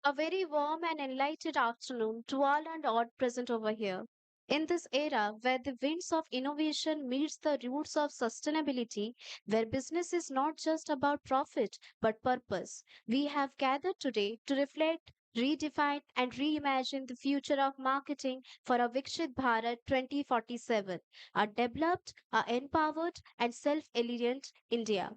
A very warm and enlightened afternoon to all and all present over here. In this era where the winds of innovation meets the roots of sustainability, where business is not just about profit but purpose, we have gathered today to reflect, redefine and reimagine the future of marketing for a Viksit Bharat 2047, a developed, a empowered and self-reliant India.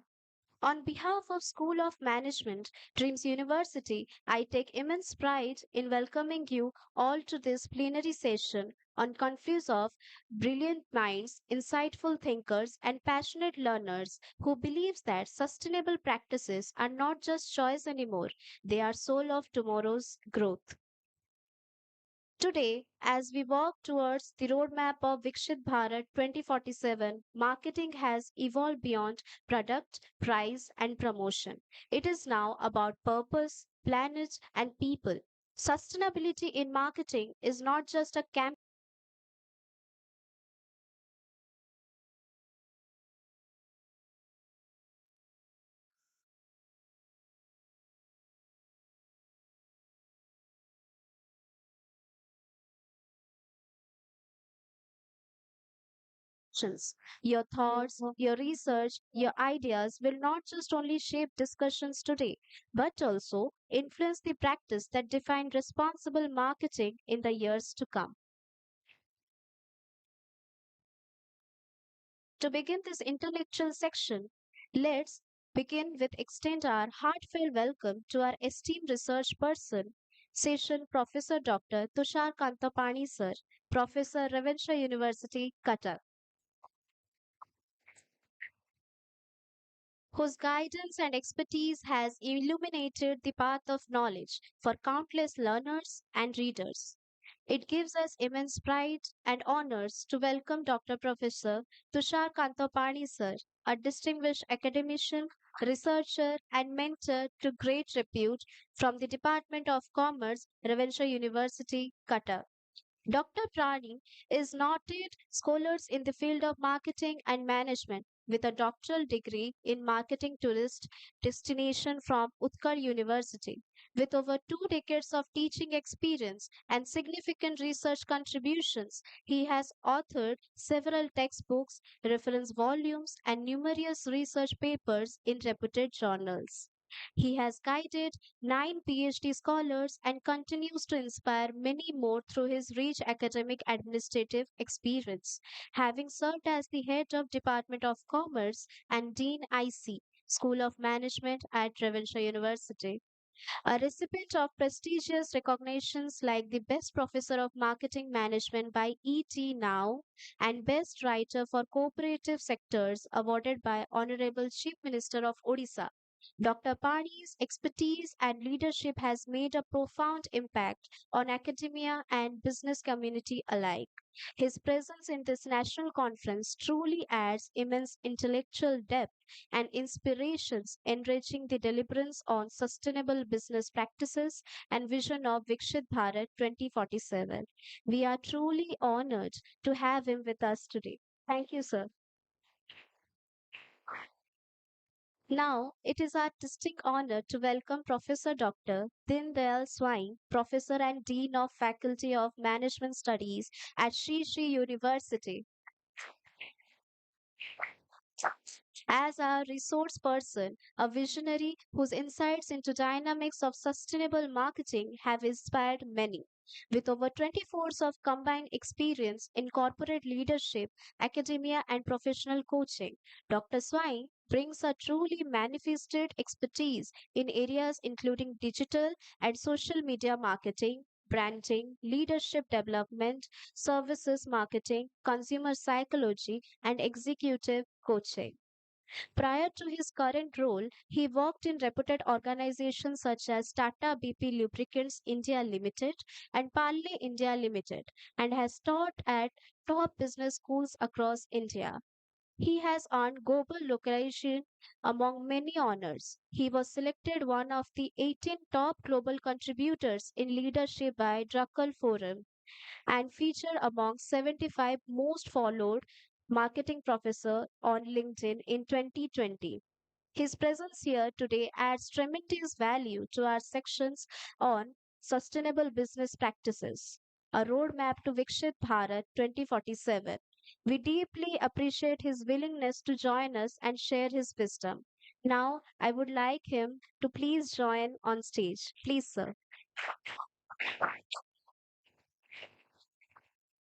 On behalf of School of Management, Dreams University, I take immense pride in welcoming you all to this plenary session on confluence of brilliant minds, insightful thinkers, and passionate learners who believes that sustainable practices are not just choice anymore, they are soul of tomorrow's growth. Today, as we walk towards the roadmap of Viksit Bharat 2047, marketing has evolved beyond product, price, and promotion. It is now about purpose, planet, and people. Sustainability in marketing is not just a actions. Your thoughts, your research, your ideas will not just only shape discussions today, but also influence the practice that define responsible marketing in the years to come. To begin this intellectual section, let's begin with extend our heartfelt welcome to our esteemed research person, session Professor Dr. Tushar Kantapani sir, Professor Ravenshaw University, Cuttack, whose guidance and expertise has illuminated the path of knowledge for countless learners and readers. It gives us immense pride and honors to welcome Dr. Professor Tushar Kantopani sir, a distinguished academician, researcher, and mentor to great repute from the Department of Commerce, Ravenshaw University, Qatar. Dr. Prani is noted scholars in the field of marketing and management with a doctoral degree in marketing tourist destination from Utkal University. With over 2 decades of teaching experience and significant research contributions, he has authored several textbooks, reference volumes, and numerous research papers in reputed journals. He has guided 9 PhD scholars and continues to inspire many more through his rich academic administrative experience, having served as the head of Department of Commerce and Dean IC, School of Management at Ravenshaw University. A recipient of prestigious recognitions like the Best Professor of Marketing Management by ET Now and Best Writer for Cooperative Sectors awarded by Honorable Chief Minister of Odisha. Dr. Pani's expertise and leadership has made a profound impact on academia and business community alike. His presence in this national conference truly adds immense intellectual depth and inspirations, enriching the deliberations on sustainable business practices and vision of Viksit Bharat 2047. We are truly honored to have him with us today. Thank you, sir. Now, it is our distinct honor to welcome Professor Dr. Din Dayal Swain, Professor and Dean of Faculty of Management Studies at Sri Sri University. As a resource person, a visionary whose insights into dynamics of sustainable marketing have inspired many. With over 24 years of combined experience in corporate leadership, academia, and professional coaching, Dr. Swine brings a truly manifested expertise in areas including digital and social media marketing, branding, leadership development, services marketing, consumer psychology, and executive coaching. Prior to his current role, he worked in reputed organizations such as Tata BP Lubricants India Limited and Parle India Limited and has taught at top business schools across India. He has earned global recognition among many honors. He was selected one of the 18 top global contributors in leadership by Drucker Forum and featured among 75 most followed marketing professor on LinkedIn in 2020. His presence here today adds tremendous value to our sections on sustainable business practices, a roadmap to Viksit Bharat 2047. We deeply appreciate his willingness to join us and share his wisdom. Now, I would like him to please join on stage. Please, sir.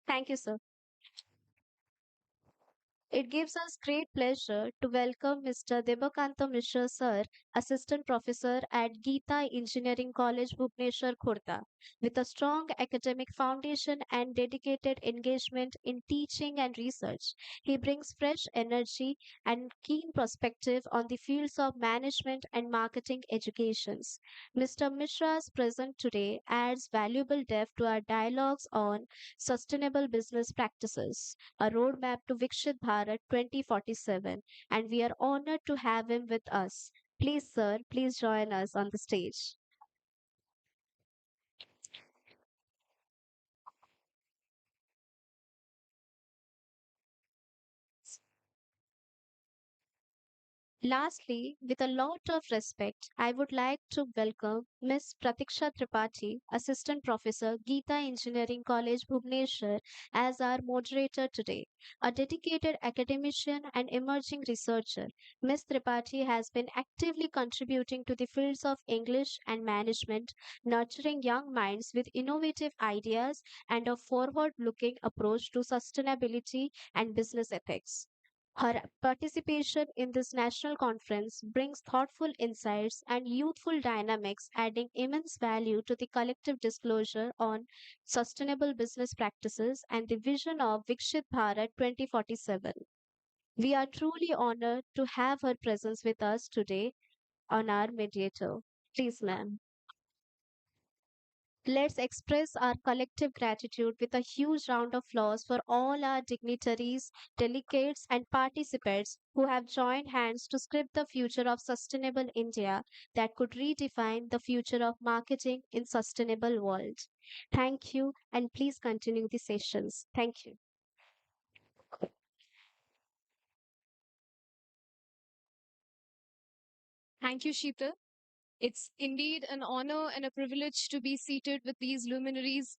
Thank you, sir. It gives us great pleasure to welcome Mr. Debakanta Mishra Sir, Assistant Professor at Geeta Engineering College, Bhubaneswar, Khurda. With a strong academic foundation and dedicated engagement in teaching and research, he brings fresh energy and keen perspective on the fields of management and marketing educations. Mr. Mishra's presence today adds valuable depth to our dialogues on sustainable business practices, a roadmap to Viksit Bharat 2047, and we are honored to have him with us. Please, sir, please join us on the stage. Lastly, with a lot of respect, I would like to welcome Ms. Pratiksha Tripathi, Assistant Professor, Geeta Engineering College, Bhubaneswar, as our moderator today. A dedicated academician and emerging researcher, Ms. Tripathi has been actively contributing to the fields of English and management, nurturing young minds with innovative ideas and a forward looking approach to sustainability and business ethics. Her participation in this national conference brings thoughtful insights and youthful dynamics, adding immense value to the collective disclosure on sustainable business practices and the vision of Viksit Bharat 2047. We are truly honored to have her presence with us today on our mediator. Please, ma'am. Let's express our collective gratitude with a huge round of applause for all our dignitaries, delegates, and participants who have joined hands to script the future of sustainable India that could redefine the future of marketing in sustainable world. Thank you, and please continue the sessions. Thank you. Thank you, Sheetal. It's indeed an honor and a privilege to be seated with these luminaries,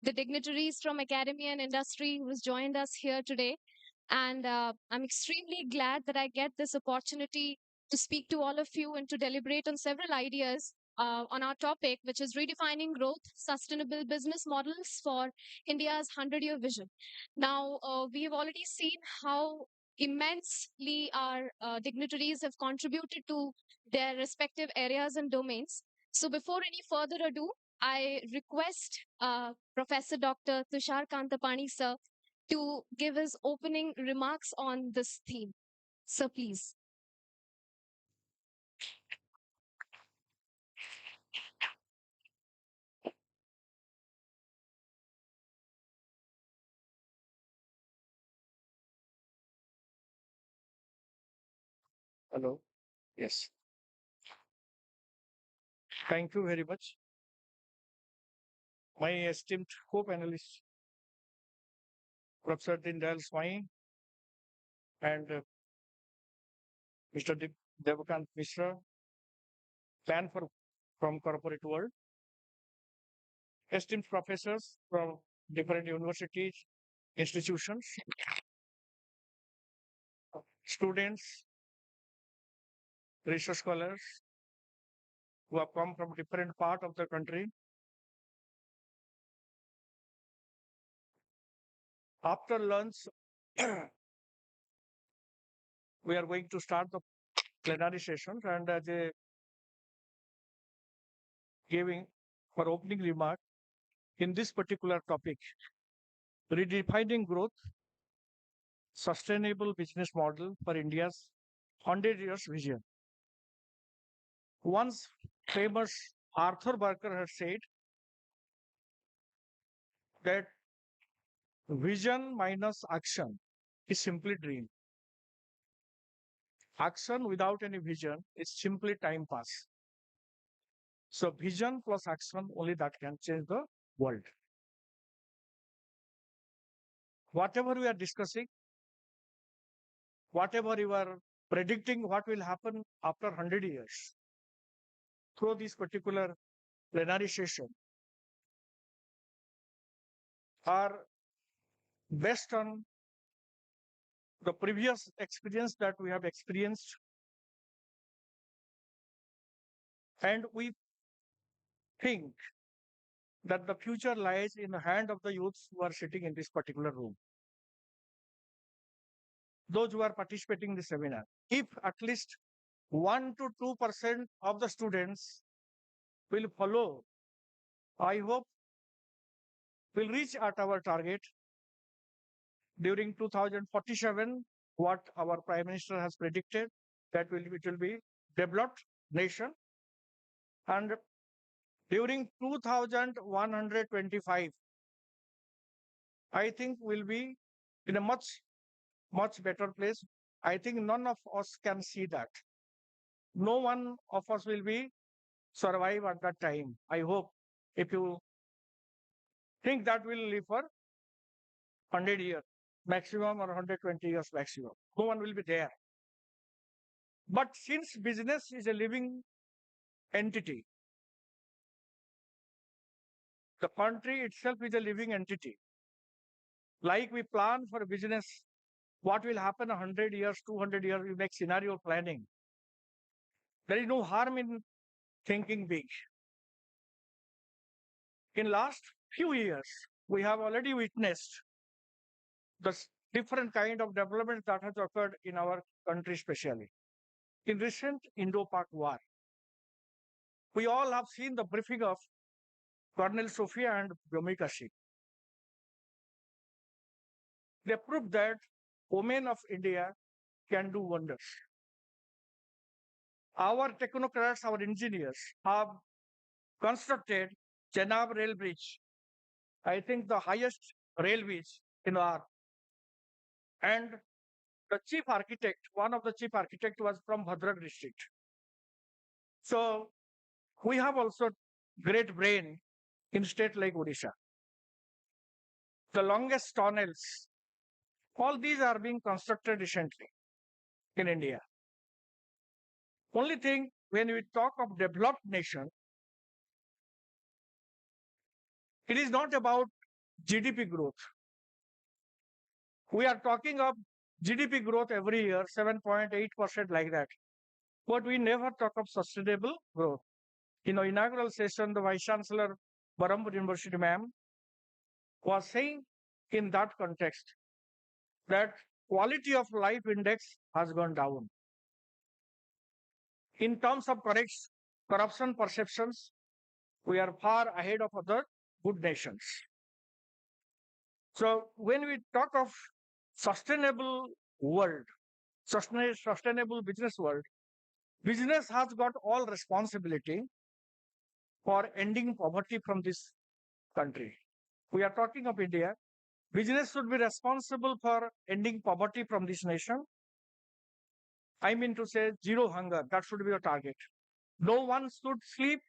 the dignitaries from academia and industry who has joined us here today. And I'm extremely glad that I get this opportunity to speak to all of you and to deliberate on several ideas on our topic, which is redefining growth, sustainable business models for India's 100-year vision. Now, we have already seen how immensely our dignitaries have contributed to their respective areas and domains. So, before any further ado, I request Professor Dr. Tushar Kantapani sir to give his opening remarks on this theme. Sir, please. Hello. Yes. Thank you very much. My esteemed co-panelists, Professor Dindal Swami and Mr. Devakant Mishra, plan for from corporate world, esteemed professors from different universities, institutions, students, research scholars who have come from different part of the country. After lunch, we are going to start the plenary sessions and as a giving for opening remark in this particular topic, redefining growth, sustainable business model for India's 100 years vision. Once famous Arthur Barker has said that vision minus action is simply dream. Action without any vision is simply time pass. So vision plus action only that can change the world. Whatever we are discussing, whatever your predicting what will happen after 100 years through this particular plenary session are based on the previous experience that we have experienced, and we think that the future lies in the hand of the youths who are sitting in this particular room, those who are participating in the seminar. If at least 1 to 2% of the students will follow, I hope we'll reach at our target during 2047, what our Prime Minister has predicted, that it will be developed nation. And during 2125, I think we'll be in a much, much better place. I think none of us can see that. No one of us will be survive at that time. I hope if you think that we'll live for 100 years maximum or 120 years maximum, no one will be there. But since business is a living entity, the country itself is a living entity. Like we plan for business, what will happen 100 years, 200 years, we make scenario planning. There is no harm in thinking big. In last few years, we have already witnessed the different kind of development that has occurred in our country, especially in recent Indo-Pak war. We all have seen the briefing of Colonel Sophia and Bhumika Singh. They proved that women of India can do wonders. Our technocrats, our engineers have constructed Chenab rail bridge. I think the highest rail bridge in our, and the chief architect, one of the chief architect was from Bhadrak district. So we have also great brain in state like Odisha. The longest tunnels, all these are being constructed recently in India. Only thing, when we talk of developed nation, it is not about GDP growth. We are talking of GDP growth every year, 7.8% like that. But we never talk of sustainable growth. In the inaugural session, the Vice Chancellor, Barampur University, ma'am, was saying in that context that quality of life index has gone down. In terms of corruption perceptions, we are far ahead of other good nations. So when we talk of sustainable world, sustainable business world, business has got all responsibility for ending poverty from this country. We are talking of India. Business should be responsible for ending poverty from this nation. I mean to say zero hunger. That should be the target. No one should sleep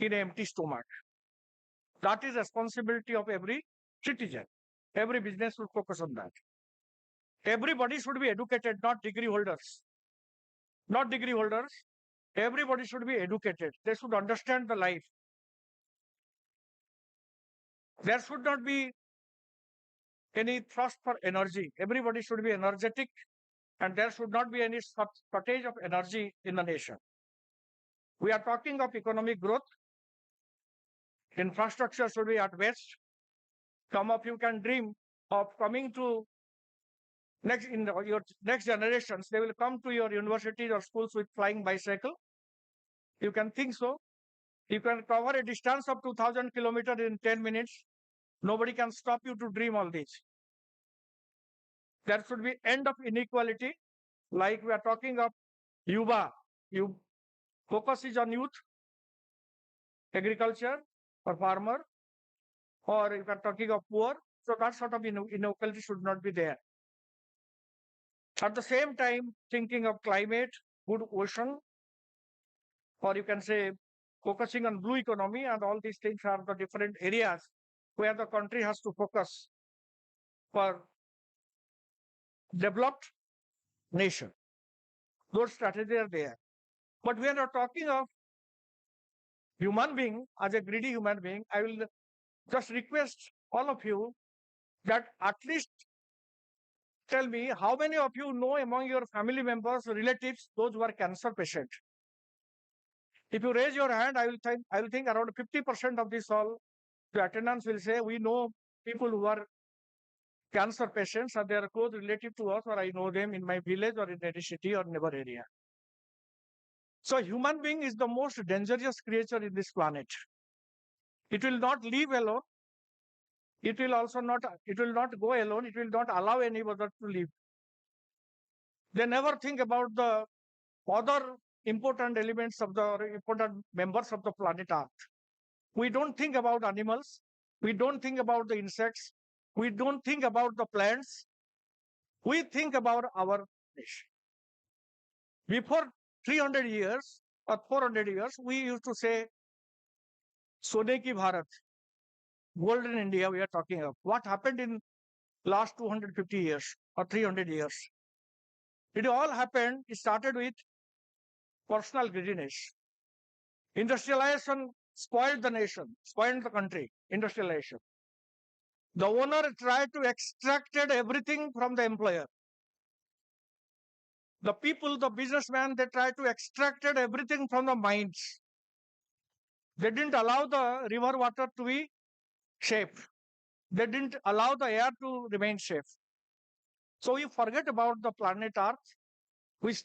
in an empty stomach. That is responsibility of every citizen. Every business should focus on that. Everybody should be educated, not degree holders. Not degree holders. Everybody should be educated. They should understand the life. There should not be any thrust for energy. Everybody should be energetic, and there should not be any shortage of energy in the nation. We are talking of economic growth. Infrastructure should be at best. Some of you can dream of coming to your next generations. They will come to your universities or schools with flying bicycle. You can think so. You can cover a distance of 2,000 kilometers in 10 minutes. Nobody can stop you to dream all this. There should be end of inequality. Like we are talking of Yuva. You focus is on youth, agriculture or farmer, or if you are talking of poor. So that sort of inequality should not be there. At the same time, thinking of climate, good ocean, or you can say focusing on blue economy, and all these things are the different areas where the country has to focus for developed nation. Those strategies are there. But when you're talking of human being, as a greedy human being, I will just request all of you that at least tell me how many of you know among your family members, relatives, those who are cancer patients. If you raise your hand, I will think around 50% of this all the attendants will say we know people who are cancer patients and they are close relative to us, or I know them in my village or in any city or neighbor area. So human being is the most dangerous creature in this planet. It will not live alone. It will not go alone. It will not allow anybody to live. They never think about the other important elements of the or important members of the planet Earth. We don't think about animals. We don't think about the insects. We don't think about the plants. We think about our nation. Before 300 years or 400 years, we used to say, Sone ki Bharat, golden India we are talking of. What happened in last 250 years or 300 years? It all happened, it started with personal greediness. Industrialization spoiled the nation, spoiled the country, industrialization. The owner tried to extracted everything from the employer. The people, the businessman, they tried to extracted everything from the mines. They didn't allow the river water to be safe. They didn't allow the air to remain safe. So we forget about the planet Earth, which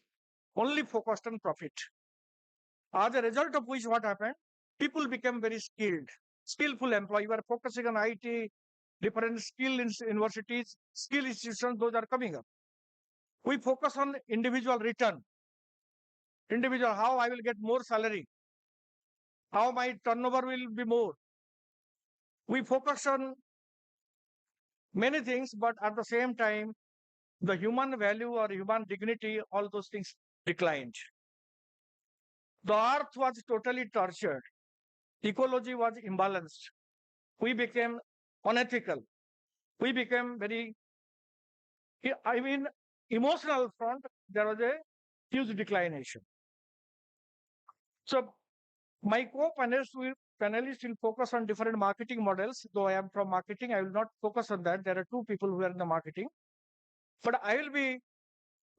only focused on profit. As a result of which, what happened? People became very skilled, skillful employees. We are focusing on IT, different universities, skill institutions, those are coming up. We focus on individual return, individual, how I will get more salary, how my turnover will be more. We focus on many things, but at the same time, the human value or human dignity, all those things declined. The earth was totally tortured. Ecology was imbalanced. We became unethical. We became very, I mean, emotional front, there was a huge declination. So my panelists will focus on different marketing models. Though I am from marketing, I will not focus on that. There are two people who are in the marketing. But I will be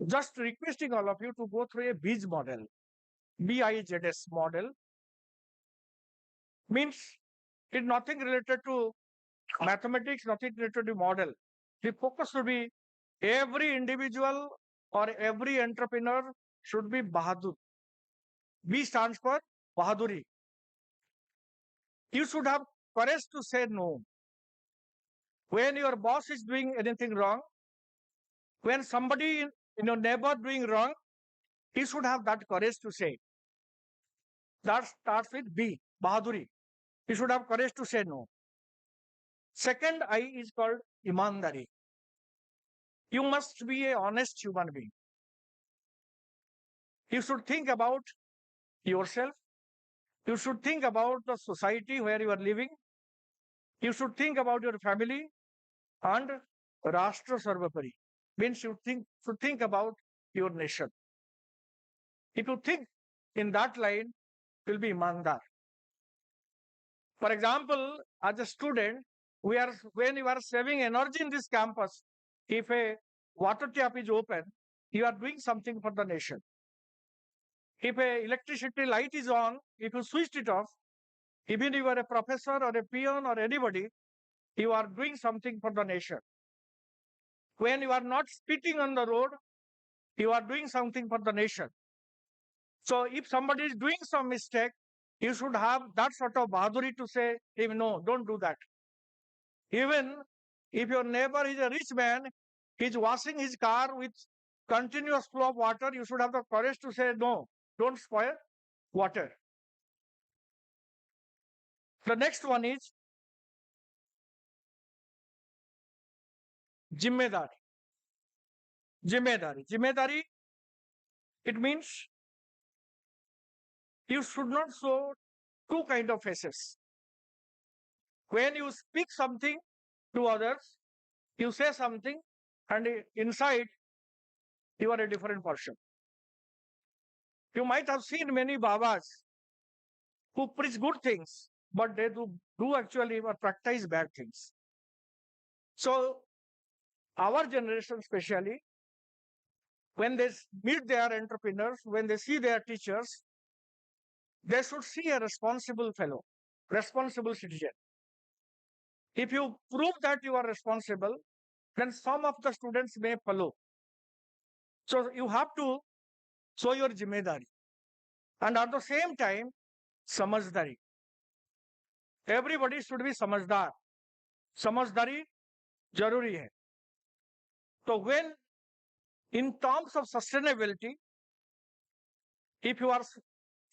just requesting all of you to go through a BIZ model. BIZS model means it's nothing related to mathematics, nothing related to model. The focus should be every individual or every entrepreneur should be Bahadur. B stands for Bahaduri. You should have courage to say no. When your boss is doing anything wrong, when somebody in your neighbor doing wrong, you should have that courage to say. That starts with B, Bahaduri. You should have courage to say no. Second I is called Imandari. You must be a honest human being. You should think about yourself. You should think about the society where you are living. You should think about your family and Rashtra Sarvapari. Means you should think about your nation. If you think in that line, you'll be Imandar. For example, as a student, when you are saving energy in this campus, if a water tap is open, you are doing something for the nation. If a electricity light is on, if you switched it off, even if you are a professor or a peon or anybody, you are doing something for the nation. When you are not spitting on the road, you are doing something for the nation. So if somebody is doing some mistake, you should have that sort of bahaduri to say, him, no, don't do that. Even if your neighbor is a rich man, he's washing his car with continuous flow of water, you should have the courage to say, no, don't spoil water. The next one is Jimmedari. Jimmedari, it means you should not show two kind of faces. When you speak something to others, you say something, and inside you are a different person. You might have seen many Babas who preach good things, but they do actually or practice bad things. So our generation, especially, when they meet their entrepreneurs, when they see their teachers, they should see a responsible fellow, responsible citizen. If you prove that you are responsible, then some of the students may follow. So you have to show your jimmedari. And at the same time, samajdari. Everybody should be samajdar. Samajdari jaruri hai. So when in terms of sustainability, if you are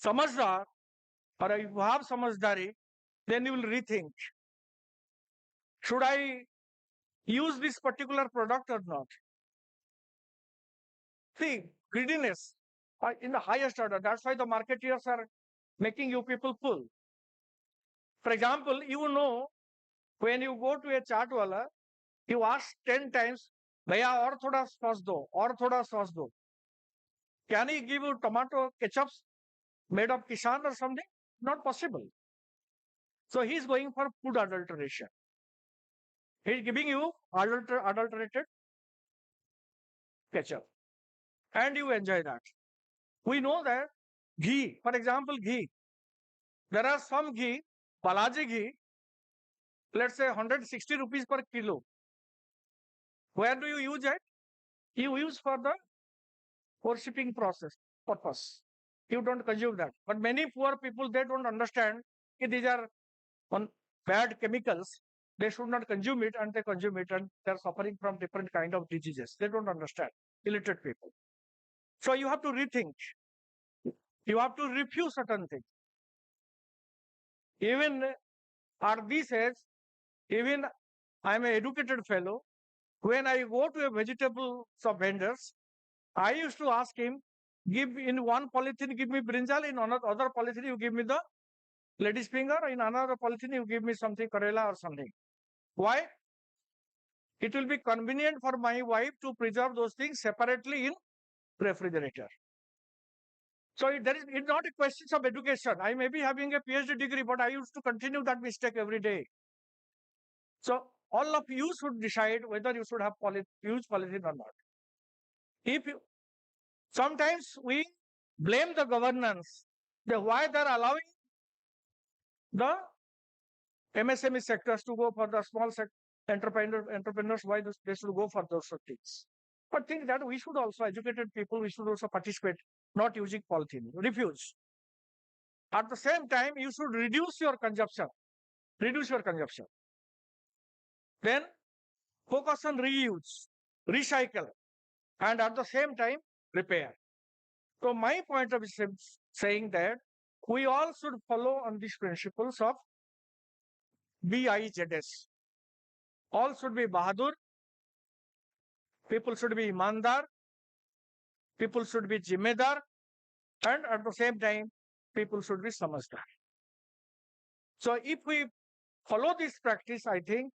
samajdar or if you have samajdari, then you will rethink. Should I use this particular product or not? See, greediness in the highest order. That's why the marketeers are making you people full. For example, you know, when you go to a chaat wala, you ask 10 times, Bhaiya, aur thoda sauce do, aur thoda sauce do. Can he give you tomato ketchups made of Kisan or something? Not possible. So he's going for food adulteration. He's giving you adulterated ketchup. And you enjoy that. We know that ghee, for example, ghee. There are some ghee, Balaji ghee, let's say 160 rupees per kilo. Where do you use it? You use for the worshipping process purpose. You don't consume that. But many poor people, they don't understand that these are on bad chemicals. They should not consume it, and they consume it, and they're suffering from different kind of diseases. They don't understand. Illiterate people. So you have to rethink. You have to refuse certain things. Even at this age, even I'm an educated fellow. When I go to a vegetable shop vendors, I used to ask him, give in one polythene, give me brinjal, in another polythene, you give me the lady's finger, in another polythene, you give me something karela or something. Why? It will be convenient for my wife to preserve those things separately in refrigerator. So it's not a question of education. I may be having a PhD degree, but I used to continue that mistake every day. So all of you should decide whether you should have use polythene or not. If you, sometimes we blame the governance, why they're allowing the MSME sectors to go for the small entrepreneurs, why they should go for those things. But think that we should also, educated people, we should also participate, not using polythene, refuse. At the same time, you should reduce your consumption. Reduce your consumption. Then focus on reuse, recycle, and at the same time, repair. So my point of view is saying that we all should follow on these principles of BIZS. All should be Bahadur. People should be Imandar. People should be Jimmedar. And at the same time, people should be Samajdar. So if we follow this practice, I think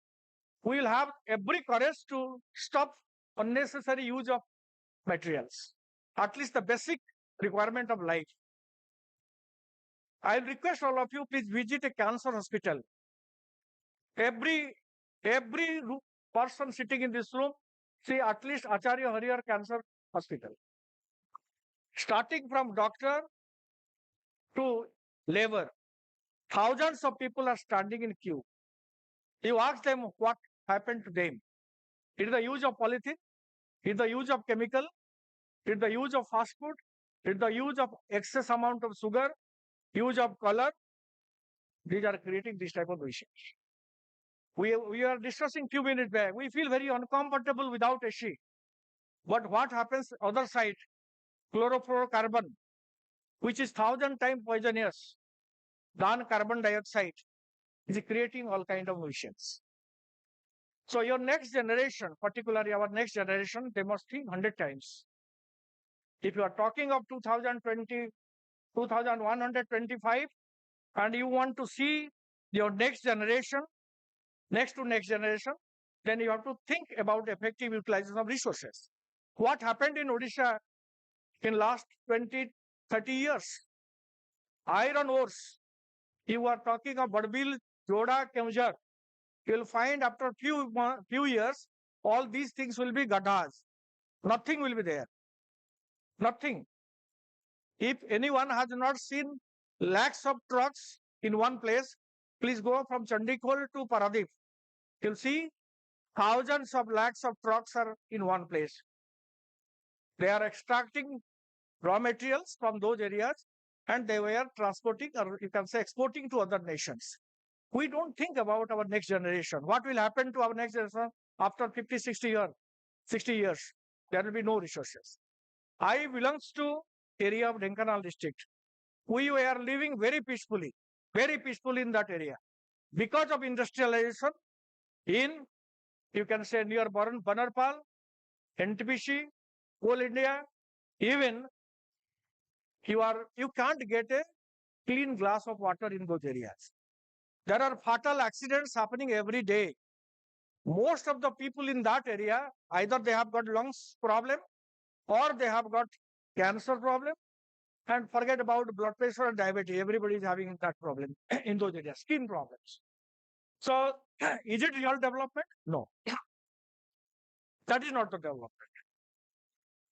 we will have every courage to stop unnecessary use of materials. At least the basic requirement of life. I request all of you, please visit a cancer hospital. Every person sitting in this room, see at least Acharya Harihar Cancer Hospital. Starting from doctor to labor, thousands of people are standing in queue. You ask them what happened to them. It is the use of polythene, it is the use of chemical, it is the use of fast food, it is the use of excess amount of sugar, use of color. These are creating this type of issues. We are discussing few minutes back. We feel very uncomfortable without AC. But what happens other side? Chlorofluorocarbon, which is 1,000 times poisonous than carbon dioxide, is creating all kind of emissions. So your next generation, particularly our next generation, they must think 100 times. If you are talking of 2020, 2125, and you want to see your next generation, next to next generation, then you have to think about effective utilization of resources. What happened in Odisha in last 20 30 years. Iron ores. You are talking of Badbil, Joda, Kemjar. You will find after few years, all these things will be gaddas. Nothing will be there. Nothing. If anyone has not seen lakhs of trucks in one place, please go from Chandikhol to Paradip. You'll see thousands of lakhs of trucks are in one place. They are extracting raw materials from those areas and they were transporting, or you can say exporting to other nations. We don't think about our next generation. What will happen to our next generation after 50, 60 years? 60 years, there will be no resources. I belongs to area of Dhenkanal district. We were living very peacefully in that area. Because of industrialization in, you can say near Banarpal, NTPC, Coal India, even you can't get a clean glass of water in those areas. There are fatal accidents happening every day. Most of the people in that area, either they have got lungs problem or they have got cancer problem, and forget about blood pressure and diabetes. Everybody is having that problem in those areas, skin problems. So, is it real development? No, that is not the development.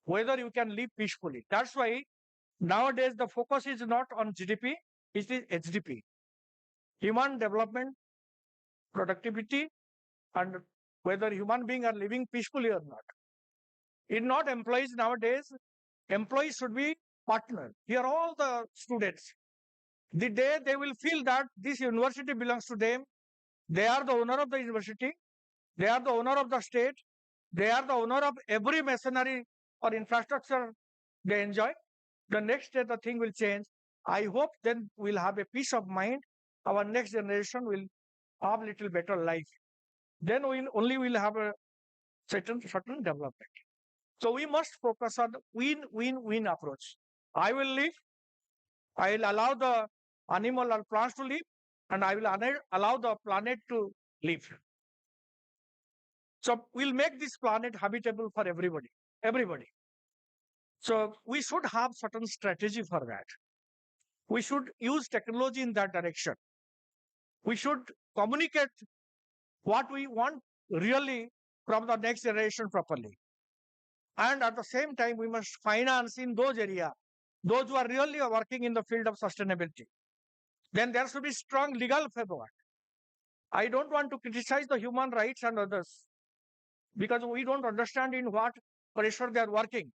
Whether you can live peacefully. That's why nowadays the focus is not on GDP, it is HDP. Human development, productivity, and whether human beings are living peacefully or not. In not employees nowadays, employees should be partner. Here all the students, the day they will feel that this university belongs to them, they are the owner of the university, they are the owner of the state, they are the owner of every machinery or infrastructure they enjoy. The next day the thing will change. I hope then we'll have a peace of mind. Our next generation will have little better life. Then we'll have a certain development. So we must focus on win-win-win approach. I will live, I will allow the animal or plants to live, and I will allow the planet to live. So we'll make this planet habitable for everybody. Everybody. So we should have certain strategy for that. We should use technology in that direction. We should communicate what we want really from the next generation properly. And at the same time, we must finance in those areas, those who are really working in the field of sustainability. Then there should be strong legal framework. I don't want to criticize the human rights and others because we don't understand in what pressure they are working.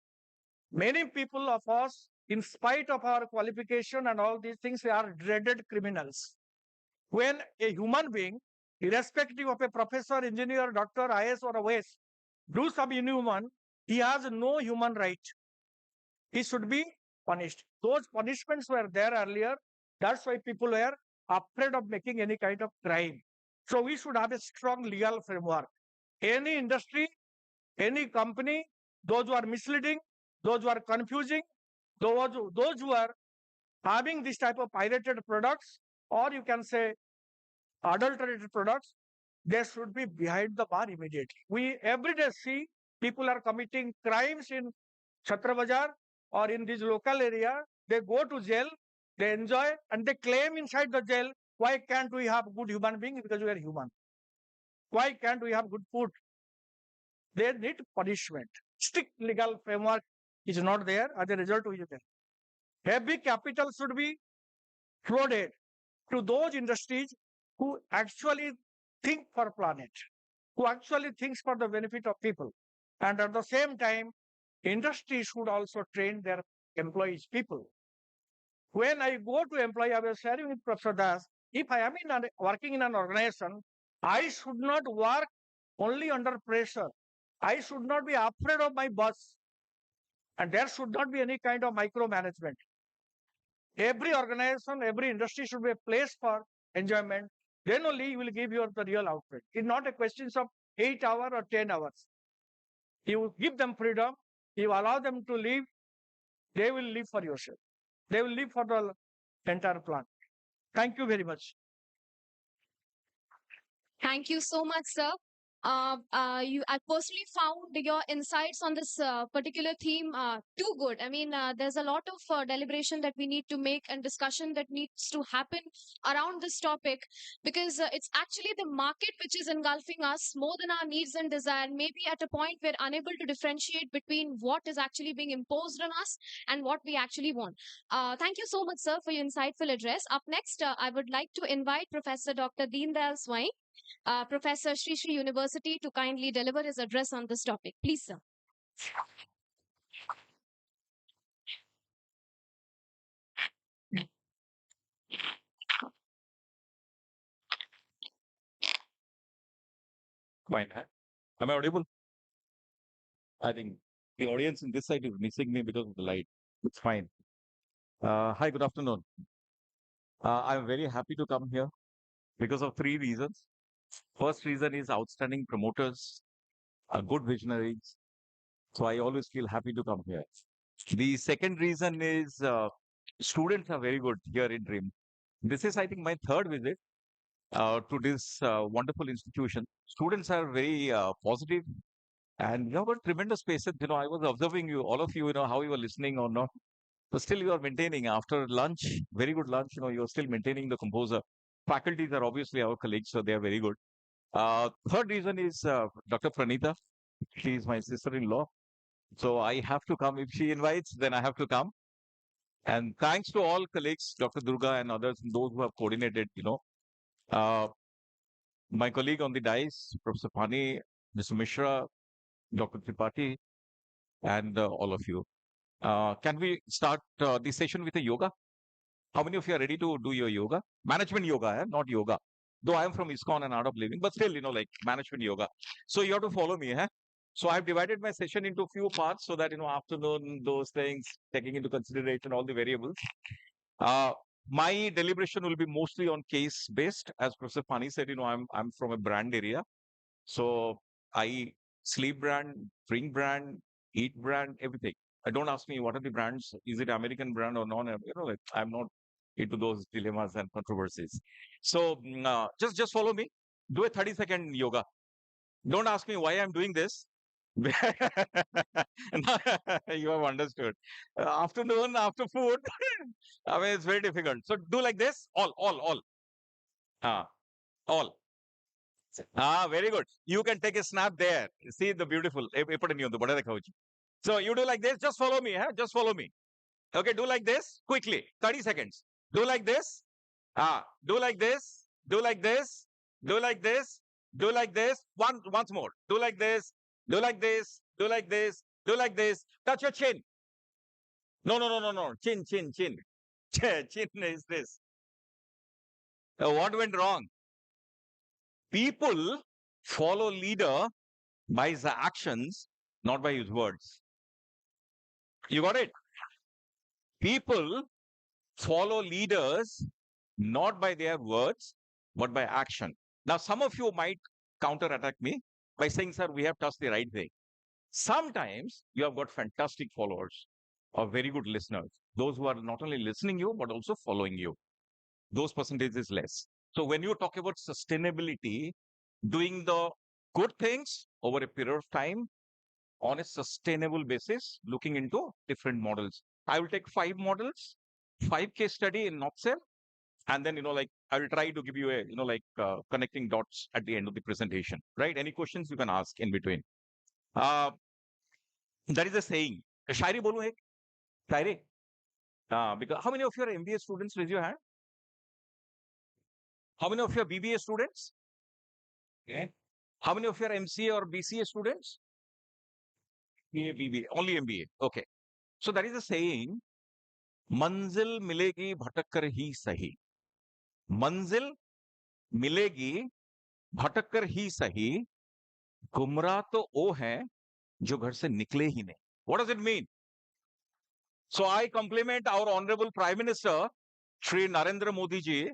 Many people of us, in spite of our qualification and all these things, we are dreaded criminals. When a human being, irrespective of a professor, engineer, doctor, IS or OS, do some inhuman, he has no human right. He should be punished. Those punishments were there earlier. That's why people were afraid of making any kind of crime. So we should have a strong legal framework. Any industry, any company, those who are misleading, those who are confusing, those who are having this type of pirated products, or you can say adulterated products, they should be behind the bar immediately. We every day see people are committing crimes in Chhatra Bazar or in this local area. They go to jail, they enjoy, and they claim inside the jail, why can't we have good human beings? Because we are human. Why can't we have good food? They need punishment. Strict legal framework is not there. As a result, we there. Heavy capital should be flooded to those industries who actually think for planet, who actually thinks for the benefit of people. And at the same time, industry should also train their employees, people. When I go to employee, I was sharing with Professor Das, if I am working in an organization, I should not work only under pressure. I should not be afraid of my boss. And there should not be any kind of micromanagement. Every organization, every industry should be a place for enjoyment. Then only you will give your the real output. It's not a question of 8 hours or 10 hours. You give them freedom, you allow them to live, they will live for yourself. They will live for the entire plant. Thank you very much. Thank you so much, sir. I personally found your insights on this particular theme too good. I mean, there's a lot of deliberation that we need to make and discussion that needs to happen around this topic, because it's actually the market which is engulfing us more than our needs and desire. Maybe at a point we're unable to differentiate between what is actually being imposed on us and what we actually want. Thank you so much, sir, for your insightful address. Up next, I would like to invite Professor Dr. Deendayal Swai, Professor Sri Sri University, to kindly deliver his address on this topic. Please, sir. Fine. Huh? Am I audible? I think the audience in this side is missing me because of the light. It's fine. Hi, good afternoon. I'm very happy to come here because of three reasons. First reason is outstanding promoters, good visionaries. So I always feel happy to come here. The second reason is students are very good here in Dream. This is, I think, my third visit to this wonderful institution. Students are very positive, and you have got tremendous patience. I was observing you, all of you, how you were listening or not. So still you are maintaining after lunch, very good lunch, you're still maintaining the composer. Faculties are obviously our colleagues, so they are very good. Third reason is Dr. Pranita. She is my sister-in-law. So I have to come. If she invites, then I have to come. And thanks to all colleagues, Dr. Durga and others, those who have coordinated, uh, my colleague on the dais, Professor Pani, Mr. Mishra, Dr. Tripathi, and all of you. Can we start the session with a yoga? How many of you are ready to do your yoga? Management yoga, not yoga. Though I am from ISKCON and Art of Living, but still, like management yoga. So you have to follow me, huh? So I've divided my session into a few parts so that, afternoon, those things, taking into consideration all the variables. Uh, my deliberation will be mostly on case based. As Professor Pani said, I'm from a brand area. So I sleep brand, drink brand, eat brand, everything. Don't ask me what are the brands. Is it American brand or non? Like, I'm not into those dilemmas and controversies. So just follow me. Do a 30-second yoga. Don't ask me why I'm doing this. You have understood. Afternoon, after food, I mean, it's very difficult. So do like this. All. Ah, all. Very good. You can take a snap there. See the beautiful. So you do like this. Just follow me. Huh? Just follow me. Okay, do like this quickly. 30 seconds. Do like this. Do like this. Do like this. Do like this. Do like this. Once more. Do like this. Do like this. Do like this. Do like this. Touch your chin. No. Chin. Chin is this. What went wrong? People follow leader by his actions, not by his words. You got it? People follow leaders not by their words, but by action. Now, some of you might counterattack me by saying, sir, we have touched the right thing. Sometimes you have got fantastic followers or very good listeners, those who are not only listening you, but also following you. Those percentages less. So when you talk about sustainability, doing the good things over a period of time on a sustainable basis, looking into different models. I will take 5 models, 5 case study in Noxel, and then, like, I will try to give you a, connecting dots at the end of the presentation, right? Any questions you can ask in between. There is a saying, Shairi bolu ek? Shairi? Because how many of you are MBA students? Raise your hand. How many of you are BBA students? Okay. How many of you are MCA or BCA students? BBA, only MBA. Okay. So that is a saying, मंजिल मिलेगी भटक कर ही सही. मंजिल मिलेगी भटक कर ही सही. गुमराह तो वो है जो घर से निकले ही नहीं. What does it mean? So I compliment our honorable Prime Minister, Shri Narendra Modi ji,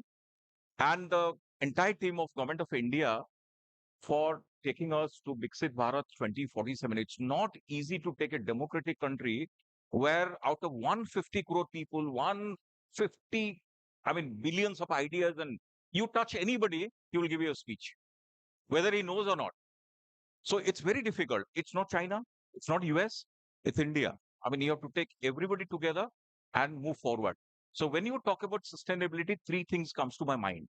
and the entire team of Government of India for taking us to Viksit Bharat 2047. It's not easy to take a democratic country where out of 150 crore people, 150, billions of ideas, and you touch anybody, he will give you a speech, whether he knows or not. So it's very difficult. It's not China, it's not US, it's India. I mean, you have to take everybody together and move forward. So when you talk about sustainability, three things comes to my mind.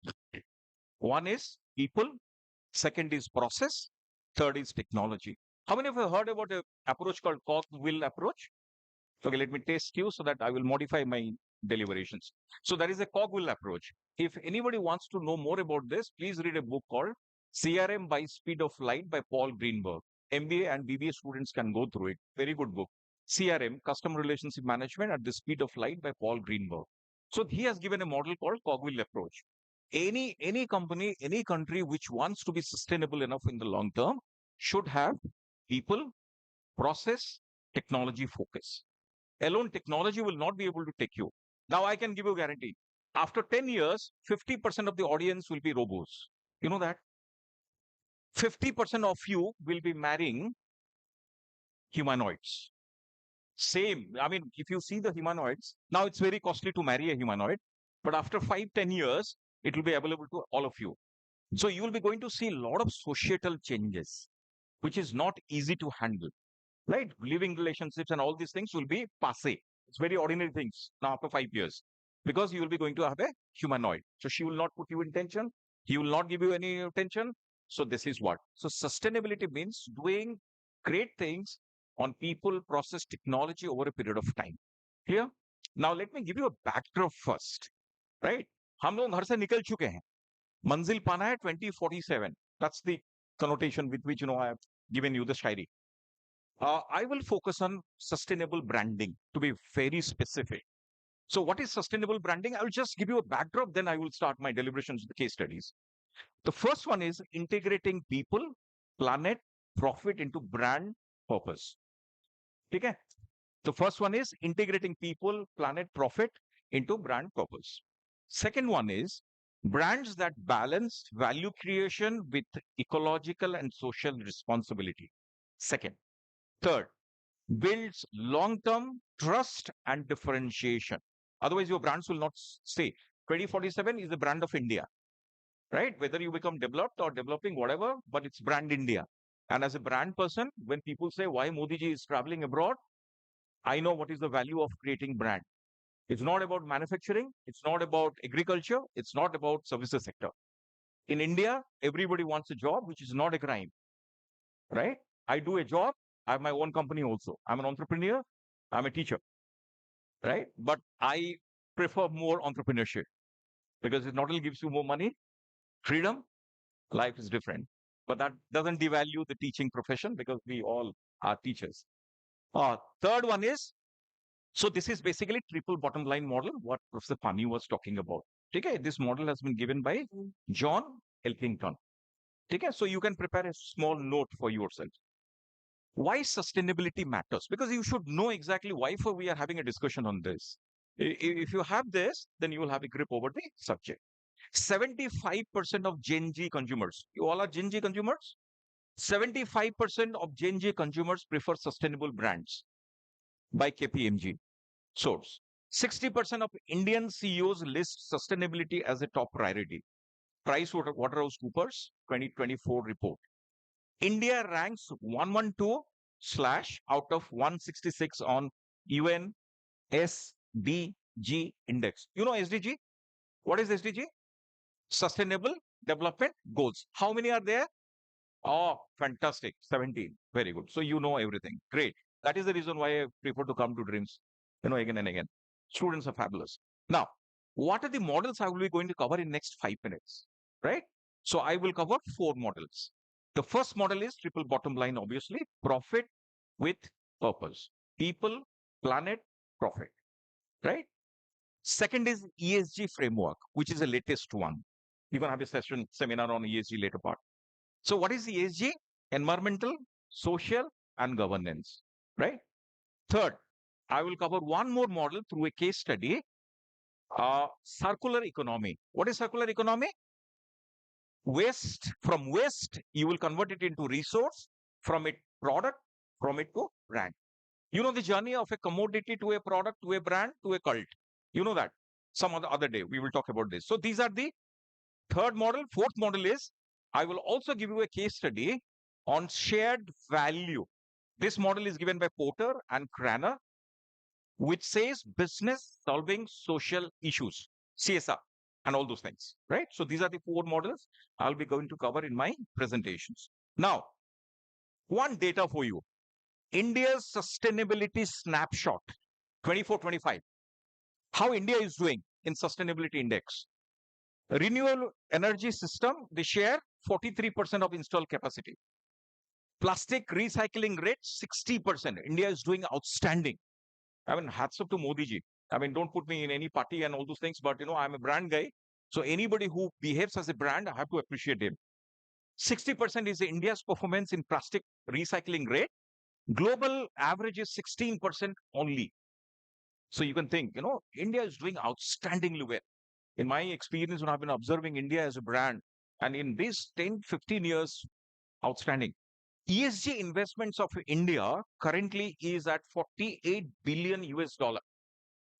One is people, second is process, third is technology. How many of you heard about a approach called cog-will approach? Okay, let me test you so that I will modify my deliberations. So that is a cog-will approach. If anybody wants to know more about this, please read a book called CRM by Speed of Light by Paul Greenberg. MBA and BBA students can go through it. Very good book. CRM, Customer Relationship Management at the Speed of Light by Paul Greenberg. So he has given a model called cog-will approach. Any company, any country which wants to be sustainable enough in the long term should have people, process, technology focus. Alone technology will not be able to take you. Now I can give you a guarantee. After 10 years, 50% of the audience will be robots. You know that? 50% of you will be marrying humanoids. Same. I mean, if you see the humanoids, now it's very costly to marry a humanoid, but after 5, 10 years, it will be available to all of you. So you will be going to see a lot of societal changes, which is not easy to handle, right? Living relationships and all these things will be passe. It's very ordinary things now after 5 years because you will be going to have a humanoid. So she will not put you in tension. He will not give you any attention. So this is what. So sustainability means doing great things on people, process, technology over a period of time. Clear? Now let me give you a backdrop first, right? हम लोग घर से निकल चुके हैं मंजिल पाना है 2047 that's the connotation with which I have given you the shairi. I will focus on sustainable branding to be very specific. So what is sustainable branding? I will just give you a backdrop, then I will start my deliberations with the case studies. The first one is integrating people, planet, profit into brand purpose. Okay? The first one is integrating people, planet, profit into brand purpose. Second one is brands that balance value creation with ecological and social responsibility. Second. Third, builds long-term trust and differentiation. Otherwise, your brands will not stay. 2047 is the brand of India, right? Whether you become developed or developing, whatever, but it's brand India. And as a brand person, when people say why Modi ji is traveling abroad, I know what is the value of creating brand. It's not about manufacturing. It's not about agriculture. It's not about services sector. In India, everybody wants a job, which is not a crime, right? I do a job. I have my own company also. I'm an entrepreneur. I'm a teacher, right? But I prefer more entrepreneurship because it not only gives you more money, freedom, life is different. But that doesn't devalue the teaching profession because we all are teachers. Third one is, so this is basically triple bottom line model, what Professor Pani was talking about. Okay, this model has been given by John Elkington. Okay, so you can prepare a small note for yourself. Why sustainability matters? Because you should know exactly why for we are having a discussion on this. If you have this, then you will have a grip over the subject. 75% of Gen Z consumers, you all are Gen Z consumers? 75% of Gen Z consumers prefer sustainable brands by KPMG source. 60% of Indian CEOs list sustainability as a top priority. PricewaterhouseCoopers 2024 report. India ranks 112 slash out of 166 on UN SDG index. You know SDG? What is SDG? Sustainable Development Goals. How many are there? Oh, fantastic. 17. Very good. So you know everything. Great. That is the reason why I prefer to come to Dreams, again and again. Students are fabulous. Now, what are the models I will be going to cover in next 5 minutes? Right? So I will cover 4 models. The first model is triple bottom line, obviously, profit with purpose. People, planet, profit. Right? Second is ESG framework, which is the latest one. We're going to have a seminar on ESG later part. So what is ESG? Environmental, social, and governance. Right? Third, I will cover one more model through a case study. Circular economy. What is circular economy? From waste, you will convert it into resource, from it product, from it to brand. You know the journey of a commodity to a product, to a brand, to a cult. You know that. Some other day, we will talk about this. So these are the third model. Fourth model is, I will also give you a case study on shared value. This model is given by Porter and Craner, which says business solving social issues, CSR, and all those things, right? So these are the four models I'll be going to cover in my presentations. Now, one data for you. India's sustainability snapshot 24-25. How India is doing in sustainability index. Renewable energy system, they share 43% of installed capacity. Plastic recycling rate 60%. India is doing outstanding. I mean, hats off to Modi ji. I mean, don't put me in any party and all those things, but I'm a brand guy. So anybody who behaves as a brand, I have to appreciate him. 60% is India's performance in plastic recycling rate. Global average is 16% only. So you can think, India is doing outstandingly well. In my experience, when I've been observing India as a brand, and in these 10, 15 years, outstanding. ESG investments of India currently is at 48 billion US dollar.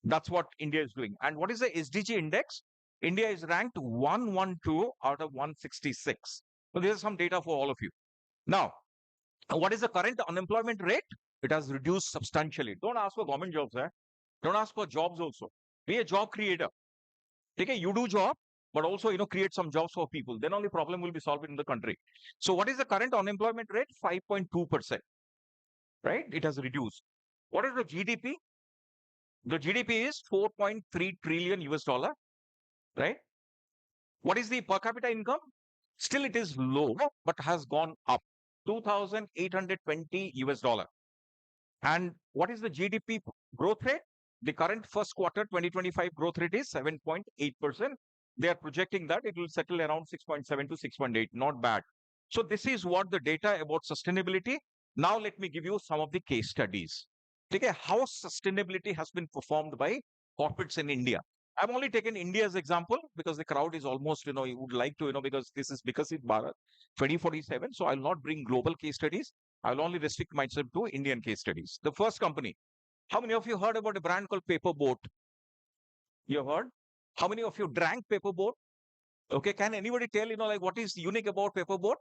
That's what India is doing. And what is the SDG index? India is ranked 112 out of 166. So there's some data for all of you. Now, what is the current unemployment rate? It has reduced substantially. Don't ask for government jobs, eh? Don't ask for jobs also. Be a job creator. Okay, you do job, but also, create some jobs for people. Then only problem will be solved in the country. So what is the current unemployment rate? 5.2%, right? It has reduced. What is the GDP? The GDP is 4.3 trillion US dollar, right? What is the per capita income? Still it is low, but has gone up 2,820 US dollar. And what is the GDP growth rate? The current first quarter 2025 growth rate is 7.8%. They are projecting that it will settle around 6.7 to 6.8. Not bad. So this is what the data about sustainability. Now let me give you some of the case studies. Okay, how sustainability has been performed by corporates in India. I've only taken India as example because the crowd is almost, you would like to, because this is Viksit Bharat 2047. So I'll not bring global case studies. I'll only restrict myself to Indian case studies. The first company. How many of you heard about a brand called Paper Boat? You heard? How many of you drank Paper Boat? Okay, can anybody tell, what is unique about Paper Boat?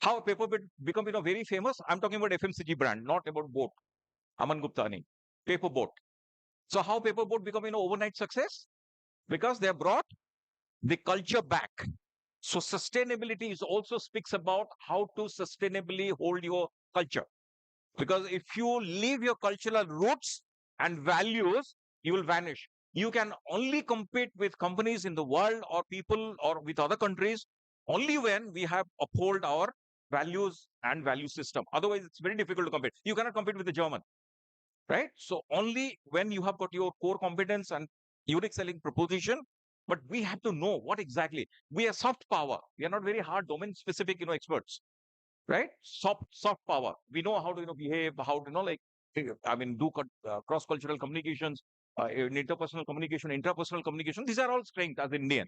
How Paper Boat become, very famous? I'm talking about FMCG brand, not about boat. Aman Gupta nahi. Paper Boat. So how Paper Boat become, overnight success? Because they have brought the culture back. So sustainability is also speaks about how to sustainably hold your culture. Because if you leave your cultural roots and values, you will vanish. You can only compete with companies in the world or people or with other countries only when we have uphold our values and value system. Otherwise, it's very difficult to compete. You cannot compete with the German, right? So only when you have got your core competence and unique selling proposition, but we have to know what exactly. We are soft power. We are not very hard domain specific, experts, right? Soft power. We know how to behave, how to do cross cultural communications, in interpersonal communication, intrapersonal communication. These are all strengths as Indian,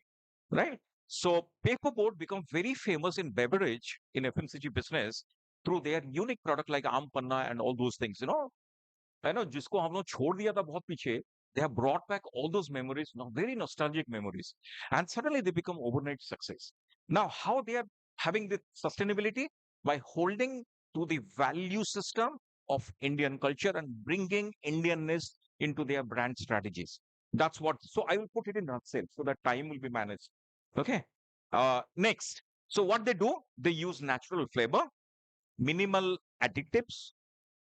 right? So Paperboard become very famous in beverage in FMCG business through their unique product like Aam Panna and all those things. I know जिसको हम लोग छोड़ दिया था बहुत पीछे. They have brought back all those memories, very nostalgic memories, and suddenly they become overnight success. Now, how they are having the sustainability? By holding to the value system of Indian culture and bringing Indianness into their brand strategies. That's what. So I will put it in nutshell so that time will be managed. Okay. Next. So what they do? They use natural flavor, minimal additives,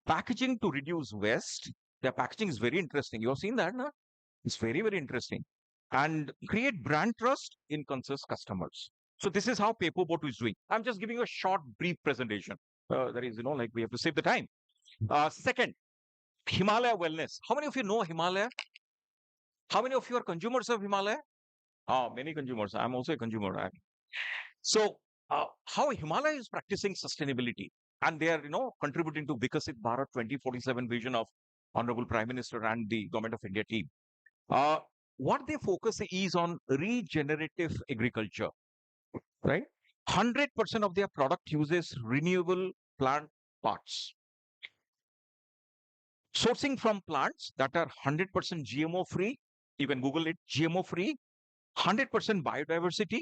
packaging to reduce waste. Their packaging is very interesting. You have seen that, no? It's very, very interesting. And create brand trust in conscious customers. So this is how Paperboat is doing. I'm just giving you a short, brief presentation. That is, we have to save the time. Second, Himalaya Wellness. How many of you know Himalaya? How many of you are consumers of Himalaya? Many consumers. I'm also a consumer. So how Himalaya is practicing sustainability, and they are, contributing to Viksit Bharat 2047 vision of Honorable Prime Minister and the Government of India team. What they focus is on regenerative agriculture, right? 100% of their product uses renewable plant parts. Sourcing from plants that are 100% GMO free. You can Google it, GMO free, 100% biodiversity,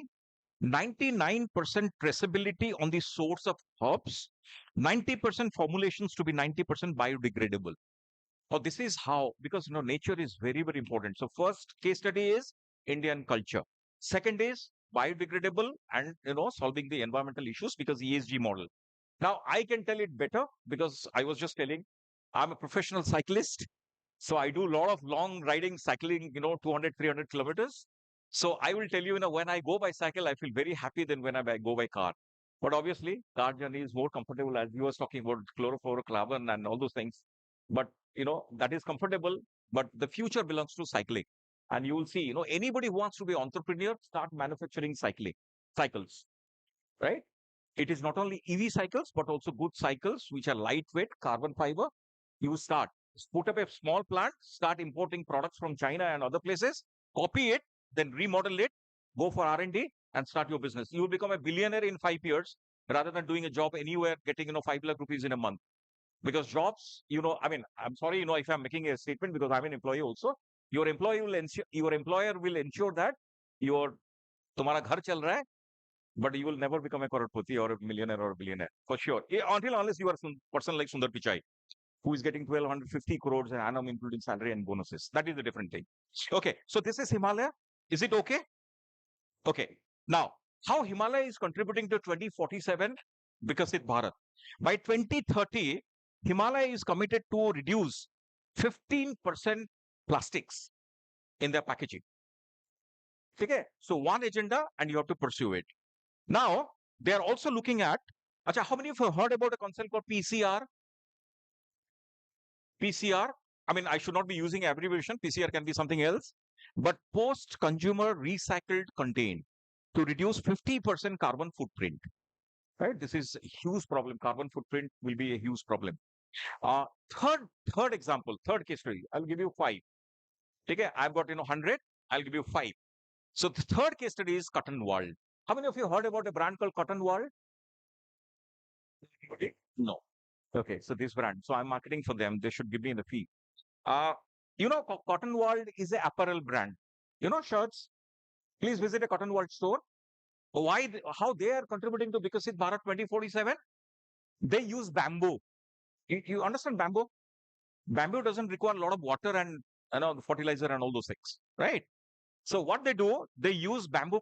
99% traceability on the source of herbs, 90% formulations to be 90% biodegradable. Now, this is how, because nature is very, very important. So, first case study is Indian culture. Second is biodegradable and solving the environmental issues because ESG model. Now, I can tell it better because I was just telling I'm a professional cyclist. So I do a lot of long riding, cycling, 200, 300 kilometers. So I will tell you, when I go by cycle, I feel very happy than when go by car. But obviously, car journey is more comfortable as you was talking about chlorofluorocarbon and all those things. But, that is comfortable. But the future belongs to cycling. And you will see, anybody who wants to be entrepreneur, start manufacturing cycles, right? It is not only EV cycles, but also good cycles, which are lightweight, carbon fiber. You start, put up a small plant, start importing products from China and other places, copy it, then remodel it, go for R&D and start your business. You will become a billionaire in 5 years rather than doing a job anywhere, getting, 5 lakh rupees in a month. Because jobs, I mean, I'm sorry, if I'm making a statement because I'm an employee also, your employer will ensure that your, तुम्हारा घर चल रहा है, but you will never become a crorepati or a millionaire or a billionaire for sure. Unless you are a person like Sundar Pichai, who is getting 1,250 crores an annum, including salary and bonuses. That is a different thing. Okay, so this is Himalaya. Is it okay? Okay. Now, how Himalaya is contributing to 2047 Viksit Bharat. By 2030, Himalaya is committed to reduce 15% plastics in their packaging. Okay, so one agenda and you have to pursue it. Now, they are also looking at, how many of you have heard about a concept called PCR? PCR, I mean, I should not be using abbreviation. PCR can be something else, but post-consumer recycled content to reduce 50% carbon footprint. Right? This is a huge problem. Carbon footprint will be a huge problem. Third example, third case study. I'll give you 5. Okay, I've got 100. I'll give you 5. So the third case study is Cotton World. How many of you heard about a brand called Cotton World? No. Okay, so this brand. So I'm marketing for them. They should give me the fee. Cotton World is an apparel brand. Shirts. Please visit a Cotton World store. How they are contributing to Viksit Bharat 2047? They use bamboo. You understand bamboo? Bamboo doesn't require a lot of water and fertilizer and all those things, right? So what they do, they use bamboo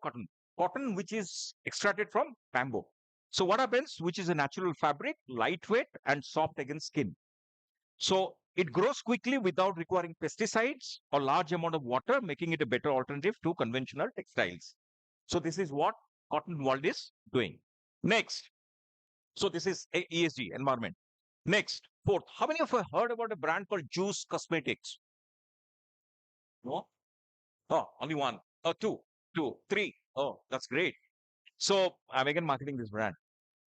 cotton which is extracted from bamboo. So what happens, which is a natural fabric, lightweight and soft against skin. So it grows quickly without requiring pesticides or large amount of water, making it a better alternative to conventional textiles. So this is what Cotton World is doing. Next. So this is ESG, environment. Next, fourth. How many of you heard about a brand called Juice Cosmetics? No? Oh, only one. Oh, two, 3. Oh, that's great. So I'm again marketing this brand.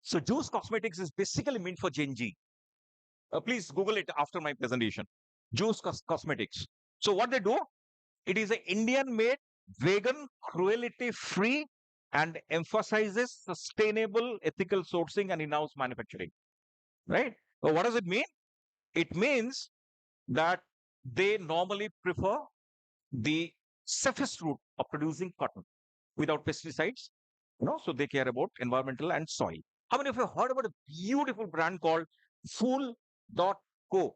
So Juice Cosmetics is basically meant for Gen Z. Please Google it after my presentation. Juice Cosmetics. So what they do, it is an Indian-made, vegan, cruelty-free, and emphasizes sustainable, ethical sourcing and in-house manufacturing. Right? So what does it mean? It means that they normally prefer the safest route of producing cotton without pesticides. So they care about environmental and soil. How many of you have heard about a beautiful brand called Fool.co?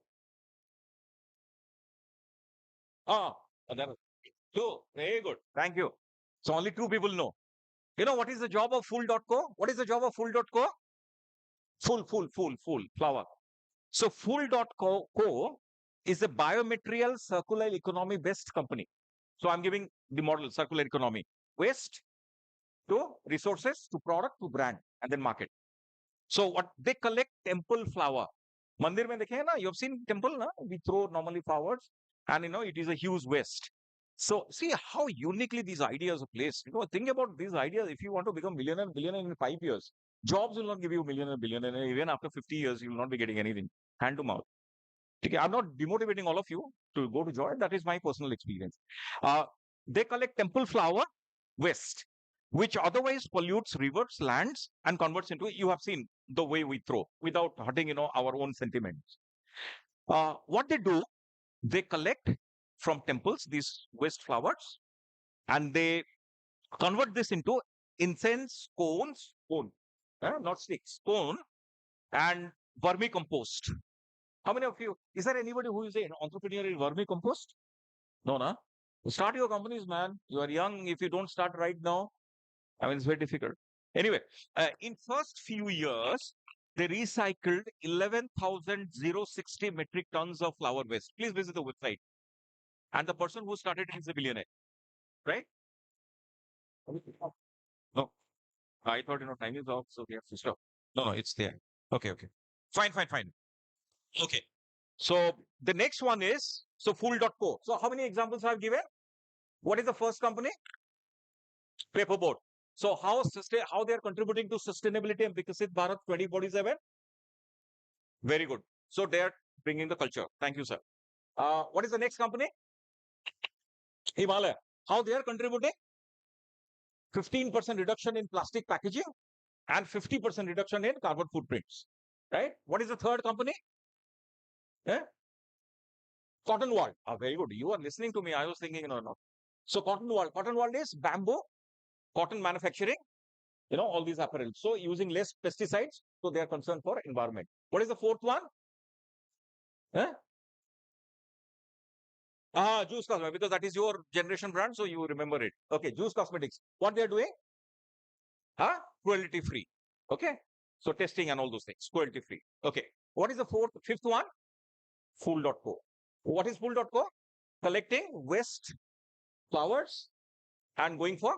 Two. Very good. Thank you. So only 2 people know. What is the job of Fool.co? What is the job of Fool.co? Full, flower. So Fool.co is a biomaterial circular economy based company. So I'm giving the model circular economy. Waste to resources, to product, to brand, and then market. So what they collect temple flower. Mandir mein dekhe na, you have seen temple, na? We throw normally flowers and it is a huge waste. So see how uniquely these ideas are placed. Think about these ideas. If you want to become billionaire in 5 years, jobs will not give you millionaire. Even after 50 years, you will not be getting anything. Hand to mouth. Okay, I'm not demotivating all of you to go to join. That is my personal experience. They collect temple flower waste, which otherwise pollutes rivers, lands, and converts into, you have seen the way we throw without hurting, our own sentiments. What they do, they collect from temples these waste flowers and they convert this into incense, cones, cone, not sticks, cone, and vermicompost. How many of you, is there anybody who is an entrepreneur in vermicompost? No, no. Start your companies, man. You are young. If you don't start right now, I mean, it's very difficult. Anyway, in first few years, they recycled 11,060 metric tons of flower waste. Please visit the website. And the person who started it is a billionaire, right? No, I thought, time is off, so we have to stop. No, no, it's there. Okay, okay. Fine, fine, fine. Okay. So the next one is, so Fool.co. So how many examples I've given? What is the first company? Paperboard. So how they are contributing to sustainability and Viksit Bharat 2047? Very good. So they are bringing the culture. Thank you, sir. What is the next company? Himalaya. How they are contributing? 15% reduction in plastic packaging and 50% reduction in carbon footprints. Right? What is the third company? Eh? Cotton World. Very good. You are listening to me. I was thinking, no. So Cotton World. Cotton World is bamboo, cotton manufacturing, all these apparel. So using less pesticides. So they are concerned for environment. What is the fourth one? Juice Cosmetics, because that is your generation brand, so you remember it. Okay, Juice Cosmetics. What they are doing? Cruelty free. Okay. So testing and all those things. Cruelty free. Okay. What is the fifth one? Fool.co. What is Fool.co? Collecting waste flowers and going for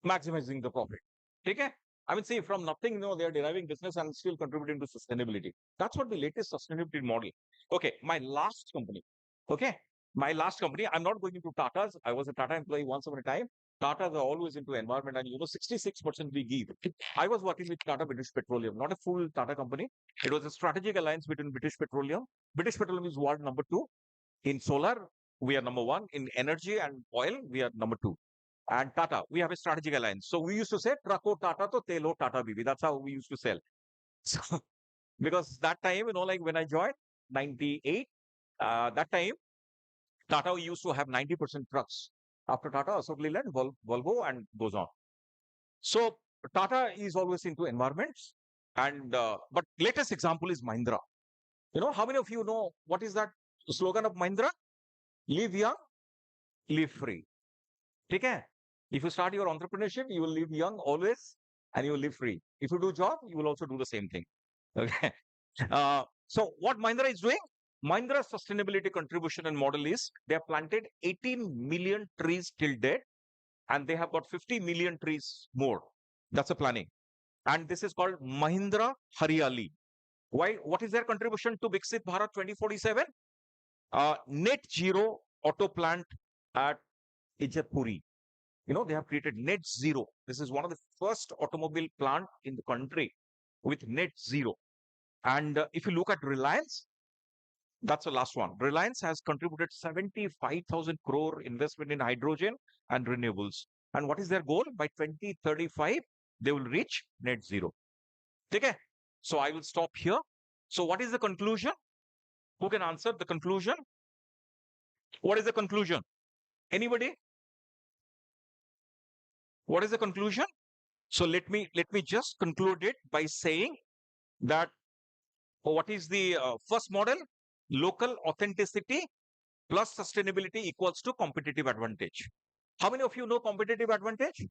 maximizing the profit. Okay. I mean, see, from nothing, they are deriving business and still contributing to sustainability. That's what the latest sustainability model. Okay, my last company. Okay, my last company. I'm not going into Tata's. I was a Tata employee once upon a time. Tatas are always into environment, and 66% we give. I was working with Tata British Petroleum, not a full Tata company. It was a strategic alliance between British Petroleum. British Petroleum is world number 2 in solar. We are number 1 in energy and oil. We are number 2. And Tata, we have a strategic alliance. So we used to say, Trako Tata to Telo Tata Bibi. That's how we used to sell. So, because that time, like when I joined, 98, that time, Tata used to have 90% trucks. After Tata, Ashok Leyland, Volvo, and goes on. So Tata is always into environments. And but latest example is Mahindra. How many of you know what is that slogan of Mahindra? Live young, live free. Okay? If you start your entrepreneurship, you will live young always and you will live free. If you do job, you will also do the same thing. Okay. So what Mahindra is doing? Mahindra's sustainability contribution and model is they have planted 18 million trees till date and they have got 50 million trees more. That's a planning. And this is called Mahindra Haryali. Why? What is their contribution to Viksit Bharat 2047? Net zero auto plant at Ijatpuri. They have created net zero. This is one of the first automobile plant in the country with net zero. And if you look at Reliance, that's the last one. Reliance has contributed 75,000 crore investment in hydrogen and renewables. And what is their goal? By 2035, they will reach net zero. Okay. So I will stop here. So what is the conclusion? Who can answer the conclusion? What is the conclusion? Anybody? What is the conclusion? So let me just conclude it by saying that what is the first model? Local authenticity plus sustainability equals to competitive advantage. How many of you know competitive advantage?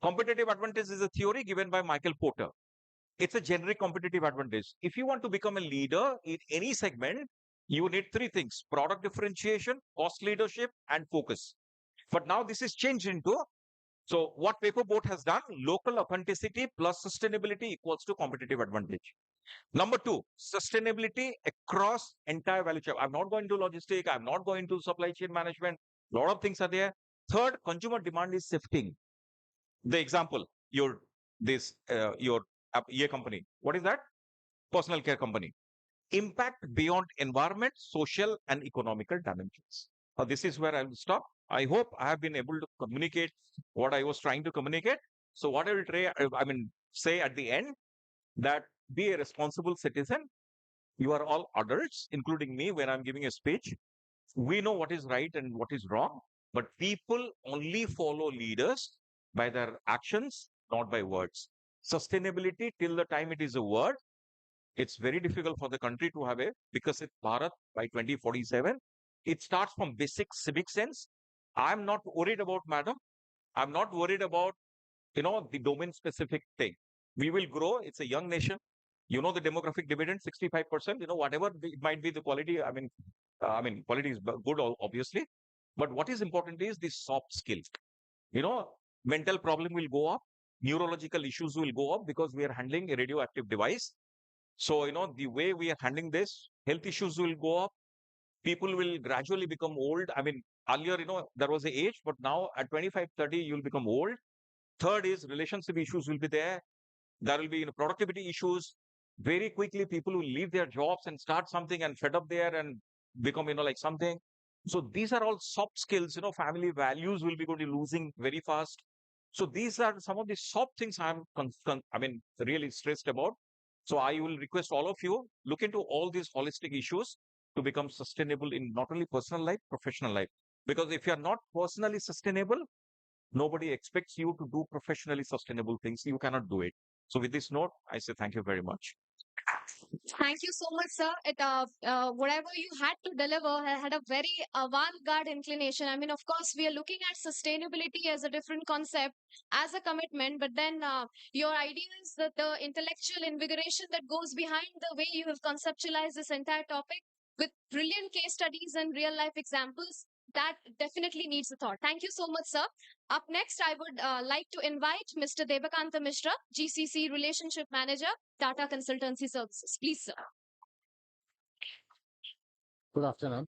Competitive advantage is a theory given by Michael Porter. It's a generic competitive advantage. If you want to become a leader in any segment, you need 3 things: product differentiation, cost leadership, and focus. But now this is changed into, so what Paperboat has done, local authenticity plus sustainability equals to competitive advantage. Number 2, sustainability across entire value chain. I'm not going to logistics. I'm not going to supply chain management. A lot of things are there. Third, consumer demand is shifting. The example, your company. What is that? Personal care company. Impact beyond environment, social, and economical dimensions. This is where I will stop. I hope I have been able to communicate what I was trying to communicate. So what I will try, say at the end, that be a responsible citizen. You are all adults, including me, when I'm giving a speech. We know what is right and what is wrong. But people only follow leaders by their actions, not by words. Sustainability, till the time it is a word, it's very difficult for the country to have a because it's Bharat by 2047. It starts from basic civic sense. I'm not worried about, madam. I'm not worried about, the domain specific thing. We will grow. It's a young nation. You know, the demographic dividend, 65%, whatever it might be the quality. Quality is good, obviously. But what is important is the soft skills. You know, mental problem will go up. Neurological issues will go up because we are handling a radioactive device. So, the way we are handling this, health issues will go up. People will gradually become old. I mean, earlier, there was a age, but now at 25, 30, you'll become old. Third is relationship issues will be there. There will be productivity issues. Very quickly, people will leave their jobs and start something and fed up there and become, like something. So these are all soft skills. Family values will be going to losing very fast. So these are some of the soft things really stressed about. So I will request all of you look into all these holistic issues to become sustainable in not only personal life, professional life. Because if you are not personally sustainable, nobody expects you to do professionally sustainable things. You cannot do it. So with this note, I say thank you very much. Thank you so much, sir. Whatever you had to deliver had a very avant-garde inclination. I mean, of course, we are looking at sustainability as a different concept, as a commitment, but then your idea is that the intellectual invigoration that goes behind the way you have conceptualized this entire topic with brilliant case studies and real-life examples, that definitely needs a thought. Thank you so much, sir. Up next, I would like to invite Mr. Devakanta Mishra, GCC Relationship Manager, Tata Consultancy Services. Please, sir. Good afternoon.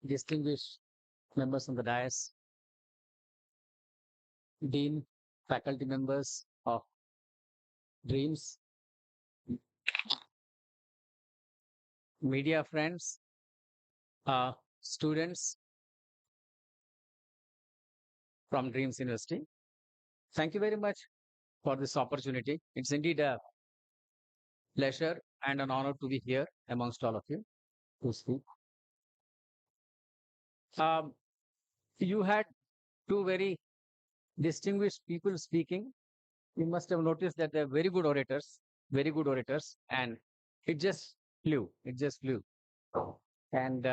Distinguished members on the dais, Dean, faculty members of DRIEMS, media friends, students from DRIEMS University. Thank you very much for this opportunity. It's indeed a pleasure and an honor to be here amongst all of you to speak. You had two very distinguished people speaking. You must have noticed that they're very good orators, and it just flew. It just flew. And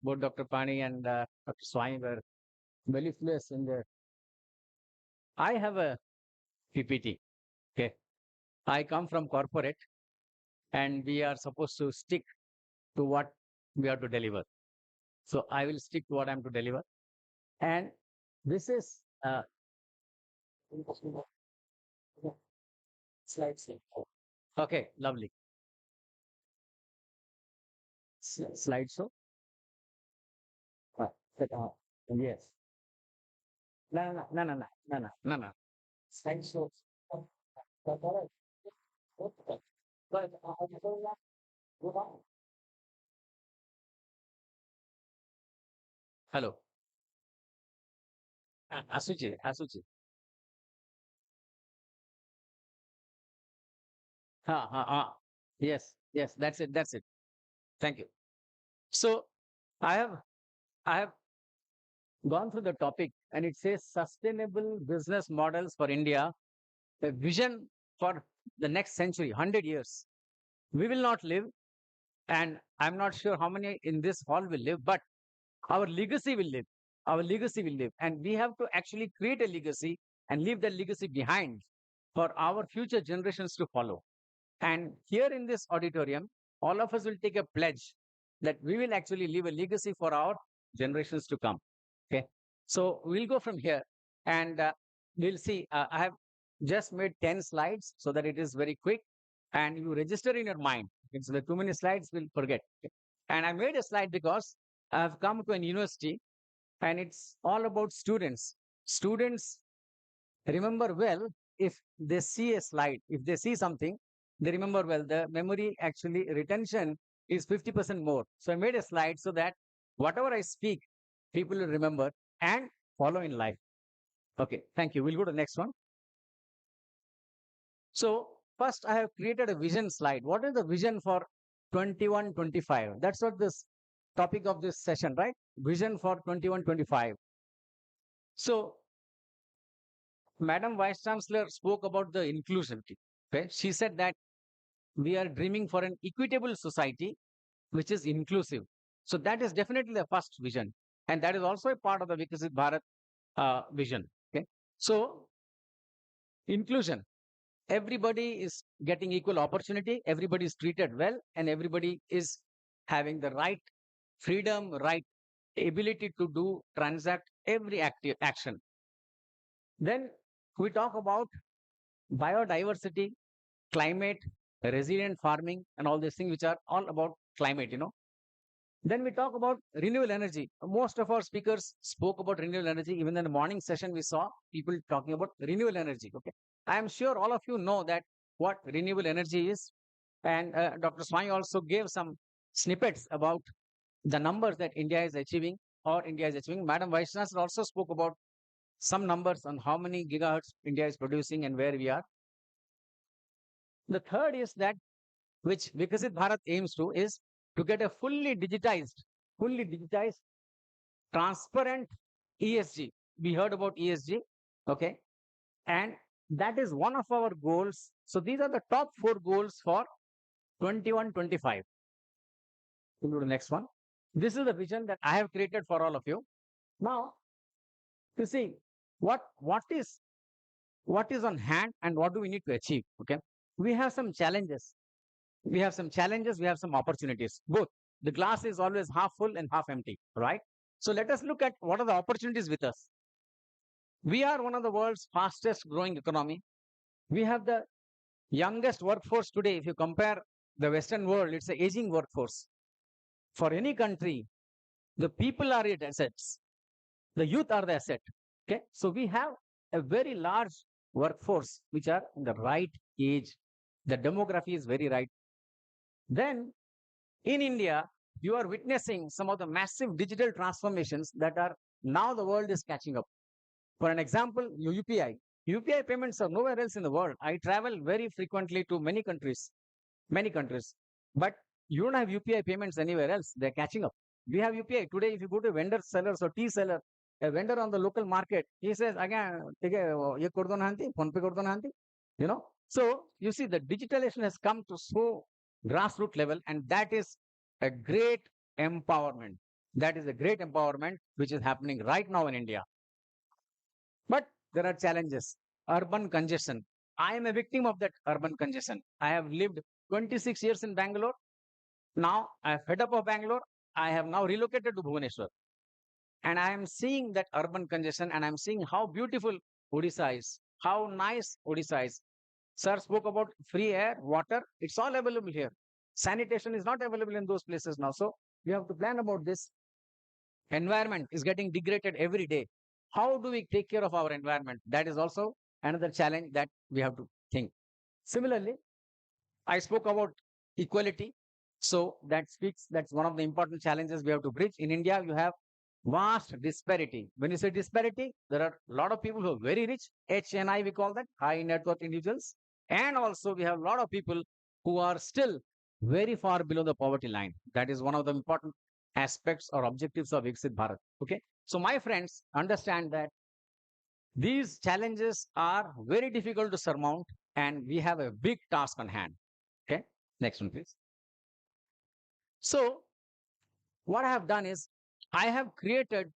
both Dr. Pani and Dr. Swami were mellifluous in their. I have a PPT. Okay. I come from corporate, and we are supposed to stick to what we have to deliver. So I will stick to what I'm to deliver. And this is slide. Okay, lovely. Slideshow. Yes. No. Slideshow. Hello. Asuchi. Yes, that's it. Thank you. So I have I have gone through the topic, and it says sustainable business models for India, a vision for the next century, 100 years. We will not live, and I'm not sure how many in this hall will live, but our legacy will live. Our legacy will live. And we have to actually create a legacy and leave that legacy behind for our future generations to follow. And here in this auditorium, all of us will take a pledge that we will actually leave a legacy for our generations to come. Okay. So we'll go from here, and we'll see. I have just made 10 slides so that it is very quick, and you register in your mind. It's the too many slides, we'll forget. Okay. And I made a slide because I've come to an university, and it's all about students. Students remember well if they see a slide, if they see something, they remember well. The memory actually retention is 50% more. So I made a slide so that whatever I speak, people will remember and follow in life. Okay, thank you. We'll go to the next one. So first I have created a vision slide. What is the vision for 21-25? That's what this topic of this session, right? Vision for 21-25. So, Madam Vice Chancellor spoke about the inclusivity. Okay? She said that we are dreaming for an equitable society which is inclusive. So that is definitely the first vision, and that is also a part of the Viksit Bharat vision. Okay, so inclusion. Everybody is getting equal opportunity. Everybody is treated well, and everybody is having the right freedom, right ability to do transact every active action. Then we talk about biodiversity, climate, resilient farming, and all these things which are all about climate. Then we talk about renewable energy. Most of our speakers spoke about renewable energy. Even in the morning session, we saw people talking about renewable energy. Okay, I am sure all of you know that what renewable energy is, and Dr. Swami also gave some snippets about the numbers that India is achieving or India is achieving. Madam Vice Chancellor also spoke about some numbers on how many gigahertz India is producing and where we are. The third is that which Viksit Bharat aims to is to get a fully digitized, transparent ESG. We heard about ESG, okay, and that is one of our goals. So these are the top 4 goals for 21-25. We'll go to the next one. This is the vision that I have created for all of you. Now, to see what is on hand and what do we need to achieve. Okay, we have some challenges. We have some opportunities. Both. The glass is always half full and half empty, right? So let us look at what are the opportunities with us. We are one of the world's fastest growing economy. We have the youngest workforce today. If you compare the Western world, it's an aging workforce. For any country, the people are its assets. The youth are the asset. Okay, so we have a very large workforce which are in the right age. The demography is very right. Then in India, you are witnessing some of the massive digital transformations that are now the world is catching up. For an example, UPI. UPI payments are nowhere else in the world. I travel very frequently to many countries, but you don't have UPI payments anywhere else. They're catching up. We have UPI. Today, if you go to vendor sellers or tea seller, a vendor on the local market, he says, again, phone pay kardo na aunty. So you see the digitalization has come to so grassroots level, and that is a great empowerment. That is a great empowerment which is happening right now in India. But there are challenges. Urban congestion. I am a victim of that urban congestion. I have lived 26 years in Bangalore. Now I have fed up of Bangalore. I have now relocated to Bhubaneswar. And I am seeing that urban congestion, and I am seeing how beautiful Odisha is, how nice Odisha is. Sir spoke about free air, water. It's all available here. Sanitation is not available in those places now. So we have to plan about this. Environment is getting degraded every day. How do we take care of our environment? That is also another challenge that we have to think. Similarly, I spoke about equality. So that's one of the important challenges we have to bridge. In India, you have vast disparity. When you say disparity, there are a lot of people who are very rich, HNI we call that, high net worth individuals. And also we have a lot of people who are still very far below the poverty line. That is one of the important aspects or objectives of Viksit Bharat. Okay. So my friends, understand that these challenges are very difficult to surmount, and we have a big task on hand. Okay. Next one, please. So what I have done is I have created,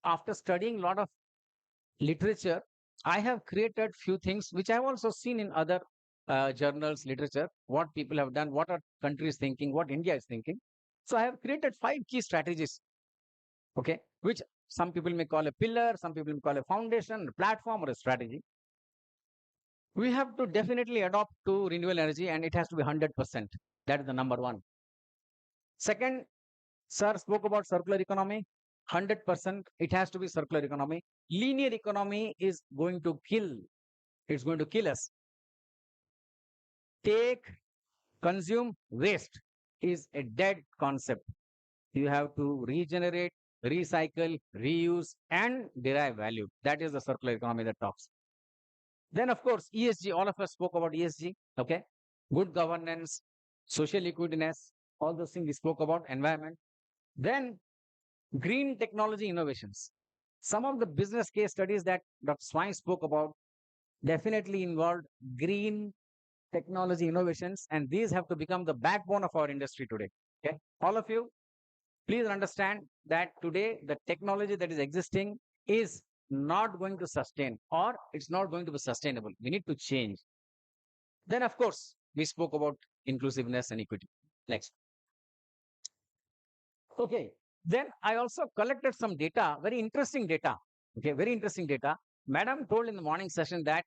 after studying a lot of literature, I have created few things which I have also seen in other journals, literature, what people have done, what are countries thinking, what India is thinking. So I have created 5 key strategies, okay, which some people may call a pillar, some people may call a foundation, a platform, or a strategy. We have to definitely adopt to renewable energy, and it has to be 100%. That is the number one. Second, sir spoke about circular economy. 100%, it has to be circular economy. Linear economy is going to kill. It's going to kill us. Take, consume, waste is a dead concept. You have to regenerate, recycle, reuse, and derive value. That is the circular economy that talks. Then, of course, ESG. All of us spoke about ESG. Okay, good governance, social equityness, all those things we spoke about. Environment. Then green technology innovations. Some of the business case studies that Dr. Swine spoke about definitely involved green technology innovations, and these have to become the backbone of our industry today. Okay, all of you, please understand that today the technology that is existing is not going to sustain, or it's not going to be sustainable. We need to change. Then, of course, we spoke about inclusiveness and equity. Next. Okay. Then I also collected some data, very interesting data. Okay, very interesting data. Madam told in the morning session that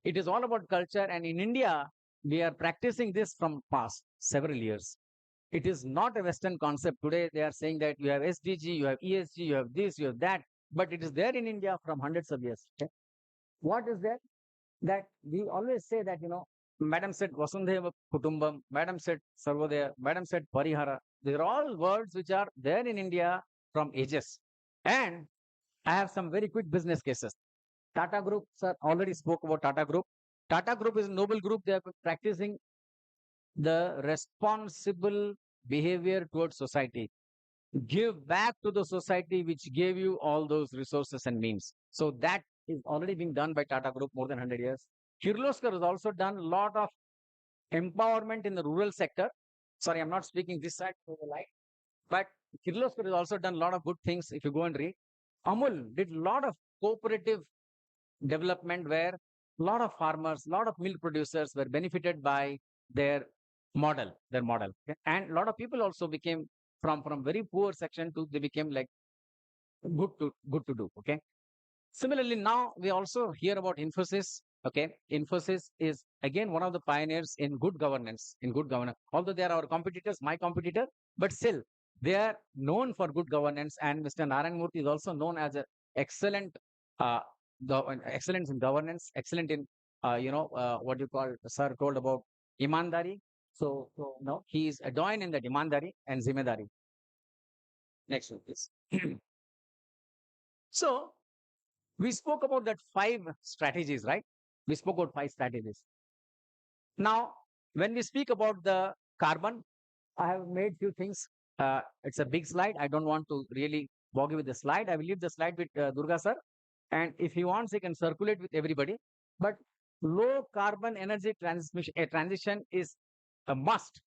it is all about culture, and in India, we are practicing this from past several years. It is not a Western concept. Today, they are saying that you have SDG, you have ESG, you have this, you have that, but it is there in India from hundreds of years. Okay? What is there? That we always say that, Madam said Vasundhaiva Kutumbam, Madam said Sarvodaya, Madam said Parihara. These are all words which are there in India from ages. And I have some very quick business cases. Tata Group, sir, already spoke about Tata Group. Tata Group is a noble group. They are practicing the responsible behavior towards society. Give back to the society which gave you all those resources and means. So that is already being done by Tata Group more than 100 years. Kirloskar has also done a lot of empowerment in the rural sector. Sorry, I'm not speaking this side of the light, but Kirloskar has also done a lot of good things if you go and read. Amul did a lot of cooperative development where a lot of farmers, a lot of milk producers were benefited by their model, Okay? And a lot of people also became from very poor section to they became like good to do. Okay. Similarly, now we also hear about Infosys. Okay, Infosys is again one of the pioneers in good governance. Although they are our competitors, my competitor, but still they are known for good governance. And Mr. Narayan Murthy is also known as an excellent, excellence in governance, excellent in what you call, sir told about imandari. So no, he is adorned in that imandari and zimedari. Next one, please. So we spoke about that 5 strategies, right? We spoke about 5 strategies. Now, when we speak about the carbon, I have made few things. It's a big slide. I don't want to really bog you with the slide. I will leave the slide with Durga sir. And if he wants, he can circulate with everybody. But low carbon energy transition is a must.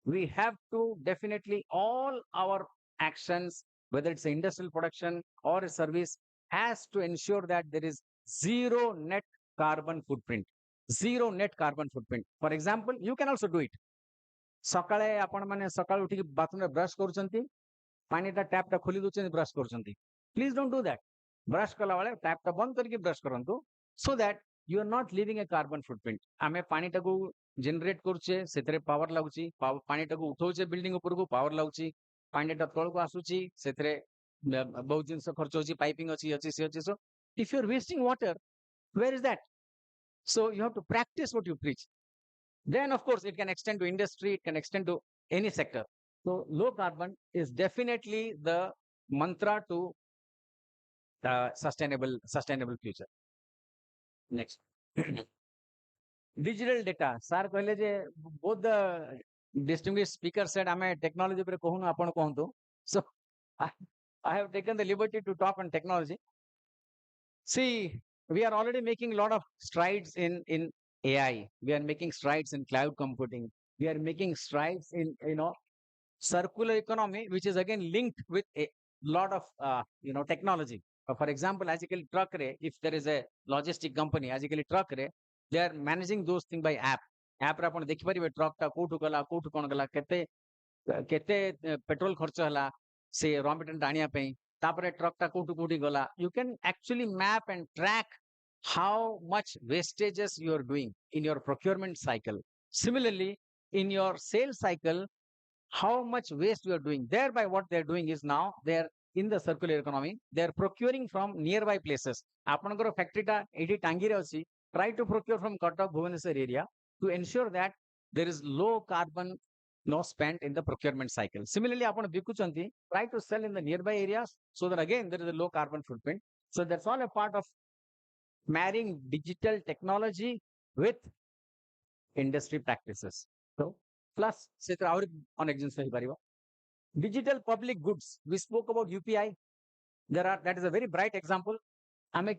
We have to definitely all our actions, whether it's industrial production or a service, has to ensure that there is zero net carbon footprint. Zero net carbon footprint. For example, you can also do it. ସକାଳେ ଆପଣମାନେ ସକାଳୁ ଉଠିକି ବାଥରୁମରେ brush କରୁଛନ୍ତି, ପାଣିଟା ଟ୍ୟାପଟା ଖୋଲି ଦଉଛନ୍ତି, brush କରୁଛନ୍ତି. Please don't do that. Brush କଲା ବେଳେ ଟ୍ୟାପଟା ବନ୍ଦ କରିକି ବ୍ରଶ କରନ୍ତୁ, so that you are not leaving a carbon footprint. ଆମେ ପାଣିଟାକୁ ଜେନେରେଟ କରୁଛେ, ସେଥିରେ ପାୱାର ଲାଗୁଛି, ପାଣିଟାକୁ ଉଠଉଛେ ବିଲ୍ଡିଂ ଉପରକୁ, ପାୱାର ଲାଗୁଛି, ପାଣିଟା ତଳକୁ ଆସୁଛି, ସେଥିରେ ବହୁତ ଜିନିଷ ଖର୍ଚ୍ଚ ହଉଛି, ପାଇପିଂ ଅଛି, ସେ ଅଛି. So if you are wasting water, where is that? So you have to practice what you preach. Then, of course, it can extend to industry, it can extend to any sector. So low carbon is definitely the mantra to sustainable future. Next. Digital data. Sir kahle je both the distinguished speakers said ame technology pare kohunu apan kohantu. So I have taken the liberty to talk on technology. See, we are already making a lot of strides in AI. We are making strides in cloud computing. We are making strides in circular economy, which is again linked with a lot of technology. For example, as you can truck re, if there is a logistic company, as you can truck re, they are managing those things by app. App रे आपण देखि परिबे truck टा कोठु गला कोठु कोन गला केते केते petrol खर्च हला से रॉ मटेरियल आनिया पे तापरे ट्रक टा कोठु कोठी गला. You can actually map and track how much wastages you are doing in your procurement cycle. Similarly, in your sales cycle, how much waste you are doing. Thereby, what they're doing is now they're in the circular economy. They're procuring from nearby places. Apanakar factory ta eti Tangi re achi. Try to procure from Cuttack, Bhubaneswar area to ensure that there is low carbon no spent in the procurement cycle. Similarly, apan bikuchanti, try to sell in the nearby areas so that again there is a low carbon footprint. So that's all a part of marrying digital technology with industry practices. So plus ସେଥିରେ ଆହୁରି ଅନେକ ଜିନିଷ ହେଇପାରିବ. Digital public goods. We spoke about UPI. That is a very bright example. We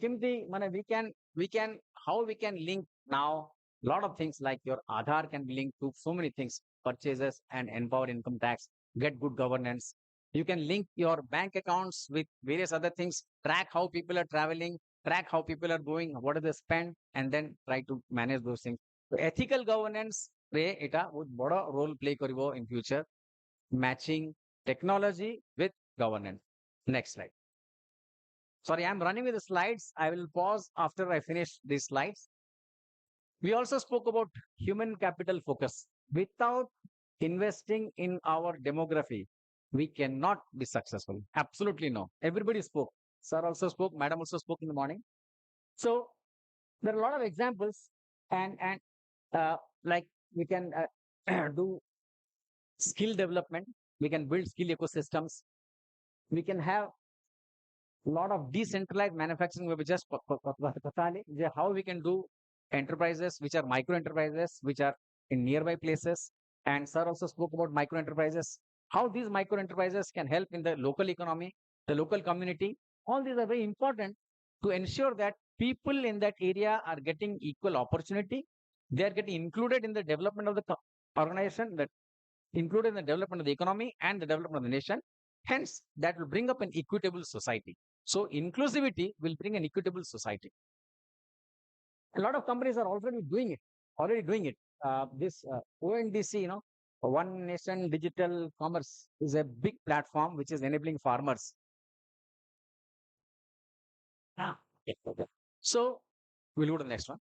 can how we can link now a lot of things like your Aadhaar can be linked to so many things, purchases and empower income tax, get good governance. You can link your bank accounts with various other things, track how people are traveling, track how people are going, what do they spend, and then try to manage those things. So ethical governance ରେ ଏଟା ବହୁତ ବଡ଼ role play କରିବ in future, matching technology with governance. Next slide. Sorry, I'm running with the slides. I will pause after I finish these slides. We also spoke about human capital focus. Without investing in our demography, we cannot be successful. Absolutely no. Everybody spoke. Sir also spoke. Madam also spoke in the morning. So there are a lot of examples, and like we can do skill development. We can build skill ecosystems. We can have lot of decentralized manufacturing. We just how we can do enterprises which are micro enterprises which are in nearby places. And sir also spoke about micro enterprises, how these micro enterprises can help in the local economy, the local community. All these are very important to ensure that people in that area are getting equal opportunity. They are getting included in the development of the organization, that included in the development of the economy and the development of the nation. Hence, that will bring up an equitable society. So inclusivity will bring an equitable society. A lot of companies are already doing it. This ONDC, One Nation Digital Commerce, is a big platform which is enabling farmers. So we'll go to the next one.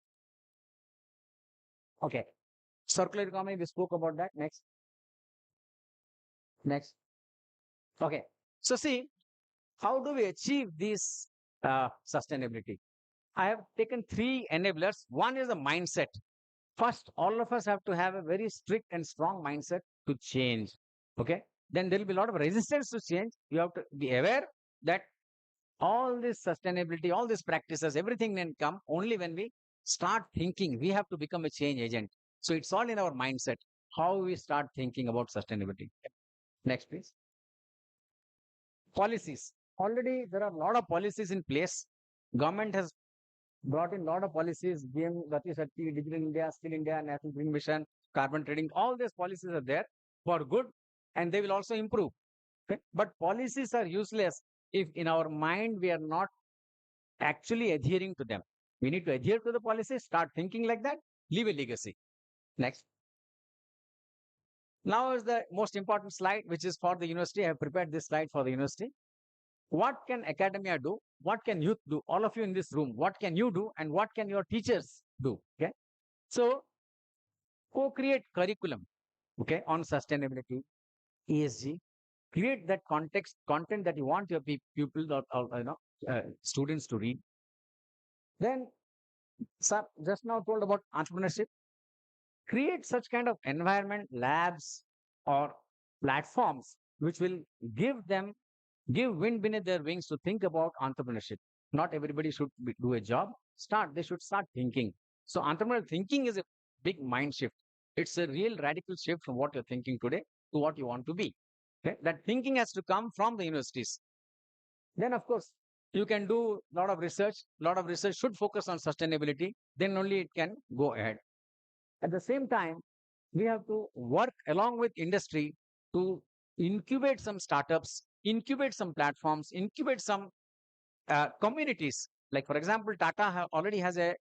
Okay. Circular economy, we spoke about that. Next. Okay. So see, how do we achieve this sustainability? I have taken 3 enablers. One is the mindset. First, all of us have to have a very strict and strong mindset to change. Okay. Then there will be a lot of resistance to change. You have to be aware that all this sustainability, all these practices, everything can come only when we start thinking. We have to become a change agent. So it's all in our mindset, how we start thinking about sustainability. Next, please. Policies. Already there are a lot of policies in place. Government has brought in a lot of policies, GM, Gati Shakti, Digital India, Skill India, National Green Mission, carbon trading. All these policies are there for good, and they will also improve. Okay? But policies are useless if in our mind we are not actually adhering to them. We need to adhere to the policies, start thinking like that, leave a legacy. Next. Now is the most important slide, which is for the university. I have prepared this slide for the university. What can academia do? What can youth do? All of you in this room, what can you do and what can your teachers do? Okay. So co-create curriculum, okay, on sustainability, ESG. Create that content that you want your pupils or students to read. Then, sir just now told about entrepreneurship. Create such kind of environment, labs or platforms which will give wind beneath their wings to think about entrepreneurship. Not everybody should do a job. They should start thinking. So entrepreneurial thinking is a big mind shift. It's a real radical shift from what you're thinking today to what you want to be. Okay? That thinking has to come from the universities. Then, of course, you can do a lot of research. A lot of research should focus on sustainability. Then only it can go ahead. At the same time, we have to work along with industry to incubate some startups, incubate some platforms, incubate some communities. Like, for example, Tata already has a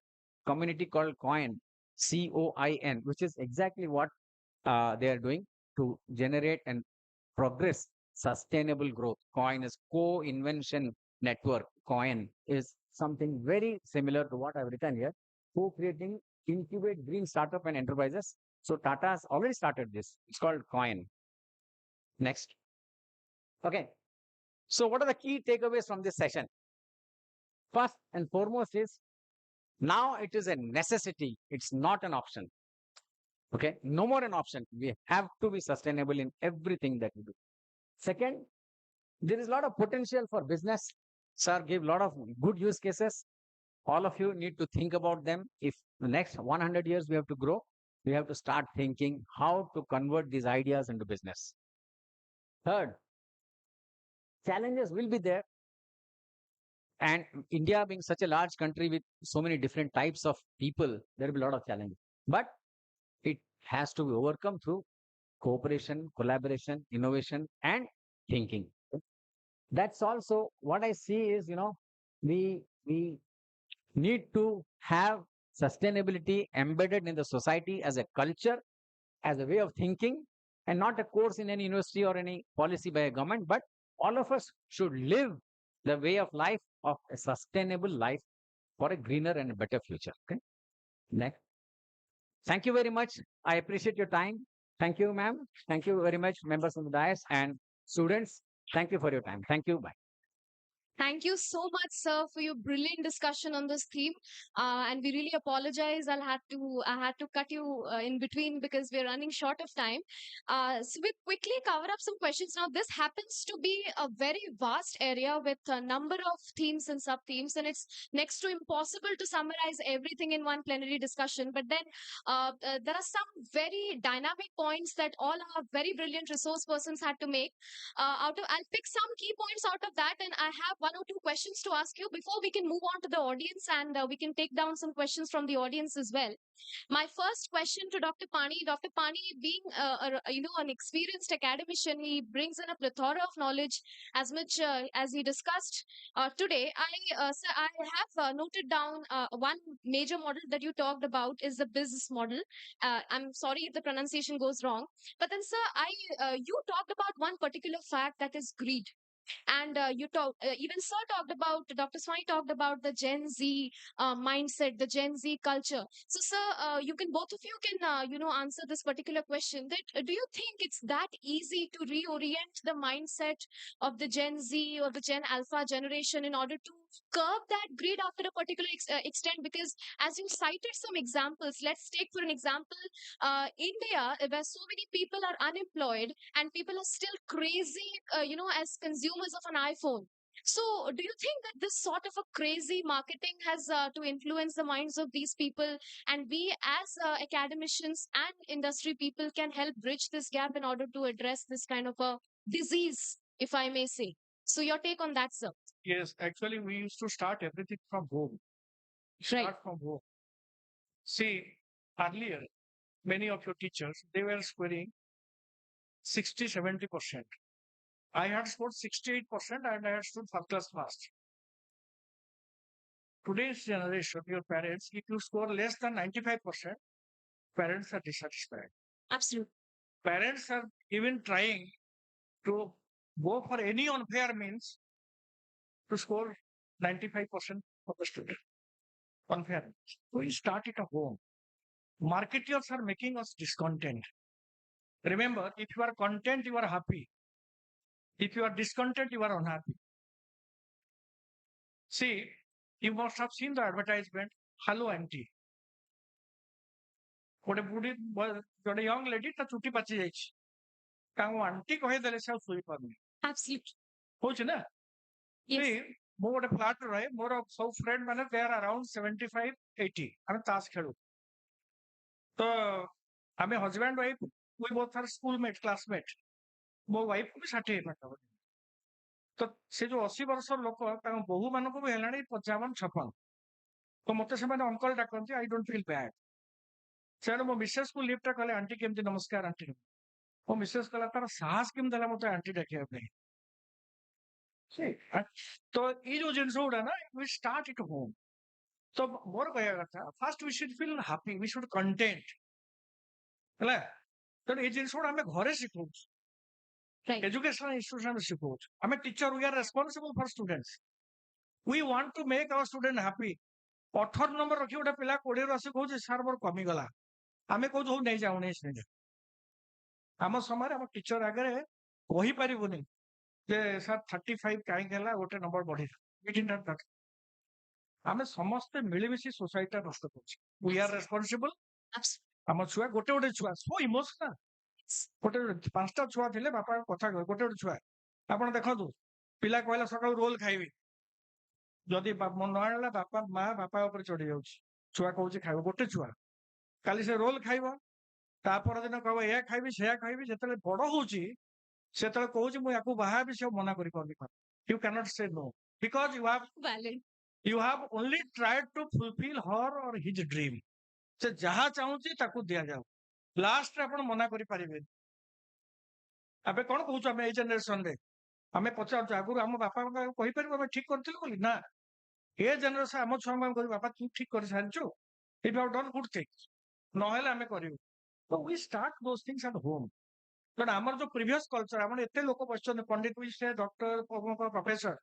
community called COIN, COIN, which is exactly what they are doing to generate and progress sustainable growth. COIN is Co-Invention Network. COIN is something very similar to what I've written here. Co-creating, incubate green startup and enterprises. So Tata has already started this. It's called COIN. Next. Okay. So what are the key takeaways from this session? First and foremost is, now it is a necessity. It's not an option. Okay. No more an option. We have to be sustainable in everything that we do. Second, there is a lot of potential for business. Sir gave a lot of good use cases. All of you need to think about them. If the next 100 years we have to grow, we have to start thinking how to convert these ideas into business. Third, challenges will be there. And India being such a large country with so many different types of people, there will be a lot of challenges. But it has to be overcome through cooperation, collaboration, innovation, and thinking. That's also what I see is, we need to have sustainability embedded in the society as a culture, as a way of thinking, and not a course in any university or any policy by a government, but all of us should live the way of life of a sustainable life for a greener and a better future. Okay. Next. Thank you very much. I appreciate your time. Thank you, ma'am. Thank you very much, members of the dais and students. Thank you for your time. Thank you. Bye. Thank you so much, sir, for your brilliant discussion on this theme. And we really apologize. I had to cut you in between because we're running short of time. So we quickly cover up some questions. Now, this happens to be a very vast area with a number of themes and sub themes, and it's next to impossible to summarize everything in one plenary discussion. But then there are some very dynamic points that all our very brilliant resource persons had to make. I'll pick some key points out of that, and I have one or two questions to ask you before we can move on to the audience, and we can take down some questions from the audience as well. My first question to Dr. Pani, being an experienced academician, he brings in a plethora of knowledge as much as he discussed today. I have noted down one major model that you talked about is the business model. I'm sorry if the pronunciation goes wrong, but then, sir, you talked about one particular fact, that is greed. And even sir talked about, Dr. Swami talked about the Gen Z mindset, the Gen Z culture. So, sir, you can, both of you can, answer this particular question. That do you think it's that easy to reorient the mindset of the Gen Z or the Gen Alpha generation in order to curb that greed after a particular extent? Because as you cited some examples, let's take for an example, India, where so many people are unemployed and people are still crazy, as consumers of an iPhone. So, do you think that this sort of a crazy marketing has to influence the minds of these people, and we as academicians and industry people can help bridge this gap in order to address this kind of a disease, if I may say? So, your take on that, sir? Yes, actually, we used to start everything from home. Right. Start from home. See, earlier, many of your teachers, they were scoring 60, 70%. I had scored 68% and I had stood first class fast. Today's generation, your parents, if you score less than 95%, parents are dissatisfied. Absolutely. Parents are even trying to go for any unfair means to score 95% of the student. Unfair means. So we start it at home. Marketers are making us discontent. Remember, if you are content, you are happy. If you are discontent, you are unhappy. See, you must have seen the advertisement, Hello Auntie. ଗୋଟେ young lady ତା ଚୁଟି ପାଚି ଯାଇଛି ତାଙ୍କୁ anti କହିଦେଲେ ସେ ଆଉ ଶୋଇପାରୁନି Absolutely. ହଉଛି ନା Yes. ମୁଁ ଗୋଟେ ଫ୍ଲାଟ ରହେ ମୋର ସବୁ ଫ୍ରେଣ୍ଡ ମାନେ they are around 75 80 ଆମେ ତାସ ଖେଳୁ ତ ଆମେ husband wife we both are schoolmate classmate ମୋ ୱାଇଫ କୁ ବି 60 ପାଖାପାଖି ତ ସେ ଯୋଉ 80 ବର୍ଷର ଲୋକ ତାଙ୍କ ବୋହୂ ମାନଙ୍କୁ ବି ହେଲାଣି 55 56 ତ ମତେ ସେମାନେ ଅଙ୍କଲ ଡାକନ୍ତି I don't feel bad ସେମାନେ ମୋ ମିସେସ୍ କୁ ଲିଫ୍ଟ କଲେ ଆଣ୍ଟି କେମିତି ନମସ୍କାର ଆଣ୍ଟି ମୋ ମିସେସ୍ କହିଲା ତାର ସାହସ କେମିତି ହେଲା ମତେ ଆଣ୍ଟି ଡାକିବା ପାଇଁ ତ ଏଇ ଯୋଉ ଜିନିଷ ଗୁଡା ନା we start at home ତ ମୋର କହିବା କଥା first we should feel happy we should content ହେଲା ତେଣୁ ଏଇ ଜିନିଷ ଗୁଡା ଆମେ ଘରେ ଶିଖଉଛୁ Right. educational institution ଆମେ ଶିଖଉଛୁ ଆମେ teacher we are responsible for students we want to make our student happy 18 number ରଖି ଗୋଟେ ପିଲା 20 ରୁ ଆସି କହୁଛି ସାର୍ ମୋର କମିଗଲା ଆମେ କହୁଛୁ ହଉ ନେଇଯାଉ 19 ନେଇଯାଉ ଆମ ସମୟରେ ଆମ ଟିଚର ଆଗରେ କହିପାରିବୁନି ଯେ ସାର୍ 35 କାହିଁକି ହେଲା ଗୋଟେ ନମ୍ବର ବଢିଲା ଆମେ ସମସ୍ତେ ମିଳିମିଶି ସୋସାଇଟିଟା ନଷ୍ଟ କରୁଛୁ we are responsible ଆମ ଛୁଆ ଗୋଟେ ଛୁଆ so emotional ଗୋଟେ 5ଟା ଛୁଆ ଥିଲେ ବାପାଙ୍କ କଥା କହ ଗୋଟେ ଛୁଆ ଆପଣ ଦେଖନ୍ତୁ ପିଲା କହିଲା ସକାଳୁ ରୋଲ ଖାଇବି ଯଦି ନ ଆଣିଲା ବାପା ମା ବାପା ଉପରେ ଚଢି ଯାଉଛି ଛୁଆ କହୁଛି ଖାଇବ ଗୋଟେ ଛୁଆ କାଲି ସେ ରୋଲ ଖାଇବ ତା ପରଦିନ କହିବ ଏହା ଖାଇବି ସେୟା ଖାଇବି ଯେତେବେଳେ ବଡ ହଉଛି ସେ ଯେତେବେଳେ କହୁଛି ମୁଁ ୟାକୁ ବାହା ହେବି ସେ ମନା କରିପାରୁନି। You cannot say no because Valid. you have only tried to fulfill her or his dream. ସେ ଯାହା ଚାହୁଁଛି ତାକୁ ଦିଆଯାଉ, ଲାଷ୍ଟରେ ଆପଣ ମନା କରିପାରିବେନି। ଏବେ କଣ କହୁଛୁ ଆମେ ଏଇ ଜେନେରେସନରେ? ଆମେ ପଚାରୁଛୁ ଆଗରୁ ଆମ ବାପା କହିପାରିବୁ ଆମେ ଠିକ କରିଥିଲୁ ବୋଲି? ନା, ଏ ଜେନେରେସନ ଆମ ଛୁଆଙ୍କୁ ଆମେ କହିବୁ ବାପା ତୁ ଠିକ କରିସାରିଛୁ, if you have done good things, ନହେଲେ ଆମେ କରିବୁ। So we start those things at home. But ଆମର ଯୋଉ ପ୍ରିଭିୟସ କଲଚର, ଆମର ଏତେ ଲୋକ ବସିଛନ୍ତି, ପଣ୍ଡିତ ବିଷୟ ଡକ୍ଟର ପ୍ରଫେସର,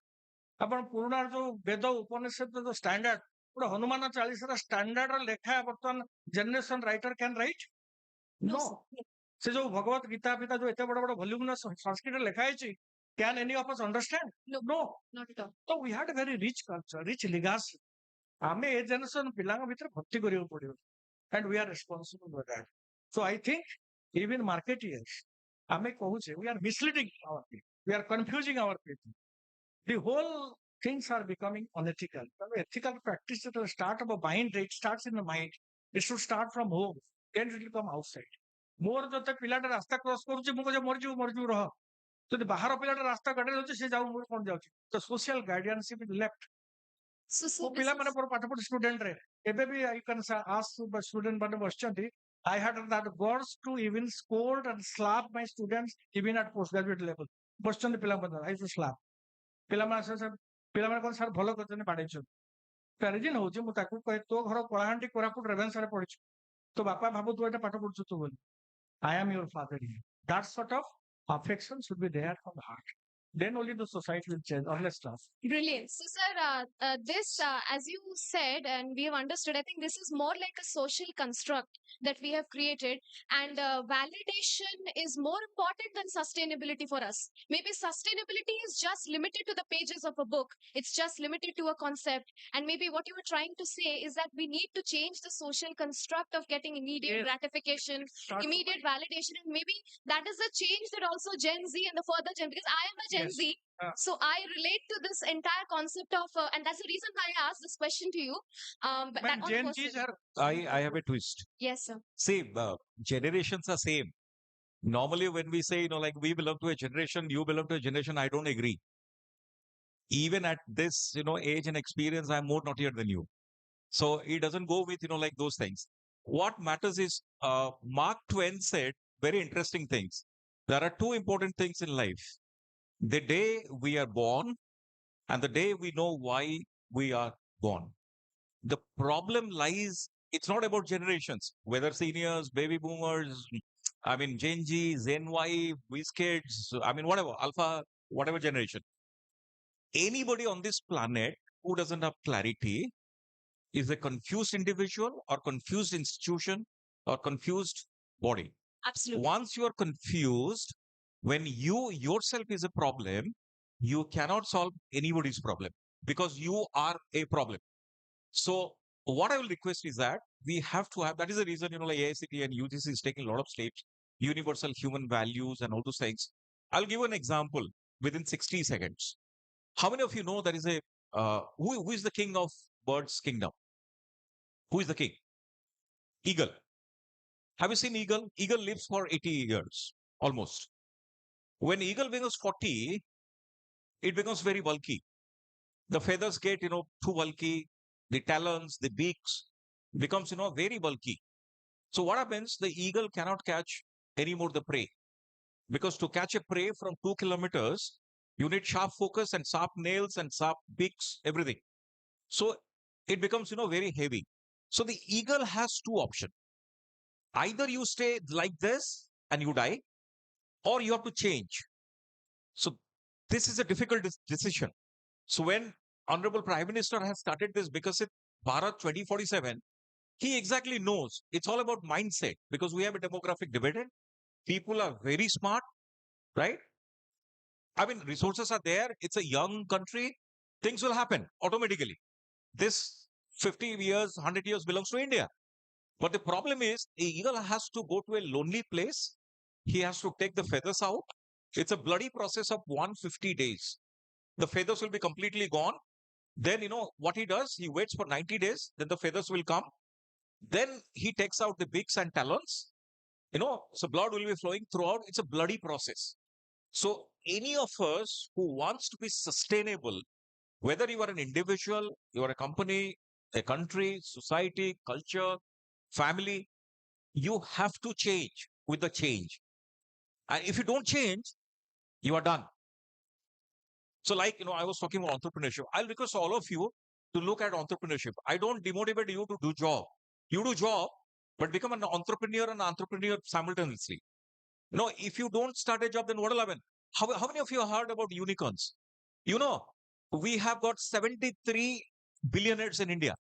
ଆପଣ ପୁରୁଣା ଯୋଉ ବେଦ ଉପନିଷଦ ଯୋଉ ଷ୍ଟାଣ୍ଡାର୍ଡ, ଗୋଟେ ହନୁମାନ ଚାଳିଶାର ଷ୍ଟାଣ୍ଡାର୍ଡ ଲେଖା ବର୍ତ୍ତମାନ generation writer can write? No, No. sir. ସେ ଯୋଉ ଭଗବତ ଗୀତା ପିତା ଯୋଉ ଏତେ ବଡ ବଡ ଭଲ୍ୟୁମ ସଂସ୍କୃତରେ ଲେଖା ହେଇଛି, can any of us understand? No, No. not at all. So we had a very rich culture, rich legacy. ଆମେ ଏ ଜେନେରେସନ ପିଲାଙ୍କ ଭିତରେ ଭର୍ତ୍ତି କରିବାକୁ ପଡିବ, and we are responsible for that. So I think even marketeers, ଆମେ କହୁଛେ we are misleading our people, we are confusing our people. The whole things are becoming unethical. Ethical practice at the start of a mind, it starts in the mind. It should start from home, then it will come outside. ମୋର ଯଦି ପିଲାଟା ରାସ୍ତା cross କରୁଛି ମୁଁ କହୁଛି ମରିଯିବୁ ରହ, ଯଦି ବାହାର ପିଲାଟା ରାସ୍ତା ଗାଡି ଯାଉଛି ସେ ଯାଉ, ମୁଁ କଣ ଯାଉଛି? ତ social guidance is left. So, ମୋ this ପିଲାମାନେ is ମୋର ପାଠ ପଢି ଷ୍ଟୁଡେଣ୍ଟରେ ଏବେ B I can ask student ମାନେ ବସିଛନ୍ତି, I had that guts to even scold and slap my students even at postgraduate level. ବସିଛନ୍ତି ପିଲାମାନେ, I used to slap ପିଲାମାନେ କଣ ସାର୍ ଭଲ କରିଛନ୍ତି ବାଡେଇଛନ୍ତି। ରିଜିନ ହଉଛି ମୁଁ ତାକୁ କହେ ତୋ ଘର କଳାହାଣ୍ଡି କୋରାପୁଟ ରେଭେନ୍ସାରେ ପଢିଛୁ, ତୋ ବାପା ଭାବୁ ତୁ ଏଇଟା ପାଠ ପଢୁଛୁ ତୁ ବୋଲି। I am your father here. That sort of affection should be there from the heart. Then only the society will change, or less tough. brilliant. So, sir, this, as you said, and we have understood, I think this is more like a social construct that we have created, and validation is more important than sustainability for us. Maybe sustainability is just limited to the pages of a book, it's just limited to a concept, and maybe what you were trying to say is that we need to change the social construct of getting immediate Yes. gratification, Start from immediate validation, and maybe that is the change that also Gen Z and the further gen, because I am a Gen Yes. Z, so I relate to this entire concept of, and that's the reason why I asked this question to you. But that When on the Gen personal- Zs are I have a twist. Yes, sir. See, generations are same. Normally, when we say, like we belong to a generation, you belong to a generation, I don't agree. Even at this, age and experience, I'm more naughtier than you. So it doesn't go with, like those things. What matters is, Mark Twain said very interesting things. There are two important things in life: the day we are born and the day we know why we are born. The problem lies, it's not about generations, whether seniors, baby boomers, I mean, Gen Z, Gen Y, whiz kids, I mean, whatever, alpha, whatever generation. Anybody on this planet who doesn't have clarity is a confused individual or confused institution or confused body. Absolutely. Once you are confused, when you yourself is a problem, you cannot solve anybody's problem because you are a problem. So what I will request is that we have to have, that is the reason, like AICT and UGC is taking a lot of steps, universal human values and all those things. I'll give you an example within 60 seconds. How many of you know there is a, who is the king of birds kingdom? Who is the king? Eagle. Have you seen eagle? Eagle lives for 80 years, almost. When eagle becomes 40, it becomes very bulky. The feathers get, too bulky. The talons, the beaks becomes, very bulky. So what happens? The eagle cannot catch anymore the prey. Because to catch a prey from 2 kilometers, you need sharp focus and sharp nails and sharp beaks, everything. So it becomes, very heavy. So the eagle has two options. Either you stay like this and you die, or you have to change. So this is a difficult decision. So when Honorable Prime Minister has started this Viksit Bharat 2047, he exactly knows it's all about mindset because we have a demographic dividend. People are very smart, right? I mean, resources are there. It's a young country. Things will happen automatically. This 50 years, 100 years belongs to India. But the problem is, the eagle has to go to a lonely place. He has to take the feathers out. It's a bloody process of 150 days. The feathers will be completely gone. Then, what he does, he waits for 90 days. Then the feathers will come. Then he takes out the beaks and talons. So blood will be flowing throughout. It's a bloody process. So any of us who wants to be sustainable, whether you are an individual, you are a company, a country, society, culture, family, you have to change with the change. And if you don't change, you are done. So, like, I was talking about entrepreneurship. I'll request all of you to look at entrepreneurship. I don't demotivate you to do job. You do job, but become an entrepreneur and entrepreneur simultaneously. If you don't start a job, then what will happen? How many of you have heard about unicorns? You know, we have got 73 billionaires in India.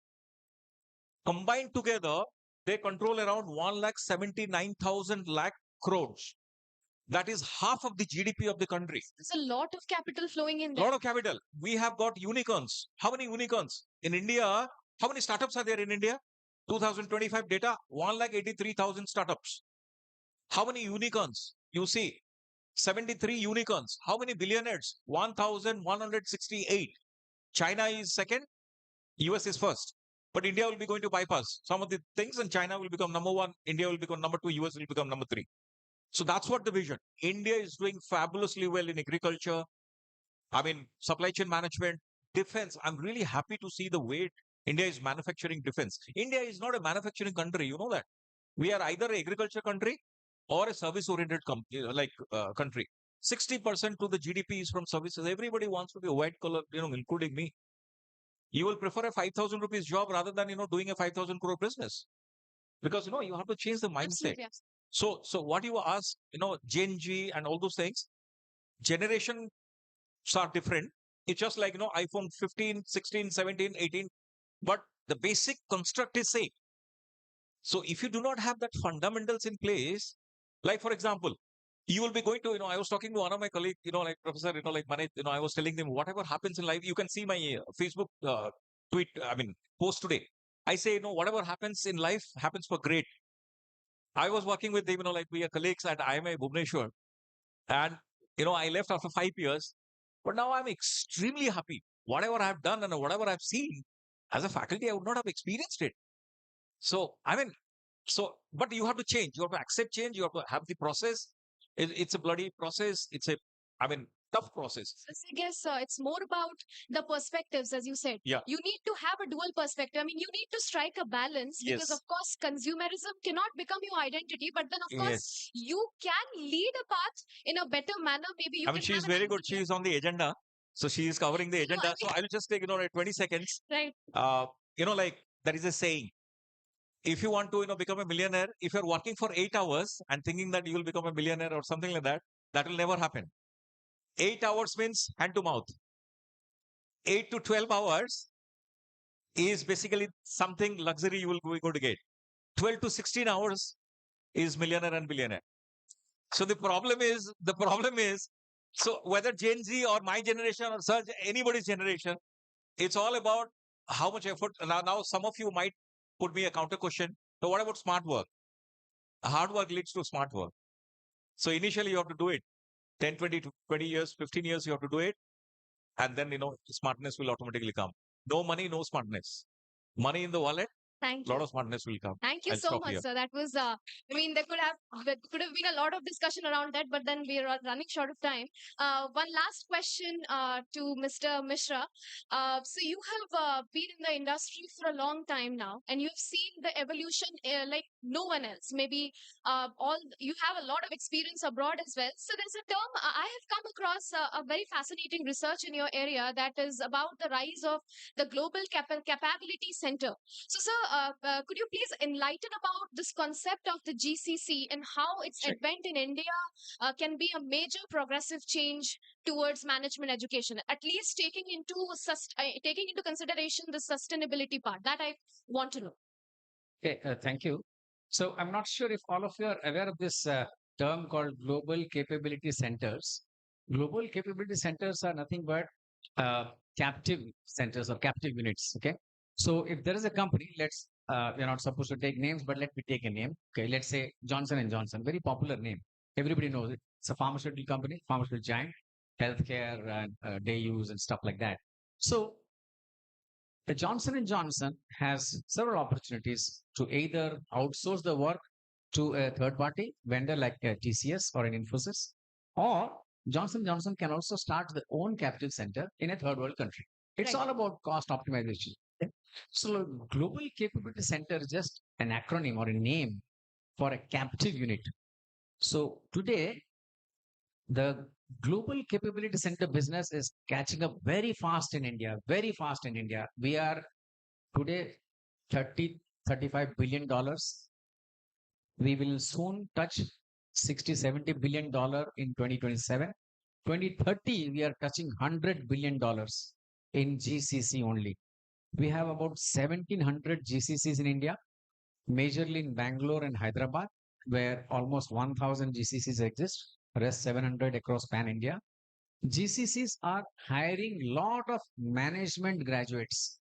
Combined together, they control around 1,79,000 lakh crores. That is half of the GDP of the country. There's a lot of capital flowing in A there. lot of capital. We have got unicorns. How many unicorns? In India, how many startups are there in India? 2025 data, 1,83,000 startups. How many unicorns? You see, 73 unicorns. How many billionaires? 1,168. China is second, US is first. But India will be going to bypass some of the things, and China will become number one, India will become number two, US will become number three. So that's what the vision. India is doing fabulously well in agriculture. I mean, supply chain management, defense. I'm really happy to see the way India is manufacturing defense. India is not a manufacturing country. You know that. We are either an agriculture country or a service-oriented country. 60% to the GDP is from services. Everybody wants to be a white collar, including me. You will prefer a 5,000 rupees job rather than, doing a 5,000 crore business. Because, you have to change the mindset. Absolutely. So what you ask, Gen Z and all those things, generations are different. It's just like, iPhone 15, 16, 17, 18, but the basic construct is same. So if you do not have that fundamentals in place, like for example, you will be going to, I was talking to one of my colleagues, like Professor, like Manoj, I was telling them whatever happens in life, you can see my Facebook tweet, post today. I say, whatever happens in life happens for great. I was working with them, like we are colleagues at IMA Bhubaneswar, and, I left after 5 years, but now I'm extremely happy. Whatever I've done and whatever I've seen as a faculty, I would not have experienced it. So, but you have to change. You have to accept change. You have to have the process. It's a bloody process. It's a, tough process. I guess it's more about the perspectives, as you said. Yeah. You need to have a dual perspective. I mean, you need to strike a balance because, Yes. of course, consumerism cannot become your identity. But then, of course, Yes. you can lead a path in a better manner. Maybe you can She's have an very good. idea. She is on the agenda. So she is covering the No, I agenda. mean- So I will just take, like 20 seconds. Right. Like there is a saying. If you want to, become a millionaire, if you're working for 8 hours and thinking that you will become a millionaire or something like that, that will never happen. 8 hours means hand to mouth. 8 to 12 hours is basically something luxury you will go to get. 12 to 16 hours is millionaire and billionaire. So the problem is, so whether Gen Z or my generation or such, anybody's generation, it's all about how much effort. Now some of you might put me a counter question. So what about smart work? Hard work leads to smart work. So initially you have to do it. 10, 20, 20 years, 15 years, you have to do it. And then, smartness will automatically come. No money, no smartness. Money in the wallet, Thank a you. lot of smartness will come. Thank you I'll so stop much, here. sir. That was, I mean, there could have been a lot of discussion around that, but then we are running short of time. One last question to Mr. Mishra. So you have been in the industry for a long time now, and you've seen the evolution like no one else. Maybe you have a lot of experience abroad as well. So there's a term I have come across a very fascinating research in your area that is about the rise of the Global Capability Center. So, sir, could you please enlighten about this concept of the GCC and how its Sure. advent in India can be a major progressive change towards management education, at least taking into consideration the sustainability part that I want to know. Okay, thank you. So I'm not sure if all of you are aware of this term called global capability centers. Global capability centers are nothing but captive centers or captive units. Okay. So if there is a company, we're not supposed to take names, but let me take a name. Okay. Let's say Johnson and Johnson, very popular name. Everybody knows it. It's a pharmaceutical company, pharmaceutical giant, healthcare and day use and stuff like that. So the Johnson & Johnson has several opportunities to either outsource the work to a third party vendor like a TCS or an Infosys, or Johnson Johnson can also start their own captive center in a third world country. It's Right. all about cost optimization. So global capability center is just an acronym or a name for a captive unit. So today, the global capability center business is catching up very fast in India, very fast in India. We are today 30, $35 billion. We will soon touch 60, $70 billion in 2027. 2030, we are touching $100 billion in GCC only. We have about 1700 GCCs in India, majorly in Bangalore and Hyderabad, where almost 1000 GCCs exist, rest 700 across pan India. GCCs are hiring lot of management graduates.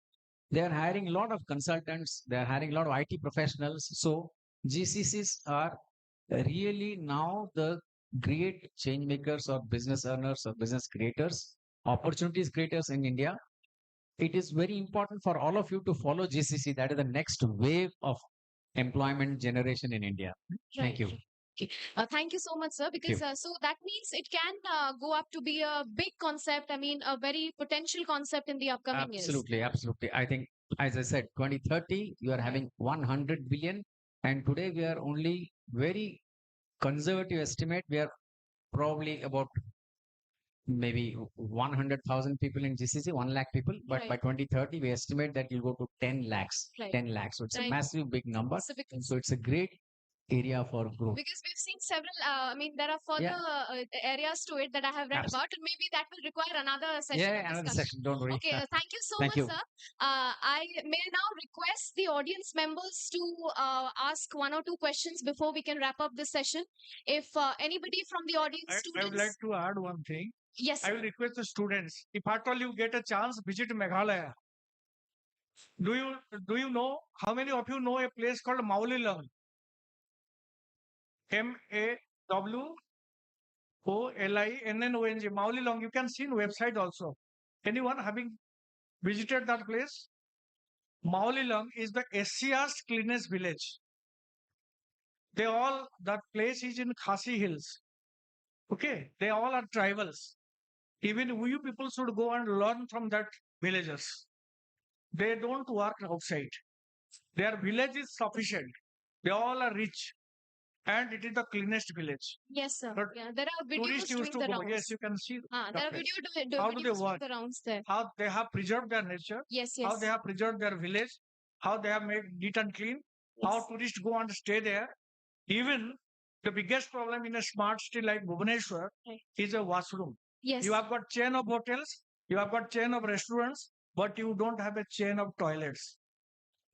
They are hiring a lot of consultants. They are hiring a lot of IT professionals. So GCCs are really now the great change makers or business earners or business creators, opportunities creators in India. It is very important for all of you to follow GCC. That is the next wave of employment generation in India. Thank Right. you. Okay. Thank you so much, sir. you. Because so that means it can go up to be a big concept. I mean, a very potential concept in the upcoming years. Absolutely, absolutely. I think, as I said, 2030, you are having 100 billion. And today we are only very conservative estimate. We are probably about maybe 100,000 people in GCC, 1 lakh people. But by Right. 2030, we estimate that you'll go to 10 lakhs. Right. 10 lakhs. So it's a Right. massive big number. It's a big And so it's a great area for growth. because we've seen several I mean there are further Yeah. areas to it that I have read Abs- about, and maybe that will require another session Yeah, of another discussion. section. Don't worry. Okay, thank you so Thank much, you. sir. I may now request the audience members to ask one or two questions before we can wrap up this session. If anybody from the audience, I would like students, to add one thing. yes, I will request the students, if at all you get a chance, visit Meghalaya. Do you do you know how many of you know a place called Maulilang? Mawlinnong. Maulilang. You can see in website also. Anyone having visited that place? Maulilang is the Asia's cleanest village. That place is in Khasi Hills. Okay, they all are tribals. Even we people should go and learn from that villagers. They don't work outside. Their village is sufficient. They all are rich, and it is the cleanest village. yes, sir. But Yeah, there are videos tourists doing used to the go. rounds. Yes, you can see There the are place. videos How do they doing work? the rounds there. How they have preserved their nature, Yes, how yes, they have preserved their village, how they have made neat and clean, how yes. tourists go and stay there. Even the biggest problem in a smart city like Bhubaneswar Right. is a washroom. Yes. You have got chain of hotels, you have got chain of restaurants, but you don't have a chain of toilets.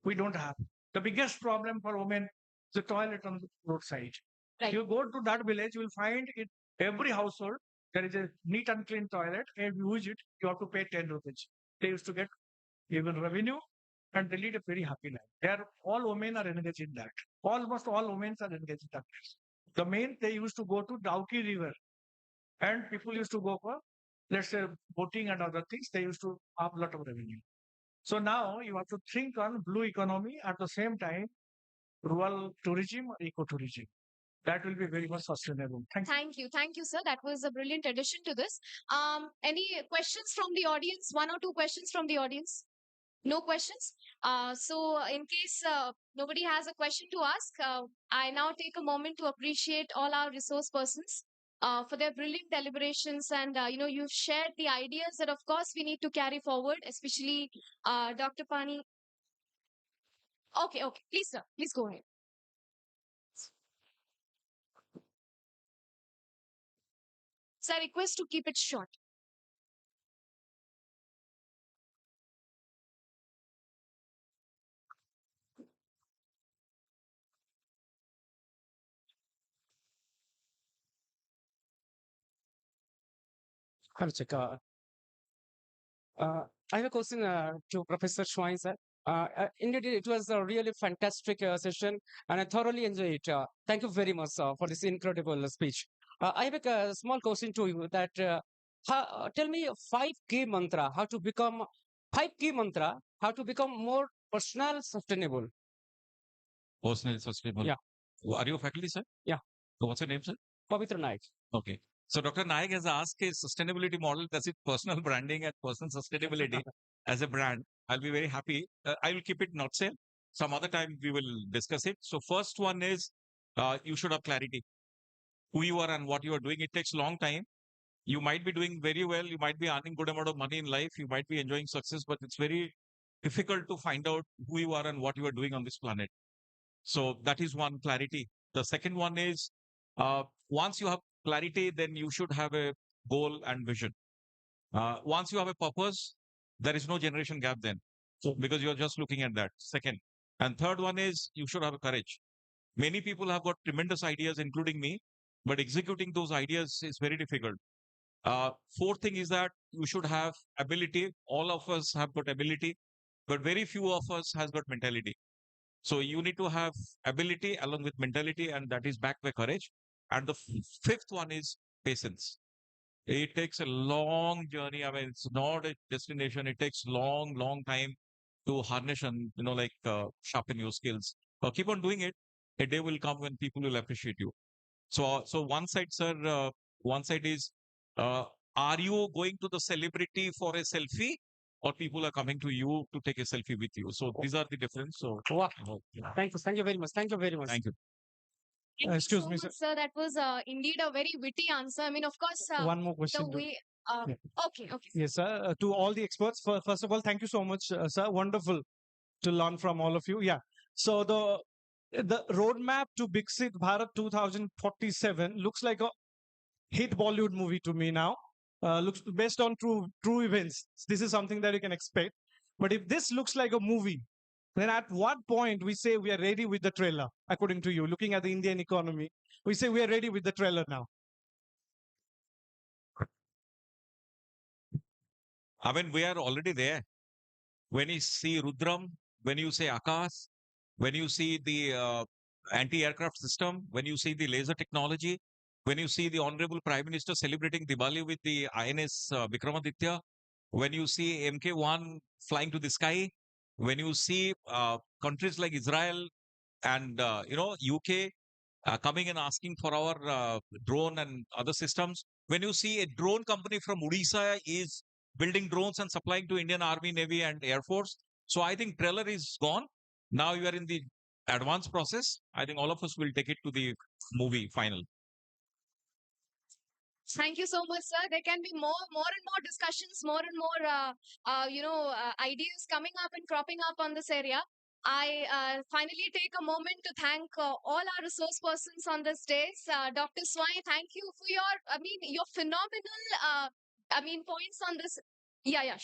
We don't have. The biggest problem for women is the toilet on the roadside. Right. You go to that village, you will find in every household there is a neat and clean toilet. And if you use it, you have to pay 10 rupees. They used to get even revenue and they lead a very happy life. All women are engaged in that. Almost all women are engaged in that place. The main, they used to go to Dauki River and people used to go for, let's say, boating and other things. They used to have a lot of revenue. So now you have to think on blue economy at the same time, rural tourism or ecotourism. That will be very much sustainable. Thank you. Thank you, sir. That was a brilliant addition to this. Any questions from the audience? One or two questions from the audience? No questions. So, in case nobody has a question to ask, I now take a moment to appreciate all our resource persons for their brilliant deliberations, and you've shared the ideas that, of course, we need to carry forward, especially Dr. Pani. Okay, okay, please, sir, please go ahead. So, I request to keep it short. Harchika. I have a question to Professor Schwein, sir. Indeed, it was a really fantastic session, and I thoroughly enjoyed it. Thank you very much for this incredible speech. I have a small question to you that tell me 5 key mantra, how to become 5 key mantra, how to become more personal sustainable. Personal sustainable. Yeah. Are you a faculty, sir? Yeah. So what's your name, sir? Pavitra Naik. Okay. So Dr. Naik has asked his sustainability model, does it personal branding and personal sustainability as a brand? I'll be very happy. I will keep it not sale. Some other time we will discuss it. So first one is you should have clarity who you are and what you are doing. It takes long time. You might be doing very well. You might be earning good amount of money in life. You might be enjoying success, but it's very difficult to find out who you are and what you are doing on this planet. So that is one clarity. The second one is once you have clarity, then you should have a goal and vision. Once you have a purpose, there is no generation gap then. So because you're just looking at that. Second. And third one is you should have a courage. Many people have got tremendous ideas, including me, but executing those ideas is very difficult. Fourth thing is that you should have ability. All of us have got ability, but very few of us has got mentality. So you need to have ability along with mentality, and that is backed by courage. And the fifth one is patience. It takes a long journey. I mean, it's not a destination. It takes long time to harness and sharpen your skills. Keep on doing it. A day will come when people will appreciate you. So one side, sir, one side is, uh, are you going to the celebrity for a selfie, or people are coming to you to take a selfie with you? So these are the difference. So Wow. Thank you very much. Thank you very much. thank you. Thank you Excuse so me, much, sir. That was indeed a very witty answer. I mean, of course, one more the question. way. Yeah. Okay, okay. Yes, sir. To all the experts, first of all, thank you so much, sir. Wonderful to learn from all of you. Yeah. So the roadmap to Viksit Bharat 2047 looks like a hit Bollywood movie to me now. Looks based on true events. This is something that you can expect. But if this looks like a movie, then at what point we say we are ready with the trailer? According to you, looking at the Indian economy, we say we are ready with the trailer now. I mean, we are already there. When you see Rudram, when you say Akash, when you see the anti-aircraft system, when you see the laser technology, when you see the Honorable Prime Minister celebrating Diwali with the INS Vikramaditya, when you see MK1 flying to the sky, when you see countries like Israel and UK coming and asking for our drone and other systems. When you see a drone company from Odisha is building drones and supplying to Indian Army, Navy, and Air Force. So I think trailer is gone. Now you are in the advanced process. I think all of us will take it to the movie final. Thank you so much, sir. There can be more and more discussions, more and more, ideas coming up and cropping up on this area. I finally take a moment to thank all our resource persons on this day. Dr. Swai, thank you for your phenomenal, points on this. Yeah, yeah.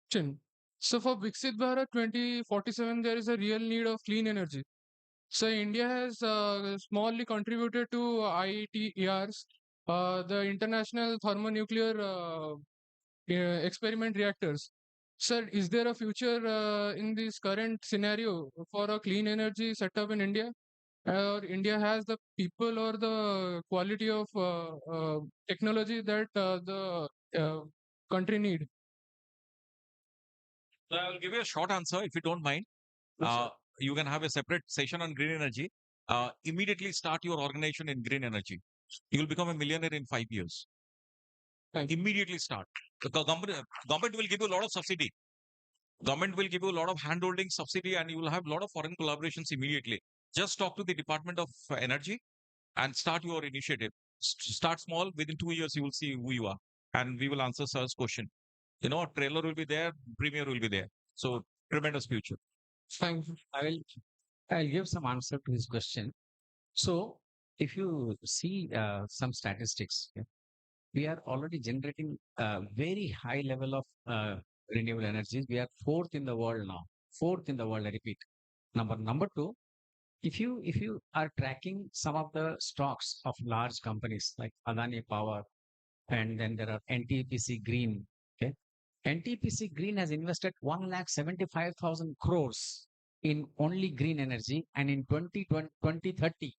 Question. So for Viksit Bharat 2047, there is a real need of clean energy. So India has smallly contributed to IETERs, the International Thermonuclear Experiment Reactors. Sir, is there a future in this current scenario for a clean energy setup in India? Or India has the people or the quality of technology that the country need? So I will give you a short answer if you don't mind. Yes, sir. You can have a separate session on green energy. Immediately start your organization in green energy. You will become a millionaire in 5 years. Thank Immediately start. The government will give you a lot of subsidy. Government will give you a lot of hand-holding subsidy, and you will have a lot of foreign collaborations immediately. Just talk to the Department of Energy and start your initiative. Start small. Within 2 years, you will see who you are, and we will answer sir's question. Trailer will be there, premiere will be there. So tremendous future. thank you. I'll give some answer to his question. So, if you see some statistics, yeah, we are already generating a very high level of renewable energies. We are fourth in the world now. Fourth in the world. I repeat. Number two. If you are tracking some of the stocks of large companies like Adani Power, and then there are NTPC Green. Okay, NTPC Green has invested 1,75,000 crores in only green energy, and in 2030,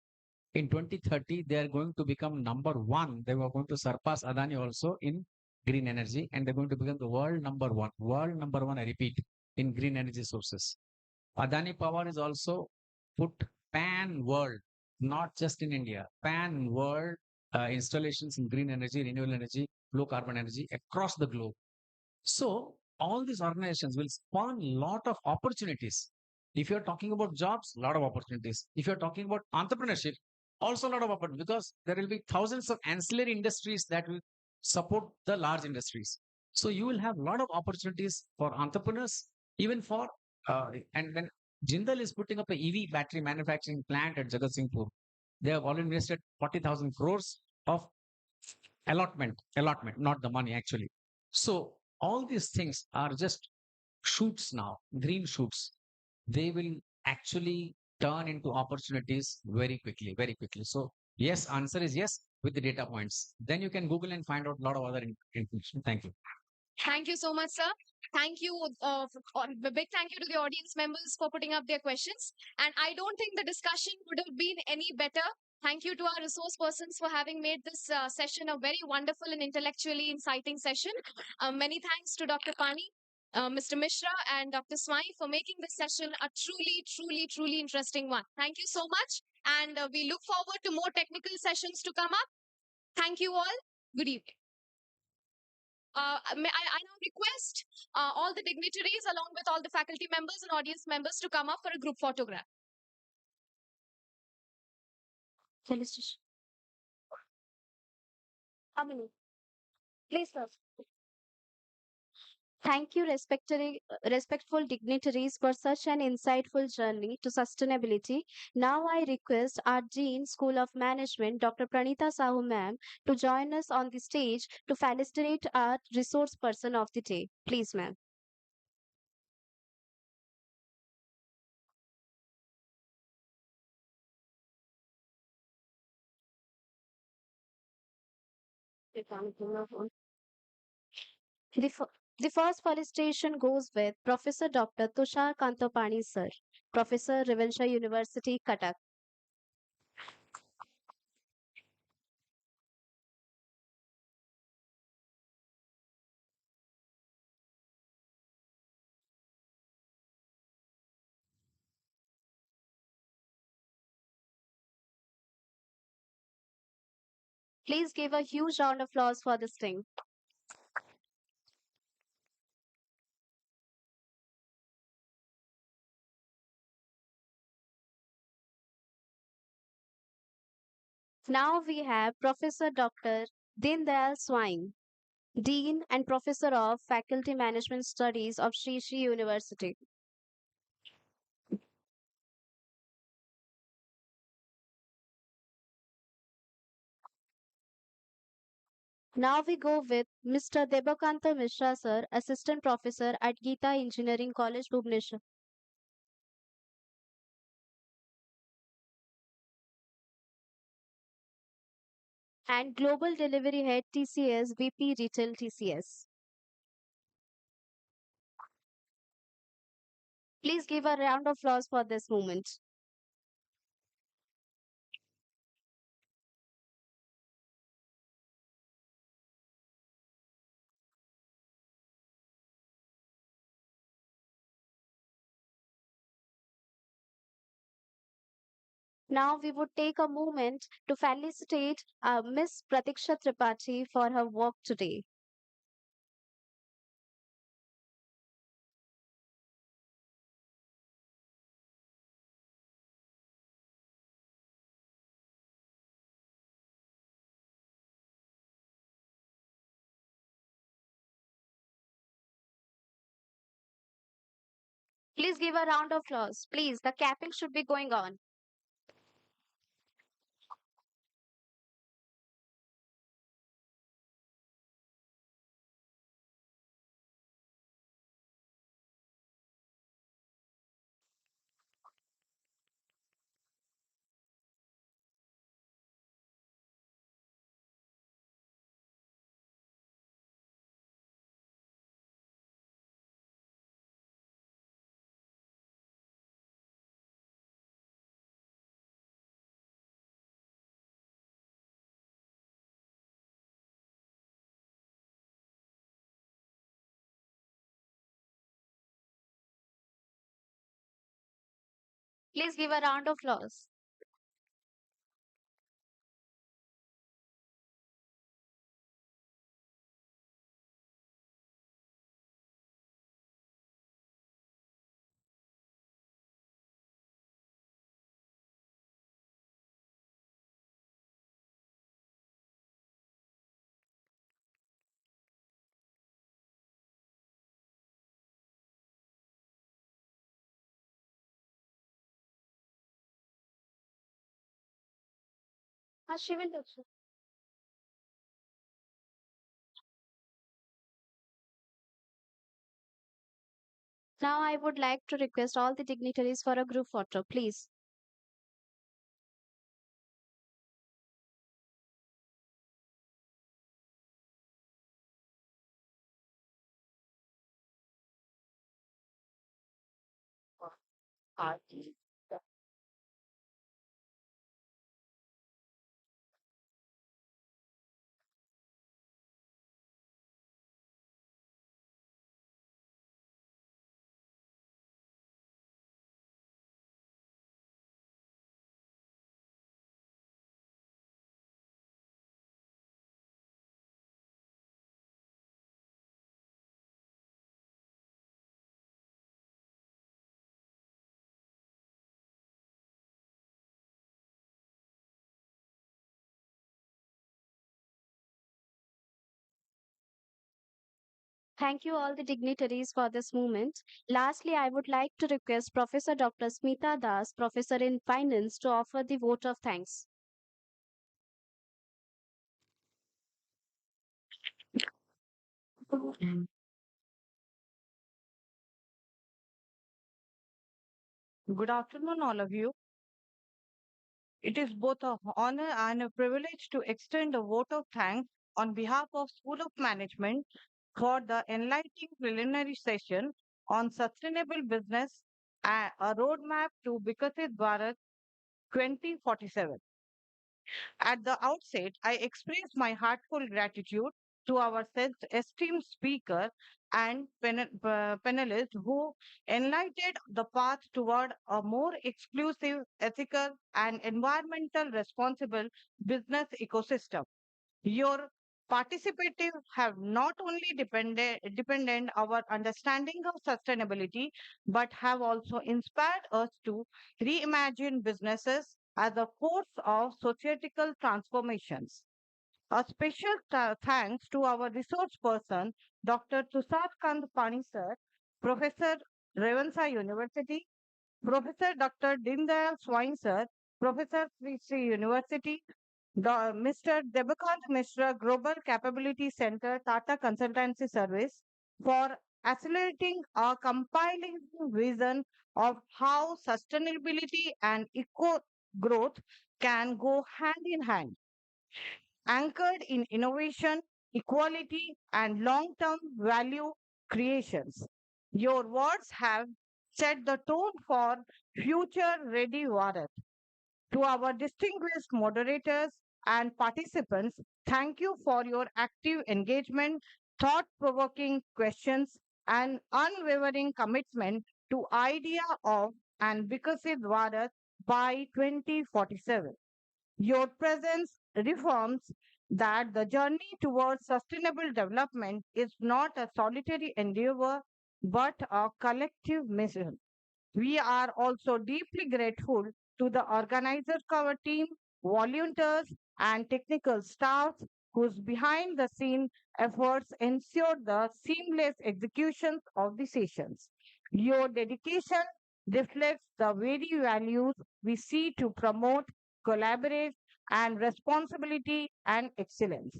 in 2030, they are going to become number one. They were going to surpass Adani also in green energy, and they're going to become the world number one. World number one, I repeat, in green energy sources. Adani Power is also put pan world, not just in India, pan world installations in green energy, renewable energy, low carbon energy across the globe. So all these organizations will spawn a lot of opportunities. If you're talking about jobs, a lot of opportunities. If you're talking about entrepreneurship, also a lot of opportunities because there will be thousands of ancillary industries that will support the large industries. So you will have a lot of opportunities for entrepreneurs, even for and when Jindal is putting up a EV battery manufacturing plant at Jagatsinghpur, they have already invested 40,000 crores of allotment, not the money actually. So all these things are just shoots now, green shoots. They will actually turn into opportunities very quickly, very quickly. So yes, answer is yes with the data points. Then you can Google and find out a lot of other information. Thank you. Thank you so much, sir. Thank you. A big thank you to the audience members for putting up their questions. And I don't think the discussion would have been any better. Thank you to our resource persons for having made this session a very wonderful and intellectually inciting session. Many thanks to Dr. Pani, Mr. Mishra, and Dr. Swai for making this session a truly interesting one. Thank you so much. And we look forward to more technical sessions to come up. Thank you all. Good evening. I now request all the dignitaries along with all the faculty members and audience members to come up for a group photograph. Felicitation. How many? Please, sir. Thank you, respectful dignitaries, for such an insightful journey to sustainability. Now I request our Dean, School of Management, Dr. Pranita Sahu ma'am, to join us on the stage to felicitate our resource person of the day. Please, ma'am. The, f- the first felicitation goes with Professor Dr. Tushar Kantopani sir, Professor, Revansha University, Cuttack. Please give a huge round of applause for this thing. Now we have Professor Dr. Dindayal Swain, Dean and Professor of Faculty Management Studies of Sri Sri University. Now we go with Mr. Debakanta Mishra sir, Assistant Professor at Geeta Engineering College, Bhubaneswar. And Global Delivery Head TCS, VP Retail TCS. Please give a round of applause for this moment. Now we would take a moment to felicitate Miss Pratiksha Tripathi for her work today. Please give a round of applause. Please, the capping should be going on. Please give a round of applause. She will do so. Now I would like to request all the dignitaries for a group photo, please. Thank you all the dignitaries for this moment. Lastly, I would like to request Professor Dr. Smita Das, Professor in Finance, to offer the vote of thanks. Good afternoon, all of you. It is both a honor and a privilege to extend a vote of thanks on behalf of School of Management for the enlightening preliminary session on sustainable business and a roadmap to Viksit Bharat 2047. At the outset, I express my heartfelt gratitude to our esteemed speaker and panelists who enlightened the path toward a more exclusive, ethical, and environmental responsible business ecosystem. Your participative have not only dependent our understanding of sustainability, but have also inspired us to reimagine businesses as a force of societal transformations. A special thanks to our resource person, Dr. Tushar Kant Pani sir, Professor Revansa University, Professor Dr. Dindayal Swain sir, Professor Sri University, Mr. Debakant Mishra, Global Capability Center, Tata Consultancy Service, for accelerating our compiling vision of how sustainability and eco growth can go hand in hand, anchored in innovation, equality, and long term value creations. Your words have set the tone for future ready Bharat. To our distinguished moderators and participants, thank you for your active engagement, thought provoking questions, and unwavering commitment to idea of and Viksit Bharat by 2047. Your presence reforms that the journey towards sustainable development is not a solitary endeavor but a collective mission. We are also deeply grateful to the organizer cover team, volunteers, and technical staff whose behind the scene efforts ensure the seamless execution of the sessions. Your dedication reflects the very values we see to promote, collaborate, and responsibility and excellence.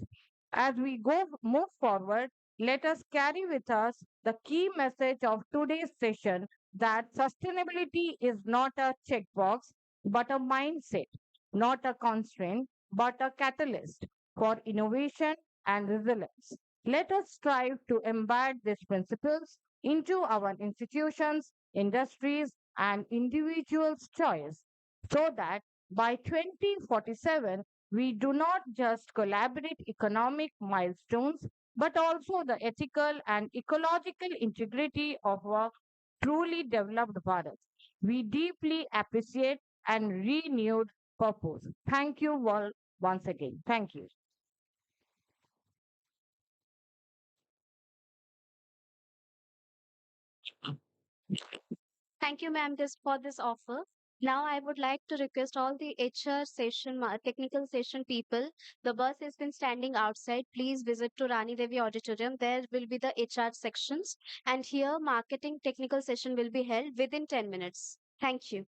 As we move forward, let us carry with us the key message of today's session that sustainability is not a checkbox, but a mindset, not a constraint, but a catalyst for innovation and resilience. Let us strive to embed these principles into our institutions, industries, and individuals' choice so that by 2047, we do not just collaborate economic milestones, but also the ethical and ecological integrity of our truly developed Bharat. We deeply appreciate and renewed purpose. Thank you all once again. Thank you. Thank you, ma'am, for this offer. Now, I would like to request all the HR session, technical session people. The bus has been standing outside. Please visit to Rani Devi Auditorium. There will be the HR sections. And here, marketing technical session will be held within 10 minutes. Thank you.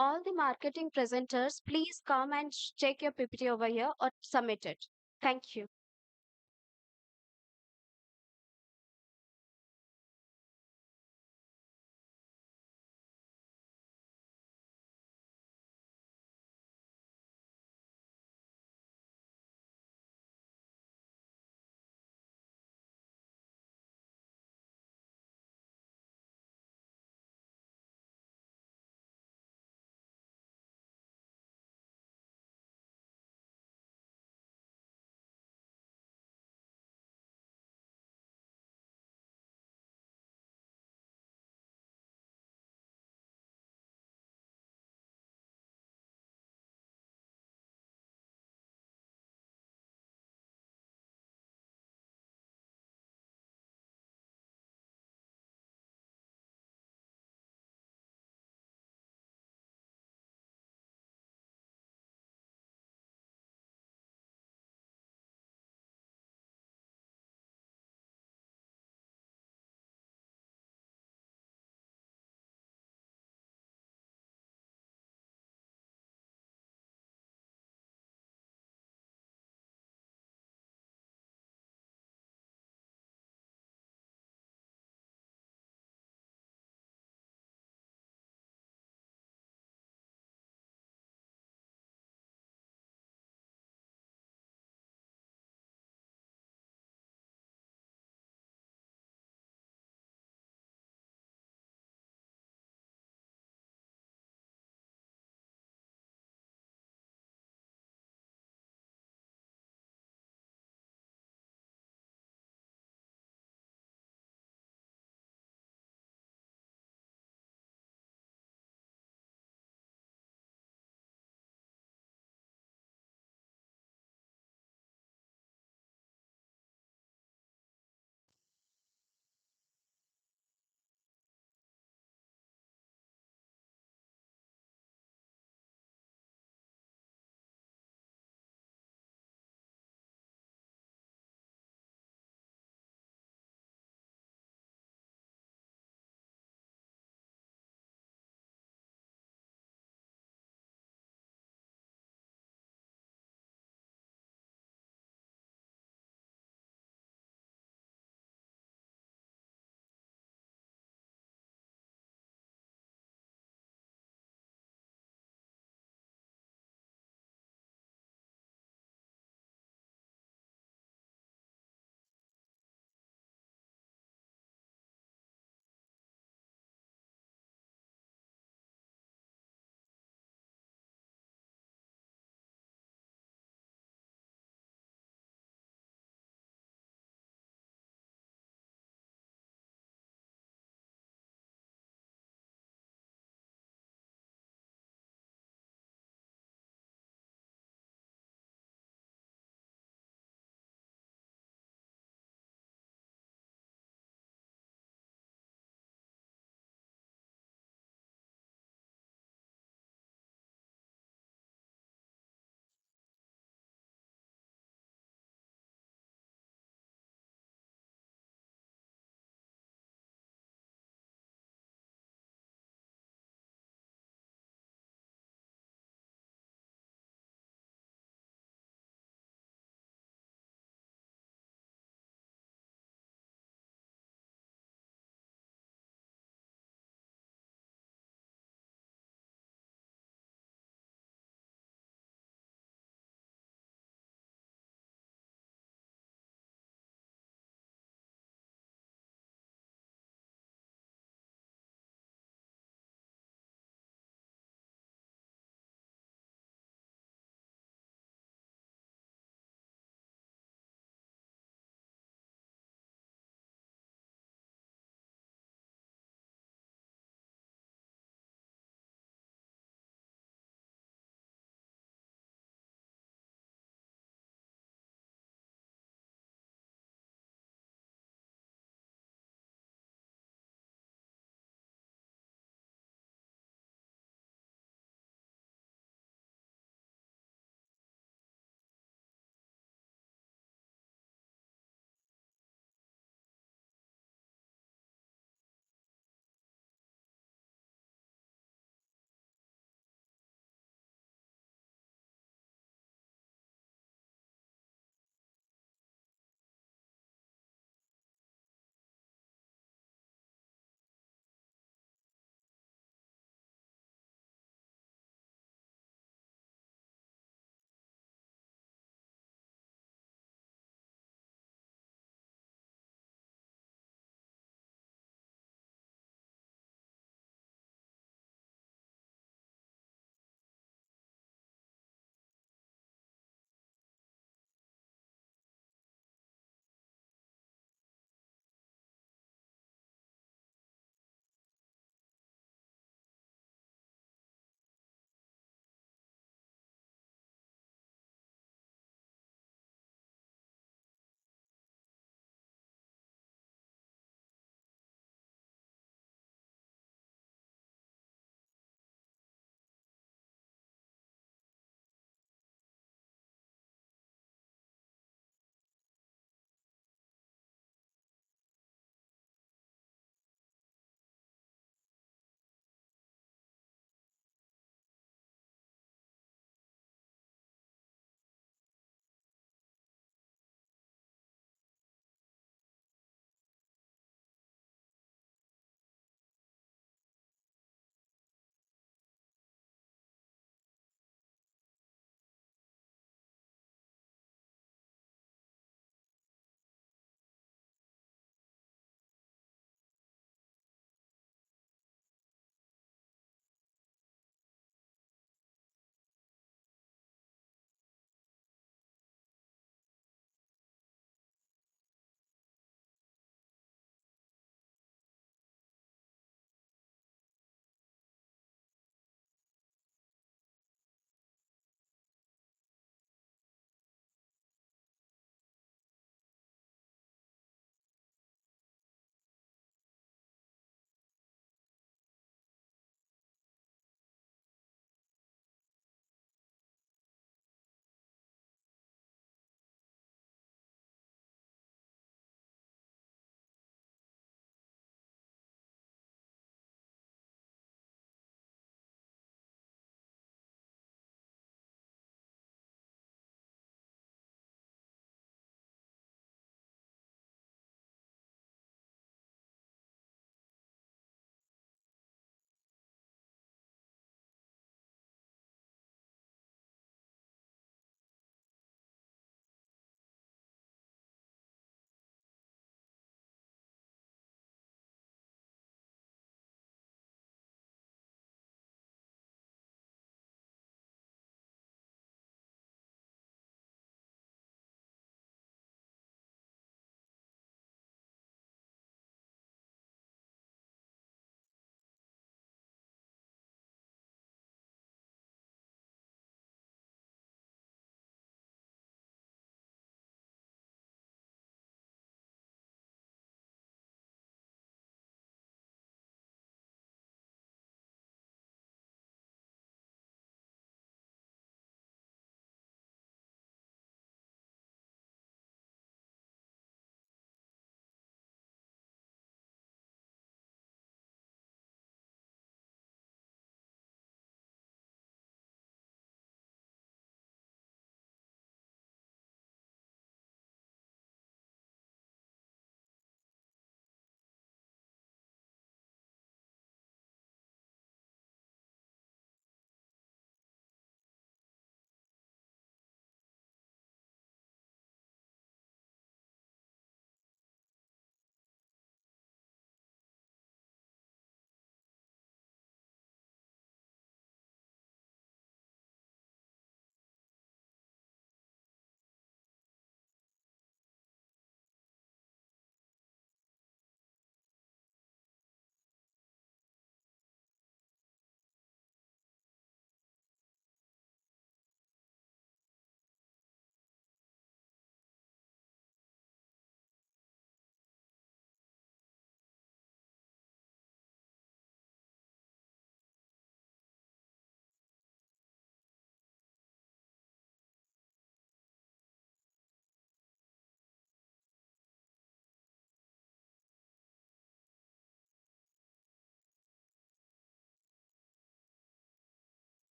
All the marketing presenters, please come and check your PPT over here or submit it. Thank you.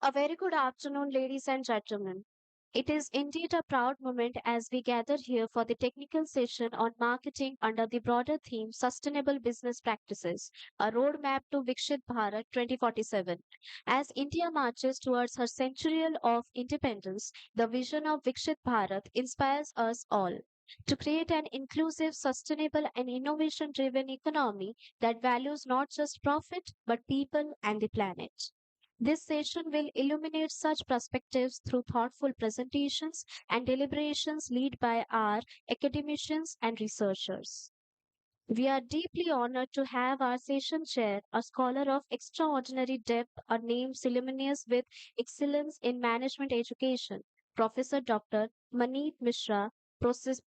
A very good afternoon, ladies and gentlemen. It is indeed a proud moment as we gather here for the technical session on marketing under the broader theme Sustainable Business Practices, a roadmap to Viksit Bharat 2047. As India marches towards her centennial of independence, the vision of Viksit Bharat inspires us all to create an inclusive, sustainable, and innovation driven economy that values not just profit but people and the planet. This session will illuminate such perspectives through thoughtful presentations and deliberations led by our academicians and researchers. We are deeply honored to have our session chair, a scholar of extraordinary depth, a name synonymous with excellence in management education, Professor Dr. Maneet Mishra,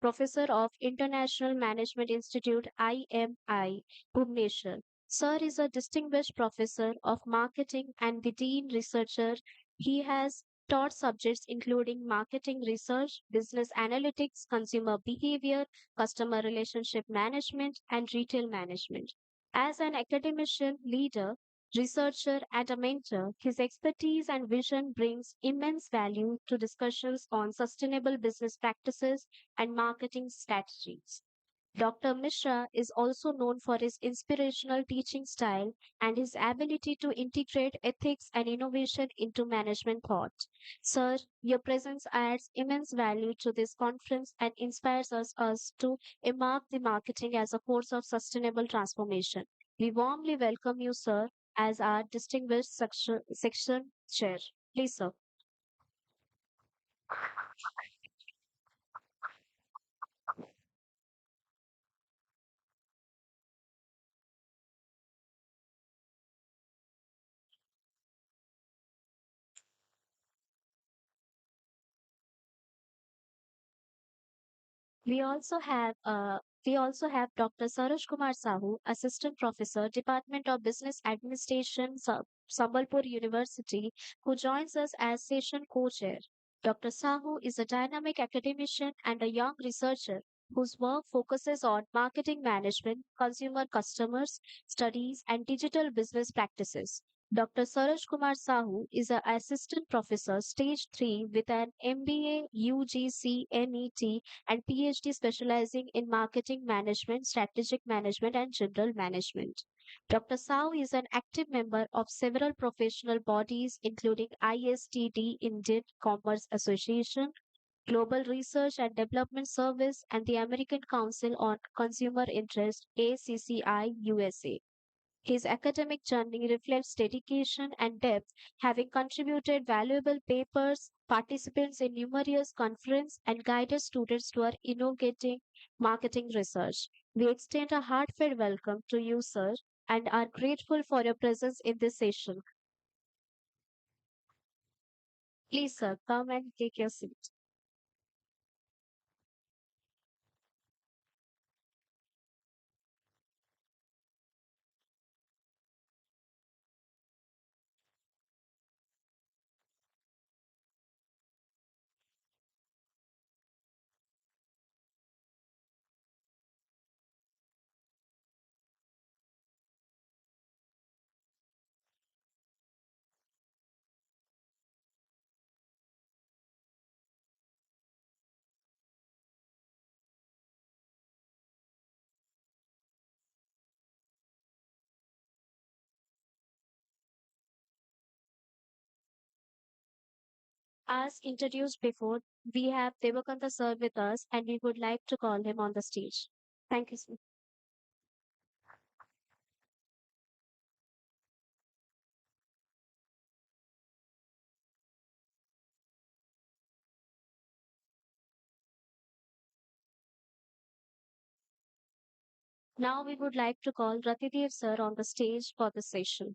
Professor of International Management Institute, IMI, Bhubaneswar. Sir is a distinguished professor of marketing and the dean researcher. He has taught subjects including marketing research, business analytics, consumer behavior, customer relationship management, and retail management. As an academician, leader, researcher, and a mentor, his expertise and vision brings immense value to discussions on sustainable business practices and marketing strategies. Dr. Mishra is also known for his inspirational teaching style and his ability to integrate ethics and innovation into management thought. Sir, your presence adds immense value to this conference and inspires us to emark the marketing as a force of sustainable transformation. We warmly welcome you, sir, as our distinguished section chair. Please, sir. We also have Dr. Saroj Kumar Sahu, Assistant Professor, Department of Business Administration, Sambalpur University, who joins us as session co-chair. Dr. Sahu is a dynamic academician and a young researcher whose work focuses on marketing management, consumer customers, studies, and digital business practices. Dr. Saroj Kumar Sahu is an assistant professor, stage 3, with an MBA, UGC, NET, and PhD specializing in marketing management, strategic management, and general management. Dr. Sao is an active member of several professional bodies, including ISTD, Indian Commerce Association, Global Research and Development Service, and the American Council on Consumer Interest, ACCI USA. His academic journey reflects dedication and depth, having contributed valuable papers, participants in numerous conferences, and guided students to our innovating marketing research. We extend a heartfelt welcome to you, sir, and are grateful for your presence in this session. Please, sir, come and take your seat. As introduced before, we have Devakanta sir with us, and we would like to call him on the stage. Thank you, sir. Now we would like to call Ratidev sir on the stage for the session.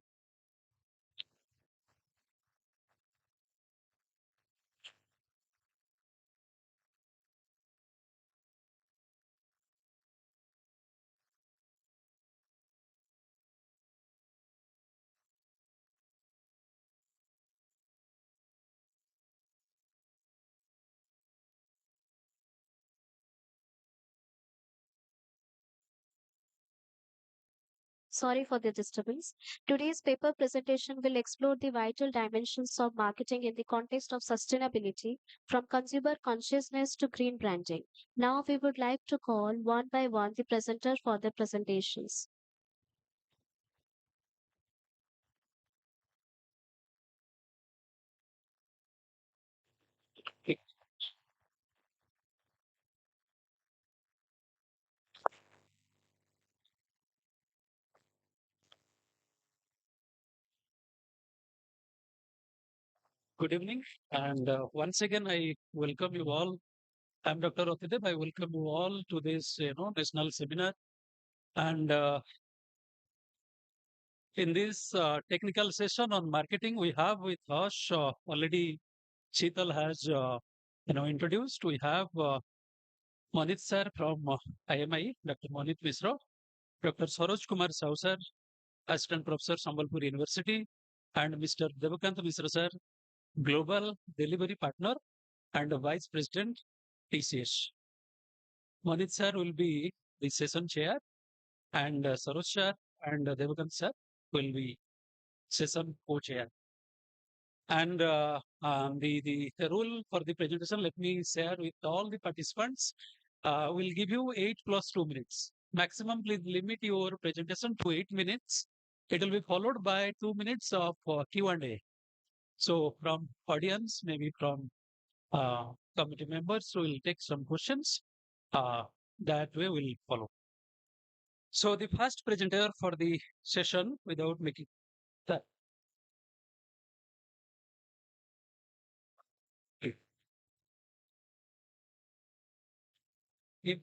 Sorry for the disturbance. Today's paper presentation will explore the vital dimensions of marketing in the context of sustainability, from consumer consciousness to green branding. Now, we would like to call one by one the presenter for their presentations. Good evening, and once again, I welcome you all. I'm Dr. Othidev. I welcome you all to this, national seminar. And in this technical session on marketing, we have with us already Sheetal has, introduced. We have Manit sir from IMI, Dr. Manit Misra, Dr. Saroj Kumar Sahu sir, Assistant Professor, Sambalpur University, and Mr. Devakant Misra sir, Global Delivery Partner and Vice President, TCS. Manit sir will be the session chair, and Saroj sir and Devakant sir will be session co-chair. And the rule for the presentation, let me share with all the participants. We'll give you 8 + 2 minutes. Maximum, please limit your presentation to 8 minutes. It will be followed by 2 minutes of Q&A. So from audience, maybe from committee members, so we'll take some questions. That way we'll follow. So the first presenter for the session, without making that. If,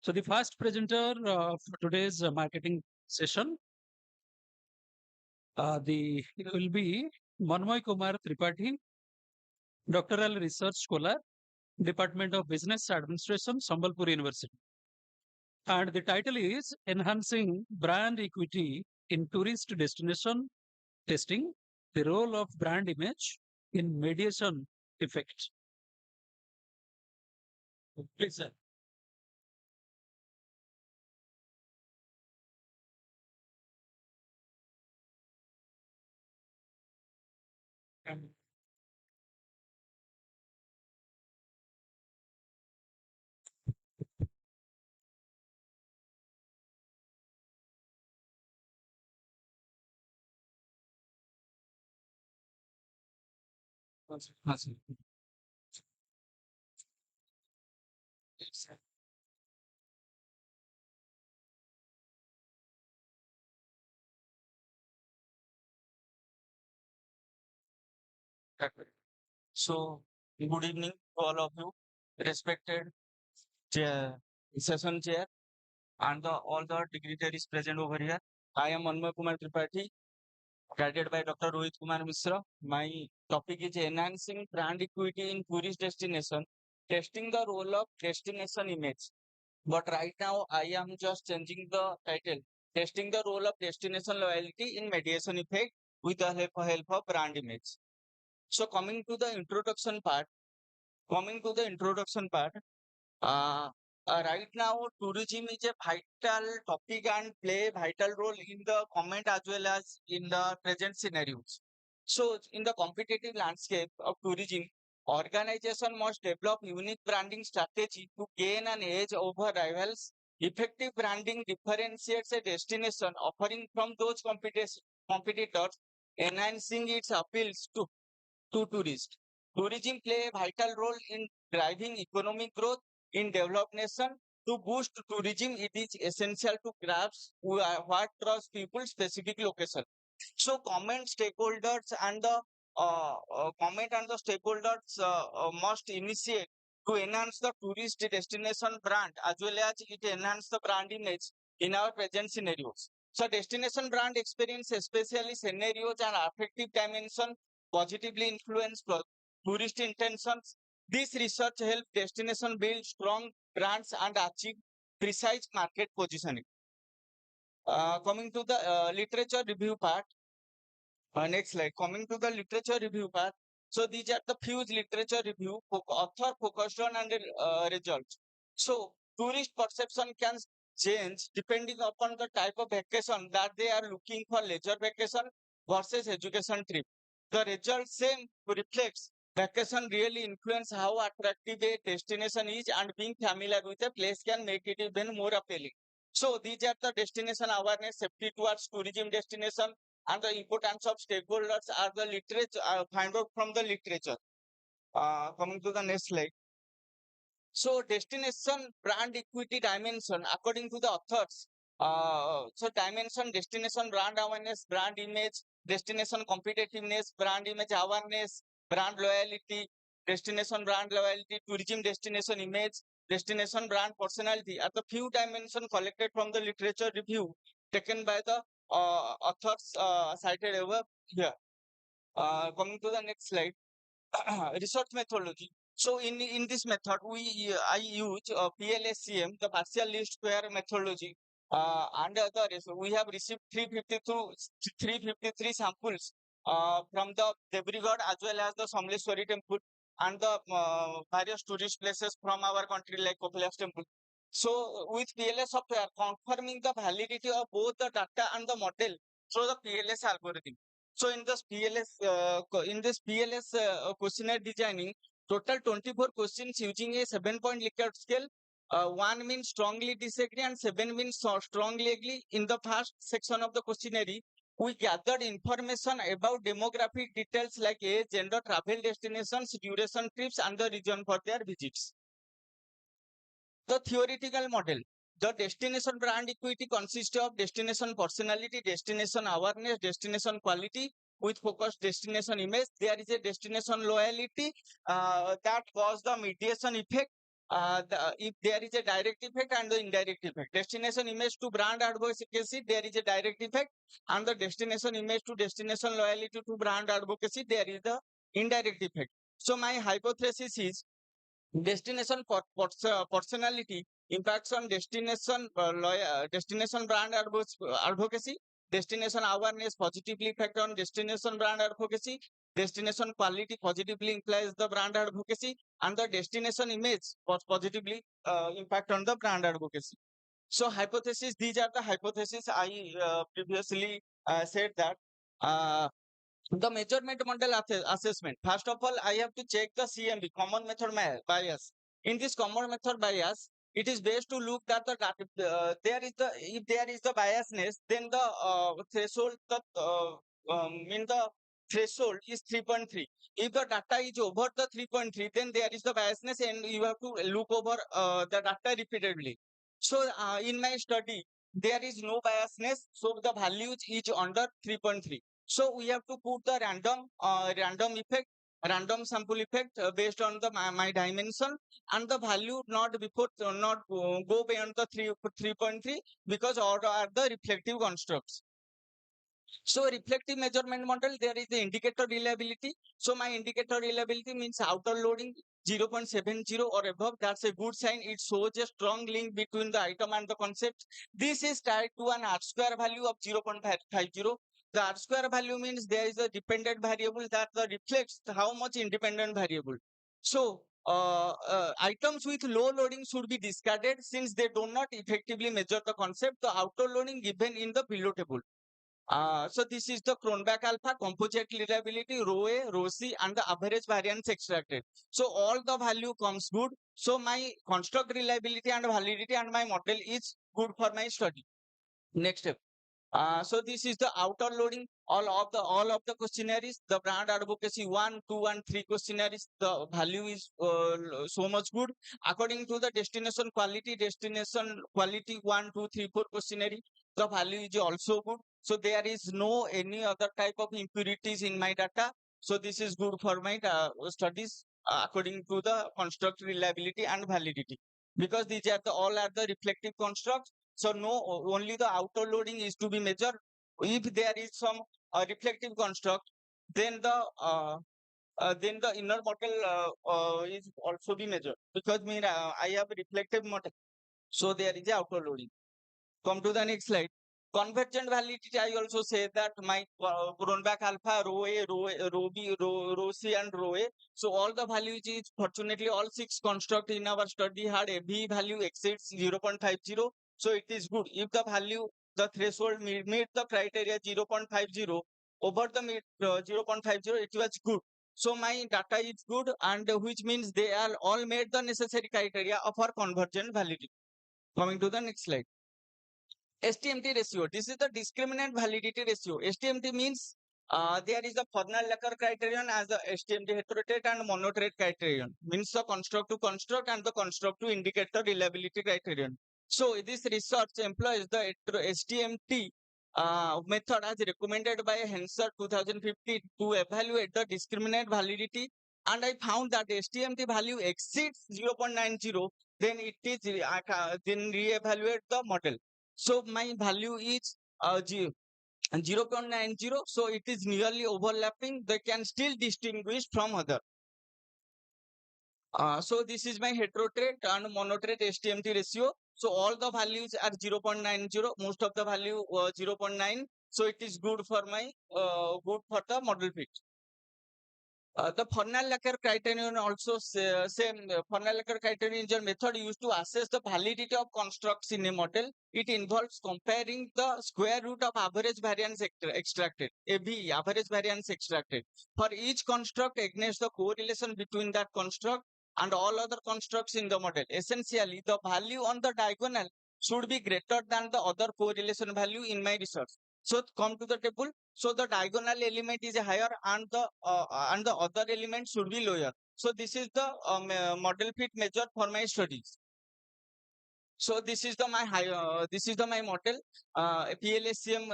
so the first presenter for today's marketing session, it will be Manmoy Kumar Tripathi, Doctoral Research Scholar, Department of Business Administration, Sambalpur University. And the title is Enhancing Brand Equity in Tourist Destination Testing, the Role of Brand Image in Mediation Effect. Please, sir. So, good evening to all of you, respected chair, session chair, and all the dignitaries present over here. I am Manmoy Kumar Tripathi, guided by Dr. Rohit Kumar Misra. My topic is enhancing brand equity in tourist destination, testing the role of destination image. But right now, I am just changing the title, testing the role of destination loyalty in mediation effect with the help of brand image. So coming to the introduction part, uh, right now tourism is a vital topic and play a vital role in the comment as well as in the present scenarios. So in the competitive landscape of tourism, organization must develop unique branding strategy to gain an edge over rivals. Effective branding differentiates a destination offering from those competitors, enhancing its appeals to tourists. Tourism play a vital role in driving economic growth in developed nation. To boost tourism, it is essential to grasp what draws people specific location. So comment and the stakeholders must initiate to enhance the tourist destination brand as well as it enhance the brand image in our present scenarios. So destination brand experience, especially scenarios and affective dimension, positively influence tourist intentions. This research helps destination build strong brands and achieve precise market positioning. Coming to the literature review part. Next slide. Coming to the literature review part. So these are the few literature review author focused on and results. So tourist perception can change depending upon the type of vacation that they are looking for, leisure vacation versus education trip. The result same reflects vacation really influence how attractive a destination is, and being familiar with a place can make it even more appealing. So these are the destination awareness, safety towards tourism destination, and the importance of stakeholders are the literature find out from the literature. Coming to the next slide. So destination brand equity dimension according to the authors. So dimension destination brand awareness, brand image, destination competitiveness, brand image awareness, brand loyalty, destination brand loyalty, tourism destination image, destination brand personality are the few dimensions collected from the literature review taken by the authors cited over here. Coming to the next slide. Research methodology. So in this method, I use PLSCM, the partial least square methodology, and we have received 353 samples from the Debrigad as well as the Samleshwari temple and the various tourist places from our country like Kapilas temple. So with PLS software, confirming the validity of both the data and the model through the PLS algorithm. So in this PLS questionnaire designing, total 24 questions using a 7-point Likert scale. 1 means strongly disagree and 7 means strongly agree. In the first section of the questionnaire, we gathered information about demographic details like age, gender, travel destinations, duration trips, and the reason for their visits. The theoretical model. The destination brand equity consists of destination personality, destination awareness, destination quality with focused destination image. There is a destination loyalty that cause the mediation effect. If there is a direct effect and the indirect effect. Destination image to brand advocacy, there is a direct effect, and the destination image to destination loyalty to brand advocacy, there is the indirect effect. So my hypothesis is destination personality impacts on destination destination brand advocacy, destination awareness positively affect on destination brand advocacy, destination quality positively implies the brand advocacy, and the destination image positively impact on the brand advocacy. So hypothesis, these are the hypotheses I previously said that the measurement model assessment. First of all, I have to check the CMB, common method bias. In this common method bias, it is based to look that the if there is the biasness, then the threshold in the threshold is 3.3. If the data is over the 3.3, then there is the biasness, and you have to look over the data repeatedly. So in my study, there is no biasness, so the value is under 3.3. So we have to put the random effect, random sample effect based on the my dimension, and the value not before not go beyond the 3.3 because all are the reflective constructs. So reflective measurement model, there is the indicator reliability. So my indicator reliability means outer loading 0.70 or above. That's a good sign. It shows a strong link between the item and the concept. This is tied to an R-square value of 0.50. The R-square value means there is a dependent variable that reflects how much independent variable. So items with low loading should be discarded since they do not effectively measure the concept. The outer loading given in the below table. So this is the Cronbach alpha, composite reliability, rho A, rho C, and the average variance extracted. So all the value comes good. So my construct reliability and validity and my model is good for my study. Next step. So this is the outer loading. All of the questionnaires, the brand advocacy 1, 2, and 3 questionnaires, the value is so much good. According to the destination quality 1, 2, 3, 4 questionnaire, the value is also good. So there is no any other type of impurities in my data. So this is good for my studies according to the construct reliability and validity, because these are all are the reflective constructs. So no, only the outer loading is to be measured. If there is some reflective construct, then the inner model is also be measured, because I have a reflective model. So there is a outer loading. Come to the next slide. Convergent validity, I also say that my Cronbach alpha, rho A, rho B, rho C, and rho A. So all the values is fortunately all 6 construct in our study had a V value exceeds 0.50. So it is good. If the value, the threshold meet the criteria 0.50 over the 0.50, it was good. So my data is good, and which means they are all made the necessary criteria of our convergent validity. Coming to the next slide. STMT ratio. This is the discriminant validity ratio. STMT means there is a Furnal-Lacker criterion as the STMT heterotrait and monotrait criterion. Means the construct to construct and the construct to indicator reliability criterion. So this research employs the STMT method as recommended by Henser 2015 to evaluate the discriminant validity. And I found that STMT value exceeds 0.90, then it is then re-evaluate the model. So my value is 0.90. So it is nearly overlapping. They can still distinguish from other. So this is my heterotrait and monotrait STMT ratio. So all the values are 0.90. Most of the value 0.9. So it is good for my good for the model fit. The Furnal-Lacker criterion also same. Furnal-Lacker criterion is a method used to assess the validity of constructs in a model. It involves comparing the square root of average variance extracted, AVE, average variance extracted, for each construct against the correlation between that construct and all other constructs in the model. Essentially, the value on the diagonal should be greater than the other correlation value in my research. So come to the table. So the diagonal element is higher and the other element should be lower. So this is the model fit measure for my studies. So this is the my model PLSCM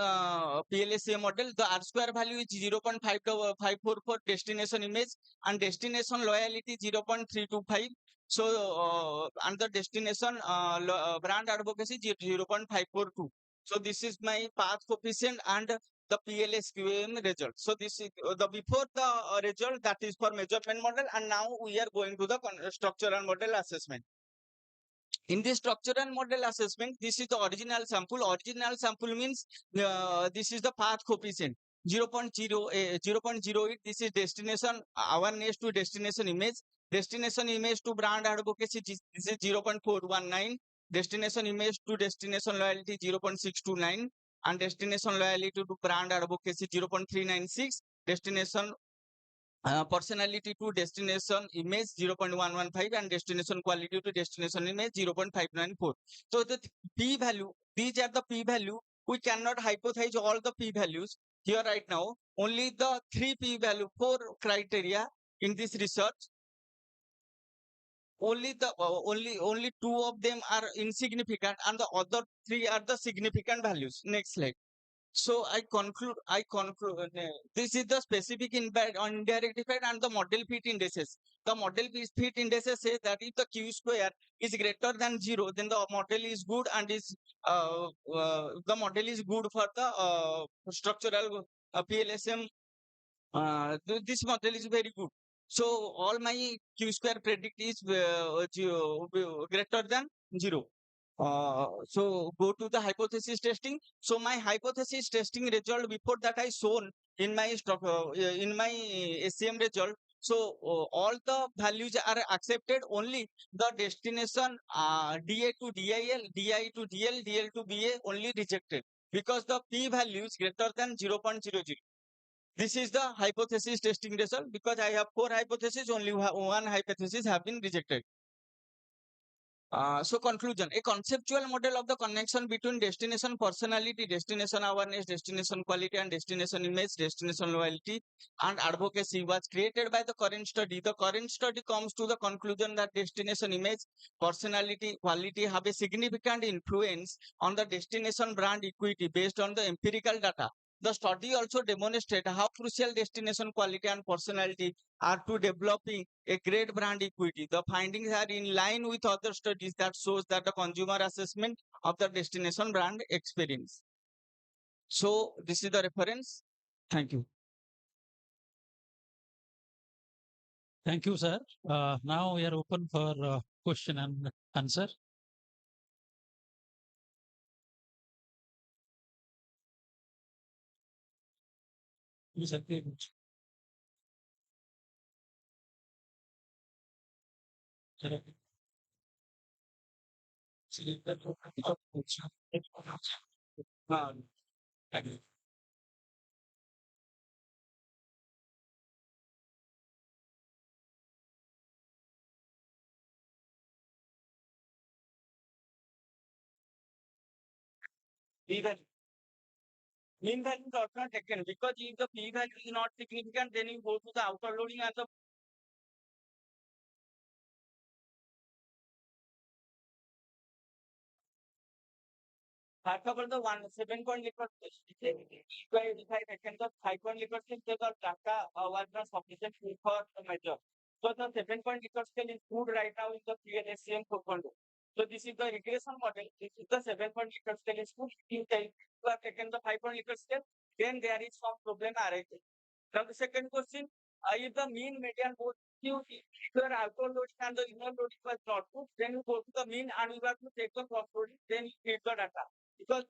model. The R square value is 0.554 for destination image and destination loyalty 0.325. So and the destination brand advocacy 0.542. So this is my path coefficient and the PLSQM result. So this is the before the result, that is for measurement model, and now we are going to the structural model assessment. In this structural model assessment, this is the original sample. Original sample means this is the path coefficient 0.08. This is destination awareness to destination image. Destination image to brand advocacy, this is 0.419. Destination image to destination loyalty 0.629, and destination loyalty to brand advocacy 0.396. Destination personality to destination image 0.115, and destination quality to destination image 0.594. So the p value, these are the p value. We cannot hypothesize all the p values here right now. Only the 3 p value, 4 criteria in this research. Only the only 2 of them are insignificant, and the other 3 are the significant values. Next slide. So I conclude, this is the specific indirect effect and the model fit indices. The model fit indices say that if the Q square is greater than 0, then the model is good and is the model is good for the structural PLSM. This model is very good. So all my Q square predict is greater than 0. So go to the hypothesis testing. So my hypothesis testing result before that I shown in my SCM result. So all the values are accepted. Only the destination DA to DIL, DI to DL, DL to BA only rejected because the p value is greater than 0.00. This is the hypothesis testing result. Because I have 4 hypotheses, only one hypothesis have been rejected. So conclusion, a conceptual model of the connection between destination personality, destination awareness, destination quality, and destination image, destination loyalty, and advocacy was created by the current study. The current study comes to the conclusion that destination image, personality, quality have a significant influence on the destination brand equity based on the empirical data. The study also demonstrated how crucial destination quality and personality are to developing a great brand equity. The findings are in line with other studies that shows that the consumer assessment of the destination brand experience. So this is the reference. Thank you. Thank you, sir. Now we are open for question and answer. P value. Mean value is also not taken because if the P value is not significant, then you go to the outer loading and the However, the one 7 point liquid if I reckon the 5 point liquid scale, the data was not sufficient for the measure. So the 7 point liquid scale is good right now in the PLSCM 4.0. So this is the regression model. This is the 7 point liquid scale is good. If you have taken the 5 point liquid scale, then there is some problem arising. Now the second question, if the mean median both you your outer loading and the inner loading was not good, then you go to the mean and you have to take the cross loading, then you get the data. Because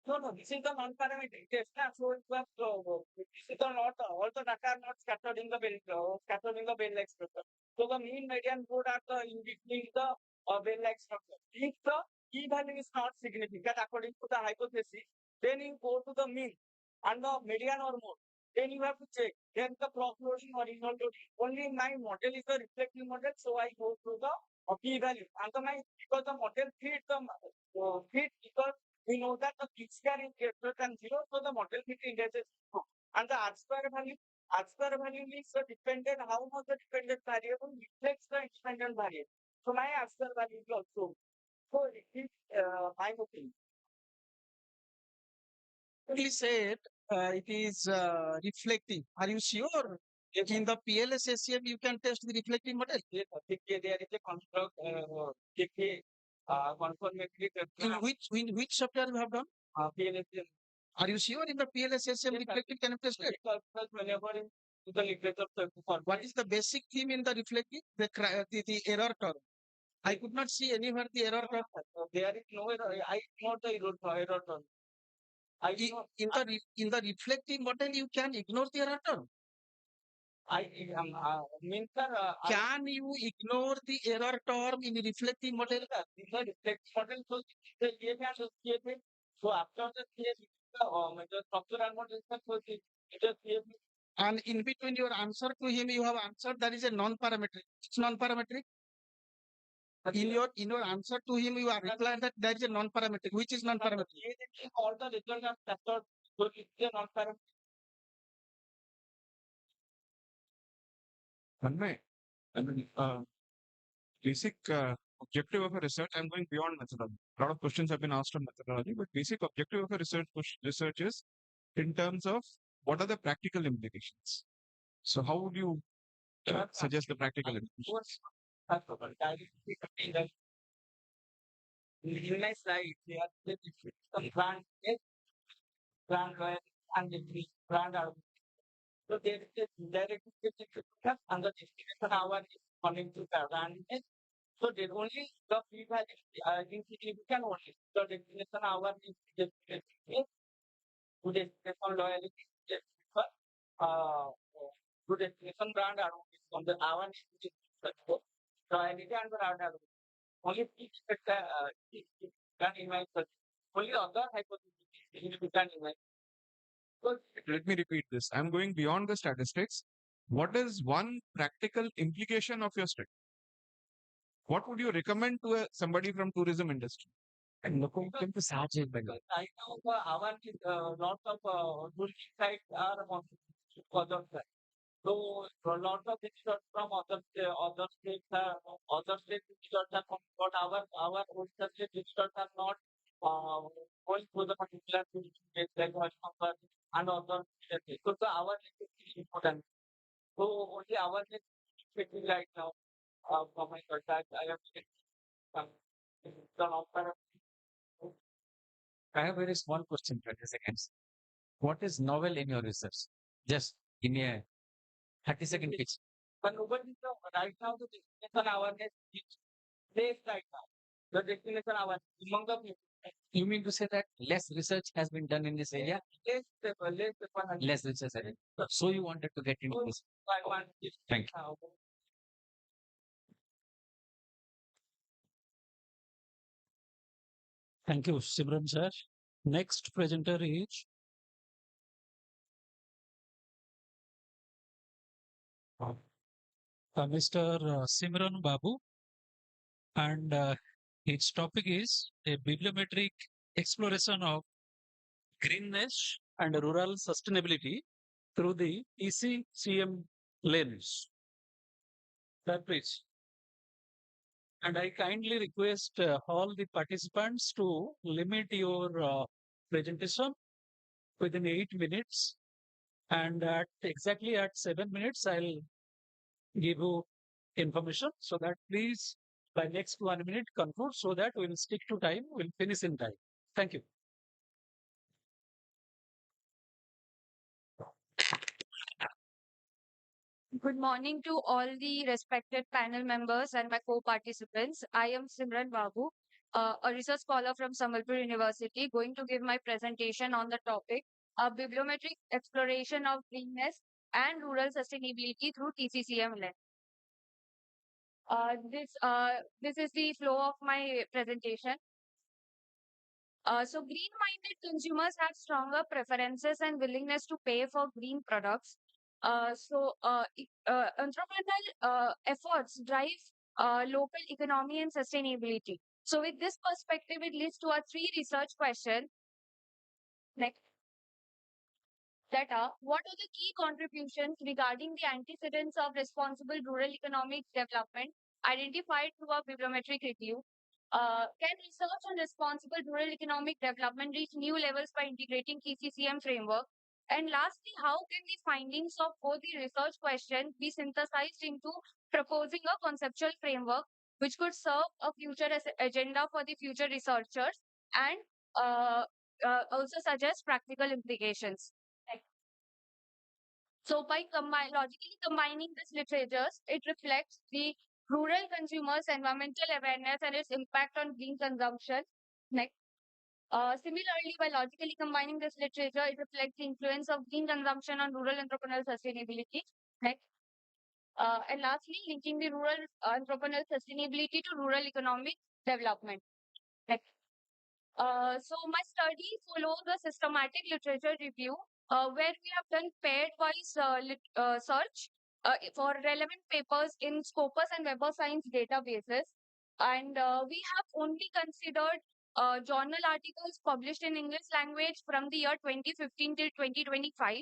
no, this is the non-parametric test. So it was, this is the not all the data are not scattered in the bell-like structure. So the mean median both are the in between the bell-like structure. If the p-value is not significant according to the hypothesis, then you go to the mean and the median or more. Then you have to check. Then the cross loading or inner loading. Only my model is the reflective model, so I go to the p-value. And because the model fit because we know that the p square is greater than 0, so the model fit index is 0. And the R square value means the dependent, how much the dependent variable reflects the independent variable. So my R square value is also. So it is my opinion. Please said it is reflecting. Are you sure? If in the PLSSCM you can test the reflecting model. Yes, I think there is a construct confirmatory. In which software you have done? PLSSCM. Are you sure in the PLSSCM yes, reflecting can you test it? Because whenever in the literature, what is the basic theme in the reflecting? The error term. I could not see anywhere the error term. There is no error. I ignore the error term. In the reflecting model, you can ignore the error term. Means can you ignore the error term in the reflecting model? In the reflecting model, so so after the the structural model, so it is and in between your answer to him, you have answered that is a non-parametric. It's non-parametric. In your answer to him, you are replied that there is a non-parametric. Which is non-parametric? All the results are factored. So it's a non-parametric. Tanmay, I mean, basic objective of a research, I'm going beyond methodology. A lot of questions have been asked on methodology, but basic objective of a research is in terms of what are the practical implications. So how would you suggest the practical implications? In my slide, there is some brand S, brand Y, and the brand R. So there is a direct and the destination hour is coming to the brand S. So there only the fee value insignificant only. The destination hour is destination to destination loyalty is to destination brand R on the hour is loyalty and brand R. Only done in my search. Only other hypothesis is done in my. Let me repeat this. I'm going beyond the statistics. What is one practical implication of your study? What would you recommend to somebody from tourism industry? And looking to Sajid Bengal. Right now, our lots of tourism sites are on other side. So lots of visitors from other states visitors are coming, but our Odisha state visitors are not going to the particular place like Vaishnavar and other places. So our is important. So only our is right now from my contact. I have done offer. I have a very small question, 20 seconds. What is novel in your research? Just give me a 30-second pitch. But nobody knows right now the destination awareness is placed right now. The destination awareness among the people. You mean to say that less research has been done in this area? Less research. So you wanted to get into this. Thank you. Thank you, Simran sir. Next presenter is Mr. Simran Babu, and its topic is a bibliometric exploration of greenness and rural sustainability through the ECCM lens. Sir, please. And I kindly request all the participants to limit your presentation within 8 minutes. And exactly at 7 minutes, I'll give you information so that please by next 1 minute conclude so that we'll stick to time, we'll finish in time. Thank you. Good morning to all the respected panel members and my co-participants. I am Simran Babu, a research scholar from Sambalpur University, going to give my presentation on the topic bibliometric exploration of greenness and rural sustainability through TCCM lens. This is the flow of my presentation. So green-minded consumers have stronger preferences and willingness to pay for green products. Entrepreneurial efforts drive local economy and sustainability. So with this perspective, it leads to a three research question. Next. That are, what are the key contributions regarding the antecedents of responsible rural economic development identified through a bibliometric review? Can research on responsible rural economic development reach new levels by integrating TCCM framework? And lastly, how can the findings of both the research questions be synthesized into proposing a conceptual framework which could serve a future agenda for the future researchers and also suggest practical implications? So by logically combining these literatures, it reflects the rural consumers' environmental awareness and its impact on green consumption. Next. Similarly, by logically combining this literature, it reflects the influence of green consumption on rural entrepreneurial sustainability. Next. And lastly, linking the rural entrepreneurial sustainability to rural economic development. Next. So my study follows a systematic literature review where we have done paired-wise search for relevant papers in Scopus and Web of Science databases. And we have only considered journal articles published in English language from the year 2015 till 2025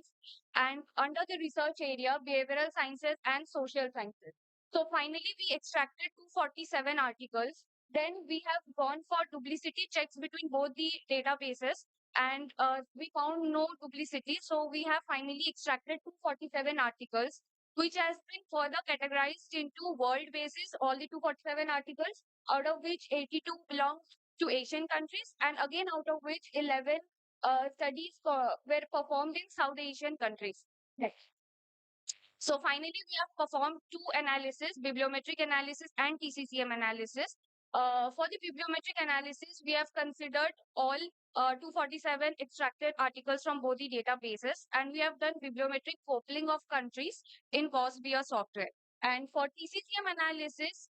and under the research area, behavioral sciences and social sciences. So finally, we extracted 247 articles. Then we have gone for duplicity checks between both the databases and we found no duplicity. So we have finally extracted 247 articles, which has been further categorized into world basis, all the 247 articles, out of which 82 belong to Asian countries and again out of which 11 studies were performed in South Asian countries. Next. So finally, we have performed two analysis, bibliometric analysis and TCCM analysis. For the bibliometric analysis, we have considered all 247 extracted articles from both the databases, and we have done bibliometric coupling of countries in COSBIA software. And for TCCM analysis,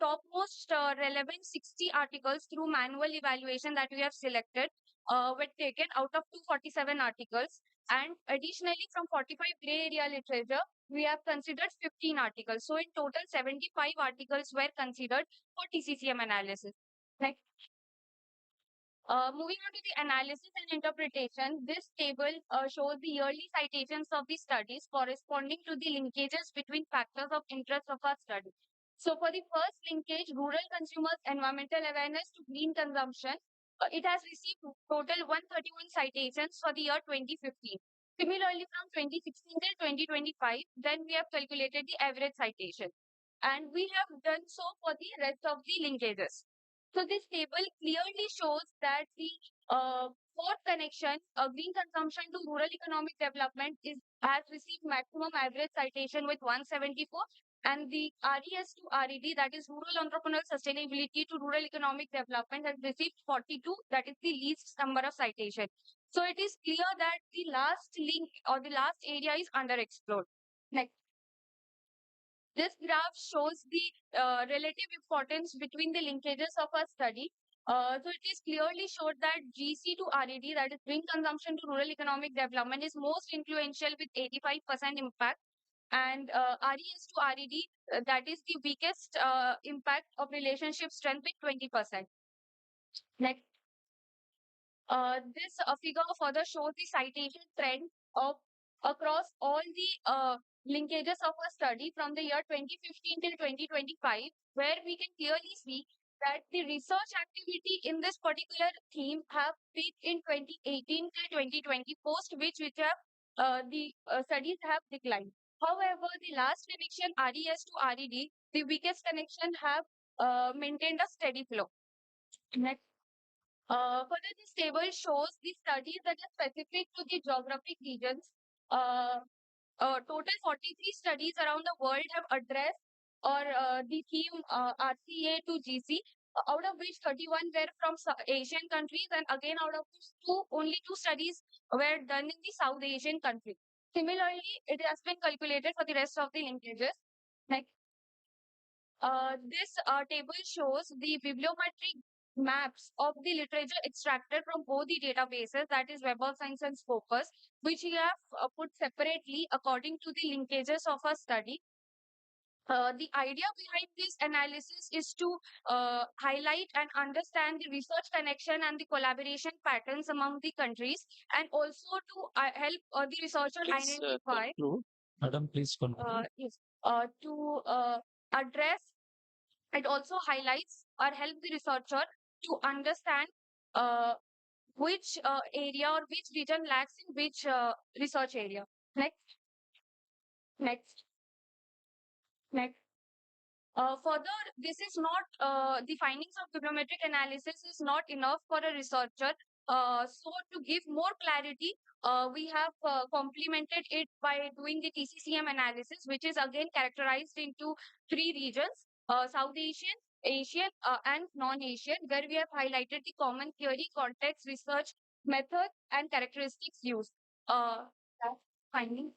topmost relevant 60 articles through manual evaluation that we have selected were taken out of 247 articles. And additionally, from 45 gray area literature, we have considered 15 articles. So in total, 75 articles were considered for TCCM analysis. Next. Moving on to the analysis and interpretation, this table shows the yearly citations of the studies corresponding to the linkages between factors of interest of our study. So for the first linkage, rural consumers' environmental awareness to green consumption, it has received total 131 citations for the year 2015. Similarly, from 2016 till 2025, then we have calculated the average citation. And we have done so for the rest of the linkages. So this table clearly shows that the fourth connection, green consumption to rural economic development, has received maximum average citation with 174, And the RES to RED, that is Rural Entrepreneurial Sustainability to Rural Economic Development, has received 42, that is the least number of citation. So it is clear that the last link or the last area is underexplored. Next. This graph shows the relative importance between the linkages of a study. So it is clearly showed that GC to RED, that is green consumption to rural economic development, is most influential with 85% impact. And RES to RED, that is the weakest impact of relationship strength with 20%. Next. This figure further shows the citation trend of across all the linkages of a study from the year 2015 till 2025, where we can clearly see that the research activity in this particular theme have peaked in 2018 till 2020, post which have the studies have declined. However, the last connection RES to RED, the weakest connection have maintained a steady flow. Next. Further, this table shows the studies that are specific to the geographic regions. Total 43 studies around the world have addressed or the theme RCA to GC, out of which 31 were from Asian countries, and again out of which only two studies were done in the South Asian countries. Similarly, it has been calculated for the rest of the linkages. Next. This table shows the bibliometric maps of the literature extracted from both the databases, that is Web of Science and Scopus, which we have put separately according to the linkages of our study. The idea behind this analysis is to highlight and understand the research connection and the collaboration patterns among the countries, and also to help the researcher Please identify. conclude. Madam, please conclude. Yes, to address. It also highlights or help the researcher to understand which area or which region lacks in which research area. Next, next, next. Further, this is not the findings of bibliometric analysis is not enough for a researcher. So to give more clarity, we have complemented it by doing the TCCM analysis, which is again characterized into three regions: South Asian, Asian, and non-Asian, where we have highlighted the common theory, context, research method, and characteristics used. That's finding.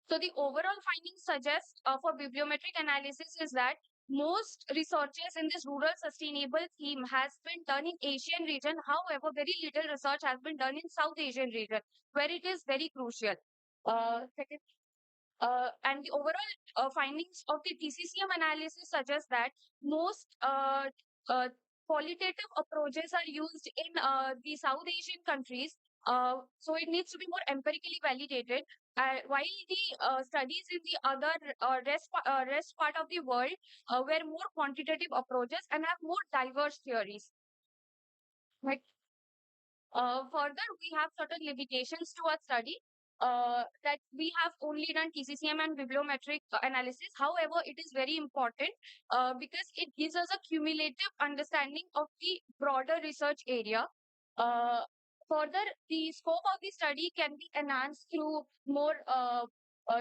So the overall findings suggest for bibliometric analysis is that most researches in this rural sustainable theme has been done in Asian region. However, very little research has been done in South Asian region, where it is very crucial. Second, and the overall findings of the TCCM analysis suggest that most uh, qualitative approaches are used in the South Asian countries. So it needs to be more empirically validated. While the studies in the other rest part of the world were more quantitative approaches and have more diverse theories. Right. Further, we have certain limitations to our study, that we have only done TCCM and bibliometric analysis. However, it is very important because it gives us a cumulative understanding of the broader research area. Uh, Further, the scope of the study can be enhanced through more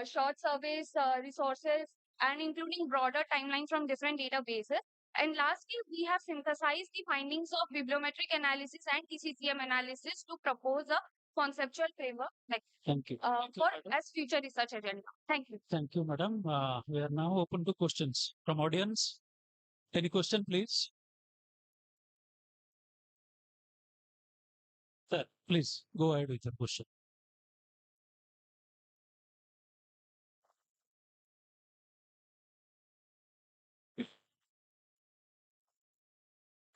short surveys, resources, and including broader timelines from different databases. And lastly, we have synthesized the findings of bibliometric analysis and TCCM analysis to propose a conceptual framework Thank you. for as future research agenda. Thank you. Thank you, madam. We are now open to questions from audience. Any question, please? Sir, please go ahead with your question.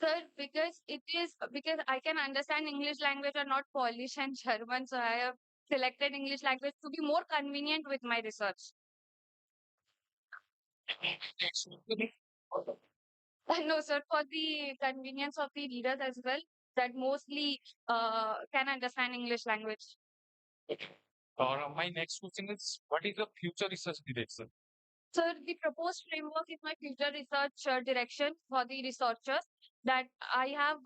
Sir, because I can understand English language or not Polish and German, so I have selected English language to be more convenient with my research. No, sir, for the convenience of the readers as well, that mostly can understand English language. My next question is, what is the future research direction? So the proposed framework is my future research direction for the researchers, that I have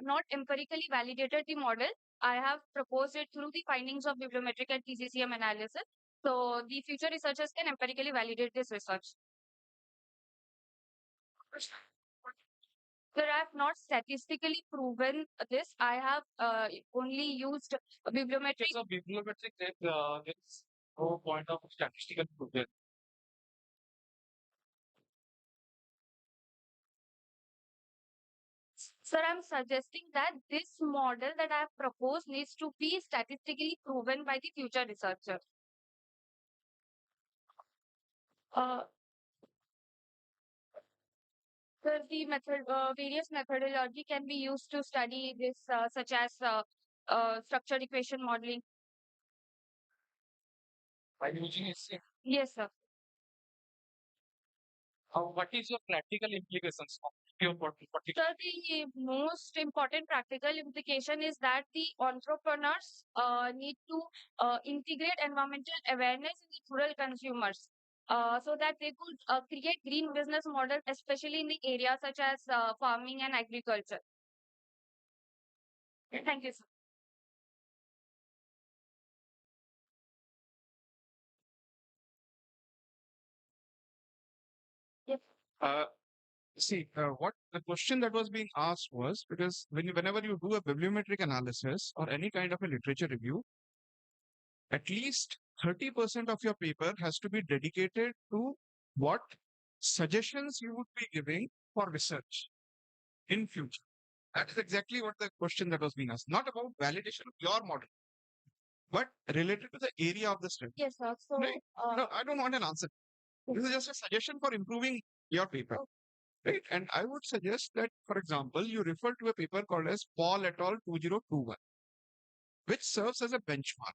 not empirically validated the model. I have proposed it through the findings of bibliometric and TCCM analysis. So the future researchers can empirically validate this research. Sir, I have not statistically proven this. I have only used bibliometry. So bibliometric, there is no point of statistical proof. Sir, I'm suggesting that this model that I have proposed needs to be statistically proven by the future researcher. Uh, Sir, the various methodology can be used to study this, such as structured equation modeling. By using it, Yes, sir. what is your practical implications of your particular? Sir, the most important practical implication is that the entrepreneurs need to integrate environmental awareness in the rural consumers, so that they could create green business models, especially in the areas such as farming and agriculture. Thank you, sir. Yes. Uh, See, what the question that was being asked was because whenever you do a bibliometric analysis or any kind of a literature review, at least 30% of your paper has to be dedicated to what suggestions you would be giving for research in future. That is exactly what the question that was being asked. Not about validation of your model, but related to the area of the study. Yes, sir. So, Right? No, I don't want an answer. This is just a suggestion for improving your paper. Right? And I would suggest that, for example, you refer to a paper called as Paul et al. 2021, which serves as a benchmark.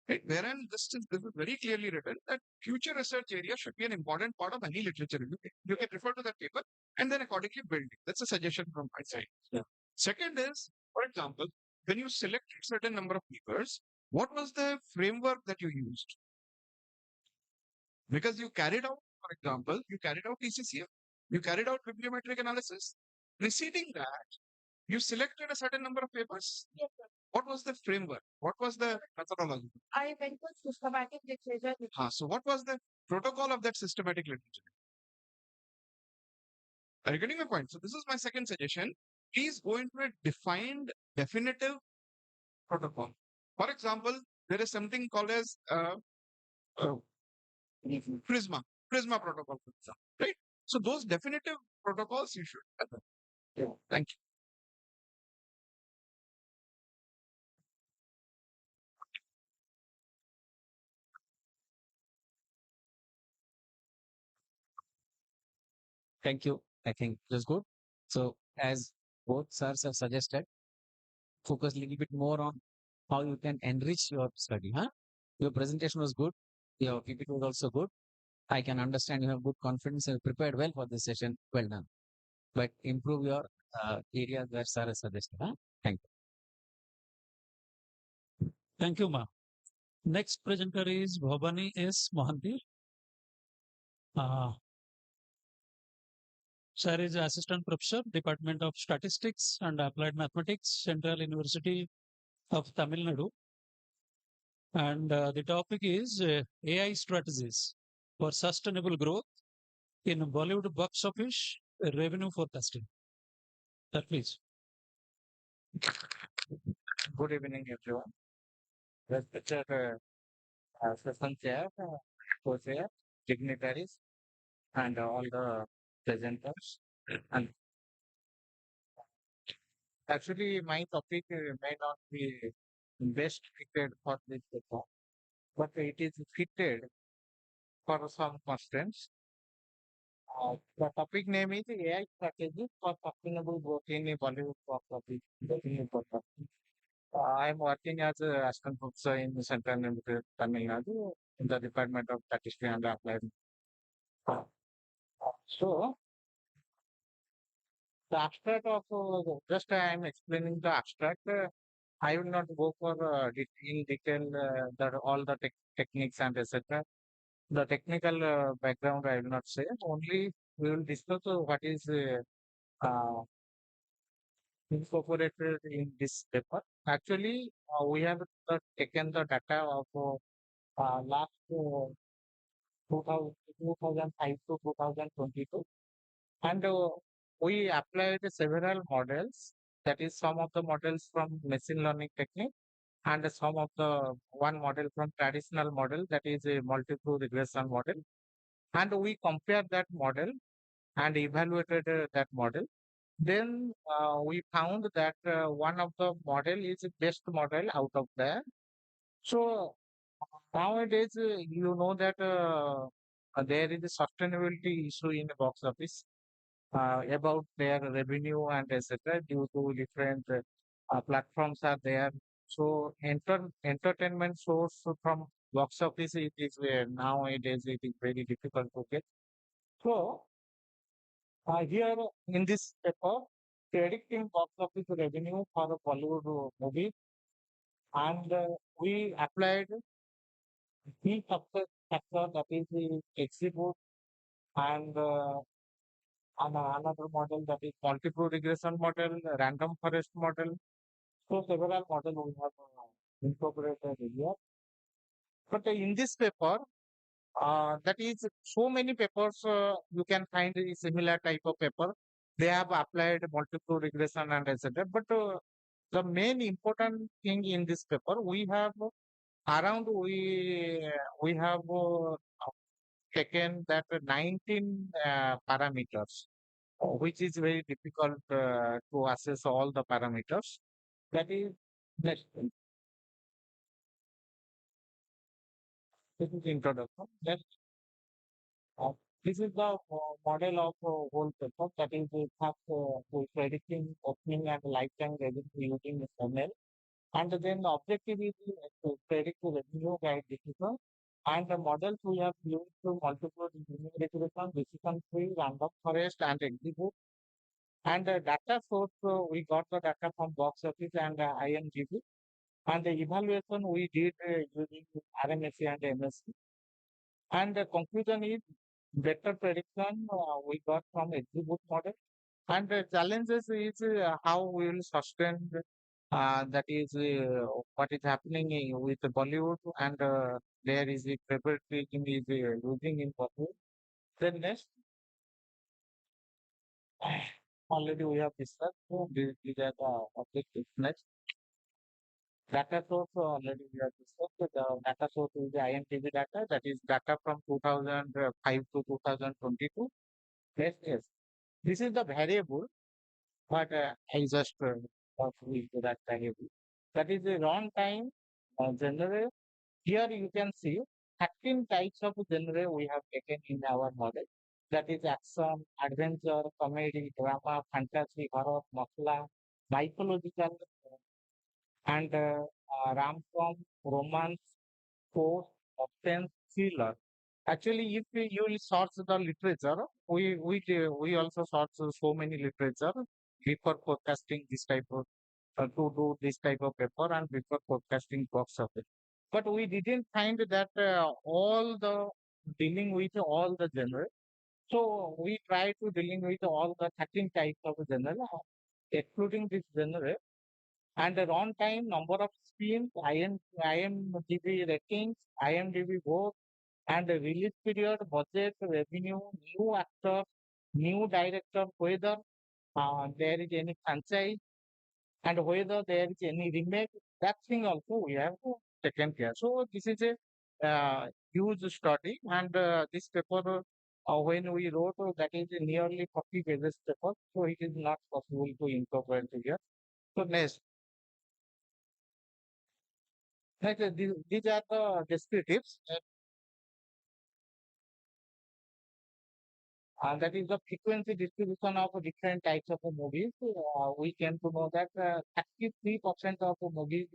Right? Wherein this is very clearly written that future research area should be an important part of any literature review. You can refer to that paper and then accordingly build it. That's a suggestion from my side. Yeah. Second is, for example, when you select a certain number of papers, what was the framework that you used? Because you carried out, for example, you carried out TCCF, you carried out bibliometric analysis. Preceding that, you selected a certain number of papers. yes, sir. What was the framework? What was the methodology? I went for systematic literature. So what was the protocol of that systematic literature? Are you getting my point? So this is my second suggestion. Please go into a defined, definitive protocol. For example, there is something called as Prisma protocol, for example, right? So those definitive protocols you should have. Yeah. Thank you. Thank you. I think it was good. So as both sirs have suggested, focus a little bit more on how you can enrich your study. Huh? Your presentation was good. Your PPT was also good. I can understand you have good confidence and prepared well for this session. Well done. But improve your areas where sir has suggested. Huh? Thank you. Thank you, ma. Next presenter is Bhavani S. Mohanty. Sir is Assistant Professor, Department of Statistics and Applied Mathematics, Central University of Tamil Nadu. And the topic is AI strategies for sustainable growth in Bollywood box office revenue forecasting. Sir, please. Good evening, everyone. Respected session chair, co-chair, dignitaries, and all the presenters. And actually, my topic may not be best fitted for this paper, but it is fitted for some constraints. The topic name is AI strategy for sustainable growth in the Bollywood box office. I am working as a assistant professor in the Central University of Tamil Nadu in the Department of Statistics and Applied. So, the abstract of just I am explaining the abstract. I will not go for in detail all the techniques and etc. The technical background I will not say. Only we will discuss what is incorporated in this paper. Actually, we have taken the data of last 2000, 2005 to 2022. And we applied several models. That is some of the models from machine learning technique and some of the one model from traditional model, that is a multiple regression model. And we compared that model and evaluated that model. Then we found that one of the model is the best model out of there. So nowadays, you know that there is a sustainability issue in the box office about their revenue and etc. due to different platforms are there. So entertainment source from box office it is nowadays it is very difficult to get. So here in this paper, predicting box office revenue for a Bollywood movie, and we applied key success factor, that is the exhibit, and another model, that is multiple regression model, random forest model. So several models we have incorporated here. But in this paper, that is so many papers you can find a similar type of paper. They have applied multiple regression and etc. But the main important thing in this paper, we have around we have taken that 19 parameters, which is very difficult to assess all the parameters. That is next. This is introduction. Next, uh, this is the model of whole paper, that is predicting opening and lifetime revenue using ML. And then the objective is to predict the revenue guide decision. And the models we have used to multiple regression, decision tree, random forest, and exhibit. And the data source, we got the data from box office and IMDb. And the evaluation we did using RMSE and MSC. And the conclusion is better prediction we got from exhibit model. And the challenges is how we will sustain that is what is happening with Bollywood, and there is a favoritism is losing in Bollywood. Then next, already we have discussed, so these are the objectives. Next, data source already we have discussed. The data source is the IMDb data, that is data from 2005 to 2022. Yes, yes. This is the variable, but I just talk with that variable. That is the runtime genre. Here you can see 13 types of genre we have taken in our model. That is action, adventure, comedy, drama, fantasy, horror, masala, mythological, and rom-com, romance, sports, suspense, thriller. Actually, if you will search the literature, we also search so many literature before forecasting this type of to do this type of paper and before forecasting box office. But we didn't find that all the dealing with all the genre. So we try to dealing with all the 13 types of genre, excluding this genre, and the runtime, number of screens, IMDb ratings, IMDb vote, and the release period, budget, revenue, new actor, new director, whether there is any franchise, and whether there is any remake, that thing also we have taken care. So this is a huge study, and this paper, when we wrote, that is nearly 40 pages paper, so it is not possible to incorporate here. So next, these are the descriptives. That is the frequency distribution of different types of movies. We came to know that 33% of the movies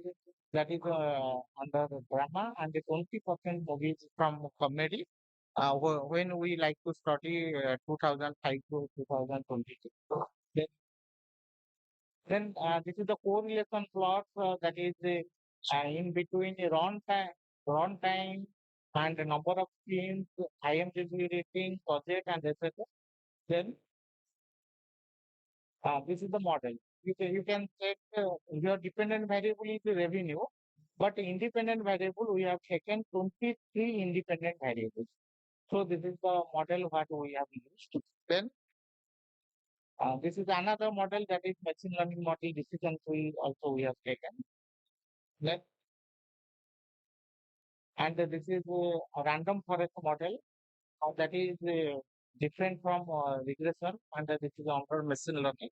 that is under drama, and the 20% movies from comedy. When we like to study 2005 to 2022. Then, this is the correlation plot, that is in between the runtime and the number of scenes, IMDb rating, budget, and etc. Then this is the model. You can check your dependent variable is the revenue. But independent variable, we have taken 23 independent variables. So this is the model what we have used. Then this is another model, that is machine learning model, decision tree also we have taken. Then, and this is a random forest model, that is different from regression, and this is under machine learning.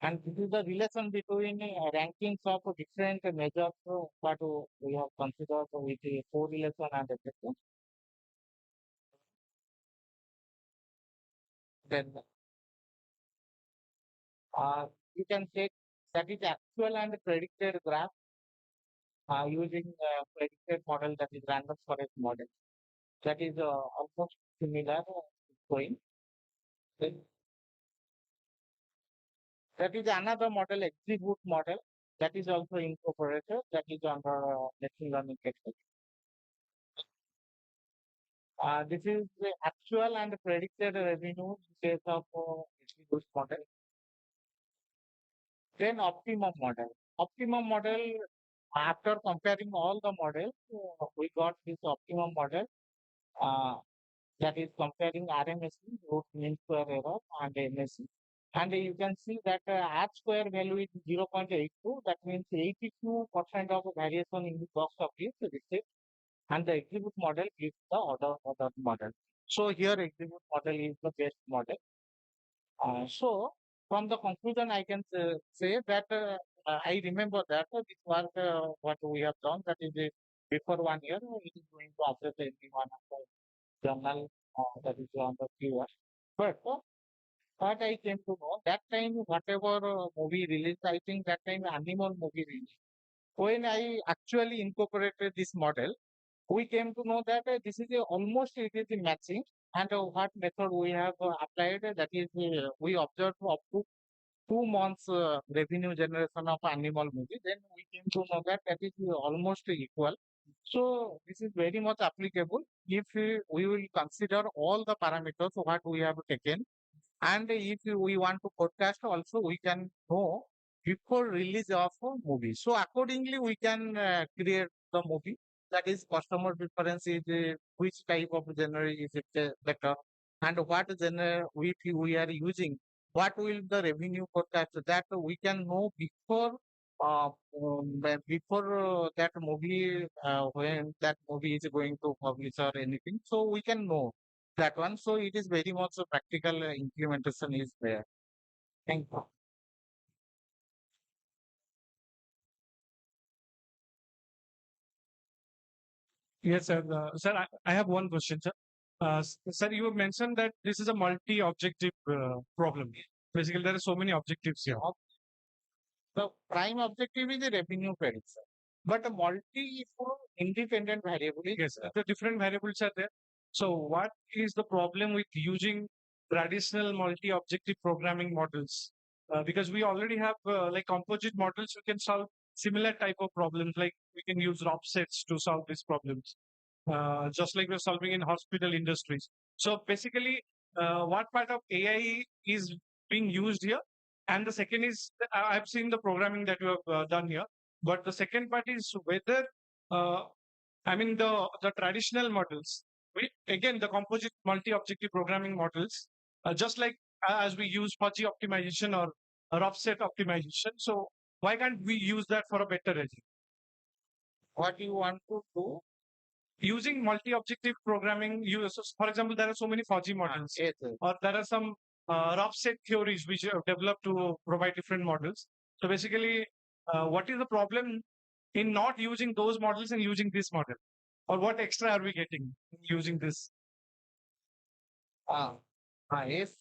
And this is the relation between rankings of different measures, what we have considered with the correlation and effect. Then you can take, that is actual and predicted graph using predicted model, that is random forest model. That is almost similar going. Then that is another model, execute model, that is also incorporated, that is under machine learning technique. This is the actual and predicted revenue in case of execute model. Then optimum model. Optimum model, after comparing all the models, we got this optimum model, uh, that is comparing RMSE, root mean square error, and MSE. And you can see that R square value is 0.82. That means 82% of the variation in the cost of this receipt. And the exhibit model is the other model. So here exhibit model is the best model. So from the conclusion, I can say that I remember that this was what we have done. That is before 1 year, it is going to assess every one of the journal, that is on the QR. But what I came to know, that time whatever movie released, I think that time animal movie released. When I actually incorporated this model, we came to know that this is almost it is a matching, and what method we have applied, that is we observed up to 2 months revenue generation of animal movie. Then we came to know that that is almost equal. So this is very much applicable if we will consider all the parameters what we have taken, and if we want to forecast also, we can know before release of a movie. So accordingly, we can create the movie. That is customer preference is which type of genre is it better, and what genre we are using. What will the revenue forecast, that we can know before that movie, when that movie is going to publish or anything. So we can know that one. So it is very much a practical implementation is there. Thank you. Yes, sir. Sir, I have one question, sir. Sir, you have mentioned that this is a multi-objective problem. Basically, there are so many objectives here. The prime objective is the revenue prediction, but a multi for independent variable. Yes, sir. The different variables are there. So, what is the problem with using traditional multi-objective programming models? Because we already have like composite models, we can solve similar type of problems. Like we can use ROP sets to solve these problems, just like we're solving in hospital industries. So basically, what part of AI is being used here? And the second is, I've seen the programming that you have done here, but the second part is whether, uh, I mean, the traditional models, again, the composite multi-objective programming models, just like as we use fuzzy optimization or offset optimization. So why can't we use that for a better result? What you want to do? Using multi-objective programming, for example, there are so many fuzzy models, Yes, or there are some rough set theories which are developed to provide different models. So basically, what is the problem in not using those models and using this model? Or what extra are we getting using this? Yes.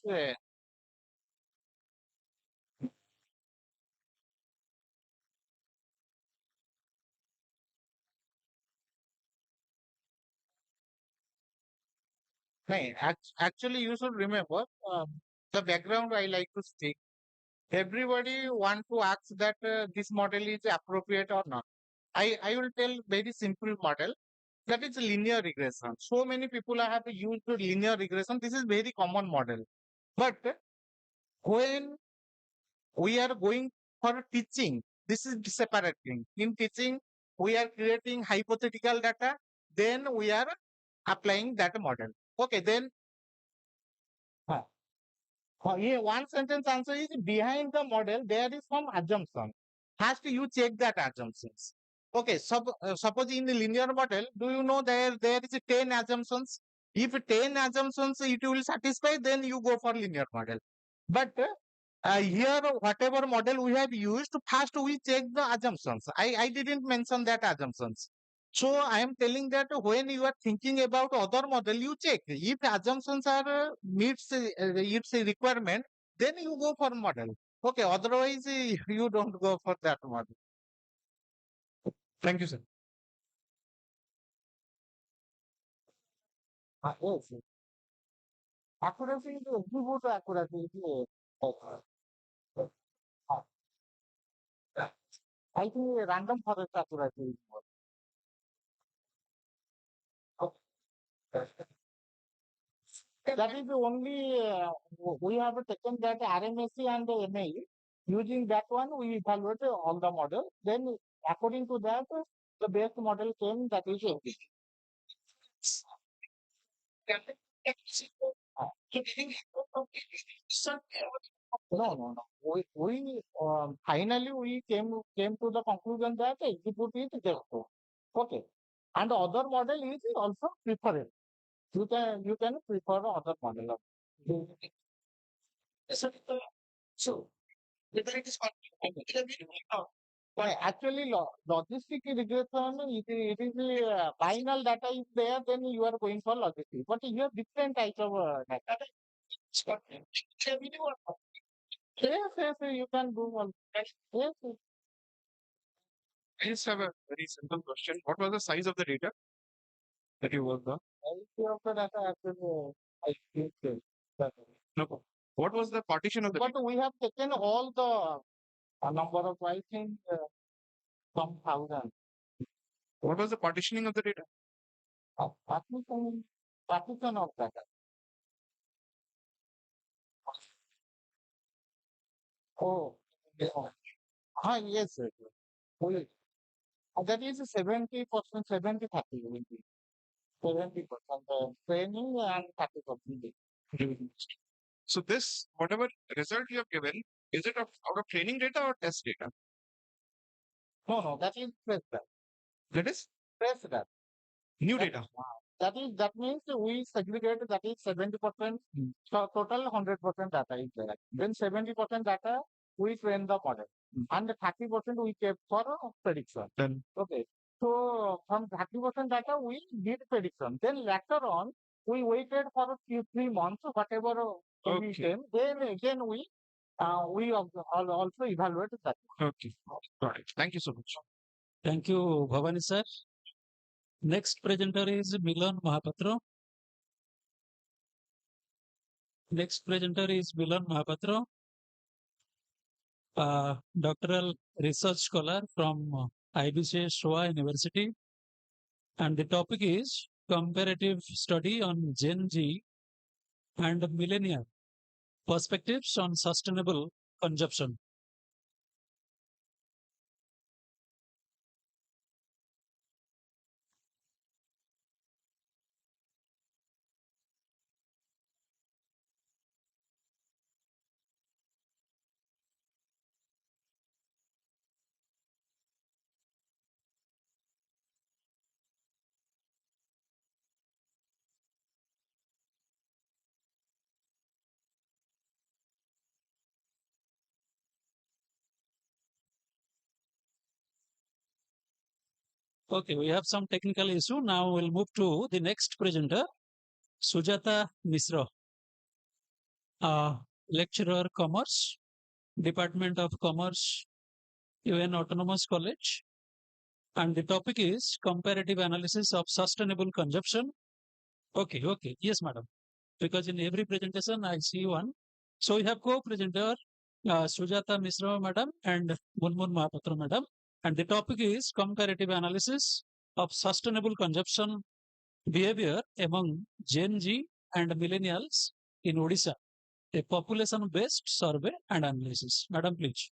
No, actually, you should remember the background I like to speak. Everybody want to ask that this model is appropriate or not. I will tell very simple model, that is linear regression. So many people have used linear regression. This is very common model. But when we are going for teaching, this is separate thing. In teaching, we are creating hypothetical data, then we are applying that model. Okay, then yeah, one sentence answer is behind the model, there is some assumption. First, you check that assumptions. Okay, suppose in the linear model, do you know there is 10 assumptions? If 10 assumptions it will satisfy, then you go for linear model. But here, whatever model we have used, first we check the assumptions. I didn't mention that assumptions. So I am telling that when you are thinking about other model, you check if assumptions are meets its requirement, then you go for model. Okay, otherwise you don't go for that model. Thank you, sir. Yes. Accuracy is execute accuracy. I think random forest accuracy is more. That is the only we have taken that RMSE and the MAE. Using that one, we evaluate all the models. Then, according to that, the best model came that is okay. No. We finally we came to the conclusion that execute is just so. Okay, and the other model is also preferable. You can prefer the other model. So whether it is actually logistic regression, it is final data is there, then you are going for logistic. But you have different types of data. Yes, you can do one. Yes, yes. I just have a very simple question. What was the size of the data that you worked on? Quality of the data actually, I think that. No. What was the partition of the But data? we have taken all the number of, I think, some thousand. What was the partitioning of the data? Partition of data. Oh, yeah. Yes, sir. We- that is 70%, 70, 30 will be. 70% training and 30%. So this, whatever result you have given, is it out of training data or test data? No, that is fresh data. That is Fresh data. new data. That means we segregate that is 70%. So total 100% data is there. Then 70% data we train the model, and the 30% we kept for prediction. Then Okay. So from 30% data we did prediction. Then later on we waited for a few 3 months, whatever we came. Then again we also evaluate that. Okay. Got it. Thank you so much. Thank you, Bhavani sir. Next presenter is Milan Mahapatra. Next presenter is Milan Mahapatra, doctoral research scholar from IBC Shoa University. And the topic is comparative study on Gen Z and millennial perspectives on sustainable consumption. Okay, we have some technical issue. Now we'll move to the next presenter, Sujata Misra, lecturer commerce, Department of Commerce, UN Autonomous College. And the topic is comparative analysis of sustainable consumption. Okay. Yes, madam. Because in every presentation I see one. So we have co-presenter Sujata Misra madam and Munmun Mahapatra madam. And the topic is comparative analysis of sustainable consumption behavior among Gen Z and millennials in Odisha, a population-based survey and analysis. Madam, please.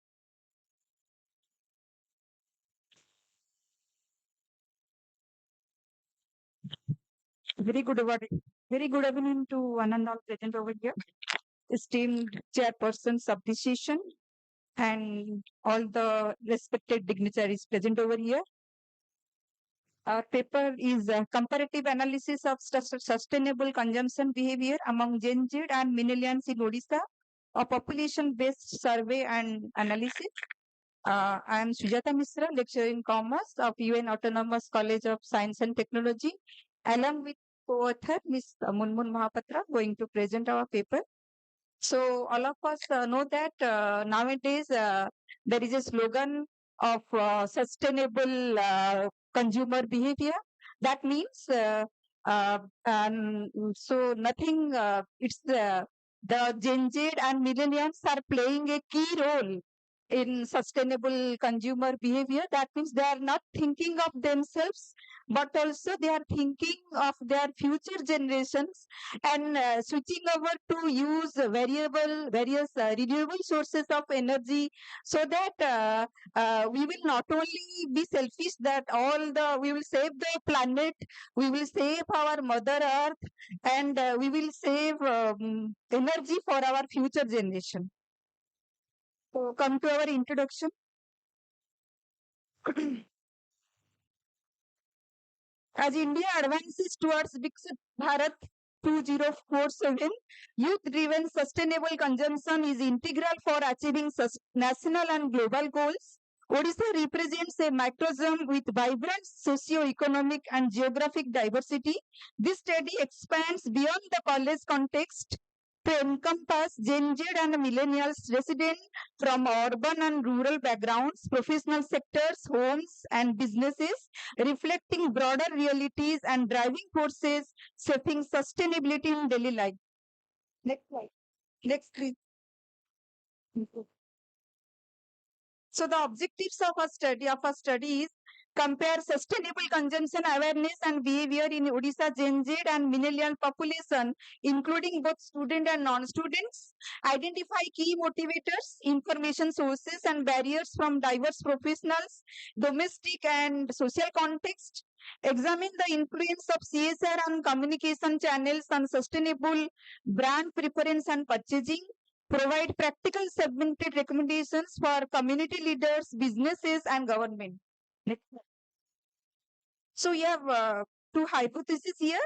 Very good evening to one and all present over here, esteemed chairpersons of this session, and all the respected dignitaries present over here. Our paper is a comparative analysis of sustainable consumption behavior among Gen Z and millennials in Odisha, a population-based survey and analysis. I am Sujata Misra, lecturer in commerce of UN Autonomous College of Science and Technology, along with co-author Ms. Munmun Mahapatra, going to present our paper. So all of us know that nowadays there is a slogan of sustainable consumer behavior. That means so nothing. It's the Gen Z and millennials are playing a key role in sustainable consumer behavior. That means they are not thinking of themselves, but also they are thinking of their future generations and switching over to use various renewable sources of energy, so that we will not only be selfish, that we will save the planet, we will save our mother earth, and we will save energy for our future generation. So come to our introduction. As India advances towards Viksit Bharat 2047, youth-driven sustainable consumption is integral for achieving national and global goals. Odisha represents a microcosm with vibrant socio-economic and geographic diversity. This study expands beyond the college context to encompass Gen Z and millennials resident from urban and rural backgrounds, professional sectors, homes, and businesses, reflecting broader realities and driving forces shaping sustainability in daily life. Next slide. Next, please. So the objectives of our study is compare sustainable consumption awareness and behavior in Odisha Gen Z and millennial population, including both student and non-students, identify key motivators, information sources and barriers from diverse professionals, domestic and social context, examine the influence of CSR and communication channels on sustainable brand preference and purchasing, provide practical segmented recommendations for community leaders, businesses, and government. Next. So we have two hypotheses here.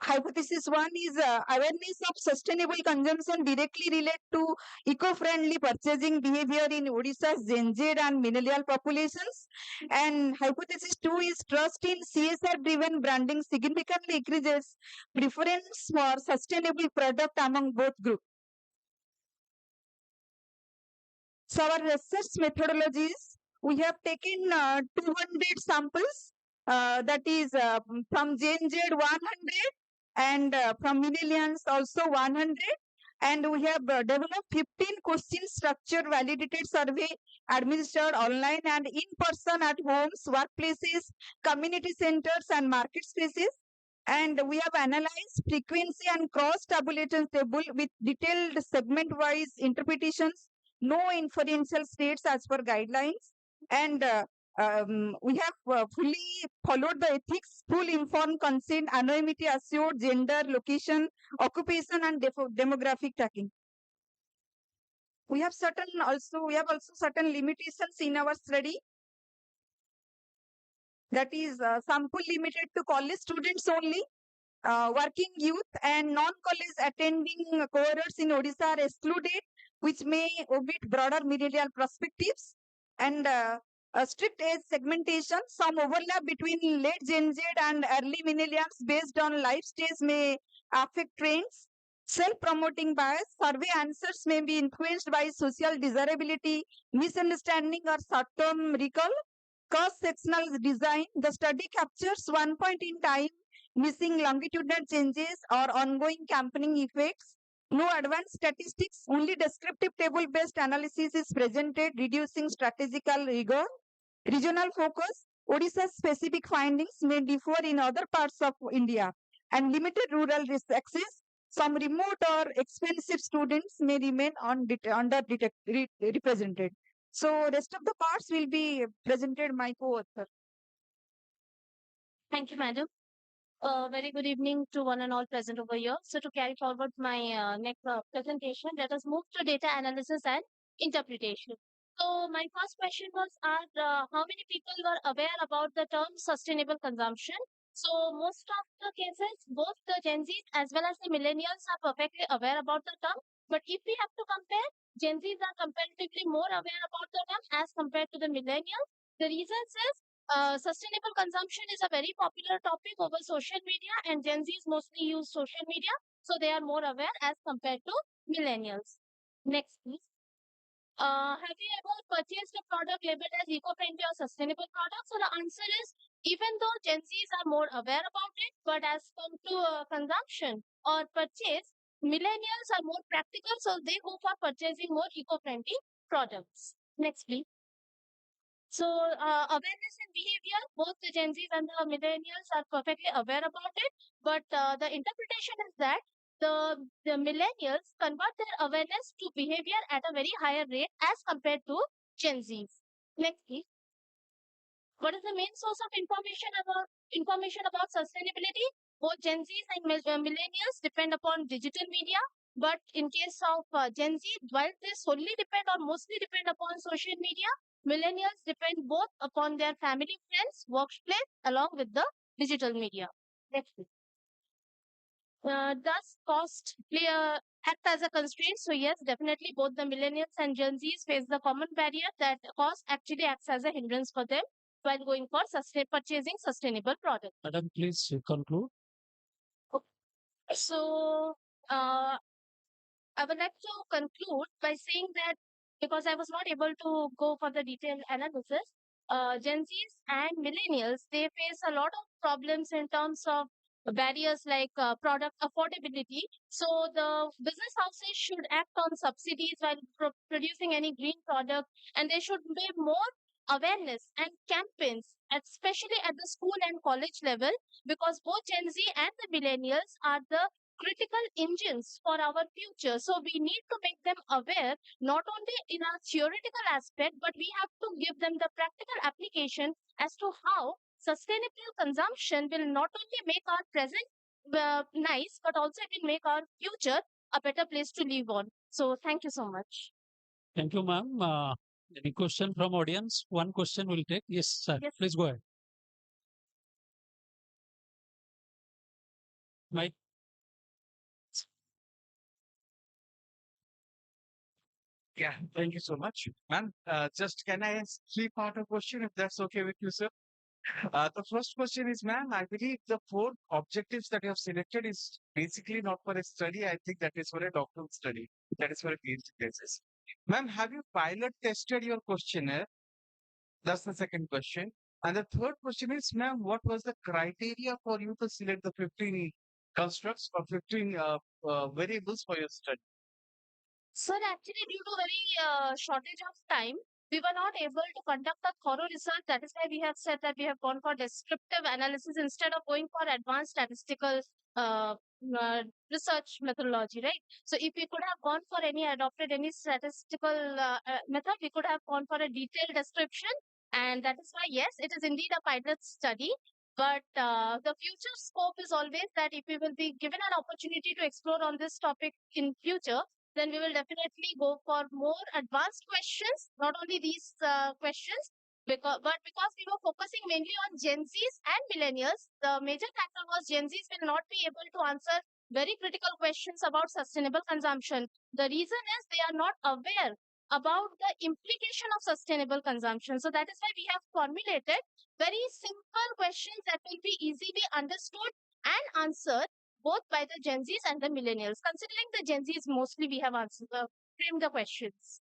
Hypothesis one is awareness of sustainable consumption directly relate to eco-friendly purchasing behavior in Odisha's Gen Z and millennial populations. And hypothesis two is trust in CSR-driven branding significantly increases preference for sustainable product among both groups. So our research methodologies, we have taken 200 samples, that is from Gen Z 100 and from millennials also 100. And we have developed 15 question structure validated survey administered online and in person at homes, workplaces, community centers, and market spaces. And we have analyzed frequency and cross-tabulation table with detailed segment-wise interpretations, no inferential states as per guidelines. And we have fully followed the ethics, full informed consent, anonymity assured, gender, location, occupation, and demographic tracking. We have also certain limitations in our study. That is sample limited to college students only. Working youth and non-college attending cohorts in Odisha are excluded, which may omit broader millennial perspectives. And a strict age segmentation, some overlap between late Gen Z and early millennials based on life stage may affect trends. Self-promoting bias, survey answers may be influenced by social desirability, misunderstanding, or short-term recall. Cross-sectional design, the study captures one point in time, missing longitudinal changes or ongoing campaigning effects. No advanced statistics, only descriptive table-based analysis is presented, reducing strategical rigor. Regional focus, Odisha's specific findings may differ in other parts of India, and limited rural access. Some remote or expensive students may remain underrepresented. So rest of the parts will be presented by co-author. Thank you, madam. Very good evening to one and all present over here. So to carry forward my next presentation, let us move to data analysis and interpretation. So my first question was, how many people were aware about the term sustainable consumption? So most of the cases, both the Gen Zs as well as the millennials are perfectly aware about the term. But if we have to compare, Gen Zs are comparatively more aware about the term as compared to the millennials. The reason is sustainable consumption is a very popular topic over social media, and Gen Zs mostly use social media, so they are more aware as compared to millennials. Next, please. Have you ever purchased a product labeled as eco-friendly or sustainable product? So the answer is, even though Gen Zs are more aware about it, but as come to consumption or purchase, millennials are more practical, so they go for purchasing more eco-friendly products. Next, please. So, awareness and behavior, both the Gen Zs and the millennials are perfectly aware about it. But the interpretation is that the millennials convert their awareness to behavior at a very higher rate as compared to Gen Zs. Next, please. What is the main source of information about sustainability? Both Gen Zs and millennials depend upon digital media, but in case of Gen Z, while they solely depend or mostly depend upon social media, millennials depend both upon their family, friends, workplace, along with the digital media. Next, please. Does cost act as a constraint? So yes, definitely both the millennials and Gen Zs face the common barrier that cost actually acts as a hindrance for them while going for purchasing sustainable products. Madam, please conclude. So I would like to conclude by saying that because I was not able to go for the detailed analysis, Gen Zs and millennials, they face a lot of problems in terms of barriers like product affordability. So the business houses should act on subsidies while producing any green product, and they should be more awareness and campaigns, especially at the school and college level, because both Gen Z and the millennials are the critical engines for our future. So we need to make them aware not only in a theoretical aspect, but we have to give them the practical application as to how sustainable consumption will not only make our present nice, but also it will make our future a better place to live on. So thank you so much. Thank you, ma'am. Any question from audience? One question will take. Yes, sir. Yes. Please go ahead. Mike. Yeah, thank you so much. Ma'am, just can I ask three part of question if that's okay with you, sir? The first question is, ma'am, I believe the four objectives that you have selected is basically not for a study. I think that is for a doctoral study. That is for a PhD thesis. Ma'am, have you pilot tested your questionnaire? That's the second question. And the third question is, ma'am, what was the criteria for you to select the 15 constructs or 15 variables for your study? Sir, actually, due to very shortage of time, we were not able to conduct a thorough research. That is why we have said that we have gone for descriptive analysis instead of going for advanced statistical uh, research methodology, right? So, if we could have gone for adopted any statistical method, we could have gone for a detailed description. And that is why, yes, it is indeed a pilot study. But the future scope is always that if we will be given an opportunity to explore on this topic in future, then we will definitely go for more advanced questions, not only these questions, because we were focusing mainly on Gen Zs and millennials. The major factor was Gen Zs will not be able to answer very critical questions about sustainable consumption. The reason is they are not aware about the implication of sustainable consumption. So that is why we have formulated very simple questions that will be easily understood and answered both by the Gen Zs and the millennials. Considering the Gen Zs, mostly we have answered framed the questions.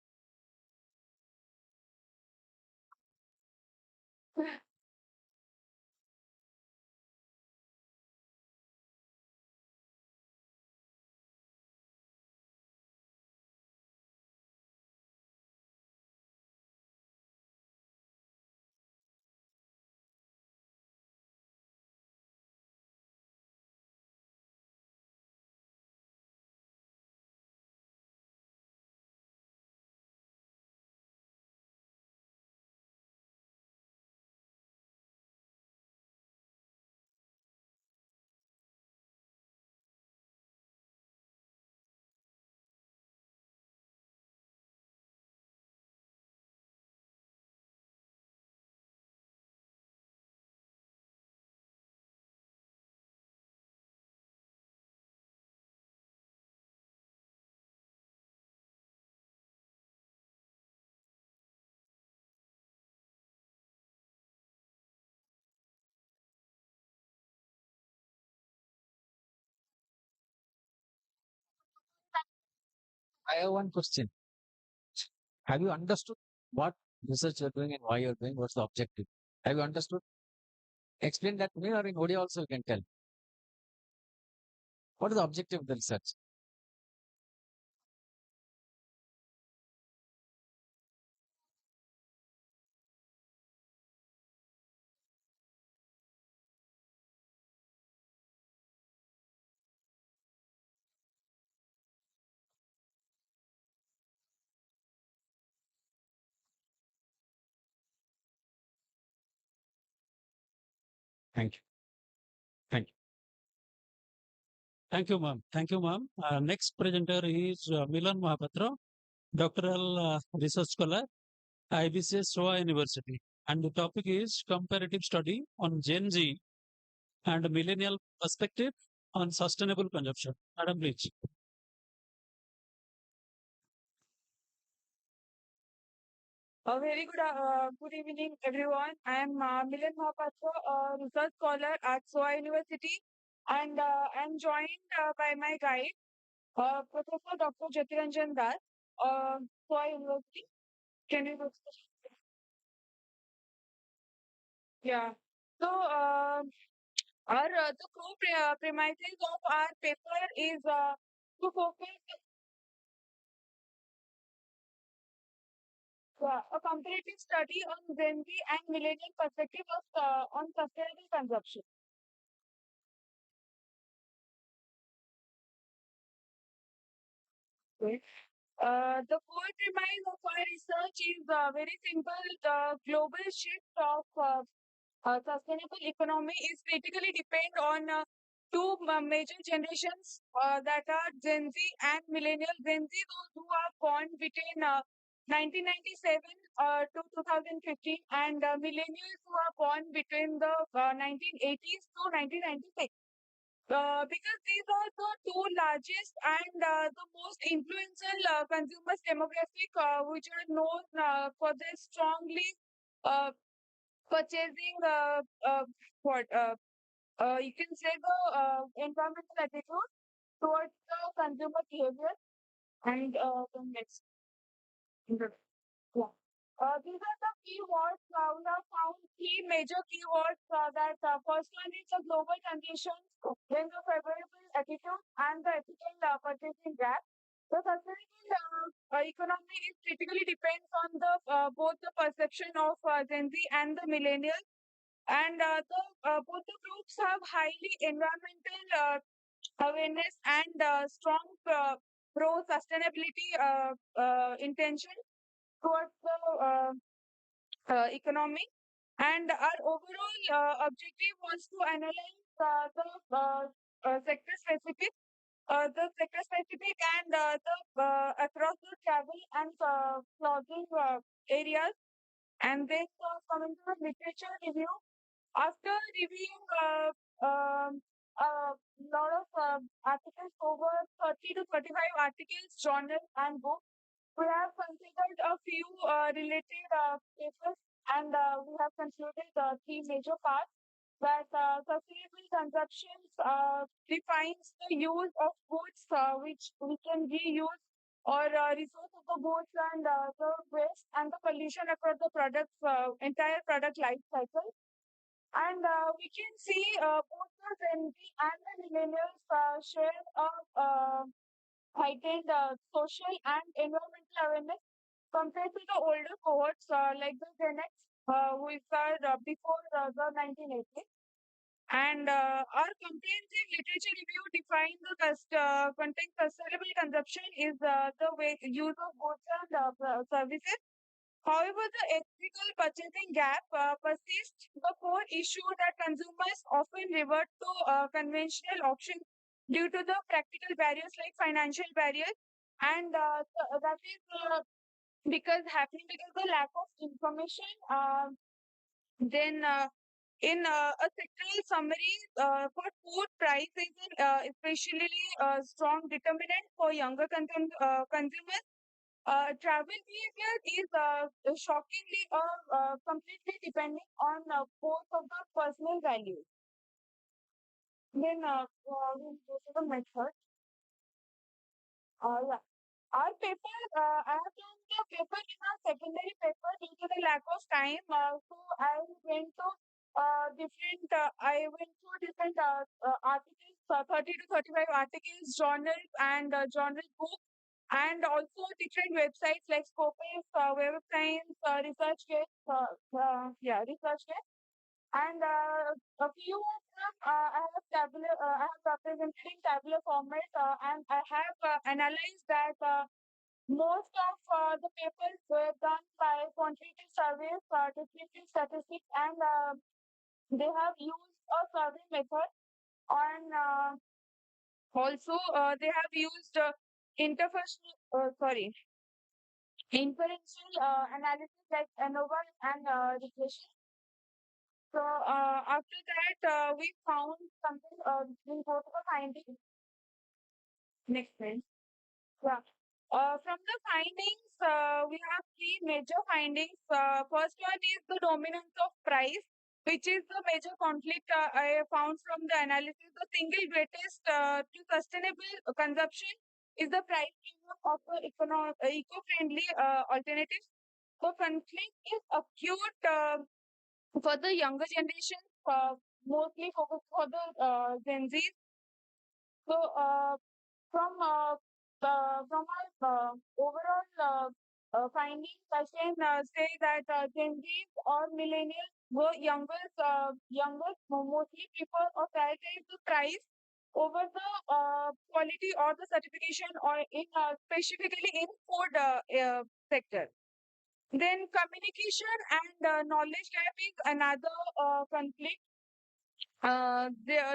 I have one question. Have you understood what research you're doing and why you're doing? What's the objective? Have you understood? Explain that to me, or in Odia also you can tell. What is the objective of the research? Thank you. Thank you. Thank you, ma'am. Thank you, ma'am. Next presenter is Milan Mahapatra, doctoral research scholar, IBCS SOA University. And the topic is comparative study on Gen Z and millennial perspective on sustainable consumption. Madam, please. A very good evening, everyone. I am Milan Mahapatra, a research scholar at SOA University, and I'm joined by my guide, Professor Dr. Jyotiranjan Das, SOA University. Can you go? Yeah. So, the core premises of our paper is to focus a comparative study on Gen Z and millennial perspective of on sustainable consumption. Okay. The core premise of our research is very simple. The global shift of sustainable economy is critically depend on two major generations that are Gen Z and millennial. Gen Z, those who are born between 1997 to 2015, and millennials who are born between the 1980s to 1996. Because these are the two largest and the most influential consumers demographic, which are known for their strongly uh, purchasing what you can say the environmental attitude towards the consumer behavior and the next. Yeah. These are the keywords. We have found three major keywords that first one is the global conditions, then the favorable attitude, and the ethical purchasing gap. The sustainable economy is critically depends on the both the perception of Gen Z and the millennials, and both the groups have highly environmental awareness and strong pro sustainability intention towards the economy. And our overall objective was to analyze the sector specific and the across the travel and clothing areas. And then coming to the literature review, after reviewing a lot of articles, over 30 to 35 articles, journals, and books, we have considered a few related papers, and we have concluded three major parts that sustainable consumption defines the use of goods which we can reuse or resource of the goods and the waste and the pollution across the product's entire product life cycle. And we can see both the Gen Z and the millennials share a heightened social and environmental awareness compared to the older cohorts like the Gen X, who is before the 1980s. And our comprehensive literature review defines the content sustainable consumption is the way use of goods and services. However, the ethical purchasing gap persists, the core issue that consumers often revert to conventional options due to the practical barriers like financial barriers, and that is because the lack of information. Then, in a sectoral summary, for food prices, especially strong determinant for younger consumers, travel behavior is shockingly completely depending on both of the personal values. Then we'll go to the method. Yeah. Our paper, I have done the paper in a secondary paper due to the lack of time. So I went through different articles, 30 to 35 articles, journals, and journal books, and also different websites like Scopus, Web of Science, ResearchGate, ResearchGate, and a few of them I have represented in tabular format, and I have analyzed that. Most of the papers were done by quantitative surveys, descriptive statistics, and they have used a survey method. And also, they have used inferential analysis like ANOVA and regression. So after that, we found something. We go to the findings. Next page. Yeah. From the findings, we have three major findings. First one is the dominance of price, which is the major conflict I found from the analysis. The single greatest to sustainable consumption is the price premium of the eco-friendly alternatives. The conflict is acute for the younger generation, mostly focused for the Gen Z. So, from our overall findings, I can say that Gen Zs or millennials were younger mostly prefer or prioritize the price over the quality or the certification or in specifically in food sector. Then communication and knowledge gap is another conflict.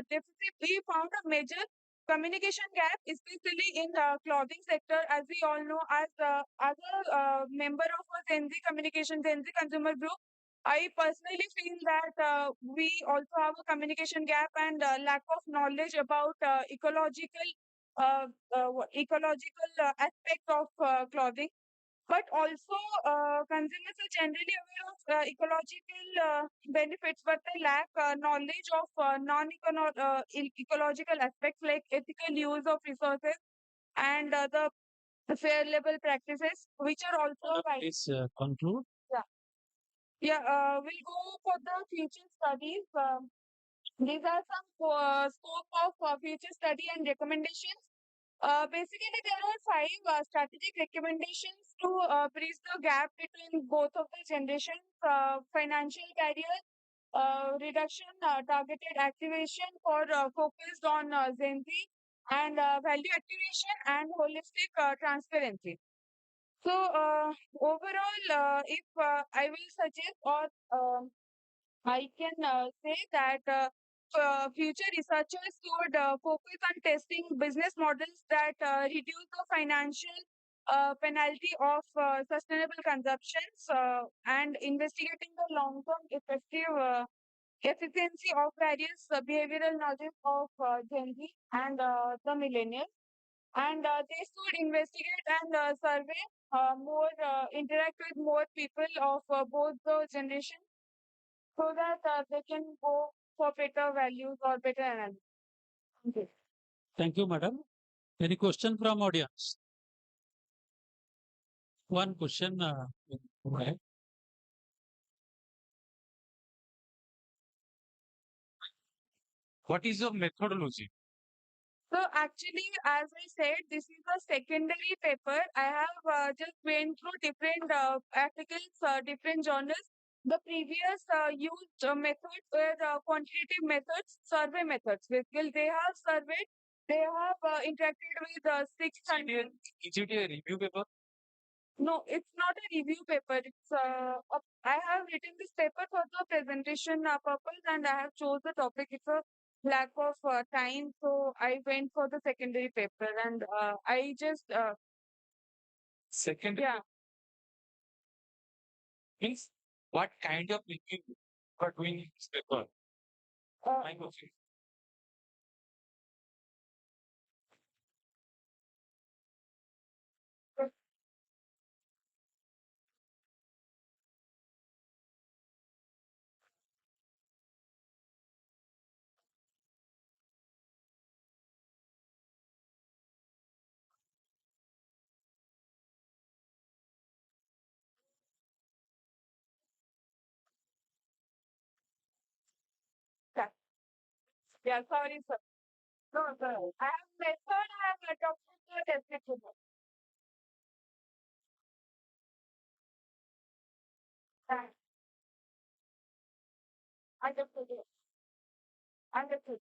Deficit, we found a major communication gap, especially in the clothing sector. As we all know, as a member of a Gen Z consumer group, I personally feel that we also have a communication gap and lack of knowledge about ecological aspect of clothing. But also, consumers are generally aware of ecological benefits, but they lack knowledge of ecological aspects like ethical use of resources and the fair level practices, which are also vital. Please conclude. Yeah, yeah. We'll go for the future studies. These are some scope of future study and recommendations. Basically, there are five strategic recommendations to bridge the gap between both of the generations: financial career reduction, targeted activation for focused on Gen Z, and value activation and holistic transparency. So, overall, if I will suggest or I can say that future researchers should focus on testing business models that reduce the financial penalty of sustainable consumptions and investigating the long-term effective efficiency of various behavioral nudges of Gen Z and the millennials. And they should investigate and interact with more people of both the generations so that they can go for better values or better analysis. Okay. Thank you, madam. Any question from audience? One question. Go ahead. What is your methodology? So actually, as I said, this is a secondary paper. I have just went through different articles, different journals. The previous used methods were quantitative methods, survey methods. Basically, they have surveyed, they have interacted with 600. Is it a review paper? No, it's not a review paper. I have written this paper for the presentation purpose, and I have chose the topic. It's a lack of time, so I went for the secondary paper, and I just Second yeah. means what kind of review you are doing in this paper? My question. Yeah, sorry, sir. No, sir. I have method, I have adopted the tested. Thanks. Understood. Yes. Understood.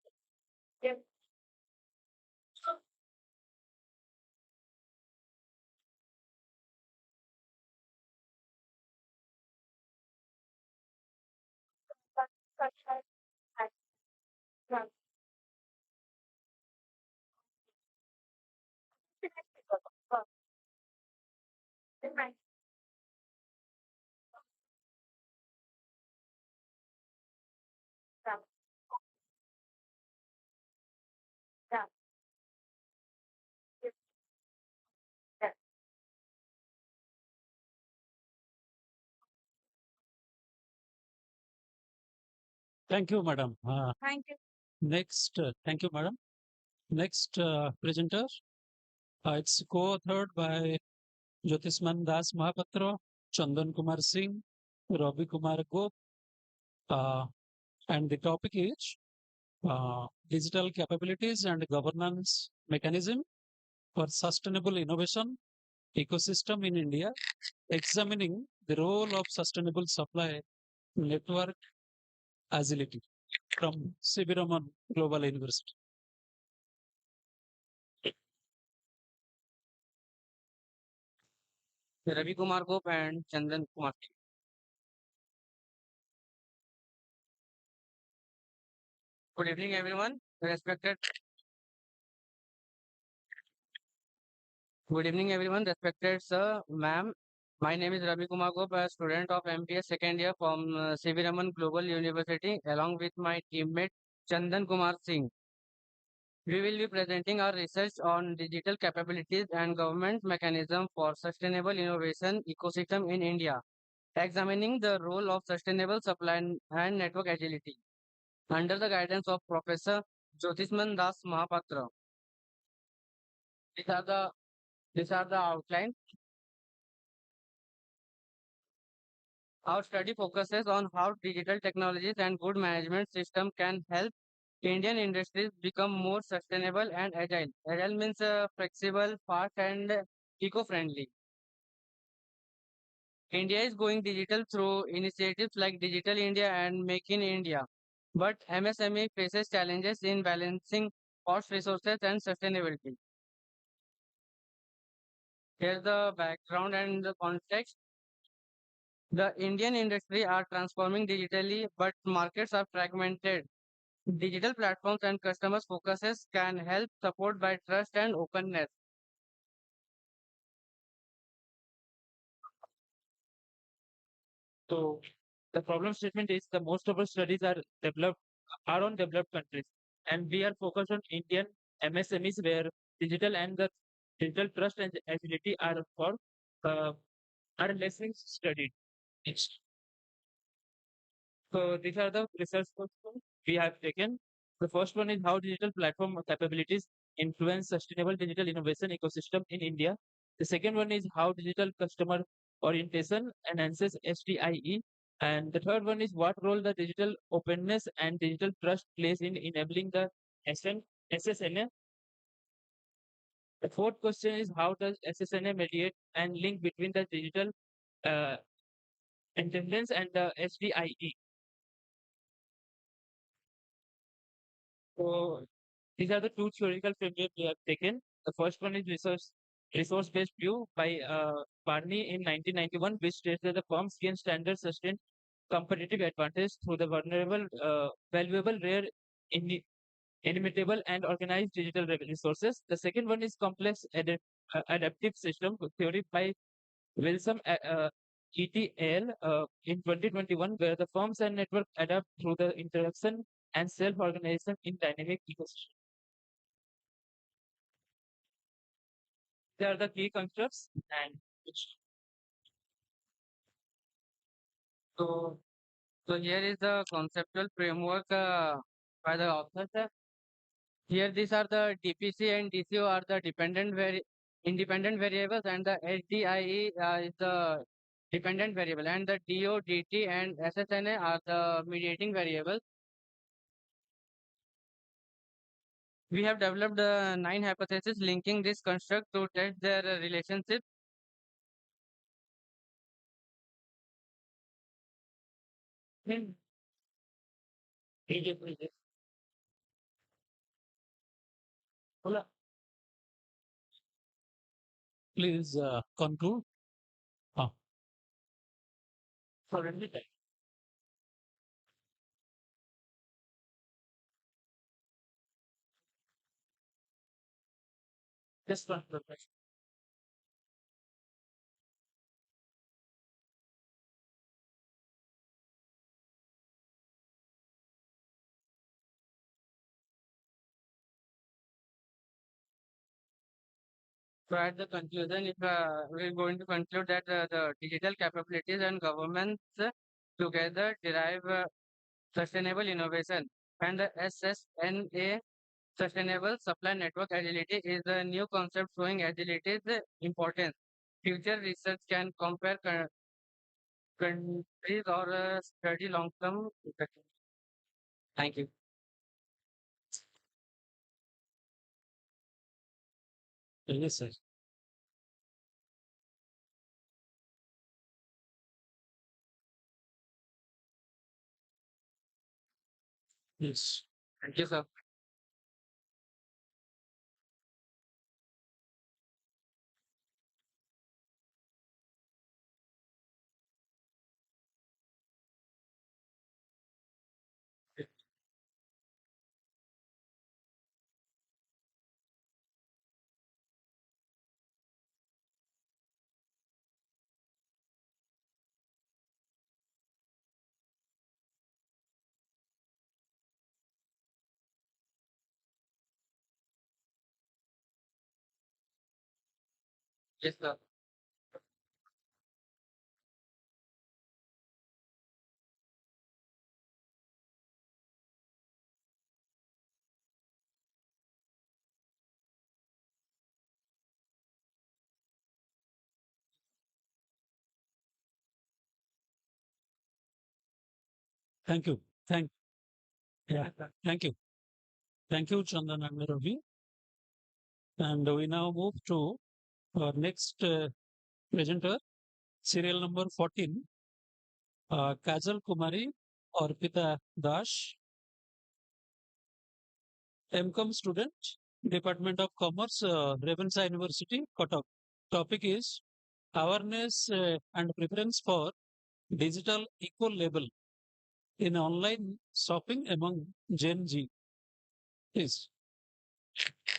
Yes. Such as right. Right. Yeah. Yeah. Yes. Yes. Thank you, madam. Thank you. Next, thank you, madam. Next presenter, it's co-authored by Jyotisman Das Mahapatra, Chandan Kumar Singh, Ravi Kumar Gop, uh, and the topic is digital capabilities and governance mechanism for sustainable innovation ecosystem in India, examining the role of sustainable supply network agility from C.V. Raman Global University. Ravi Kumar Gop and Chandan Kumar. Good evening, everyone. Respected. Good evening, everyone. Respected sir, ma'am. My name is Ravi Kumar Gop, a student of MBA second year from C.V. Raman Global University, along with my teammate Chandan Kumar Singh. We will be presenting our research on digital capabilities and government mechanism for sustainable innovation ecosystem in India, examining the role of sustainable supply and network agility under the guidance of Professor Jyotisman Das Mahapatra. These are the outline. Our study focuses on how digital technologies and good management system can help Indian industries become more sustainable and agile. Agile means flexible, fast, and eco-friendly. India is going digital through initiatives like Digital India and Make in India. But MSME faces challenges in balancing cost, resources, and sustainability. Here's the background and the context. The Indian industry are transforming digitally, but markets are fragmented. Digital platforms and customers focuses can help support by trust and openness. So the problem statement is the most of our studies are on developed countries, and we are focused on Indian MSMEs where digital and the digital trust and agility uh, are less being studied. So these are the research questions we have taken. The first one is how digital platform capabilities influence sustainable digital innovation ecosystem in India. The second one is how digital customer orientation enhances SDIE. And the third one is what role the digital openness and digital trust plays in enabling the SSNA. The fourth question is how does SSNA mediate and link between the digital uh, intelligence and the SDIE. So these are the two theoretical framework we have taken. The first one is resource-based view by Padmini in 1991, which states that the firms gain standard sustained competitive advantage through the vulnerable, valuable, rare, ini- inimitable, and organized digital resources. The second one is complex adaptive system theory by Wilson ETL in 2021, where the firms and network adapt through the interaction and self-organization in dynamic ecosystem. They are the key concepts, and So, here is the conceptual framework by the authors. Here, these are the DPC and DCO are the independent variables, and the SDIE is the dependent variable, and the DO, DT, and SSNA are the mediating variables. We have developed 9 hypotheses linking this construct to test their relationship. Hmm. Hola. Please conclude. Ah, for every time. Just one question. So at the conclusion, if we're going to conclude that the digital capabilities and governments together derive sustainable innovation, and the SSNA, Sustainable Supply Network Agility, is a new concept showing agility's importance. Future research can compare countries or study long-term effects. Thank you. Yes, sir. Yes. Thank you, sir. Yes, sir. Thank you. Yeah. Thank you. Thank you, Chandan and Ravi. And we now move to our next presenter, serial number 14, Kajal Kumari Arpita Dash, MCOM student, Department of Commerce, Ravenshaw University, Cuttack. Topic is awareness and preference for digital equal label in online shopping among Gen Z. Please.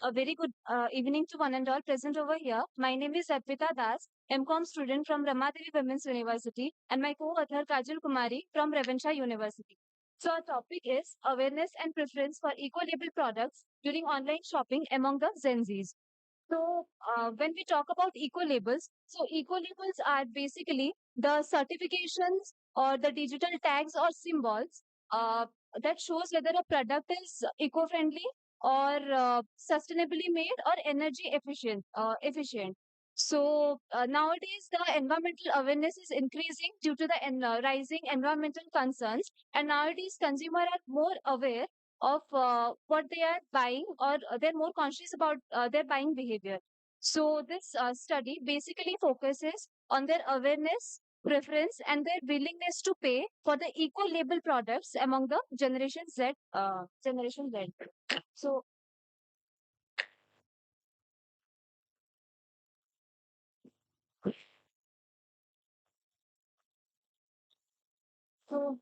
A very good evening to one and all present over here. My name is Arpita Das, MCOM student from Ramadevi Women's University, and my co-author Kajal Kumari from Ravenshaw University. So our topic is awareness and preference for eco-label products during online shopping among the Gen Zs. So, when we talk about eco labels, so eco labels are basically the certifications or the digital tags or symbols uh, that shows whether a product is eco-friendly or sustainably made or energy efficient. Efficient. So nowadays, the environmental awareness is increasing due to the rising environmental concerns, and nowadays consumers are more aware of what they are buying, or they're more conscious about their buying behavior. So this study basically focuses on their awareness, preference, and their willingness to pay for the eco label products among the generation Z. Generation Z. So so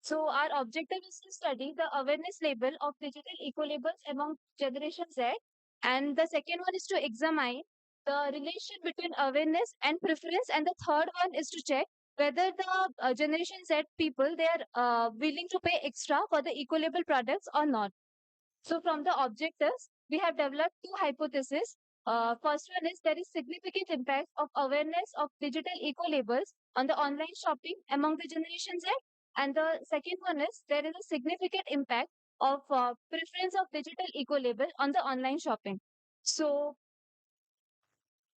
So our objective is to study the awareness level of digital eco labels among Generation Z, and the second one is to examine the relation between awareness and preference, and the third one is to check whether the Generation Z people, they are willing to pay extra for the eco label products or not. So from the objectives, we have developed two hypotheses. First one is there is significant impact of awareness of digital eco labels on the online shopping among the Generation Z. And the second one is there is a significant impact of preference of digital eco label on the online shopping. So,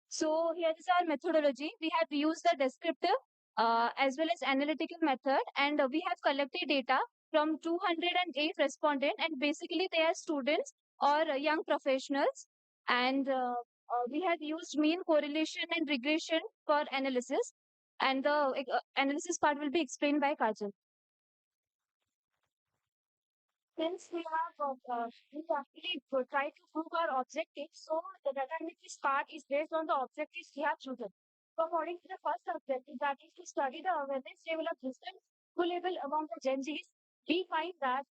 so here is our methodology. We have used the descriptive as well as analytical method, and we have collected data from 208 respondents, and basically they are students or young professionals. And we have used mean, correlation, and regression for analysis. And the analysis part will be explained by Kajal. Since we actually try to prove our objectives, so the data analysis part is based on the objectives we have chosen. So according to the first objective, that is to study the awareness level of wisdom level among the Gen Zs, we find that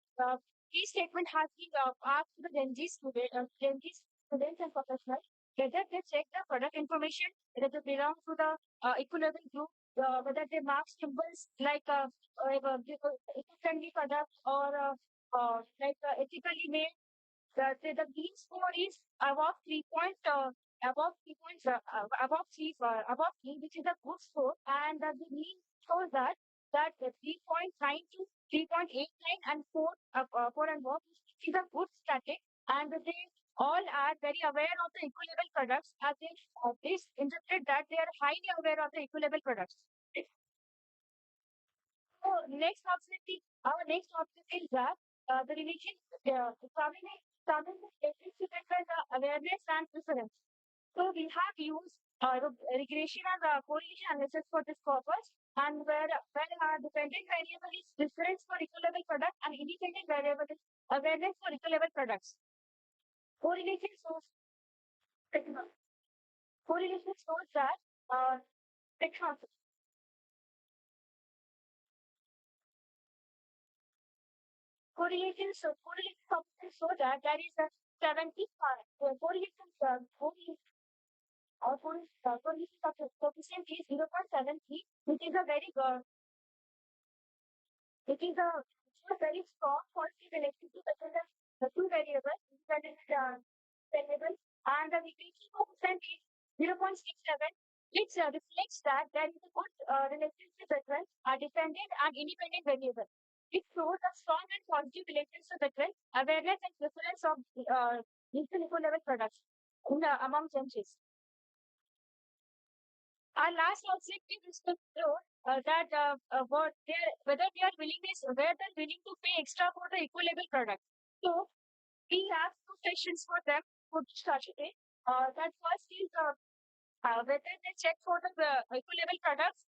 key statement has been asked to the Gen Z students and professionals whether they check the product information, whether they belong to the eco-level group, whether they mark symbols like eco-friendly products or ethically made. The mean score is above 3 point, above 3, which is a good score, and the mean shows that the 3.9 to 3.89 and 4 and above is a good static, and they all are very aware of the eco-level products, as they this interpret that they are highly aware of the eco-level products. So our next objective is that the relation, examine the relationship between the awareness and preference. So we have used regression and correlation analysis for this purpose, and where dependent variable is preference for eco-level product and independent variable is awareness for eco-level products. Correlation shows that example. Correlation show that there is a 75 correlation correlation coefficient is 0.73, which is a very it is a very strong positive relationship between the two variables, independent variables, and the regression coefficient is 0.67, which reflects that there is a good relationship between a dependent and independent variable. It shows a strong and positive relationship between awareness and preference of eco-level products among changes. Our last objective is to show that whether they are willing to pay extra for the eco-level product. So we have two sessions for them to start today. That first is whether they check for the eco-level products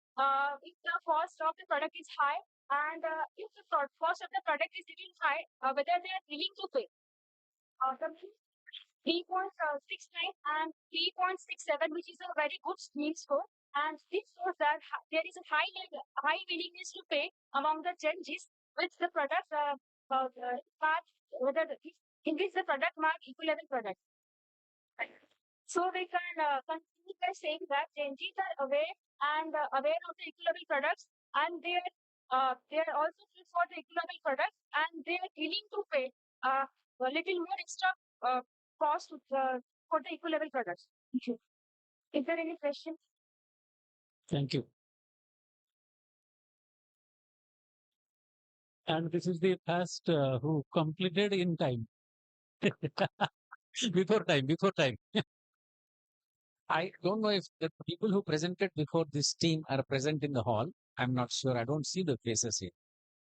if the cost of the product is high, and if the cost of the product is little high, whether they are willing to pay. The 3.69 and 3.67, which is a very good mean score. And this shows that there is a high willingness to pay among the Gen Zs, which the product mark, in which the product mark eco-level product. So we can conclude by saying that Gen Zs are aware of the eco-level products, and they are also fit for the eco-level products, and they are willing to pay a little more extra cost for the eco-level products. Is there any question? Thank you. And this is the first who completed in time. Before time. I don't know if the people who presented before this team are present in the hall. I'm not sure. I don't see the faces here.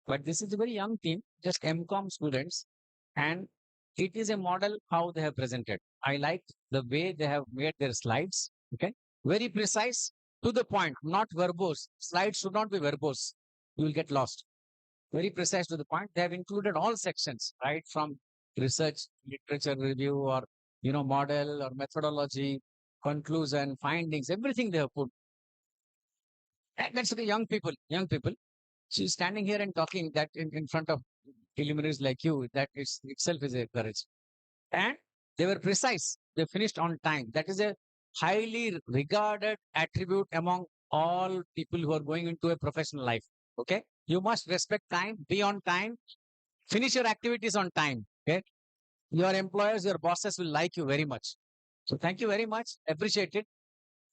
But this is a very young team, just MCOM students. And it is a model how they have presented. I like the way they have made their slides. Okay. Very precise, to the point, not verbose. Slides should not be verbose. You will get lost. Very precise to the point. They have included all sections, right? From research, literature review, or model or methodology, conclusion, findings, everything they have put. And that's the young people. She's standing here and talking that in front of preliminaries like you, that is itself is a courage. And they were precise. They finished on time. That is a highly regarded attribute among all people who are going into a professional life. Okay. You must respect time, be on time, finish your activities on time. Okay. Your employers, your bosses will like you very much. So thank you very much. Appreciate it.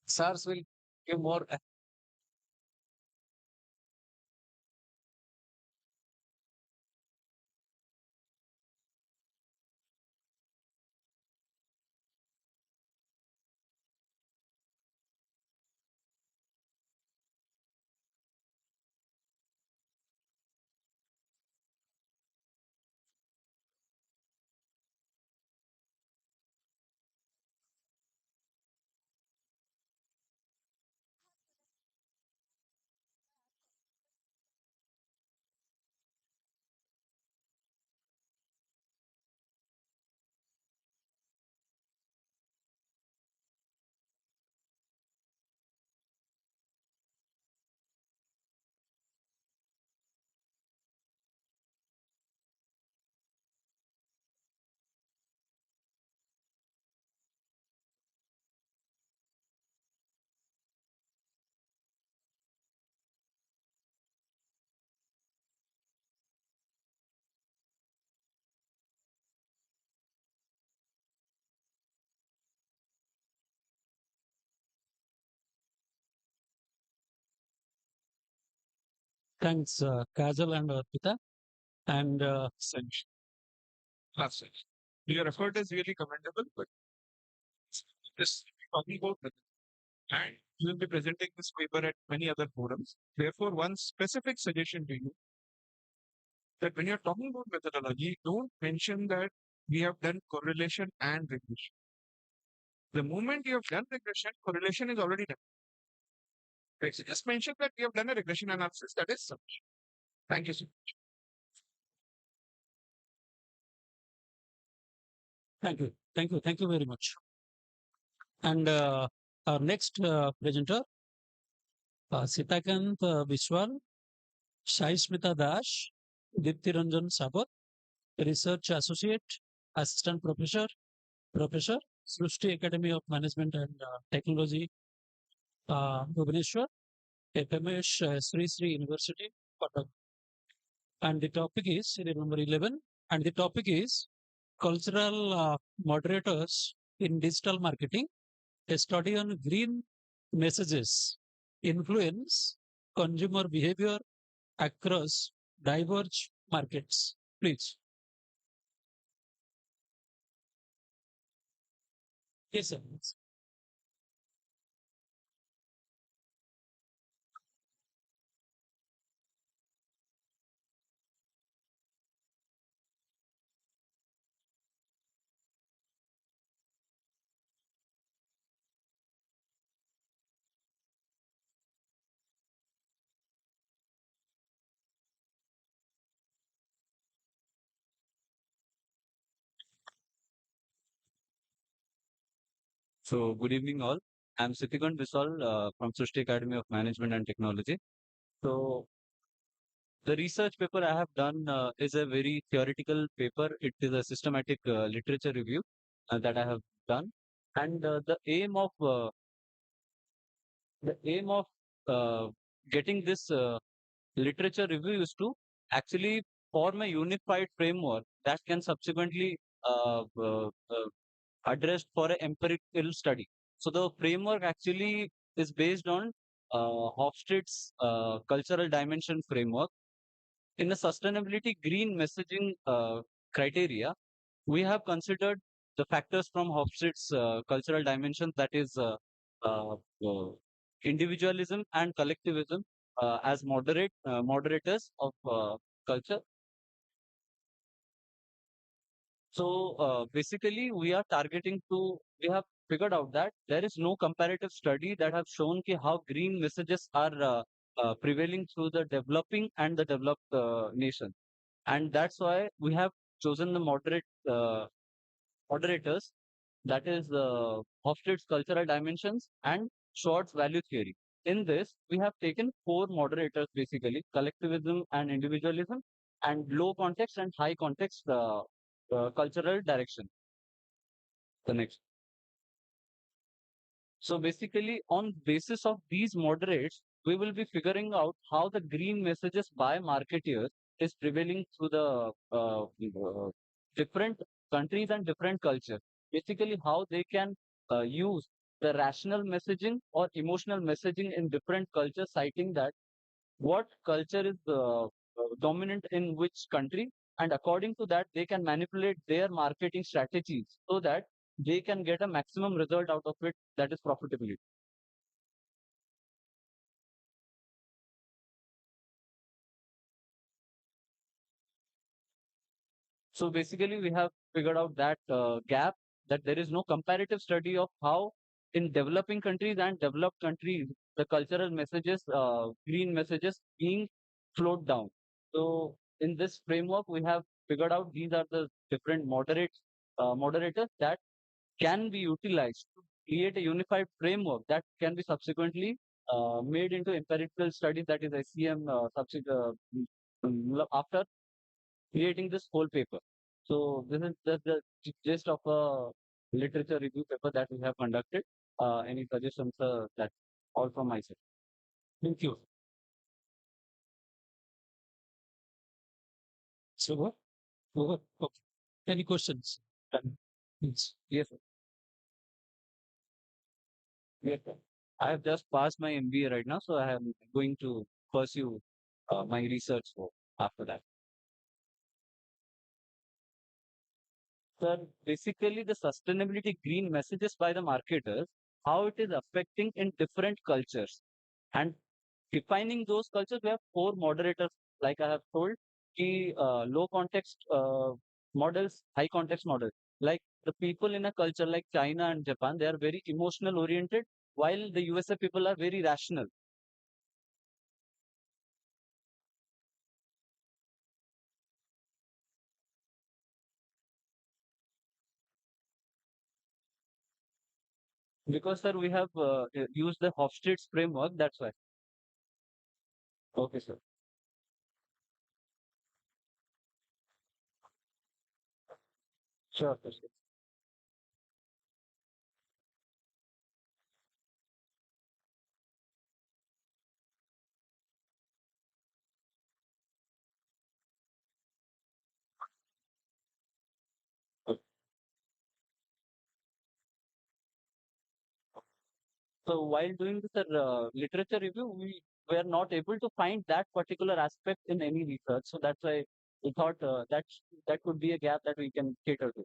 Sirs will give more. Thanks, Kajal and Arpita. And Essential. Absolutely. Your effort is really commendable, but this talking about method. And you will be presenting this paper at many other forums. Therefore, one specific suggestion to you that when you're talking about methodology, don't mention that we have done correlation and regression. The moment you have done regression, correlation is already done. Right, so just mention that we have done a regression analysis. That is sufficient. Thank you so much. thank you. Thank you very much. And our next presenter, Sitakant Biswal, Sai Smita Dash, Dipti Ranjan Sabot, Research Associate, Assistant Professor, Srushti Academy of Management and Technology, Bhubaneswar, FMS Sri Sri University, Cuttack. And the topic is serial number 11. And the topic is cultural moderators in digital marketing, a study on green messages influence consumer behavior across diverse markets. Please. Yes, sir. So, good evening, all. I'm Sitikant Visal from Srushti Academy of Management and Technology. So, the research paper I have done is a very theoretical paper. It is a systematic literature review that I have done, and the aim of getting this literature review is to actually form a unified framework that can subsequently addressed for an empirical study. So the framework actually is based on Hofstede's cultural dimension framework. In the sustainability green messaging criteria, we have considered the factors from Hofstede's cultural dimension, that is uh, uh, individualism and collectivism as moderators of culture. So basically, we have figured out that there is no comparative study that have shown how green messages are prevailing through the developing and the developed nation. And that's why we have chosen the moderators, that is Hofstede's cultural dimensions and Schwartz value theory. In this, we have taken four moderators basically: collectivism and individualism, and low context and high context cultural direction. The next. So basically, on basis of these moderates, we will be figuring out how the green messages by marketeers is prevailing through the different countries and different cultures. Basically, how they can use the rational messaging or emotional messaging in different cultures, citing that what culture is dominant in which country, and according to that they can manipulate their marketing strategies so that they can get a maximum result out of it, that is profitability. So basically we have figured out that gap, that there is no comparative study of how in developing countries and developed countries the cultural messages, green messages being flowed down. So in this framework we have figured out these are the different moderators that can be utilized to create a unified framework that can be subsequently made into empirical studies, that is SEM after creating this whole paper. So this is the gist of a literature review paper that we have conducted. Any suggestions? That's all from my side. Thank you. So what? Okay. Any questions? Please. Yes, sir. Yes, sir. I have just passed my MBA right now, so I am going to pursue my research for after that. Sir, basically the sustainability green messages by the marketers, how it is affecting in different cultures. And defining those cultures, we have four moderators, like I have told, low context models, high context models. Like the people in a culture like China and Japan, they are very emotional oriented, while the USA people are very rational. Because sir, we have used the Hofstede's framework, that's why. Okay, sir. Sure, sir. So while doing the literature review, we were not able to find that particular aspect in any research. So that's why we thought that could be a gap that we can cater to.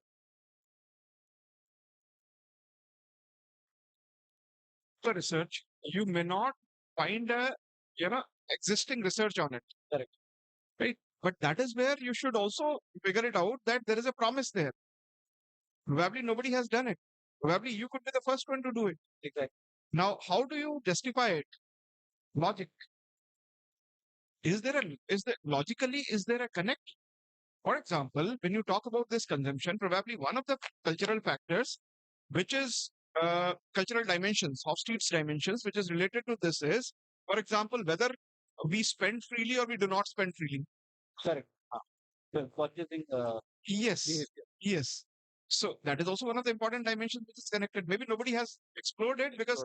For research, you may not find a existing research on it. Correct. Right? But that is where you should also figure it out that there is a promise there. Probably nobody has done it. Probably you could be the first one to do it. Exactly. Now, how do you justify it? Logic. Is there logically, is there a connect? For example, when you talk about this consumption, probably one of the cultural factors, which is cultural dimensions, Hofstede's dimensions, which is related to this is, for example, whether we spend freely or we do not spend freely. Correct. So purchasing Yes. behavior. Yes. So that is also one of the important dimensions which is connected. Maybe nobody has explored it because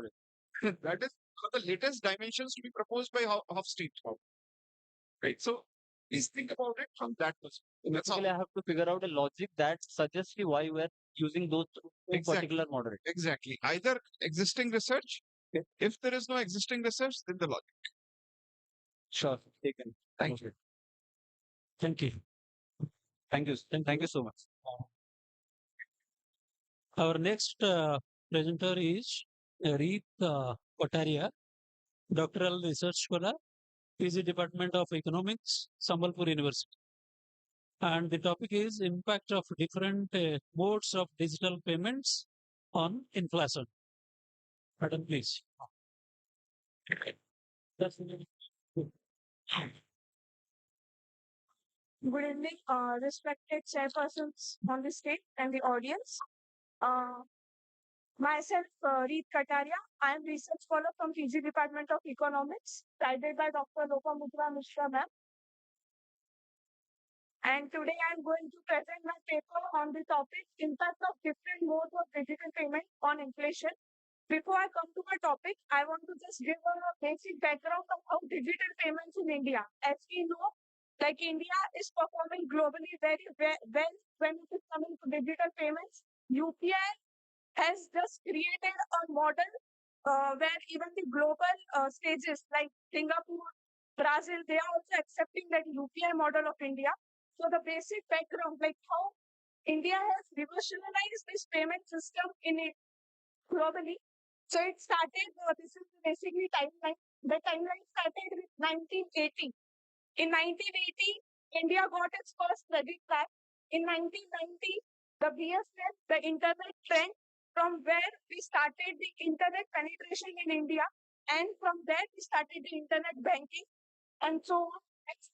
that is one of the latest dimensions to be proposed by Hofstede. Right. So please think about it from that perspective. That's Basically, I have to figure out a logic that suggests you why we are using those two particular moderators. Exactly. Either existing research. If there is no existing research, then the logic. Sure. Taken. Thank you. Thank you. Thank you. Thank you so much. Our next presenter is Reet Kotaria, Doctoral Research Scholar, PG Department of Economics, Sambalpur University. And the topic is impact of different modes of digital payments on inflation. Madam, please. Good evening, respected chairpersons on the stage and the audience. Myself, Reet Kataria. I am research scholar from PG Department of Economics, guided by Dr. Lopamudra Mishra ma'am. And today I am going to present my paper on the topic impact of different modes of digital payment on inflation. Before I come to my topic, I want to just give a basic background of how digital payments in India. As we know, like India is performing globally very well when it is coming to digital payments. UPI has just created a model where even the global stages like Singapore, Brazil, they are also accepting that UPI model of India. So the basic background, like how India has revolutionized this payment system in it globally. So it started, this is basically timeline. The timeline started with 1980. In 1980, India got its first credit card. In 1990, the BSNet, the internet trend, from where we started the internet penetration in India, and from there we started the internet banking, and so on. Next,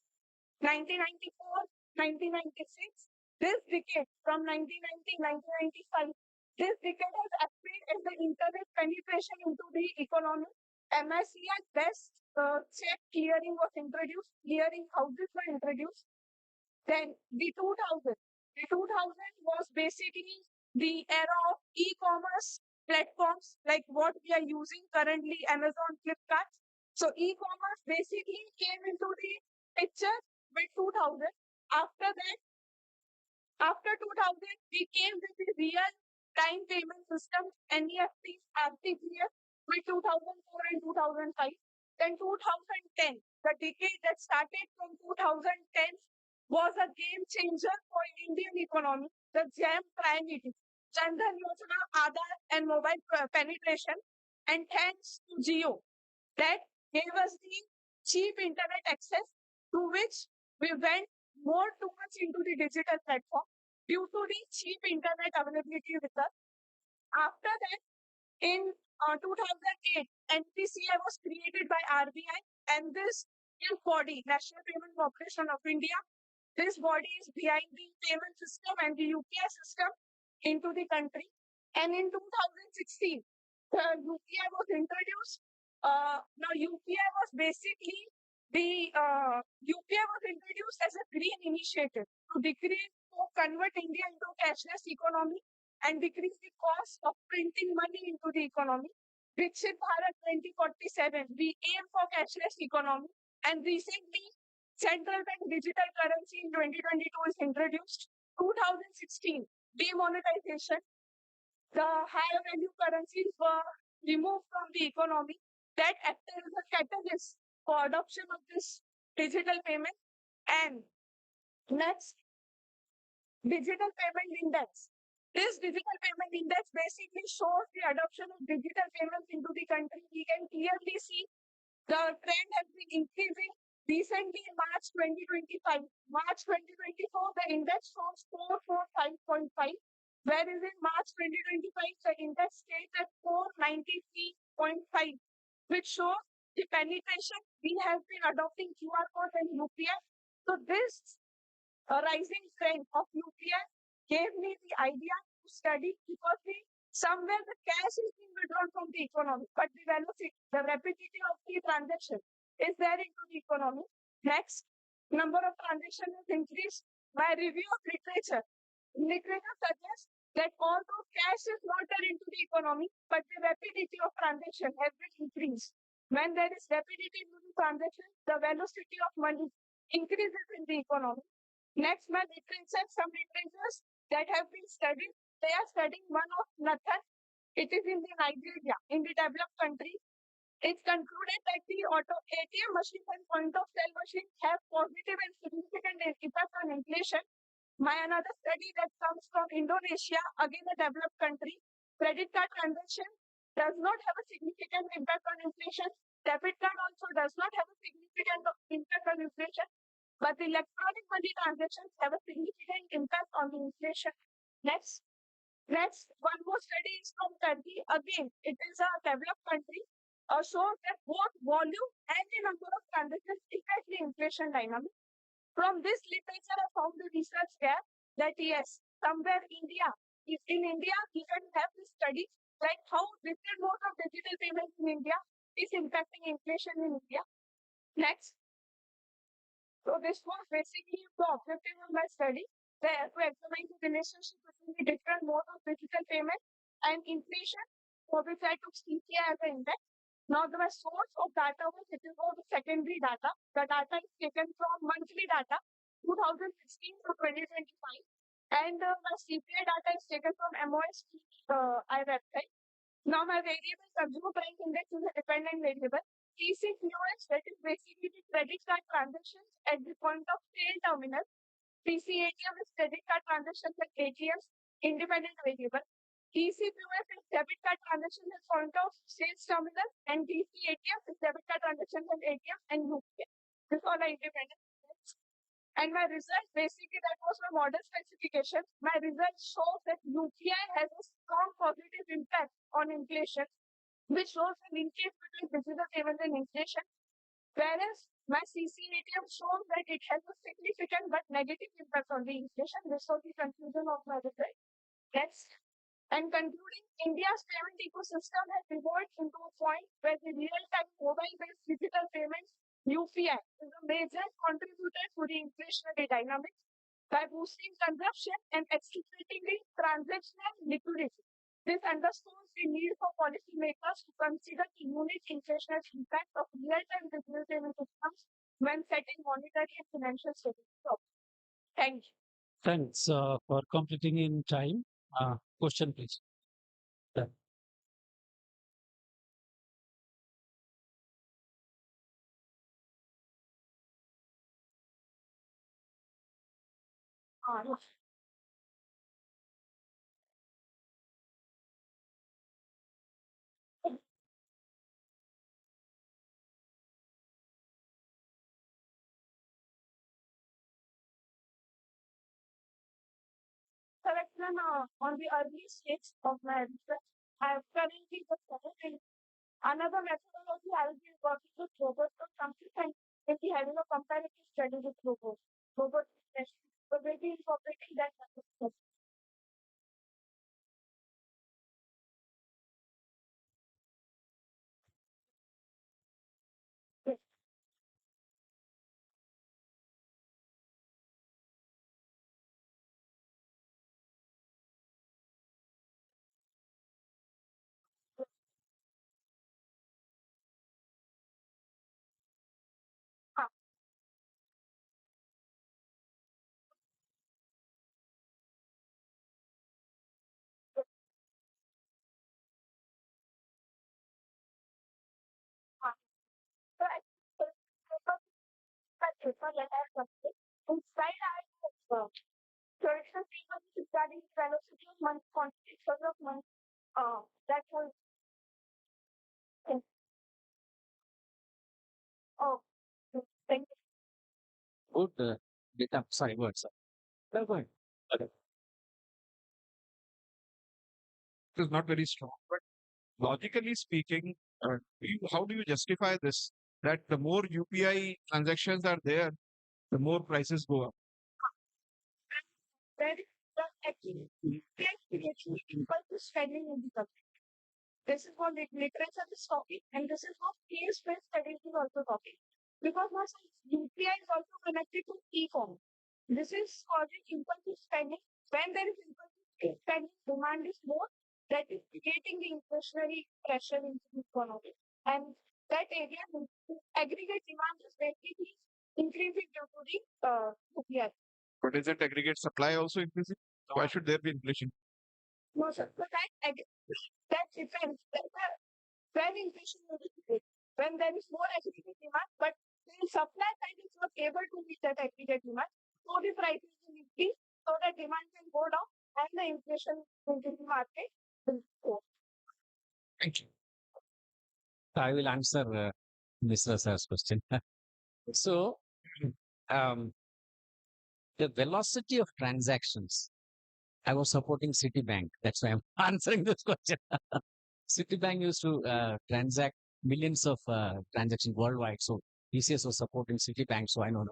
1994, 1996, this decade, from 1990, 1995, this decade has appeared as the internet penetration into the economy. MSCI best check clearing was introduced, clearing houses were introduced. Then the 2000. The 2000 was basically the era of e-commerce platforms like what we are using currently, Amazon, Flipkart. So e-commerce basically came into the picture with 2000. After that, after 2000, we came with the real time payment systems, NEFTs, RTGS with 2004 and 2005. Then 2010, the decade that started from 2010 was a game changer for Indian economy. The GEM priority, Jan Dhan Yojana, Aadhaar and mobile penetration, and thanks to Jio, that gave us the cheap internet access to which we went more too much into the digital platform due to the cheap internet availability with us. After that, in 2008, NPCI was created by RBI, and this new body, National Payment Corporation of India, this body is behind the payment system and the UPI system into the country. And in 2016, the UPI was introduced. Now, UPI was basically UPI was introduced as a green initiative to convert India into a cashless economy and decrease the cost of printing money into the economy. Viksit Bharat 2047, we aim for cashless economy. And recently, central bank digital currency in 2022 is introduced. 2016, demonetization. The higher value currencies were removed from the economy. That acted as a catalyst for adoption of this digital payment. And next, digital payment index. This digital payment index basically shows the adoption of digital payments into the country. We can clearly see the trend has been increasing. Recently, in March 2025, March 2024, the index shows 445.5, whereas in March 2025, the index stays at 493.5, which shows the penetration. We have been adopting QR code and UPI. So this rising trend of UPI gave me the idea to study because somewhere the cash is being withdrawn from the economy, but the velocity, the rapidity of the transaction is there into the economy. Next, number of transactions has increased. My review of literature suggests that although cash is not there into the economy, but the rapidity of transaction has been increased. When there is rapidity into the transaction, the velocity of money increases in the economy. Next, my literature, some literatures that have been studied, they are studying one of Nathan. It is in the Nigeria, in the developed country. It's concluded that the auto ATM machines and point of sale machines have positive and significant impact on inflation. My another study that comes from Indonesia, again a developed country, credit card transaction does not have a significant impact on inflation. Debit card also does not have a significant impact on inflation, but the electronic money transactions have a significant impact on the inflation. Next, one more study is from Tangi. Again, it is a developed country. Shows that both volume and the number of transactions affect the inflation dynamic. From this literature, I found the research gap that yes, somewhere in India, we can have this study like how different modes of digital payments in India is impacting inflation in India. Next. So this was basically the objective of my study, where to examine the relationship between the different modes of digital payment and inflation, for which I took CPI as an index. Now the source of data was it is all the secondary data. The data is taken from monthly data, 2016 to 2025, and my CPI data is taken from MOSI website. Now my variable consumer price index is a dependent variable. TCQS, that is basically the credit card transactions at the point of sale terminal. TCATM is credit card transactions at ATMs, independent variable. TCQS is debit card transactions at point of sales terminal, and TCATM is debit card transactions at ATM and UPI. These all are independent. And my result, basically, that was my model specification. My result shows that UPI has a strong positive impact on inflation, which shows a linkage between digital payment and inflation. Whereas my CCATM shows that it has a significant but negative impact on the inflation. This was the conclusion of my result. Next. And concluding, India's payment ecosystem has evolved into a point where the real-time mobile-based digital payments, UPI, is a major contributor to the inflationary dynamics by boosting consumption and accelerating the transactional liquidity. This underscores the need for policymakers to consider the unique inflationary impact of real-time digital payment systems when setting monetary and financial stability. So, thank you. Thanks for completing in time. Question, please. Yeah. Correction on the early stage of my research. I have currently just started another methodology I will be working with robots or something and maybe having a comparative study with robots. Robots, so maybe incorporating that method. Yes. Ah, yes. Ah. So I paper that I have submitted. Inside I have traditional paper which is studying the velocity of money, quantity of money. That was yes. Oh, yes. Thank you. Good data. Sorry, go ahead, sir. No, go ahead. Okay. It is not very strong. But logically speaking, how do you justify this? That the more UPI transactions are there, the more prices go up. That is the actually equal to spending in the country. This is what literature is talking, and this is what case-based studies is also talking. Because now since UPI is also connected to e-com. This is causing impulsive spending. When there is impulsive spending, demand is more. That is creating the inflationary pressure into the economy. And that area, aggregate demand is basically increasing due to the UPI. But is that aggregate supply also increasing? Why should there be inflation? No, sir. So that depends. When inflation will be when there is more aggregate demand, but the supply side is not able to meet that aggregate demand, so the prices will increase, so that demand can go down and the inflation in the market will go. Thank you. I will answer Mr. Sir's question. So, the velocity of transactions. I was supporting Citibank. That's why I'm answering this question. Citibank used to transact millions of transactions worldwide. So TCS was supporting Citibank. So I know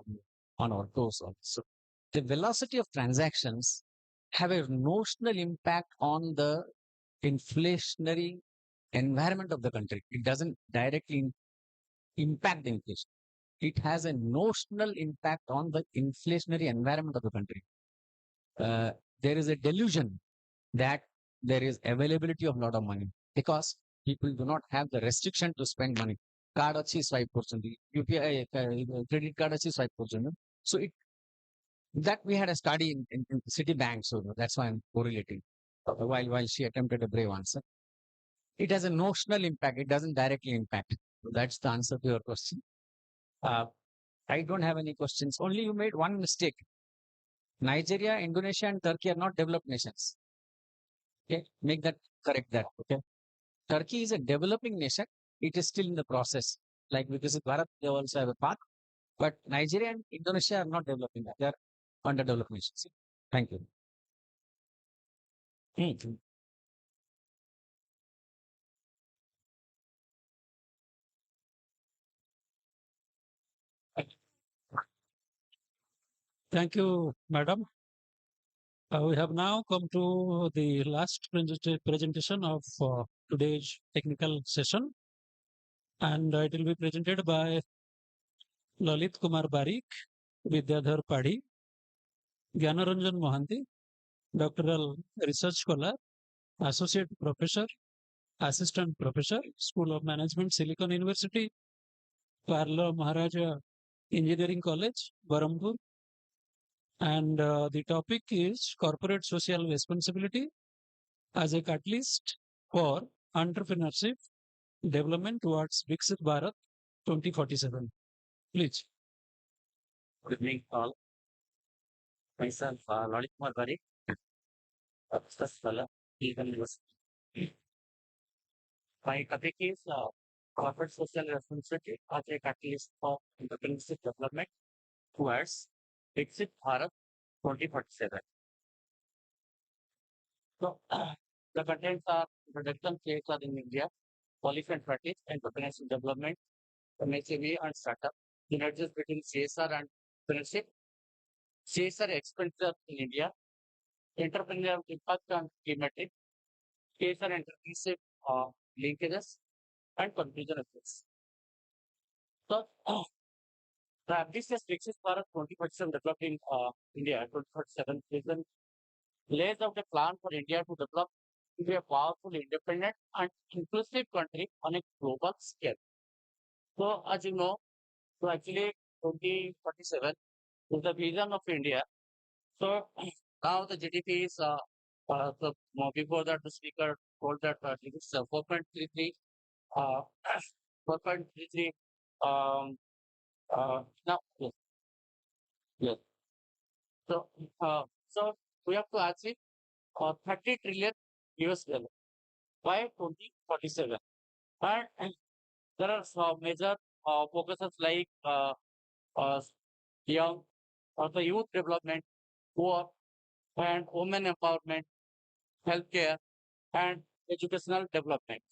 on our course also. The velocity of transactions have a notional impact on the inflationary environment of the country. It doesn't directly impact the inflation. It has a notional impact on the inflationary environment of the country. There is a delusion that there is availability of lot of money because people do not have the restriction to spend money. Card achi swipe korchundi, UPI credit card achi swipe korchundi. So that we had a study in Citibank, so that's why I'm correlating. While she attempted a brave answer, it has a notional impact. It doesn't directly impact. So that's the answer to your question. I don't have any questions. Only you made one mistake. Nigeria, Indonesia, and Turkey are not developed nations. Okay, correct that. Okay, Turkey is a developing nation. It is still in the process. Like Viksit Bharat, they also have a path. But Nigeria and Indonesia are not developing that. They are underdeveloped nations. Thank you. Thank you, madam. We have now come to the last presentation of today's technical session, and it will be presented by Lalit Kumar Barik, Vidyadhar Padhi, Gyanaranjan Mohanty, Doctoral Research Scholar, Associate Professor, Assistant Professor, School of Management, Silicon University, Parla Maharaja Engineering College, Barampur. And the topic is corporate social responsibility as a catalyst for entrepreneurship development towards Viksit Bharat 2047. Please. Good evening, all. myself, Lalit Kumar Bari, Professor Scholar, DRIEMS University. My topic is corporate social responsibility as a catalyst for entrepreneurship development towards Viksit Bharat 2047. So, the contents are introduction phase are in India, policy and practice, entrepreneurship development, MSME and startup, synergies between CSR and entrepreneurship, CSR expenditure in India, entrepreneurial impact on thematic, CSR entrepreneurship linkages, and conclusion of this. So, the ambitious Viksit Bharat 2047 developed in India 2047 vision lays out a plan for India to develop into a powerful, independent, and inclusive country on a global scale. So, as you know, so actually 2047 is the vision of India. So, now the GDP is, before that, the speaker told that it is 4.33, uh, 4.33, now, yes, yes. So, so we have to achieve 30 trillion US dollar by 2047. And there are some major focuses like uh, young or the youth development, poor and women empowerment, healthcare, and educational development.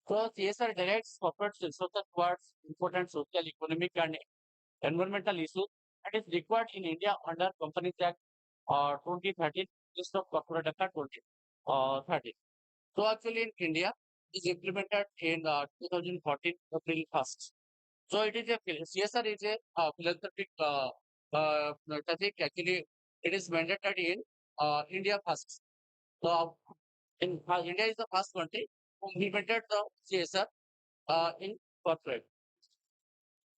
So CSR directs corporate resources towards important social, economic, and environmental issues and is required in India under Companies Act 2013, list of corporate act 2013. So actually in India, it is implemented in 2014 April 1st. So it is a CSR is a philanthropic topic. Actually, it is mandated in India first. So in India is the first country who implemented the CSR in corporate.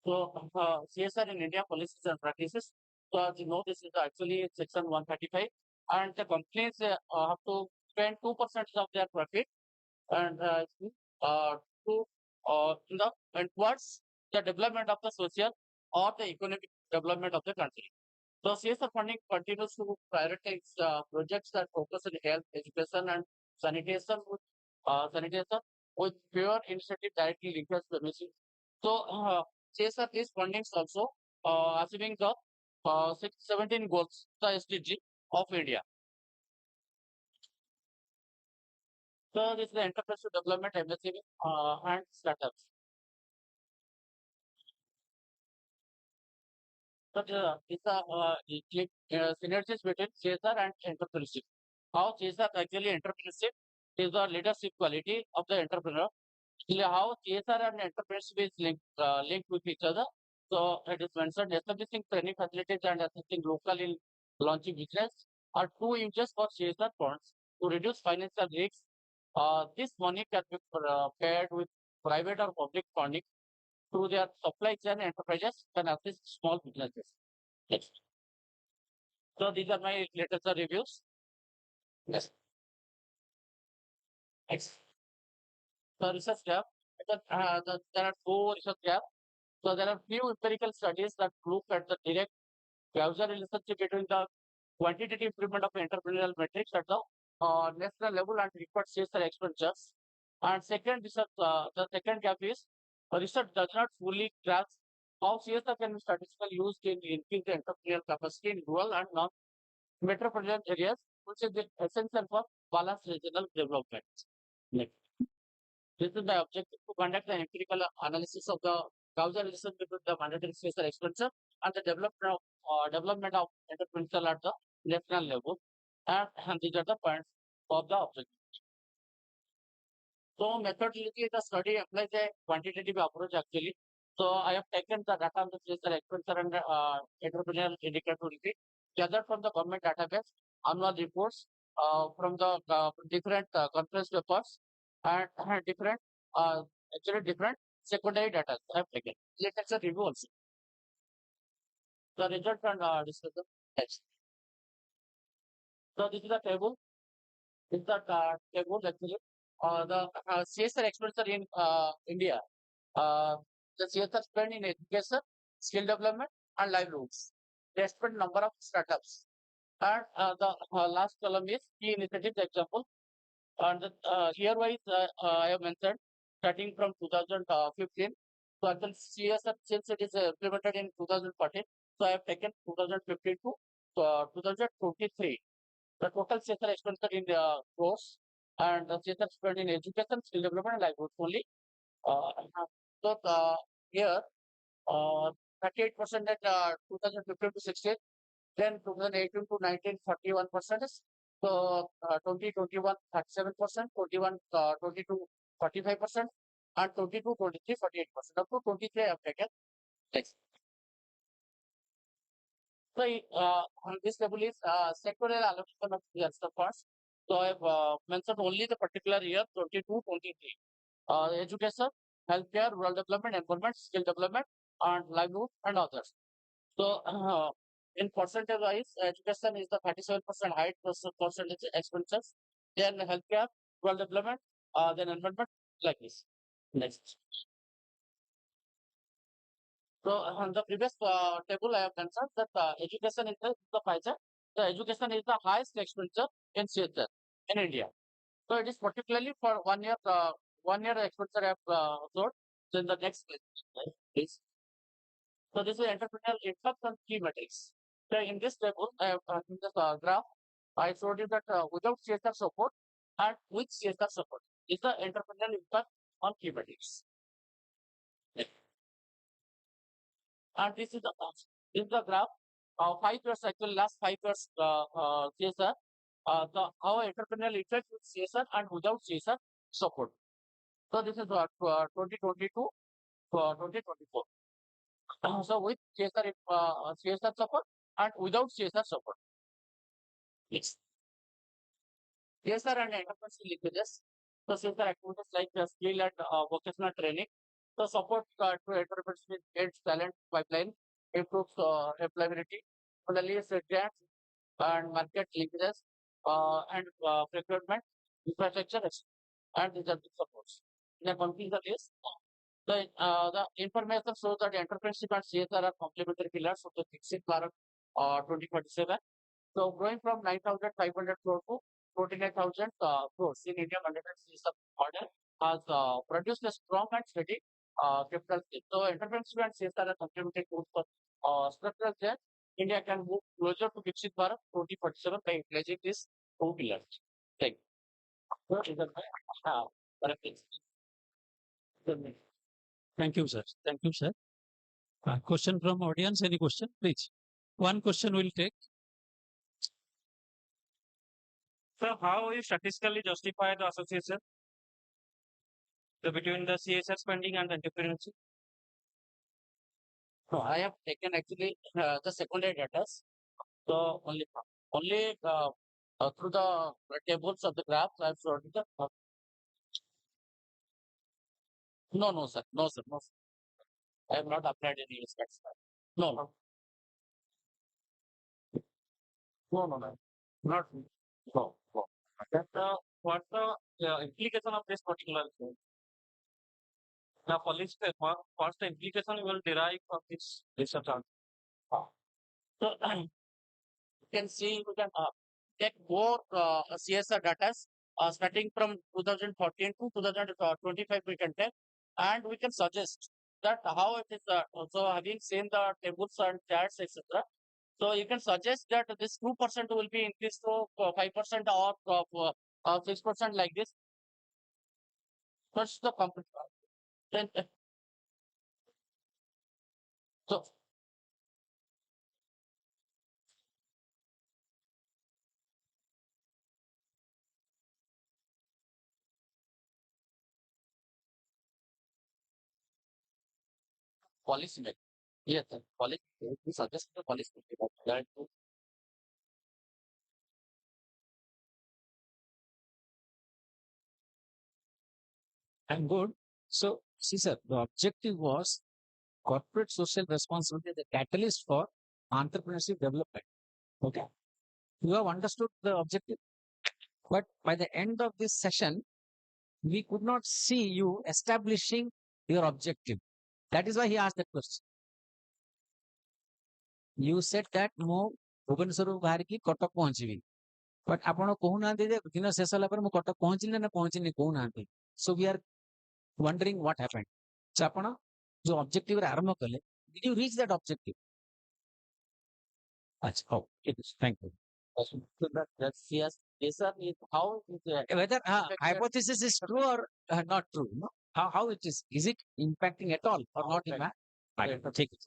So CSR in India policies and practices. So as you know, this is actually section 135, and the companies have to spend 2% of their profit and to in the and towards the development of the social or the economic development of the country. So CSR funding continues to prioritize projects that focus on health, education, and sanitation with fewer initiative directly linked to the mission. So CSR is funding also achieving the 17 goals, the SDG of India. So this is the entrepreneurship development, MSME, and startups. So it's a synergies between CSR and entrepreneurship. How CSR actually entrepreneurship is the leadership quality of the entrepreneur. Actually, how CSR and entrepreneurship is linked with each other. So it is mentioned establishing training facilities and assisting locally launching business are two uses for CSR funds to reduce financial risks. This money can be paired with private or public funding through their supply chain enterprises can assist small businesses. Next. So these are my literature reviews. Yes. Next. So research tab. There are four research tabs. So there are few empirical studies that look at the direct causal relationship between the quantitative improvement of entrepreneurial metrics at the national level and record CSR expenditures. And second research, the second gap is research does not fully grasp how CSR can be statistically used in increase the entrepreneurial capacity in rural and non-metropolitan areas, which is essential for balanced regional development. Next. This is the objective to conduct the empirical analysis of the causal relationship between the mandatory CSR expenditure and the development of entrepreneurial at the national level. And these are the points of the objective. So methodology, the study applies a quantitative approach actually. So I have taken the data on the CSR expenditure and entrepreneurial indicator gathered from the government database, annual reports from the different conference papers and different actually different secondary data I have taken. Let's a review also. The result and discussion. Next. So this is the table. This is the table actually. The CSR expenditure in India. The CSR spend in education, skill development, and livelihoods. they expect number of startups. And the last column is key initiatives example. And here wise, I have mentioned starting from 2015. So until CSR, since it is implemented in 2014, so I have taken 2015 to 2023. The total CSR expenditure in the course and the CSR spent in education, skill development, and livelihood only. Uh, so here, 38% at 2015 to 16, then 2018 to 19, 41%. So 2021, 37%, 21, 22, 45%, and 22, 23, 48%. Up to 23, I have taken. Next. So on this table is sectoral allocation of years the first. So I have mentioned only the particular year 22, 23. Education, healthcare, rural development, environment, skill development, and livelihood, and others. So in percentage wise, education is the 37% height percentage expenditures. Then healthcare, rural development, then environment, like this. Next. So on the previous table, I have mentioned that education is the pie chart. The education is the highest expenditure in CHR in India. So it is particularly for 1 year. 1 year expenditure I have observed. So in the next please. So this is entrepreneurial impact on key metrics. So in this table, I have in this graph, I showed you that without CSR support and with CSR support is the entrepreneurial impact on key metrics. And this is the graph. 5 years actually last 5 years CSR. How entrepreneurial effect with CSR and without CSR support. So this is 2022 2024. So with CSR support and without CSR support. Yes. CSR and entrepreneurship linkages. So CSR activities like skill and vocational training. So support to entrepreneurship aids talent pipeline, improves employability, release grants and market linkages and procurement, infrastructure, and these are the supports. Then coming the list. The information shows that entrepreneurship and CSR are complementary pillars of the Viksit Bharat 2027. So growing from 9,500 crore to 49,000 crores in India, mandatory CSR model has produced a strong and steady capital shift. So entrepreneurship and CSR are complementary tools for structural change. India can move closer to Viksit Bharat 2047 by utilizing these two pillars. Thank you. So, these are my references. Thank you, sir. Thank you, sir. Question from audience. Any question, please? One question will take. So how you statistically justify the association between the CSR spending and entrepreneurship? So I have taken actually the secondary data. So only through the tables of the graphs I have showed you the. No, no, sir. No, sir. No, sir. I have not applied any respects. No, no. No, no, no. Not. No, no. What's the implication of this particular thing? The policy, what's the implication you will derive from this research? So you can see, we can take more CSR data starting from 2014 to 2025 we can take, and we can suggest that how it is also having seen the tables and charts, etc. So you can suggest that this 2% will be increased to 5% or 6% like this. That's the complete. Then, so policy maker. Yes, sir. Policy. We suggest the policy maker. That I'm good. So, see, sir, the objective was corporate social responsibility, the catalyst for entrepreneurship development. Okay. You have understood the objective. But by the end of this session, we could not see you establishing your objective. That is why he asked that question. You said that ମୁଁ ଭୁବନେଶ୍ୱରରୁ ବାହାରିକି କଟକ ପହଞ୍ଚିବି but ଆପଣ କହୁନାହାନ୍ତି ଯେ ଦିନ ଶେଷ ହେଲା ପରେ ମୁଁ କଟକ ପହଞ୍ଚିଲି ନା ପହଞ୍ଚିନି କହୁନାହାନ୍ତି so we are wondering what happened so ଆପଣ ଯୋଉ objective ରେ ଆରମ୍ଭ କଲେ did you reach that objective ଆଚ୍ଛା ହଉ ଠିକ ଅଛି thank you So that's yes, yes, sir. How whether hypothesis is true or not true no? How is it impacting at all or not impact take it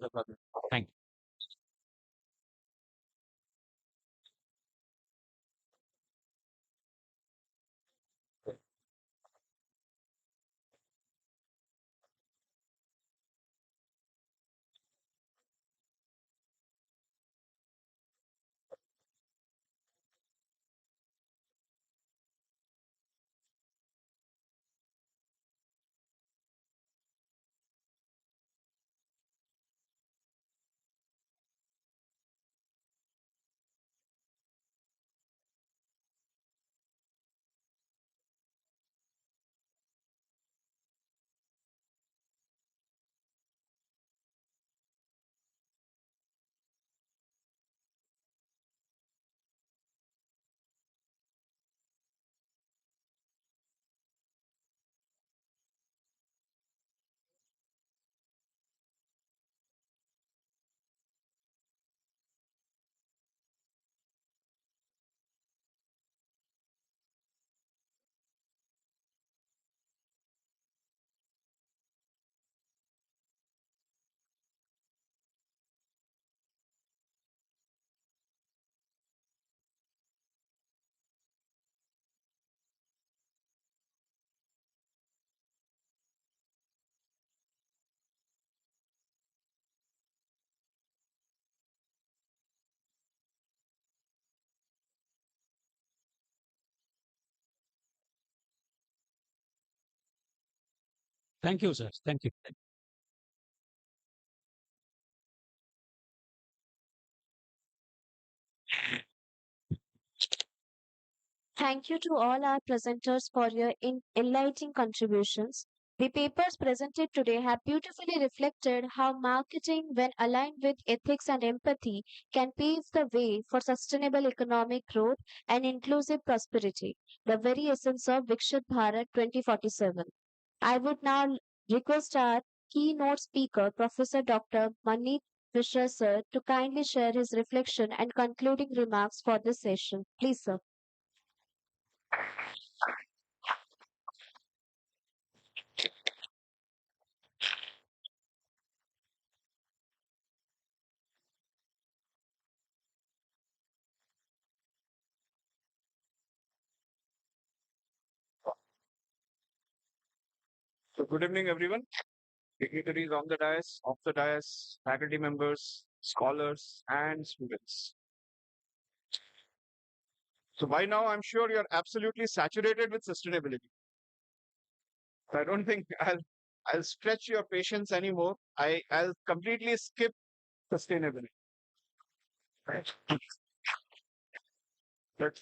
thank you Thank you, sir. Thank you. Thank you to all our presenters for your enlightening contributions. The papers presented today have beautifully reflected how marketing, when aligned with ethics and empathy, can pave the way for sustainable economic growth and inclusive prosperity, the very essence of Viksit Bharat 2047. I would now request our keynote speaker, Professor Dr. Manit Vishra sir, to kindly share his reflection and concluding remarks for this session. Please, sir. So good evening, everyone. Dignitaries on the dais, off the dais, faculty members, scholars, and students. So by now, I'm sure you're absolutely saturated with sustainability. So I don't think I'll stretch your patience anymore. I'll completely skip sustainability. Right. But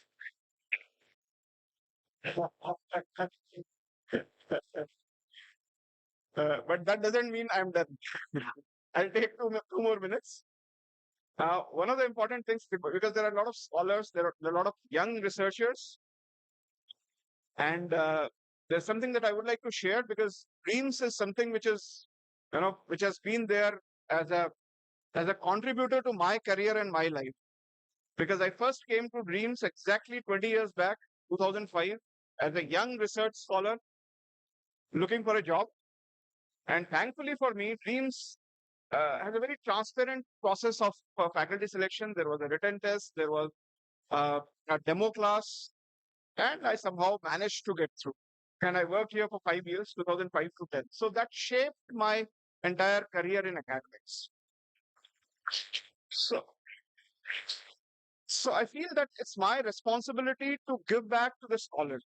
but that doesn't mean I'm done. I'll take two more minutes. One of the important things, because there are a lot of scholars, there are a lot of young researchers, and there's something that I would like to share because DRIEMS is something which is, which has been there as a contributor to my career and my life. Because I first came to DRIEMS exactly 20 years back, 2005, as a young research scholar looking for a job. And thankfully for me, DRIEMS has a very transparent process of faculty selection. There was a written test, there was a demo class, and I somehow managed to get through. And I worked here for 5 years, 2005 to 10. So that shaped my entire career in academics. So I feel that it's my responsibility to give back to the scholars.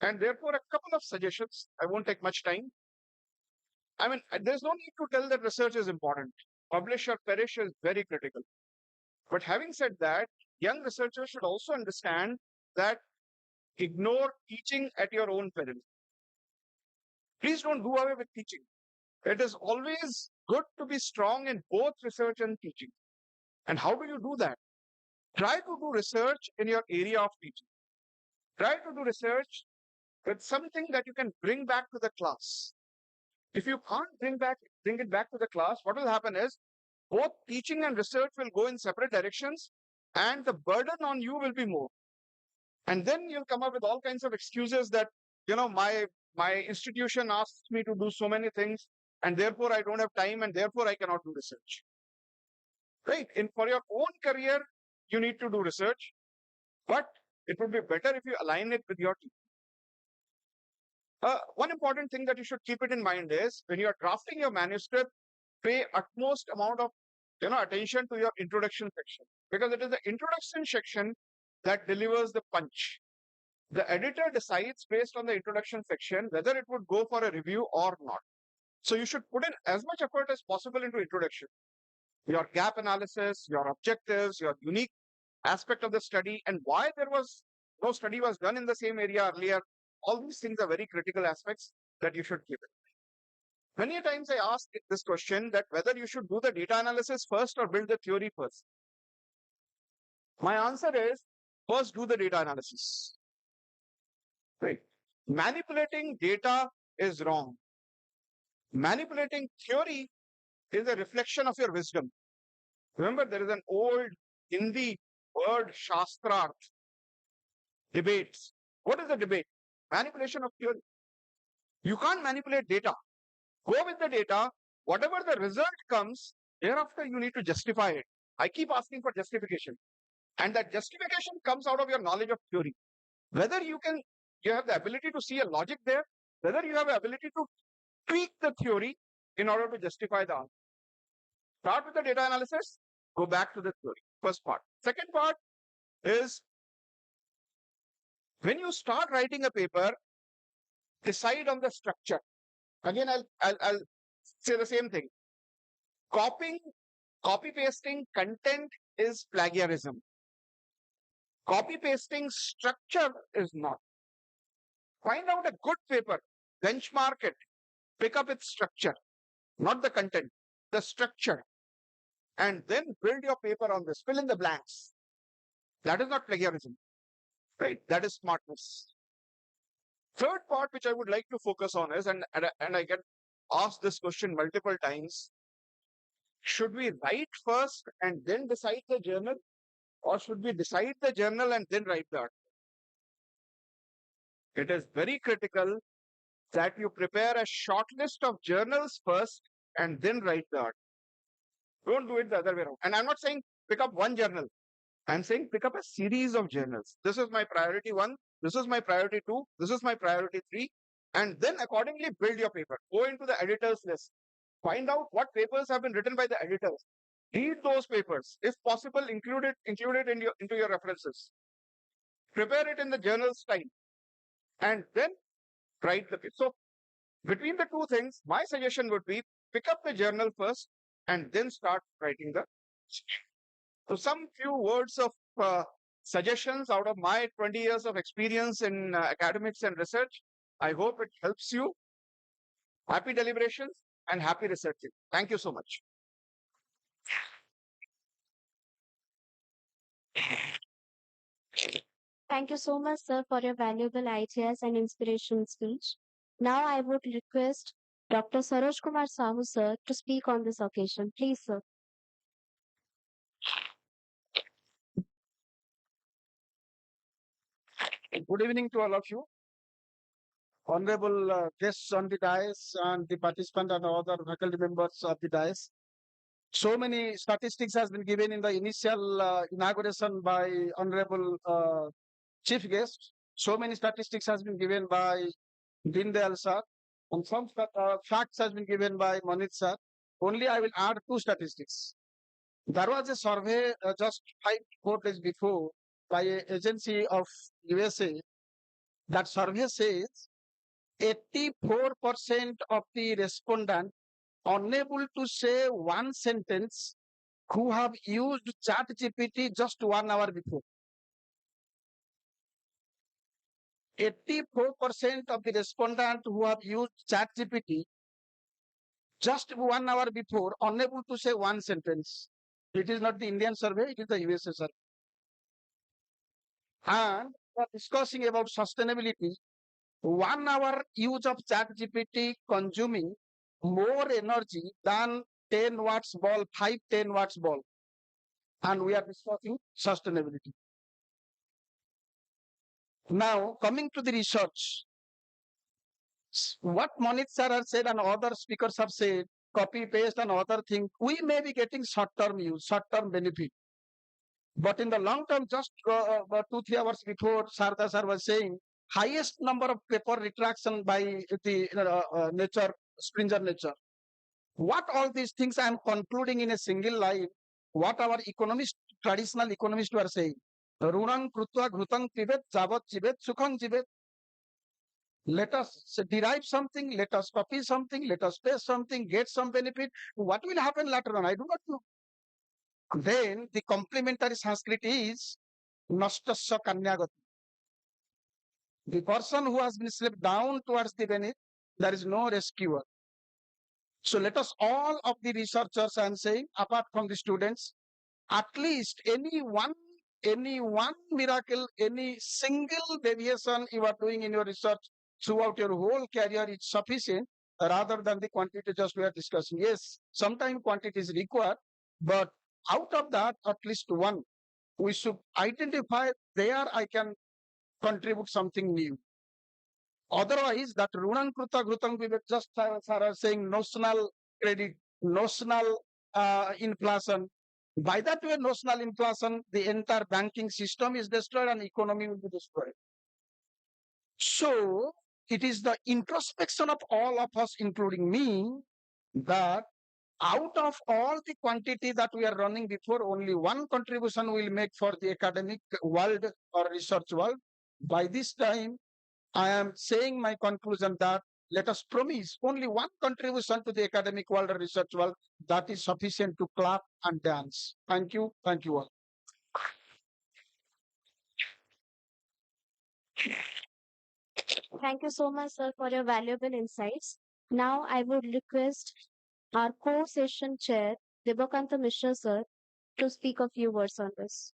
And therefore, a couple of suggestions. I won't take much time. I mean, there's no need to tell that research is important. Publish or perish is very critical. But having said that, young researchers should also understand that ignore teaching at your own peril. Please don't do away with teaching. It is always good to be strong in both research and teaching. And how do you do that? Try to do research in your area of teaching. Try to do research with something that you can bring back to the class. If you can't bring it back to the class, what will happen is both teaching and research will go in separate directions and the burden on you will be more. And then you'll come up with all kinds of excuses that, my institution asks me to do so many things and therefore I don't have time and therefore I cannot do research. Right? For your own career, you need to do research, but it would be better if you align it with your team. One important thing that you should keep it in mind is when you are drafting your manuscript, pay utmost amount of attention to your introduction section, because it is the introduction section that delivers the punch. The editor decides based on the introduction section whether it would go for a review or not. So you should put in as much effort as possible into introduction. Your gap analysis, your objectives, your unique aspect of the study, and why there was no study was done in the same area earlier. All these things are very critical aspects that you should keep in mind. Many times I ask this question that whether you should do the data analysis first or build the theory first. My answer is first do the data analysis. Right. Manipulating data is wrong. Manipulating theory is a reflection of your wisdom. Remember, there is an old Hindi word, Shastrarth, debates. What is the debate? Manipulation of theory. You can't manipulate data. Go with the data. Whatever the result comes, thereafter you need to justify it. I keep asking for justification. And that justification comes out of your knowledge of theory. Whether you have the ability to see a logic there, whether you have the ability to tweak the theory in order to justify the answer. Start with the data analysis, go back to the theory. First part. Second part is when you start writing a paper, decide on the structure. Again, I'll say the same thing. Copy pasting content is plagiarism. Copy pasting structure is not. Find out a good paper, benchmark it, pick up its structure, not the content, the structure, and then build your paper on this. Fill in the blanks. That is not plagiarism, right? That is smartness. Third part, which I would like to focus on is, and I get asked this question multiple times, should we write first and then decide the journal? Or should we decide the journal and then write the article? It is very critical that you prepare a short list of journals first and then write the article. Don't do it the other way around. And I'm not saying pick up one journal. I'm saying pick up a series of journals. This is my priority 1. This is my priority 2. This is my priority 3. And then accordingly build your paper. Go into the editor's list. Find out what papers have been written by the editors. Read those papers. If possible, include it into your references. Prepare it in the journal style. And then write the paper. So between the two things, my suggestion would be pick up the journal first and then start writing the. So some few words of suggestions out of my 20 years of experience in academics and research. I hope it helps you. Happy deliberations and happy researching. Thank you so much. Thank you so much, sir, for your valuable ideas and inspirational speech. Now I would request Dr. Saroj Kumar Sahu, sir, to speak on this occasion. Please, sir. Good evening to all of you. Honorable guests on the dais and the participant and other faculty members of the dais. So many statistics has been given in the initial inauguration by Honorable Chief Guest. So many statistics has been given by Dean Dayal sir. And some facts has been given by Manit sir. Only I will add 2 statistics. There was a survey just 4 days before by an agency of USA. That survey says 84% of the respondents unable to say one sentence who have used ChatGPT just 1 hour before. 84% of the respondents who have used ChatGPT just 1 hour before unable to say one sentence. It is not the Indian survey, it is the USA survey. And we are discussing about sustainability. 1 hour use of chat GPT consuming more energy than 10 watts bulb, 10 watts bulb. And we are discussing sustainability. Now, coming to the research, what Monit sir has said and other speakers have said, copy paste and other things, we may be getting short-term use, short-term benefit. But in the long term, just 2-3 hours before, Sarda sir was saying, highest number of paper retraction by the nature, Springer nature. What all these things I am concluding in a single line, what our economists, traditional economists were saying. Runang krutva ghutang pibet javat jibet sukhang jibet. Let us derive something, let us copy something, let us paste something, get some benefit. What will happen later on? I do not know. Then the complementary Sanskrit is Nastasya Kanyagati. The person who has been slipped down towards the beneath, there is no rescuer. So let us all of the researchers, I am saying, apart from the students, at least any one miracle, any single deviation you are doing in your research throughout your whole career is sufficient rather than the quantity just we are discussing. Yes, sometimes quantity is required, but out of that, at least one, we should identify there I can contribute something new. Otherwise, that Runang Kruta Grutang Vivek just are saying notional credit, notional inflation. By that way, notional inflation, the entire banking system is destroyed and economy will be destroyed. So, it is the introspection of all of us, including me, that out of all the quantity that we are running before, only one contribution will make for the academic world or research world. By this time, I am saying my conclusion that let us promise only one contribution to the academic world or research world that is sufficient to clap and dance. Thank you. Thank you all. Thank you so much, sir, for your valuable insights. Now, I would request our co-session chair, Debakanta Mishra, sir, to speak a few words on this.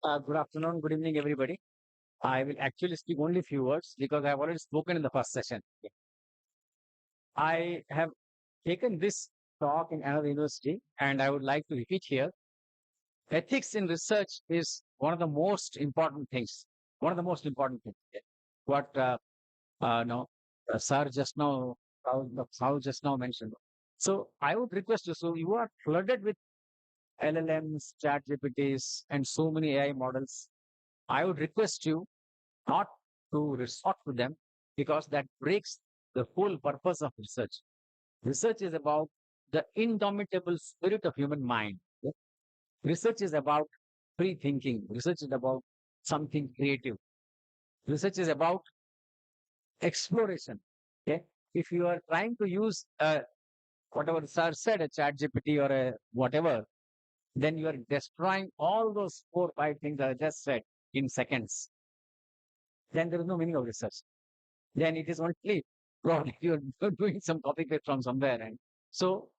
Good afternoon, good evening, everybody. I will actually speak only a few words because I have already spoken in the first session. I have taken this talk in another university and I would like to repeat here. Ethics in research is one of the most important things. One of the most important things. What Sir just now, how just now mentioned. So I would request you, so you are flooded with LLMs, chat GPTs, and so many AI models. I would request you not to resort to them because that breaks the whole purpose of research. Research is about the indomitable spirit of human mind. Research is about free thinking. Research is about something creative. Research is about exploration. Okay, if you are trying to use whatever Sir said, a chat GPT or a whatever, then you are destroying all those 4 or 5 things that I just said in seconds. Then there is no meaning of research. Then it is only probably you're doing some copy paste from somewhere. And so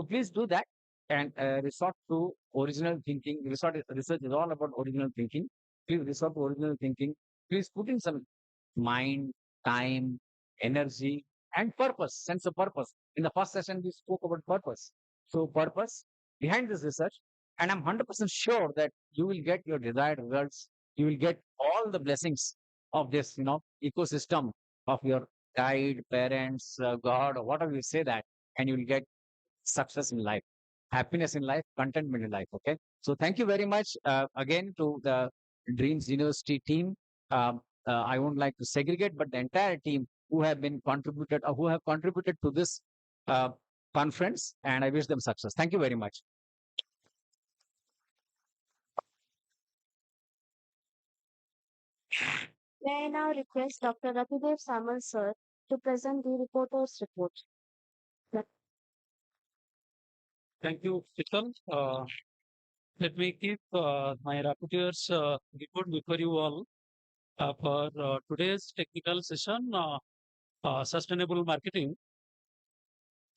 please do that and resort to original thinking. Research is all about original thinking. Please resort to original thinking. Please put in some mind, time, energy, and purpose, sense of purpose. In the first session, we spoke about purpose. So purpose behind this research, and I'm 100% sure that you will get your desired results. You will get all the blessings of this, ecosystem of your guide, parents, God, or whatever you say that, and you will get success in life, happiness in life, contentment in life. Okay. So thank you very much again to the Dreams University team. I won't like to segregate, but the entire team who have contributed to this conference, and I wish them success. Thank you very much. May I now request Dr. Ratidev Samal, sir, to present the reporter's report. Thank you, Chital. Let me keep my rapporteur's report before you all for today's technical session, sustainable marketing.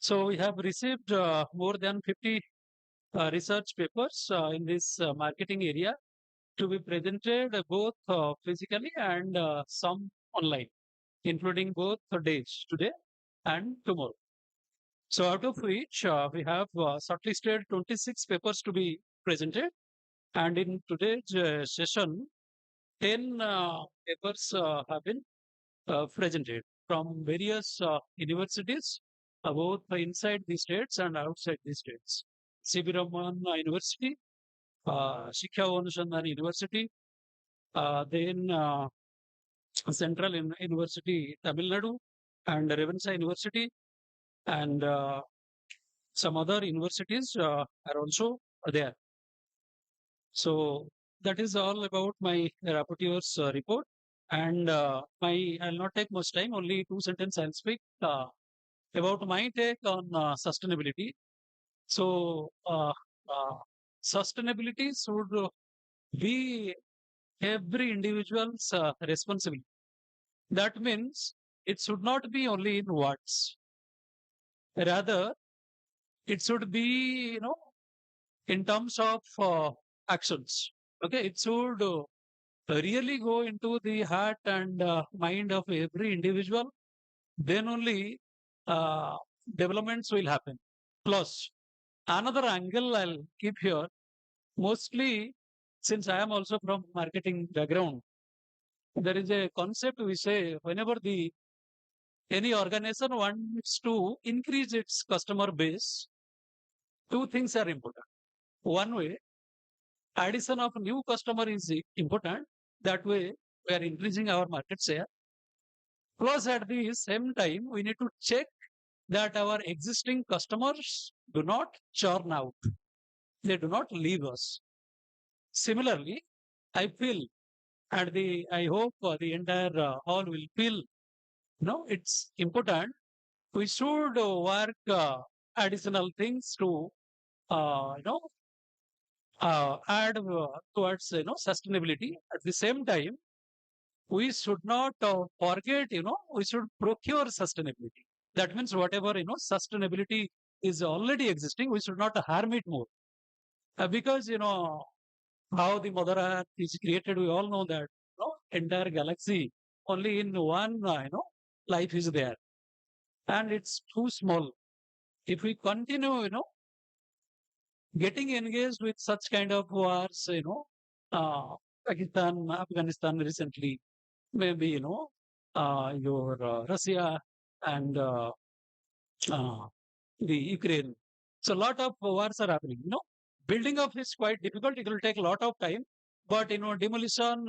So we have received more than 50 research papers in this marketing area to be presented both physically and some online, including both days, today and tomorrow. So out of which we have shortlisted 26 papers to be presented. And in today's session, 10 papers have been presented from various universities, both inside the states and outside the states. C.B. Raman University, Shiksha Anushandhan University, then Central University, Tamil Nadu, and Revensa University, and some other universities are also there. So that is all about my rapporteur's report. And I'll not take much time, only 2 sentences I'll speak about my take on sustainability. So sustainability should be every individual's responsibility. That means it should not be only in words. Rather, it should be, in terms of actions. Okay, it should really go into the heart and mind of every individual. Then only developments will happen. Plus, another angle I'll keep here, mostly since I am also from marketing background, there is a concept we say whenever any organization wants to increase its customer base, two things are important. One way, addition of new customer is important. That way, we are increasing our market share. Plus, at the same time, we need to check that our existing customers do not churn out. They do not leave us. Similarly, I feel, and I hope the entire hall will feel, it's important. We should work additional things to, add towards, sustainability. At the same time, we should not forget, we should procure sustainability. That means whatever, sustainability is already existing, we should not harm it more. Because, how the Mother Earth is created, we all know that, entire galaxy, only in one, life is there. And it's too small. If we continue, getting engaged with such kind of wars, Pakistan, Afghanistan recently, maybe, your Russia and the Ukraine. So a lot of wars are happening. Building up is quite difficult. It will take a lot of time. But, demolition,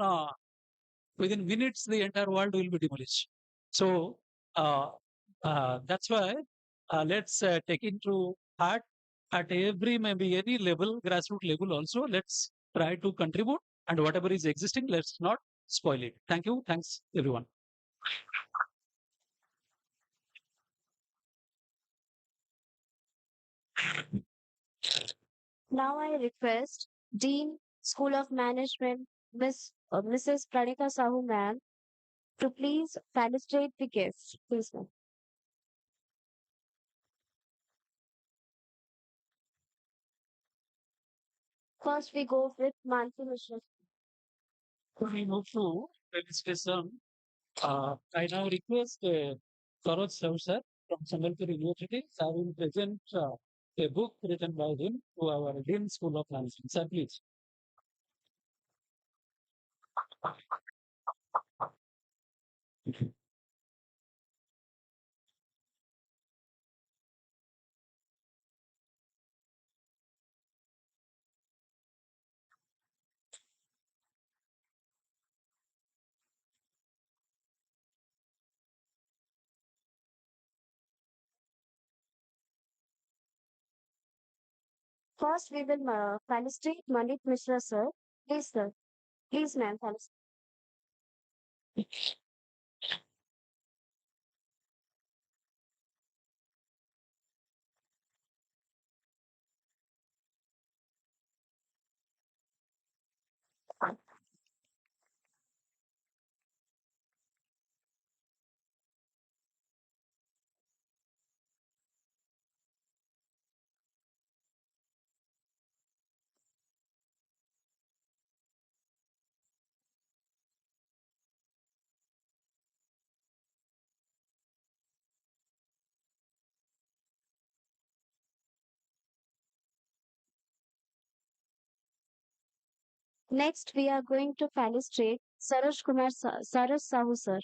within minutes, the entire world will be demolished. So that's why let's take into heart at maybe any level, grassroots level also, let's try to contribute, and whatever is existing, let's not spoil it. Thank you. Thanks, everyone. Now I request Dean, School of Management, Mrs. Pranita Sahu ma'am, to please felicite the guests. Please, ma'am. First, we go with Mansi Mishra. We move to registration. I now request Saroj Sahu sir from Sambalpur University. Sir will present a book written by him to our Dean School of Management. Sir, please. First, we will felicitate Manit Mishra, sir. Please, sir. Please, ma'am, felicitate. Next, we are going to felicitate Saroj Sahu sir.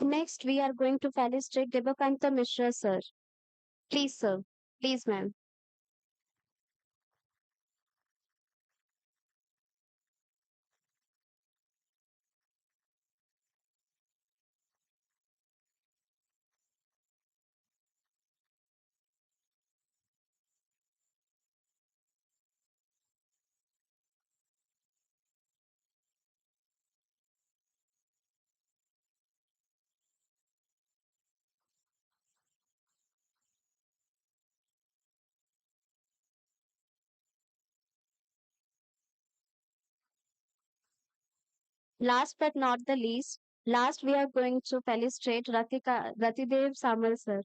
Next, we are going to felicitate Devakanta Mishra sir. Please, sir. Please, ma'am. Last but not the least, last we are going to felicitate Ratidev Samal sir.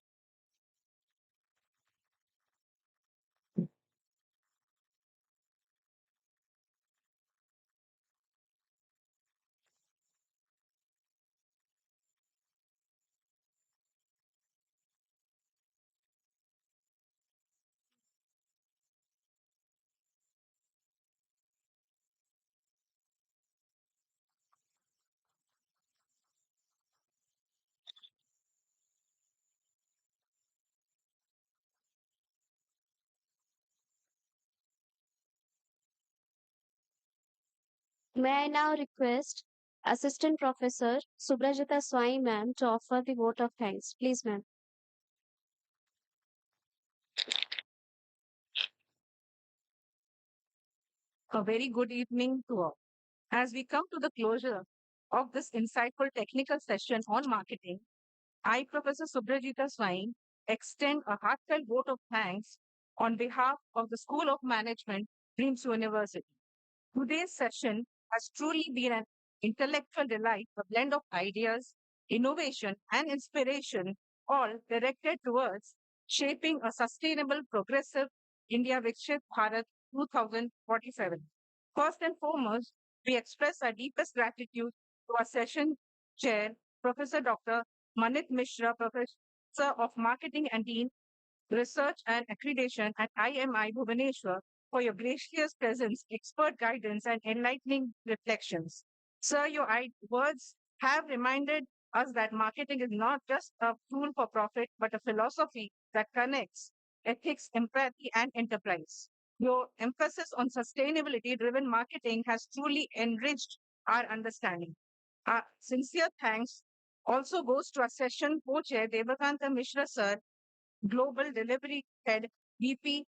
May I now request Assistant Professor Subrajita Swai ma'am to offer the vote of thanks. Please, ma'am. A very good evening to all. As we come to the closure of this insightful technical session on marketing, I, Professor Subrajita Swain, extend a heartfelt vote of thanks on behalf of the School of Management, DRIEMS University. Today's session has truly been an intellectual delight, a blend of ideas, innovation, and inspiration, all directed towards shaping a sustainable, progressive India Viksit Bharat 2047. First and foremost, we express our deepest gratitude to our session chair, Professor Dr. Manit Mishra, Professor of Marketing and Dean Research and Accreditation at IMI Bhubaneswar, for your gracious presence, expert guidance, and enlightening reflections. Sir, your words have reminded us that marketing is not just a tool for profit, but a philosophy that connects ethics, empathy, and enterprise. Your emphasis on sustainability driven marketing has truly enriched our understanding. Our sincere thanks also goes to our session co-chair Devakanta Mishra sir, Global Delivery Head, VP,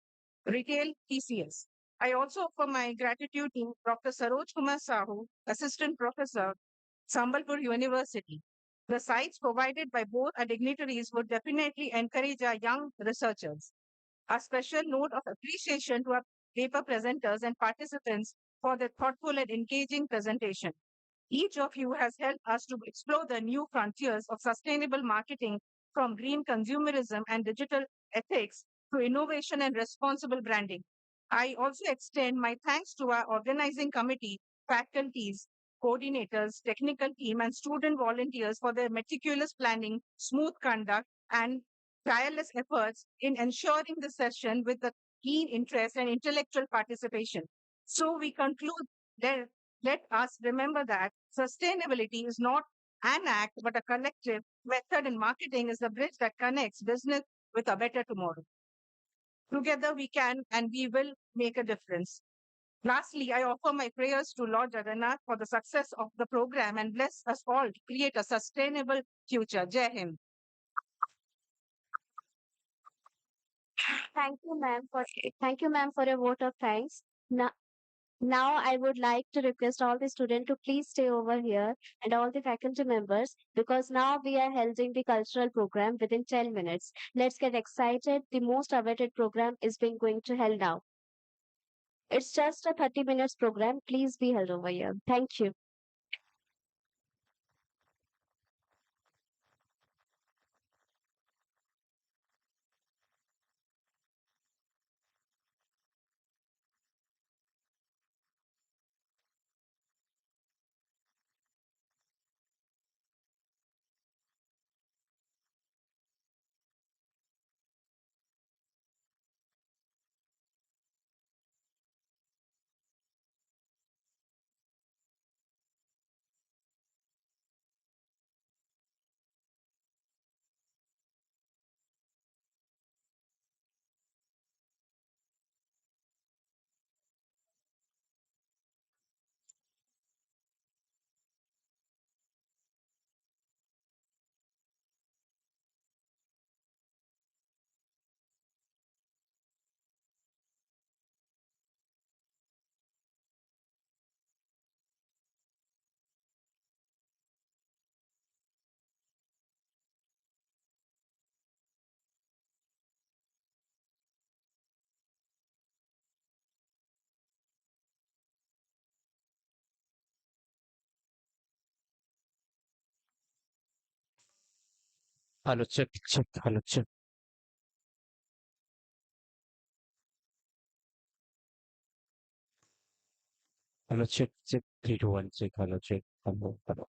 Retail TCS. I also offer my gratitude to Dr. Saroj Kumar Sahu, Assistant Professor, Sambalpur University. The sites provided by both our dignitaries would definitely encourage our young researchers. A special note of appreciation to our paper presenters and participants for their thoughtful and engaging presentation. Each of you has helped us to explore the new frontiers of sustainable marketing, from green consumerism and digital ethics to innovation and responsible branding. I also extend my thanks to our organizing committee, faculties, coordinators, technical team, and student volunteers for their meticulous planning, smooth conduct, and tireless efforts in ensuring the session with the keen interest and intellectual participation. So we conclude that let us remember that sustainability is not an act, but a collective method, in marketing is the bridge that connects business with a better tomorrow. Together we can and we will make a difference. Lastly, I offer my prayers to Lord Jagannath for the success of the program and bless us all to create a sustainable future. Jai Hind. Thank you, ma'am, for your vote of thanks. Now, Now, I would like to request all the students to please stay over here and all the faculty members because now we are holding the cultural program within 10 minutes. Let's get excited. The most awaited program is being going to held now. It's just a 30 minutes program. Please be held over here. Thank you. Hello, check, check, hello, check. Hello, check, check, 3, 2, 1, check, hello, check, hello, hello.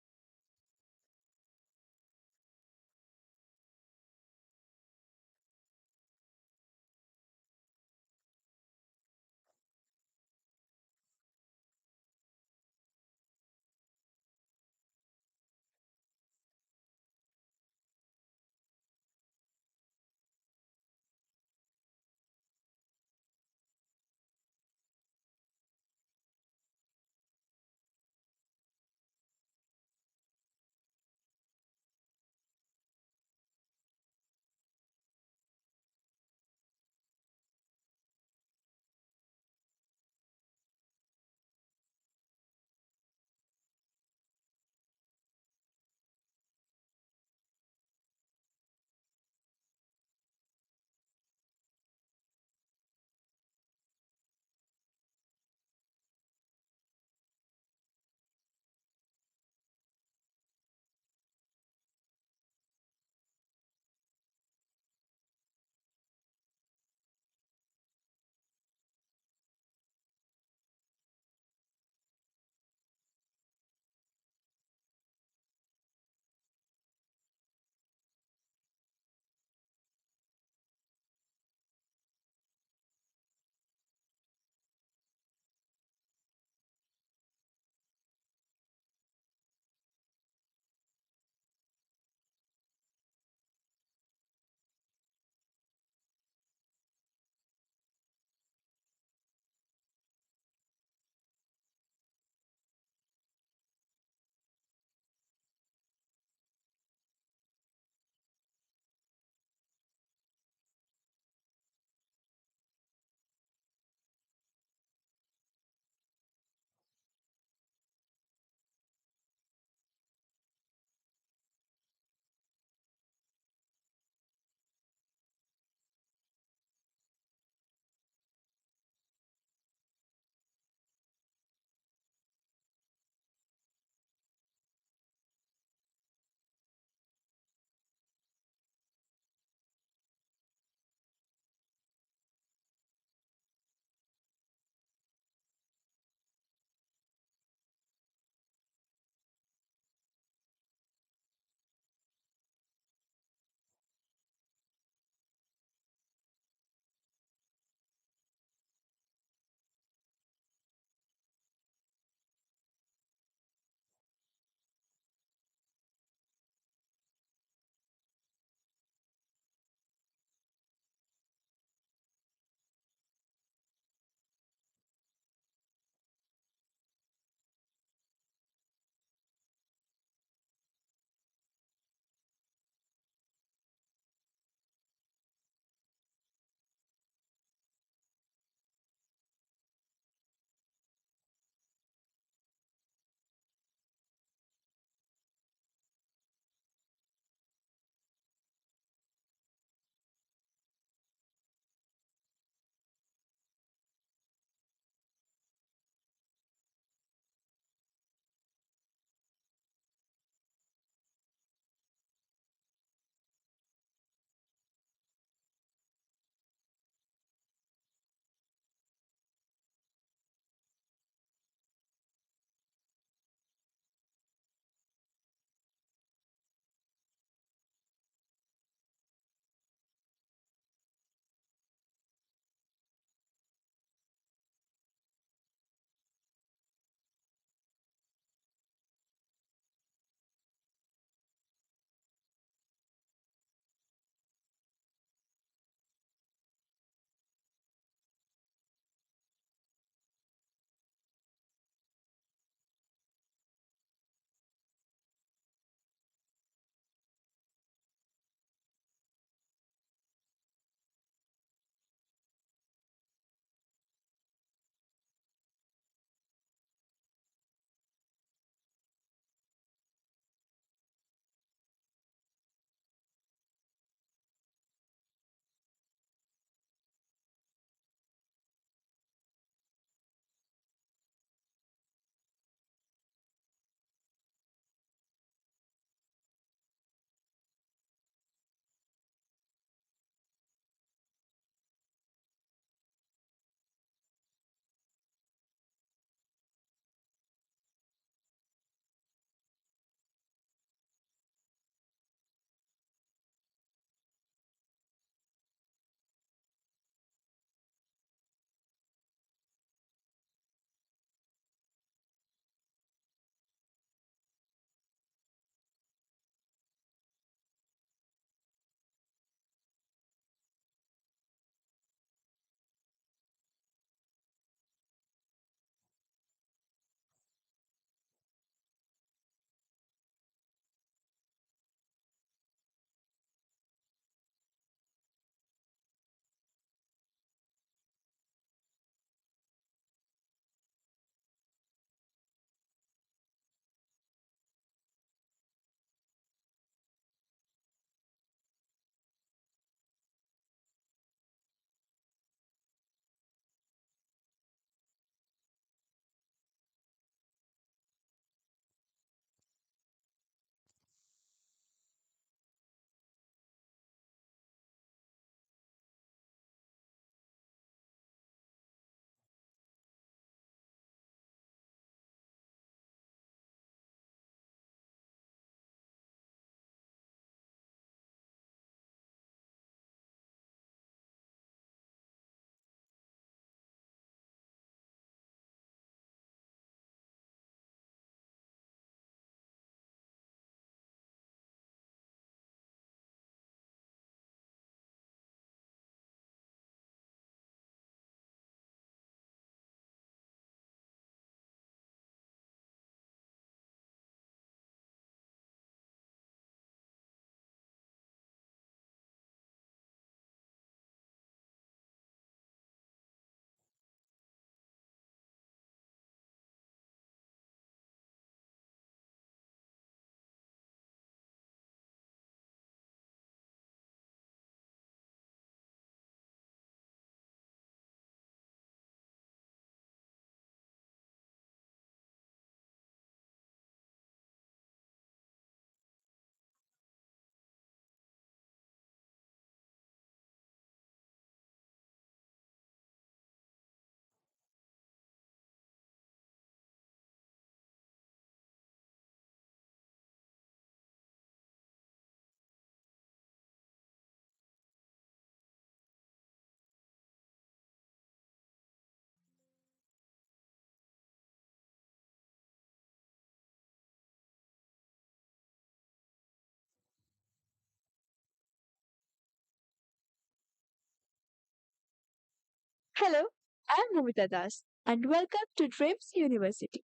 Hello, I'm Namita Das, and welcome to DRIEMS University,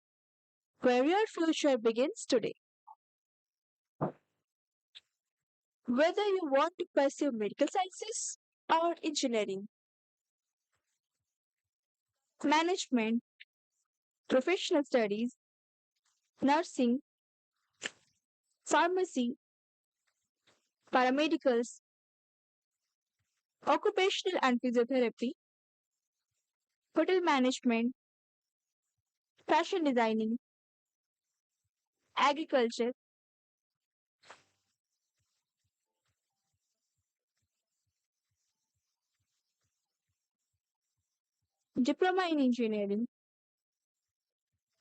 where your future begins today. Whether you want to pursue medical sciences or engineering, management, professional studies, nursing, pharmacy, paramedicals, occupational and physiotherapy, hotel management, fashion designing, agriculture, diploma in engineering,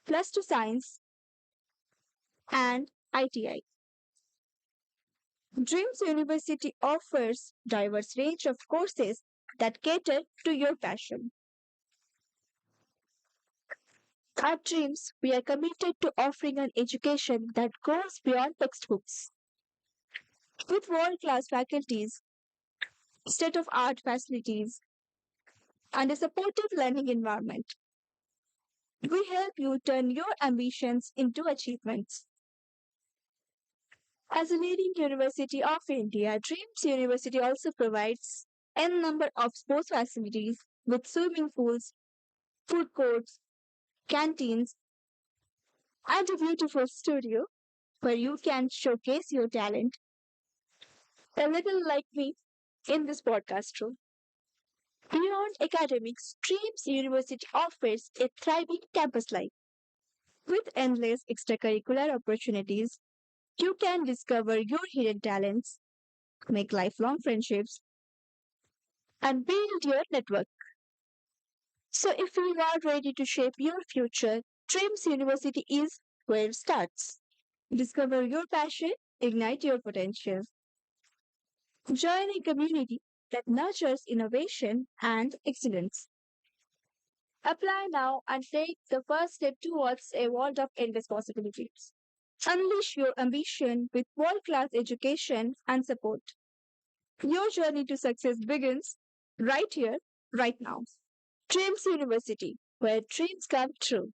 plus two science, and ITI. Dreams University offers diverse range of courses that cater to your passion. At Dreams, we are committed to offering an education that goes beyond textbooks. With world-class faculties, state-of-art facilities, and a supportive learning environment, we help you turn your ambitions into achievements. As a leading university of India, Dreams University also provides n number of sports facilities with swimming pools, food courts, canteens, and a beautiful studio where you can showcase your talent, a little like me in this podcast room. Beyond academics, Dreams University offers a thriving campus life. With endless extracurricular opportunities, you can discover your hidden talents, make lifelong friendships, and build your network. So, if you are ready to shape your future, Dreams University is where it starts. Discover your passion, ignite your potential. Join a community that nurtures innovation and excellence. Apply now and take the first step towards a world of endless possibilities. Unleash your ambition with world class education and support. Your journey to success begins right here, right now. Dreams University, where dreams come true.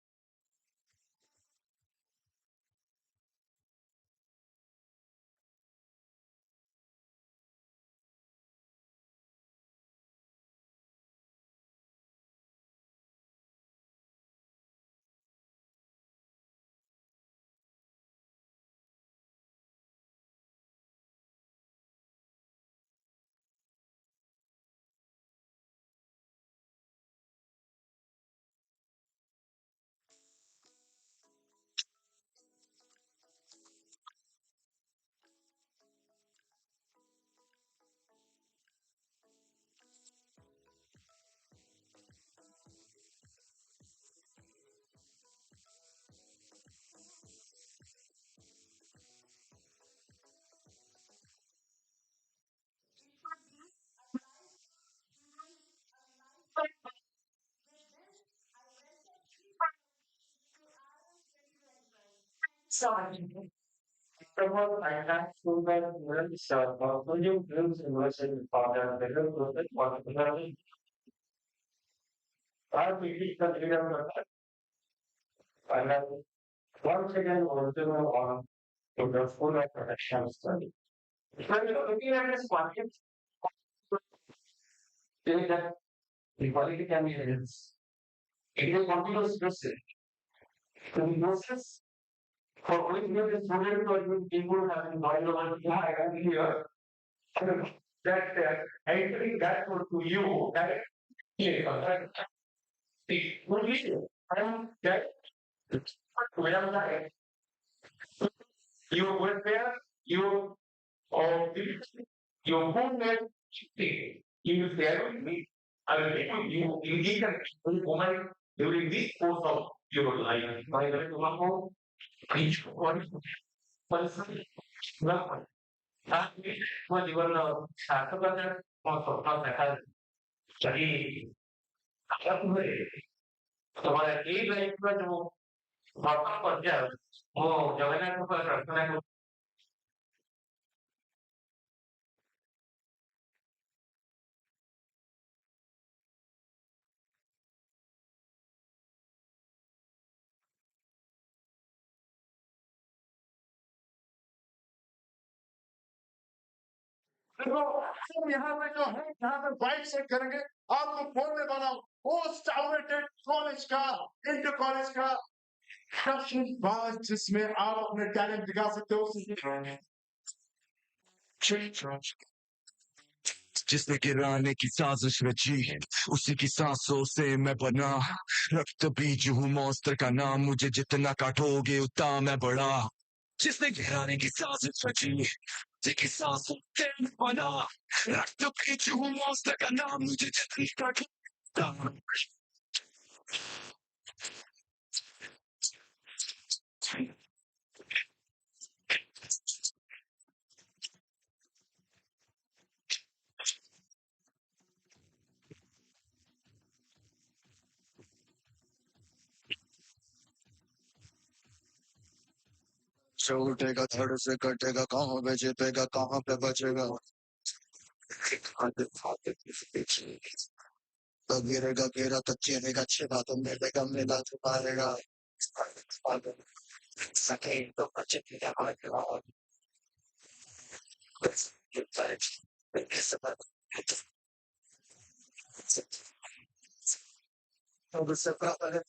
I can prove that William Dreams University father, the real person, particularly, are really the leader of that. And then once again, original on to the full of protection study. So you're looking at this market, saying that the quality can be enhanced. It is continuous process. The process for going here is student or even people having knowledge about I am here. That entering that word to you, that the only time that when I you were there, you or you won't get you there with me. I will make you engage a woman during this course of your life. By the way, tomorrow, each one welcome. When you were together, also not that study. तुम्हारा एक life का जो वापस पड़ गया वो जगन्नाथ को रखना है देखो हम यहाँ पे जो है यहाँ पे बाइक सेट करेंगे आपको बोलने वाला हूँ पोस्ट आउटलेटेड कॉलेज का इंटर कॉलेज का बात जिसमें आप अपने टैलेंट दिखा सकते हो जिसने गिराने की साजिश रची उसी की सांसों से मैं बना रक्त बीज हूँ मॉन्स्टर का नाम मुझे जितना काटोगे उतना मैं बड़ा जिसने गिराने की साजिश रची उसी की सांसों से मैं बना रक्त बीज हूँ मॉन्स्टर का नाम मुझे जितना काटोगे छूटेगा धड़ से कटेगा कहाँ पे जीतेगा कहाँ पे बचेगा तो गिरेगा गिरा तो चीनेगा छिपा तो मिलेगा मिला तो पाएगा सके तो बचेगा तो से प्राप्त है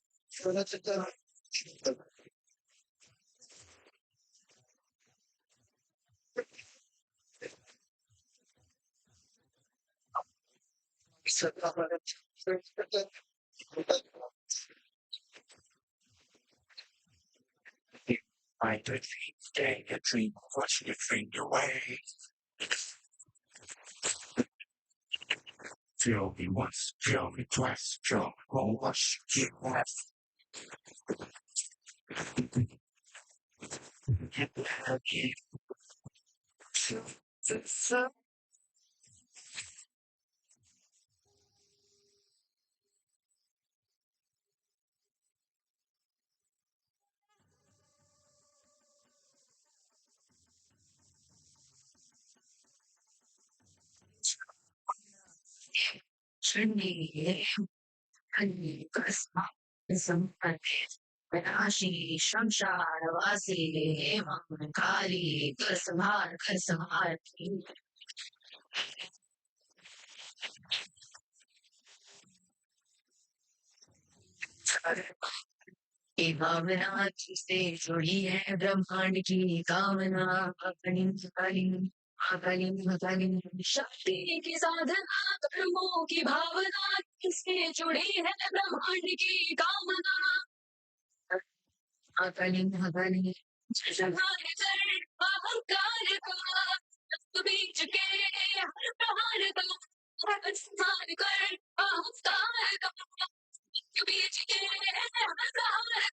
I dream, day a dream, watching it fade away. Feel me once, feel me twice, feel me more, watch you left. Rashi, Shamshar, Vasi, Evam, Kali, Kasamar, Kasamar. भावना से जुड़ी है ब्रह्मांड की कामना अकलिम अकलिम अकलिम अकलिम शक्ति की साधना कर्मों की भावना किससे जुड़ी है ब्रह्मांड की कामना अकलिम अकलिम अहंकार का बीच के हर प्रहार का संहार कर अहंकार का बीच के हर प्रहार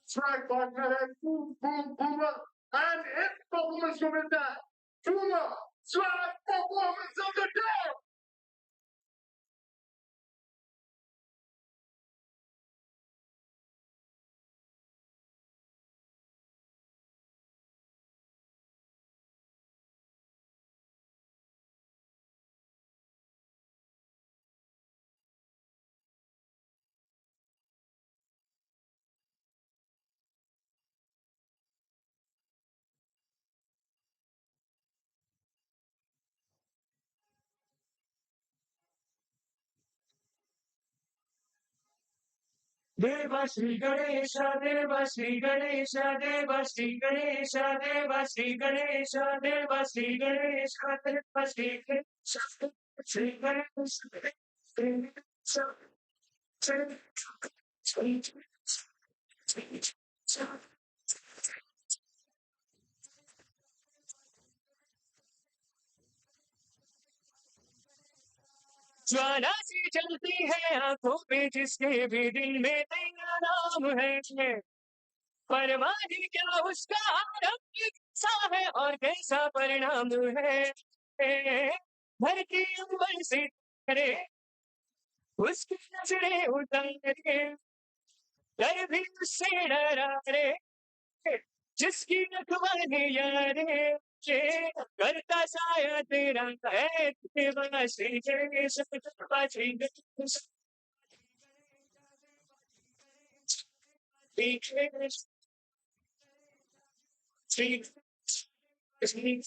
Track partner and boom, boom, boomer, and hit performance from that. Boomer, track performance of the day. देव श्री गणेश देव श्री गणेश देव श्री गणेश देव श्री गणेश देव श्री गणेश देव श्री गणेश श्री गणेश श्री ज्वाला सी जलती है आंखों पे जिसके भी दिल में तेरा नाम है परवाने क्या उसका आरंभ कैसा है और कैसा परिणाम है धरती अंबर से करे उसकी नजरें उतारे डर भी उससे डरा रे जिसकी रखवाली यारे ये करता साया तेरा है तेरा श्री गणेश श्री गणेश श्री गणेश श्री श्री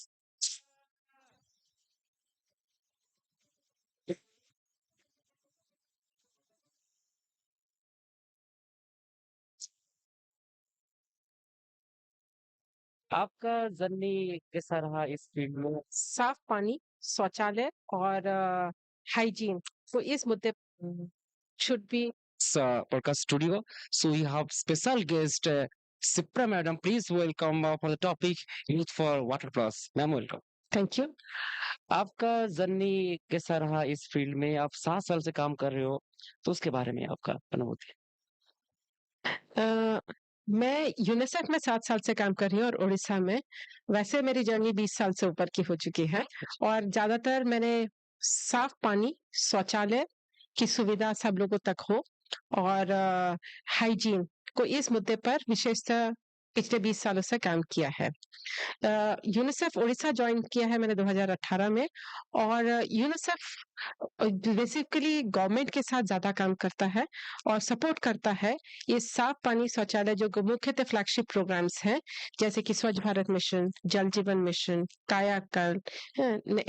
आपका जर्नी कैसा रहा इस फील्ड में? साफ पानी, शौचालय और हाइजीन, तो इस मुद्दे should be Podcast studio. So we have special guest Sipra madam. Please welcome for the topic Youth for Water Plus. Ma'am, welcome. Thank you. आपका जर्नी कैसा रहा इस फील्ड में? आप 7 साल से काम कर रहे हो, तो उसके बारे में आपका अनुभूति। मैं यूनिसेफ में 7 साल से काम कर रही हूँ और उड़ीसा में। वैसे मेरी जर्नी 20 साल से ऊपर की हो चुकी है और ज्यादातर मैंने साफ पानी, शौचालय की सुविधा सब लोगों तक हो और हाइजीन को इस मुद्दे पर विशेषतः पिछले 20 सालों से काम किया है। यूनिसेफ उड़ीसा ज्वाइन किया है मैंने 2018 में और यूनिसेफ बेसिकली गवर्नमेंट के साथ ज्यादा काम करता है और सपोर्ट करता है ये साफ पानी शौचालय जो मुख्यतः फ्लैगशिप प्रोग्राम्स हैं जैसे कि स्वच्छ भारत मिशन, जल जीवन मिशन, कायाकल्प,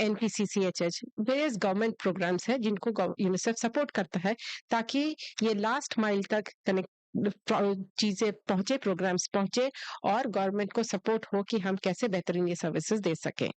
NPCCHH, वेरियस गवर्नमेंट प्रोग्राम्स हैं जिनको यूनिसेफ सपोर्ट करता है ताकि ये लास्ट माइल तक कनेक्ट चीजें पहुंचे, प्रोग्राम्स पहुंचे और गवर्नमेंट को सपोर्ट हो कि हम कैसे बेहतरीन ये सर्विसेज दे सकें।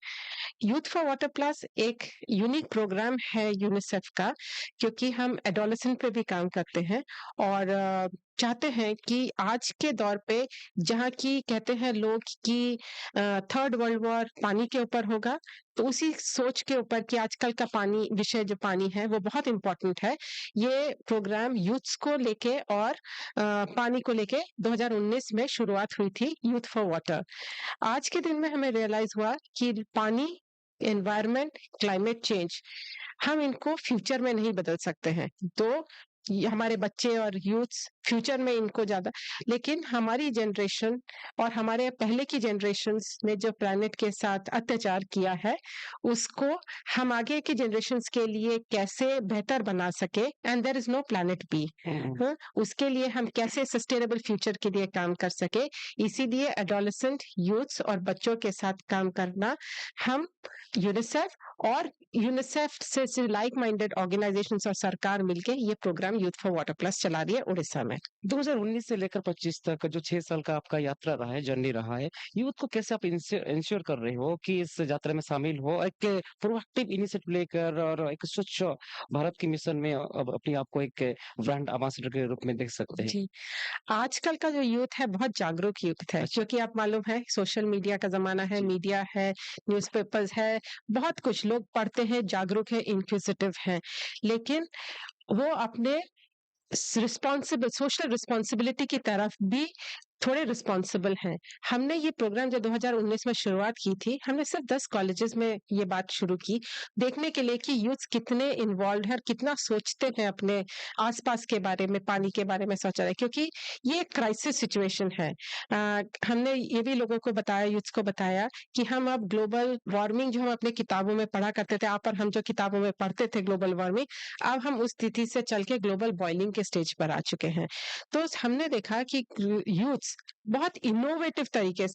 यूथ फॉर वाटर प्लस एक यूनिक प्रोग्राम है यूनिसेफ का क्योंकि हम एडोलेसेंट पे भी काम करते हैं और चाहते हैं कि आज के दौर पे जहाँ की कहते हैं लोग कि थर्ड वर्ल्ड वॉर पानी के ऊपर होगा तो उसी सोच के ऊपर कि आजकल का पानी विषय जो पानी है वो बहुत इम्पोर्टेंट है। ये प्रोग्राम यूथ्स को लेके और पानी को लेके 2019 में शुरुआत हुई थी यूथ फॉर वाटर। आज के दिन में हमें रियलाइज हुआ कि पानी, एनवायरनमेंट, क्लाइमेट चेंज हम इनको फ्यूचर में नहीं बदल सकते हैं तो हमारे बच्चे और यूथ्स फ्यूचर में इनको ज्यादा, लेकिन हमारी जनरेशन और हमारे पहले की जनरेशन्स ने जो प्लैनेट के साथ अत्याचार किया है उसको हम आगे की जनरेशन्स के लिए कैसे बेहतर बना सके and there is no planet B, उसके लिए हम कैसे सस्टेनेबल फ्यूचर के लिए काम कर सके। इसीलिए एडोलेसेंट यूथ्स और बच्चों के साथ काम करना हम यूनिसेफ और यूनिसेफ से लाइक माइंडेड ऑर्गेनाइजेशंस और सरकार मिलके ये program youth for water plus चला रही है उड़ीसा में। 2019 से लेकर 25 तक जो 6 साल का आपका यात्रा रहा है, जर्नी रहा है, यूथ को कैसे आप इंश्योर कर रहे हो कि इस यात्रा में शामिल हो, एक प्रोएक्टिव इनिशिएटिव लेकर और एक स्वच्छ भारत की मिशन में अब अपने आप को एक ब्रांड एम्बेसडर के रूप में देख सकते हैं? जी, आजकल का जो यूथ है बहुत जागरूक यूथ है क्योंकि आप मालूम है सोशल मीडिया का जमाना है, मीडिया है, न्यूज़पेपर्स है, बहुत कुछ लोग पढ़ते हैं, जागरूक है, इंक्विजिटिव है, लेकिन वो अपने रिस्पॉन्सिबल सोशल रिस्पॉन्सिबिलिटी की तरफ भी थोड़े रिस्पॉन्सिबल हैं। हमने ये प्रोग्राम जब 2019 में शुरुआत की थी, हमने सिर्फ 10 कॉलेजेस में ये बात शुरू की देखने के लिए कि यूथ कितने इन्वॉल्व है और कितना सोचते हैं अपने आसपास के बारे में, पानी के बारे में, शौचालय, क्योंकि ये एक क्राइसिस सिचुएशन है। हमने ये भी लोगों को बताया, यूथ को बताया कि हम अब ग्लोबल वार्मिंग जो हम अपने किताबों में पढ़ा करते थे, आप और हम जो किताबों में पढ़ते थे ग्लोबल वार्मिंग, अब हम उस स्थिति से चल के ग्लोबल बॉइलिंग के स्टेज पर आ चुके हैं। तो हमने देखा कि यूथ बहुत इनोवेटिव तरीके से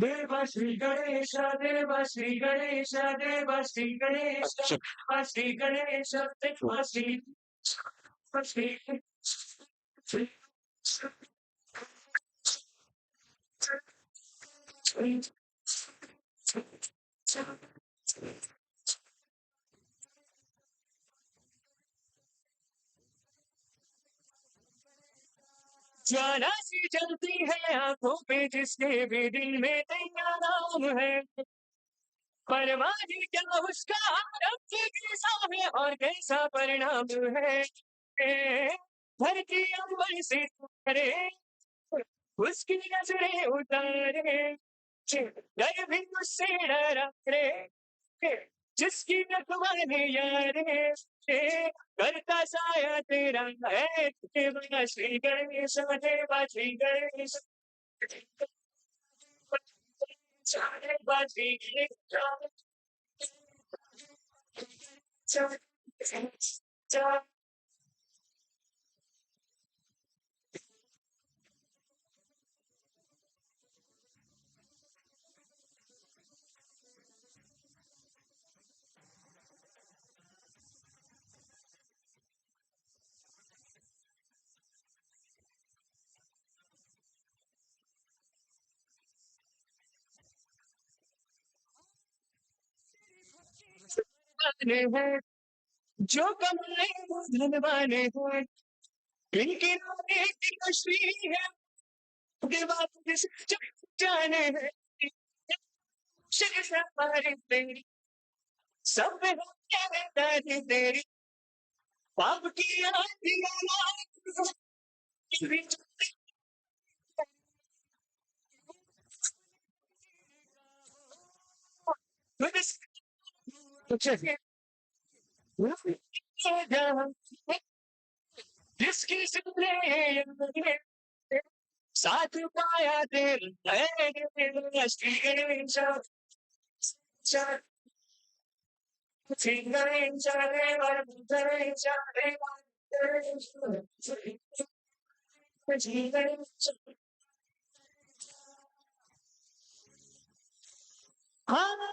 Deva Shri Ganesha, Deva Shri Ganesha, Deva Shri Ganesha, Deva Shri Ganesha, Deva Shri Shri ज्वाला सी जलती है आंखों पे जिसके भी दिल में तेरा नाम है परवाह क्या उसका रब कैसा है और कैसा परिणाम है धरती अंबर से करे उसकी नजरें उतारे डर भी उससे डरा रे जिसकी रखवाली यारे करता साया तेरा है देवा श्री गणेश देवा श्री गणेश देवा श्री गणेश हैं जो कमाए वो धनवान हैं इनकी नाम एक श्री है देवा जाने हैं हमारी तेरी सब तारी तेरी पाप की आंधी जिसकी सुने साथ पाया तेरा श्री गणेश श्री गणेश देवा गणेश देवा श्री गणेश हाँ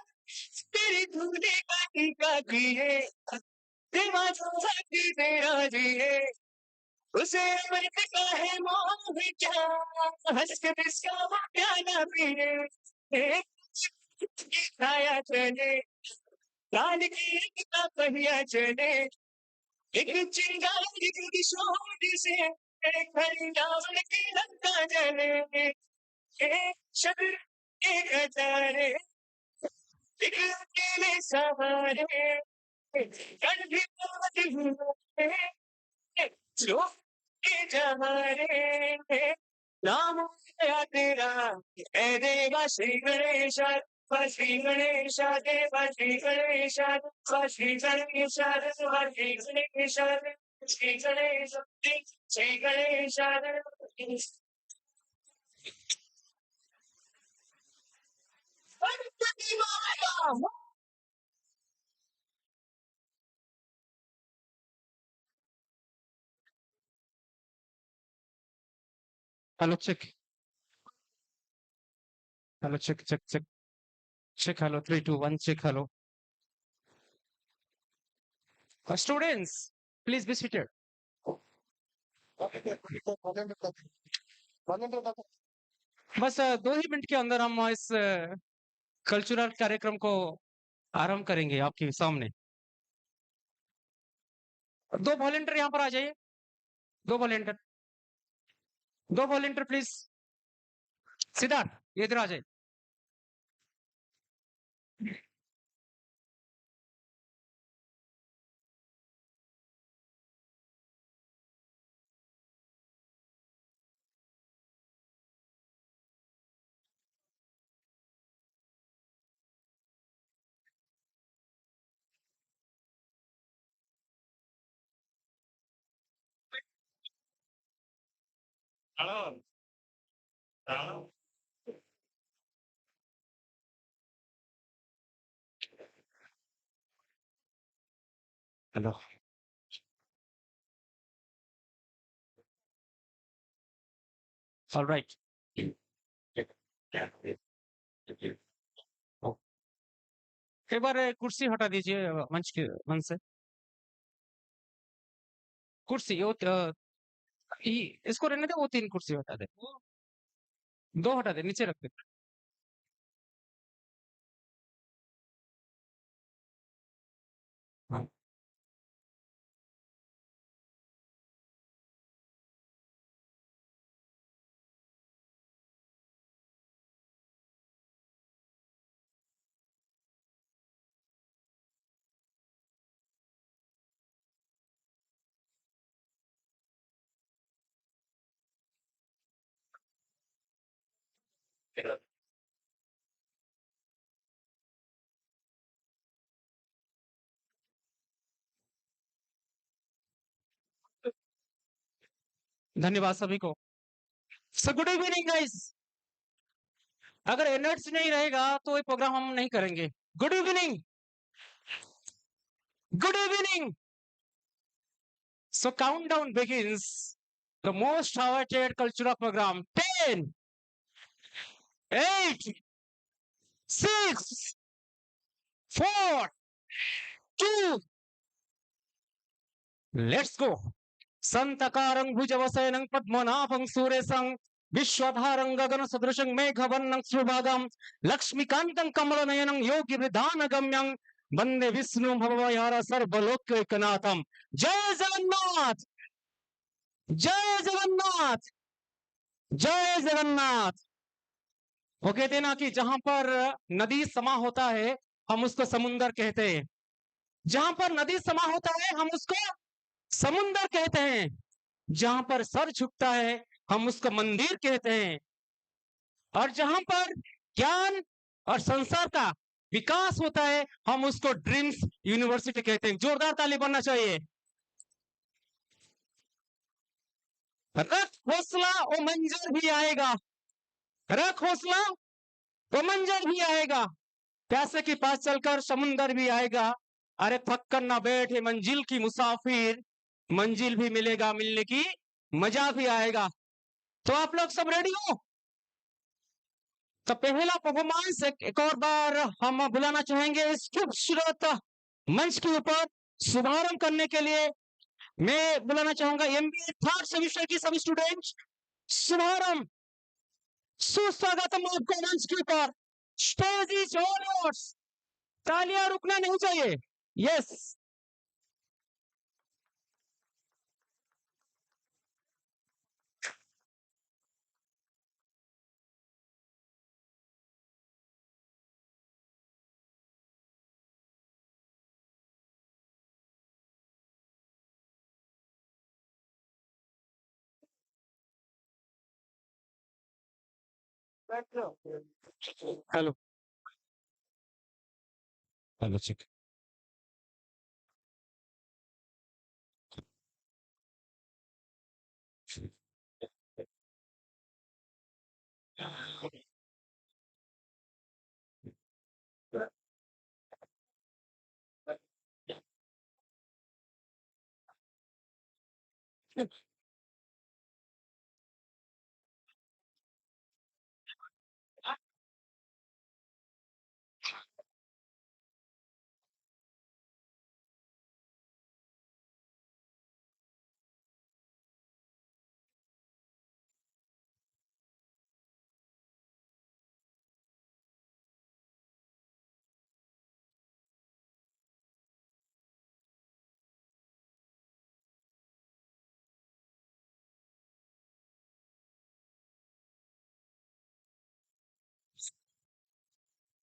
तेरी धुने का टीका किए देवा की तेरा जिए उसे अमृत का है मोह क्या हंस कर इसका वो प्याला पिए खाया चले कान की एक का पहिया चले एक चिंगारी की शोर से एक हरी रावण की लंका जले एक शब्द एक अचारे एक अकेले सहारे कंधी पर्वत हुए जो के जहारे नाम आया तेरा ए देवा श्री गणेश श्री गणेश देवा श्री गणेश श्री गणेश देवा Shri Ganesh Shri Ganesh Shri Ganesh Hello, check. Hello, check, check, check. Check, hello, 3, 2, 1, check, hello. Students, please be seated. बस 2 ही मिनट के अंदर हम इस कल्चरल कार्यक्रम को आरंभ करेंगे आपके सामने 2 वॉलेंटियर यहाँ पर आ जाइए 2 वॉलेंटियर प्लीज सिद्धार्थ इधर आ जाइए Hello. Hello. Hello all right एक बार कुर्सी हटा दीजिए मंच से। कुर्सी इसको रहने दे, वो 3 कुर्सी हटा दे, 2 हटा दे, नीचे रख दे। हाँ। धन्यवाद सभी को। So good evening guys. अगर एनर्जी नहीं रहेगा तो ये प्रोग्राम हम नहीं करेंगे। Good evening, good evening. So countdown begins. The most awaited cultural program. 10, 8, 6, 4, 2. Let's go. संतकारं भुजवसैनं पद्मनाभं सुरेशं विश्वधारं गगन सदृशं मेघवर्णं सुभागं लक्ष्मीकान्तं कमलनयनं योगिवृधानगम्यं वन्दे विष्णु भवभयहर सर्वलोकैकनाथं। जय जगन्नाथ, जय जगन्नाथ, जय जगन्नाथ। वो कहते हैं ना कि जहां पर नदी समा होता है हम उसको समुंदर कहते हैं, जहां पर नदी समा होता है हम उसको समुंदर कहते हैं, जहां पर सर झुकता है हम उसको मंदिर कहते हैं, और जहां पर ज्ञान और संसार का विकास होता है हम उसको ड्रीम्स यूनिवर्सिटी कहते हैं। जोरदार ताली बनना चाहिए। रख हौसला वो मंजर भी आएगा, रख हौसला वो मंजर भी आएगा, प्यासे के पास चलकर समुंदर भी आएगा। अरे थक कर ना बैठे मंजिल की मुसाफिर, मंजिल भी मिलेगा, मिलने की मजा भी आएगा। तो आप लोग सब रेडी हो? तो पहला परफॉर्मेंस एक और बार हम बुलाना चाहेंगे इस खूबसूरत मंच के ऊपर शुभारंभ करने के लिए। मैं बुलाना चाहूंगा एमबीए 3rd सेमेस्टर की सभी स्टूडेंट। शुभारंभ, सुस्वागतम आपको मंच के ऊपर। Stage is all yours. तालियां रुकना नहीं चाहिए। Yes. Hello hello check.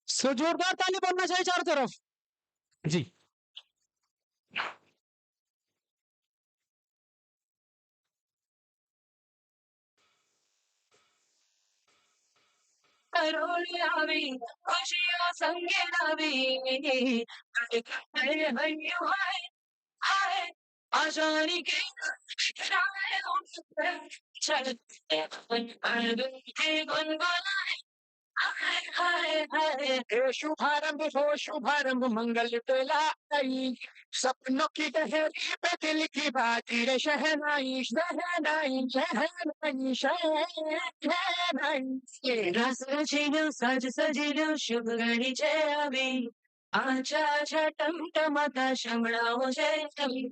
So जोरदार ताली बनना चाहिए चारों तरफ। जी खुशियां संगे नवी हाय आजानी के चलते गुनगुनाए हे शुभारंभ मंगल बेलाई सपनों की डहेरी पे दिल की बाती रे शहनाई शहनाई शहनाई शहनाई ये रस सजिलो सज सजिलो शुभ घड़ी जय अभी आजा आजा टमटमाता शमड़ाओ जय कभी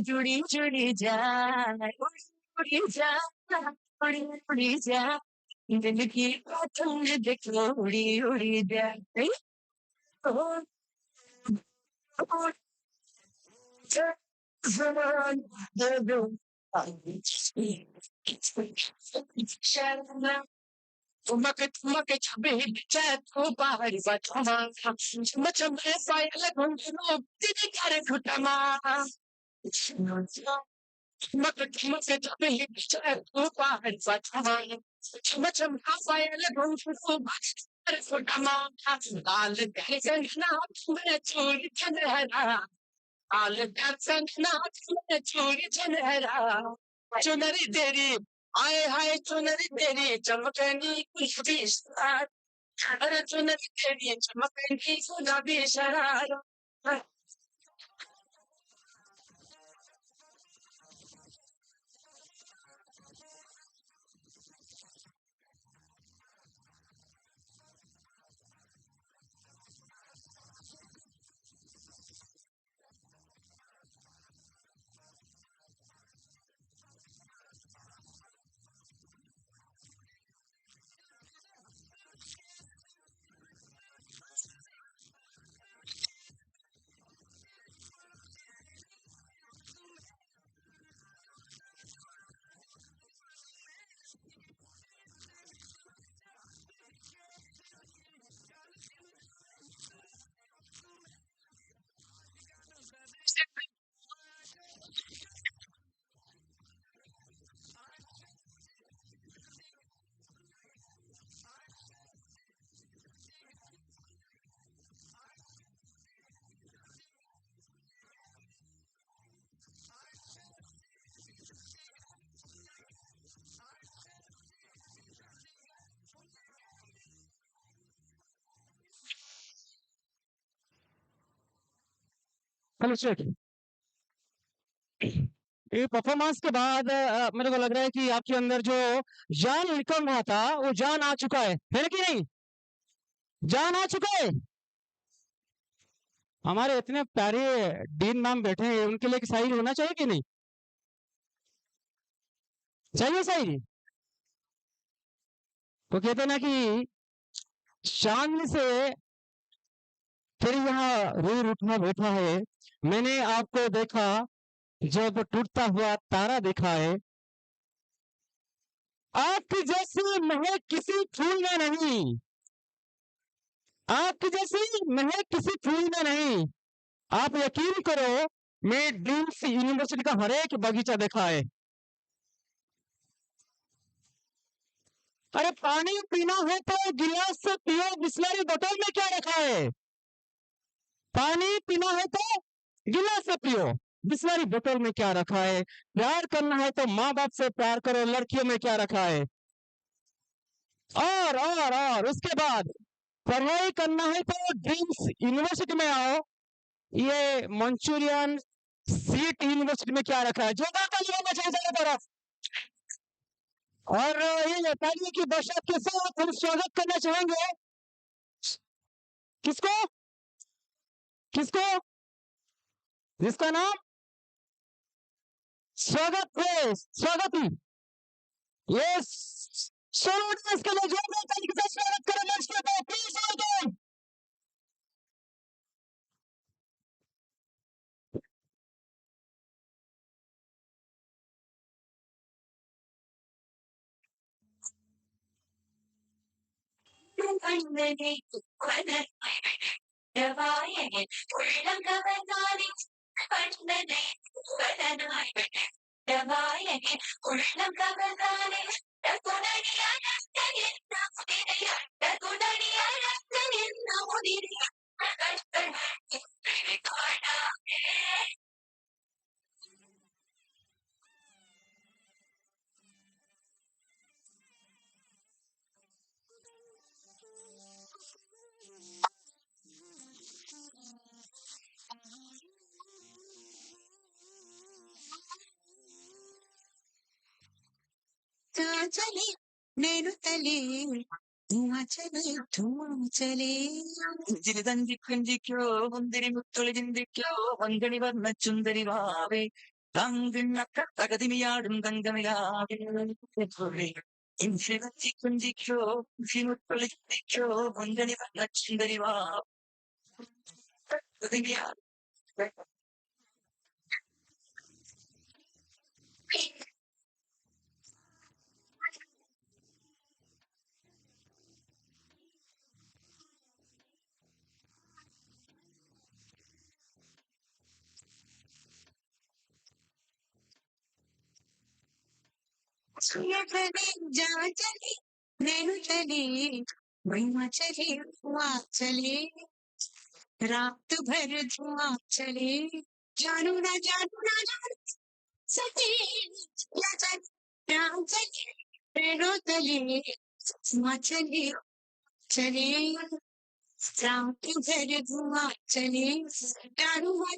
जुड़ी जुड़ी जाए उड़ी जा उड़ी जा दिल की बातों में देखो उड़ी उड़ी जाए तुमक छबे चैत को पहाड़ी बचमा मचम पाए लगन लो तेरे घर घुटमा मक छबे चैत को पहाड़ी बचमा मचम पाए लगन लो तेरे घुटमा लाल गहना मैं चोरी चंद्रहरा लाल गहना मैं चोरी चंद्रहरा चुनरी तेरी आए हाय चुनरी तेरी चमकनी खुशबी शरार अरे चुनरी तेरी चमकनी गुलाबी शरार हेलो चेक ये परफॉर्मेंस के बाद मेरे को लग रहा है कि आपके अंदर जो जान निकल रहा था वो जान आ चुका है कि नहीं? जान आ चुका है। हमारे इतने प्यारे डीन मैम बैठे हैं उनके लिए शायरी होना चाहिए कि नहीं चाहिए? शायरी तो कहते हैं ना कि चांद से फिर यहाँ रूर उठना बैठा है। मैंने आपको देखा जब टूटता हुआ तारा देखा है। आपकी जैसी महक किसी फूल में नहीं, आपकी जैसी महक किसी फूल में नहीं। आप यकीन करो मैं ड्रीम्स यूनिवर्सिटी का हर एक बगीचा देखा है। अरे पानी पीना है तो गिलास से पियो, बिस्लरी बोतल में क्या रखा है? पानी पीना है तो गिलास से पियो, बिस्लरी बोतल में क्या रखा है? प्यार करना है तो माँ बाप से प्यार करो, लड़कियों में क्या रखा है? और उसके बाद पढ़ाई करना है तो ड्रीम्स यूनिवर्सिटी में आओ। ये मंचूरियन सीट यूनिवर्सिटी में क्या रखा है? जोरदार ताली होना चाहिए चारों तरफ। और ये तालियों की बरसात के साथ हम स्वागत करना चाहेंगे किसको? किसको? जिसका नाम स्वागत है, स्वागती। यस, सोलो डांस के लिए जोरदार ताली के साथ स्वागत करें मंच के ऊपर, प्लीज वेलकम। చలి నేను తలి హిమాచలి ధూమచలి జిరిదంజి కుంజిక్యో వందిరి ముత్తొలి జిందిక్యో వంగని వర్ణ చుందరి వావే തങ്കിണ്ണക്ക തകതിമിയാടും തങ്കമിലാവേ ഇൻഫിനത്തി കുഞ്ചിക്കോ ഇൻഫിനുത്തൊളി ജിന്ദിക്കോ വങ്കനി വർണ്ണ చుందరి വാവേ చలి జాచలి నేను చలి महिमा चली हुआ चले रात भर धुआं चले जानू ना जानू सके या चले राम चले प्रेरो चले हुआ चले चले रात भर धुआं चले जानू ना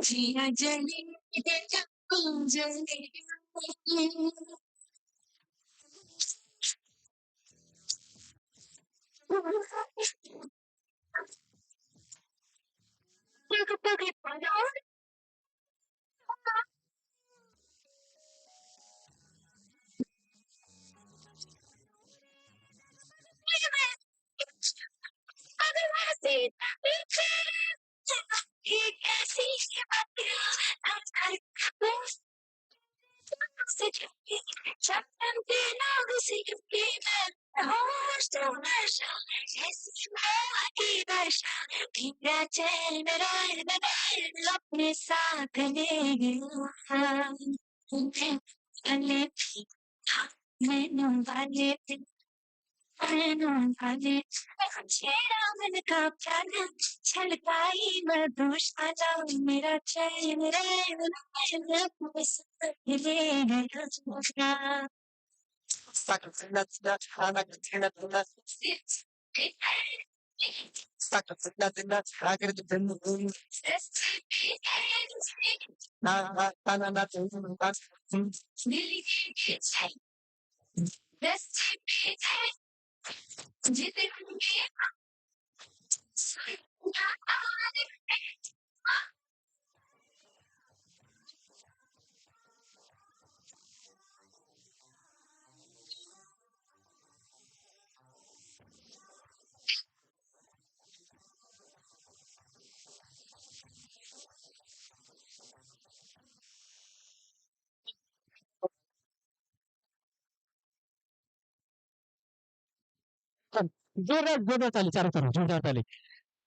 जिया जले जले अपने साथ ले गया मैनू वाले मैनू वाले छेड़ा मन का प्याला छलकाई मधुशाला मेरा चैन रैन अपने साथ ले गया जोरदार जोरदार ताली चारों तरफ, जोरदार ताली।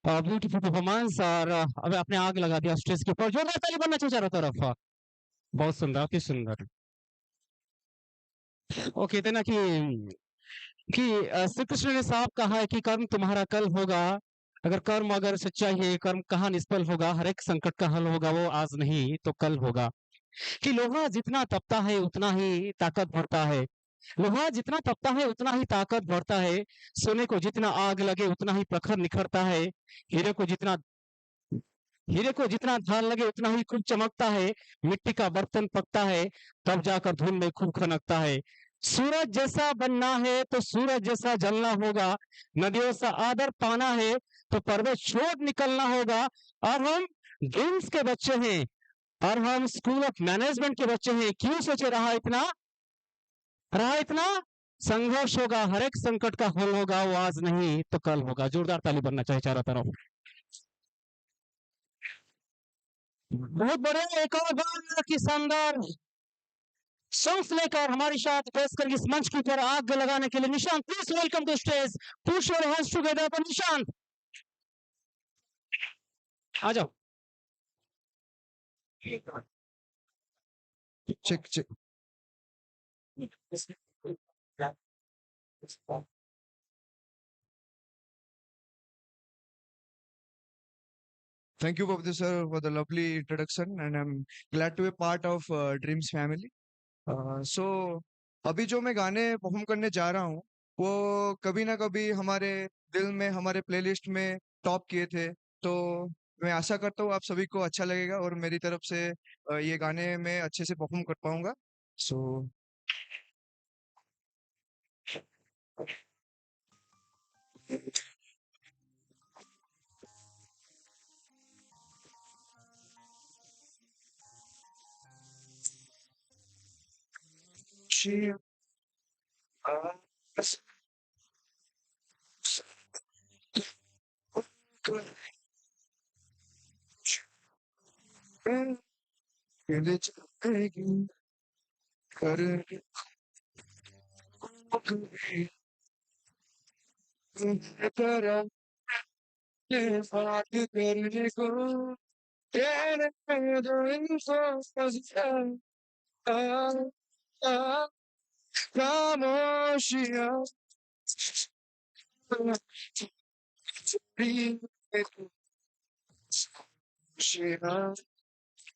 ब्यूटीफुल परफॉर्मेंस और अब आपने आग लगा दिया स्टेज के ऊपर जोरदार ताली बनना चाहिए चारों तरफ बहुत सुंदर अति सुंदर वो कहते हैं ना कि श्री कृष्ण ने साफ कहा है कि कर्म तुम्हारा कल होगा अगर सच्चाई है कर्म कहाँ निष्फल होगा हर एक संकट का हल होगा वो आज नहीं तो कल होगा कि लोहा जितना तपता है उतना ही ताकत भरता है लोहा जितना तपता है उतना ही ताकत बढ़ता है सोने को जितना आग लगे उतना ही प्रखर निखरता है हीरे को जितना हीरे को जितना धार लगे उतना ही खूब चमकता है मिट्टी का बर्तन पकता है तब जाकर धूल में खूब खनकता है सूरज जैसा बनना है तो सूरज जैसा जलना होगा नदियों सा आदर पाना है तो पर्वत छोड़ निकलना होगा और हम ड्रीम्स के बच्चे हैं और हम स्कूल ऑफ मैनेजमेंट के बच्चे हैं क्यों सोचे रहा इतना संघर्ष होगा हर एक संकट का हल होगा वो आज नहीं तो कल होगा जोरदार ताली बनना चाहिए चारों तरफ बहुत बड़े एक और बार की शानदार सॉन्ग्स लेकर हमारे साथ पेश कर इस मंच के ऊपर आग लगाने के लिए Nishant please welcome to stage push your hands together for Nishant आ जाओ check Thank you, Professor, for the lovely introduction, and I'm glad to be part of Dreams family. So, अभी जो मैं गाने परफॉर्म करने जा रहा हूँ वो कभी ना कभी हमारे दिल में हमारे प्लेलिस्ट में टॉप किए थे तो मैं आशा करता हूँ आप सभी को अच्छा लगेगा और मेरी तरफ से ये गाने मैं अच्छे से परफॉर्म कर पाऊंगा सो she बात करने को तेरे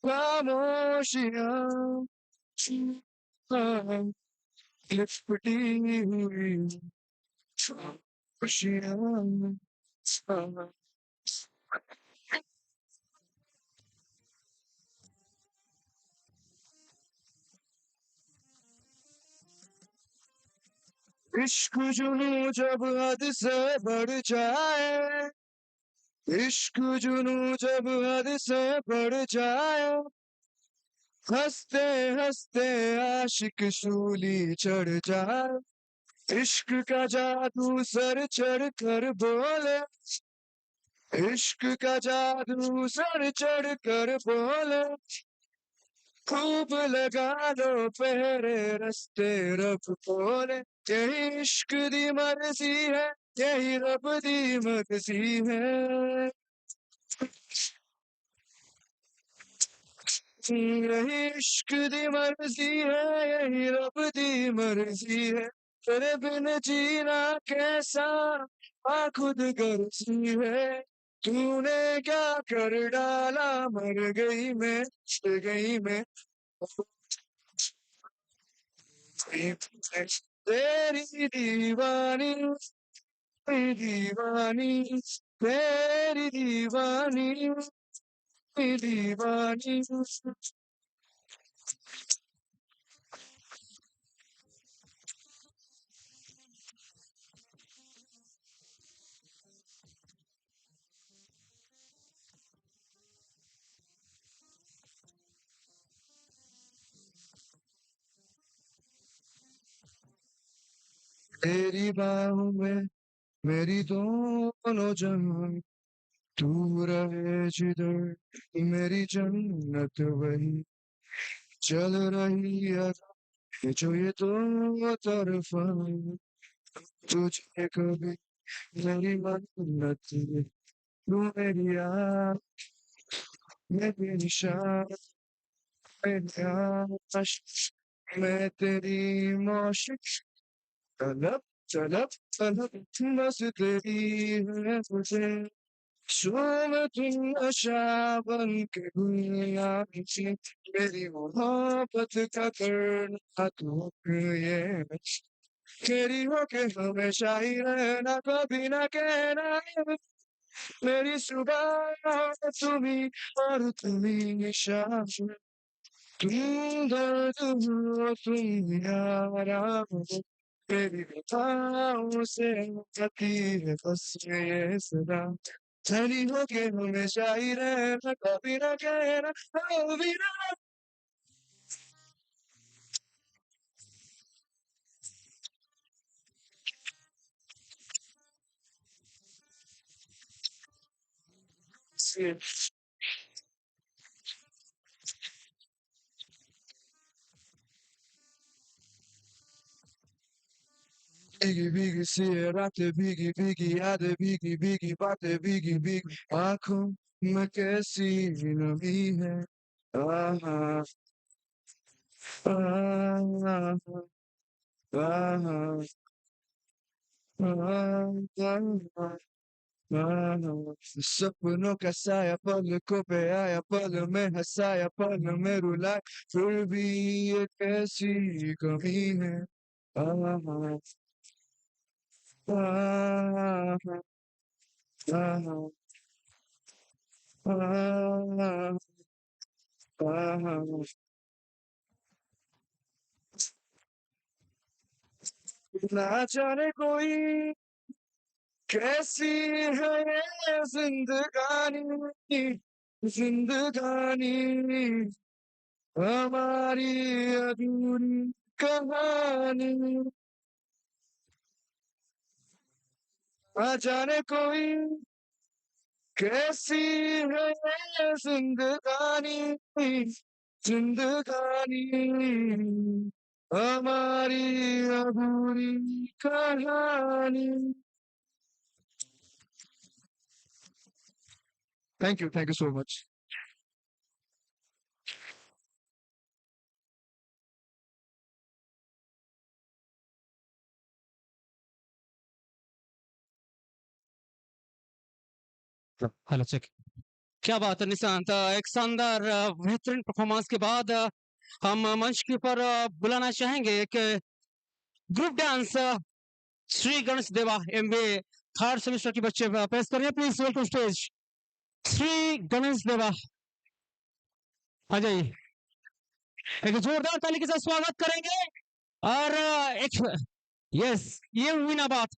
खामोशियाँ खामोशियाँ लिपटी हुई खुशियाँ इश्क जुनू जब हद से बढ़ जाए इश्क जुनू जब हद से बढ़ जाए हंसते हंसते आशिक सूली चढ़ जाए इश्क का जादू सर चढ़ कर बोले इश्क का जादू सर चढ़ कर बोले खूब लगा लो पहरे रस्ते रब बोले यही इश्क दी मर्जी है यही रब दी मर्जी है यही इश्क दी मर्जी है यही रब दी मर्जी है तेरे बिन जीना कैसा खुद गर्जी है तूने क्या कर डाला मर गई मैं तेरी दीवानी दीवानी तेरी दीवानी दीवानी तेरी बाहों में मेरी दोनों जहां तू रहे जिधर मेरी जन्नत वही चल रही है जो ये दो तरफा तुझे कभी मेरी मन्नत तू मेरी आँख मैं तेरी शान मेरी आश मैं तेरी मौशिक तलब तलब तलब बस तेरी है मुझे शोम तुम नशा बन के दुनिया की मेरी मोहब्बत का करना तू ये तेरी हो के हमेशा ही रहना कभी ना कहना मेरी सुबह तुम्ही और तुम्ही निशा तुम दर्द हो तुम यारा हो तेरी बताओ से आती है बस ये सदा तेरी हो के हमेशा ही रहना कभी ना कहना कभी ना भीगी भीगी सी है रातें भीगी भीगी यादें भीगी भीगी बातें भीगी भीगी आंखों में कैसी नमी है आहा आहा आहा आहा आहा सपनों का साया पलकों पे आया पल में हंसाया पल में रुलाया फिर भी ये कैसी कमी है आहा आहा आहा आहा आहा ना जाने कोई कैसी है ये जिंदगानी जिंदगानी हमारी अधूरी कहानी ना जाने कोई कैसी है ये जिंदगानी जिंदगानी हमारी अधूरी कहानी thank you so much hello check क्या बात है निशांत एक शानदार बेहतरीन परफॉर्मेंस के बाद हम मंच के ऊपर बुलाना चाहेंगे एक ग्रुप डांस श्री गणेश देवा एमबीए थर्ड सेमेस्टर के बच्चे पेश करिए please welcome stage Shri Ganesh देवा आ जाइए एक जोरदार ताली के साथ स्वागत करेंगे और एक यस ये हुई ना बात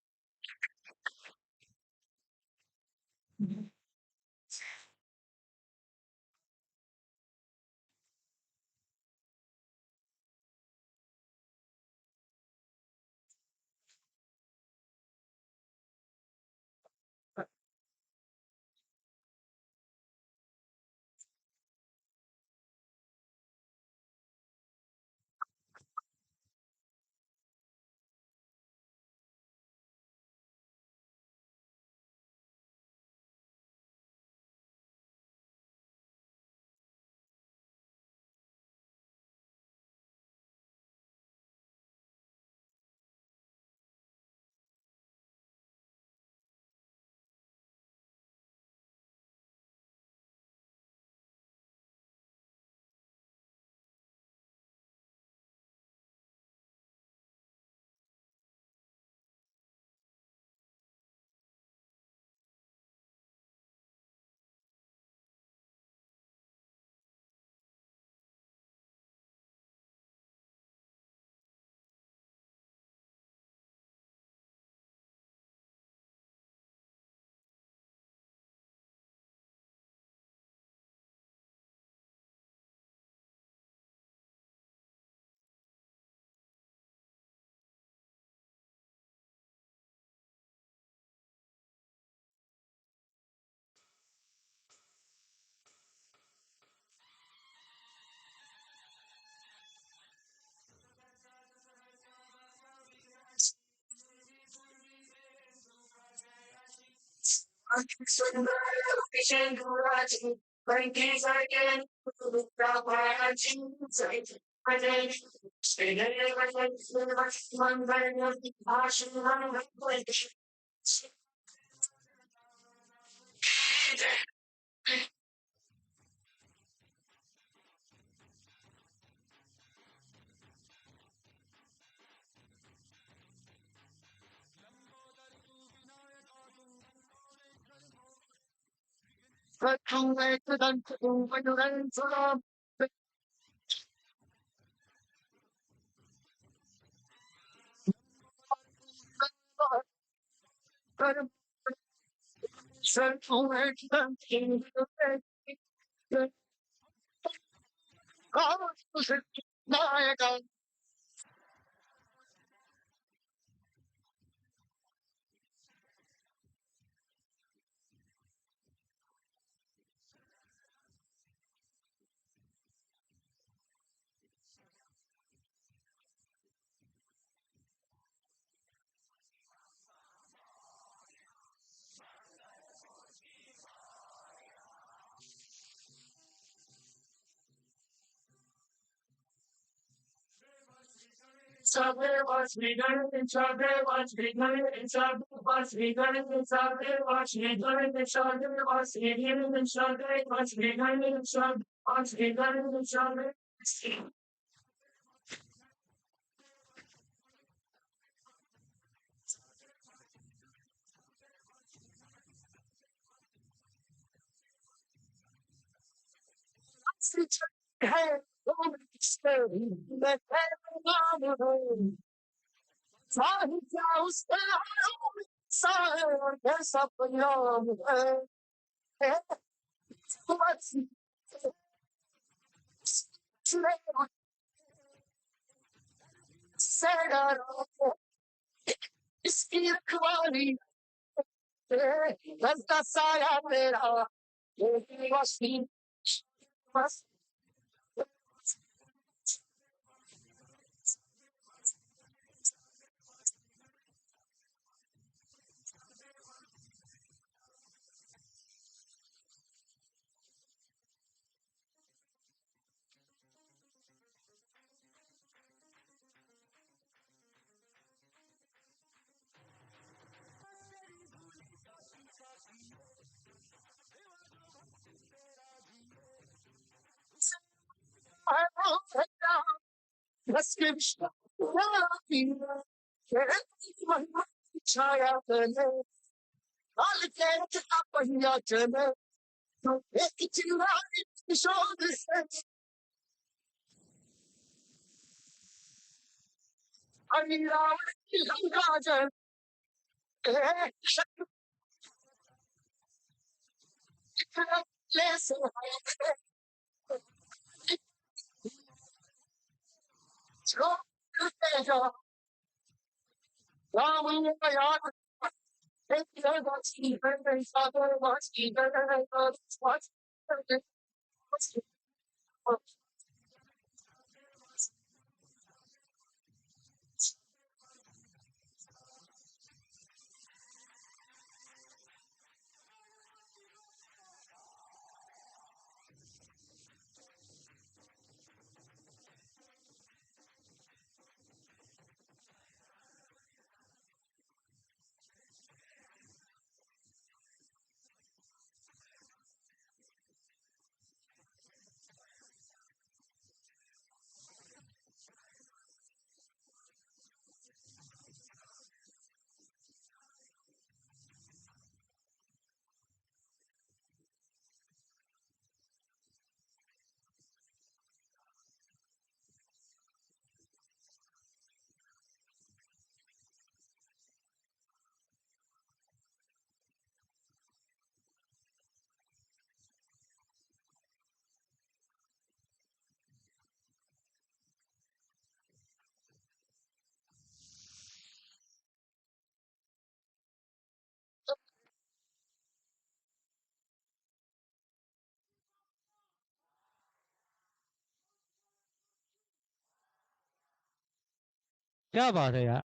क्या बात है यार,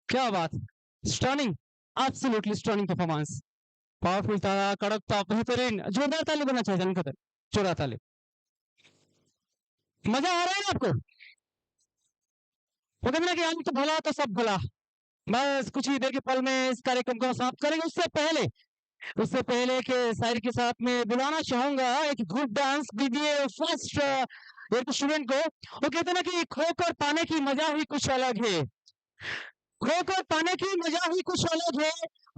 क्या बात, stunning, absolutely stunning performance. Powerful था, कड़क था, बेहतरीन, जोरदार ताली बना चाहिए जानकर, जोरदार ताली। मजा आ रहा है ना आपको? वो कहते ना कि अंत भला तो सब भला। बस कुछ ही देर के पल में इस कार्यक्रम को समाप्त करेंगे। उससे पहले के शायर के साथ में बुलाना चाहूंगा एक group dance BBA first year के स्टूडेंट को। वो कहते हैं ना कि खोकर पाने की मजा ही कुछ अलग है, खोकर पाने की मजा ही कुछ अलग है,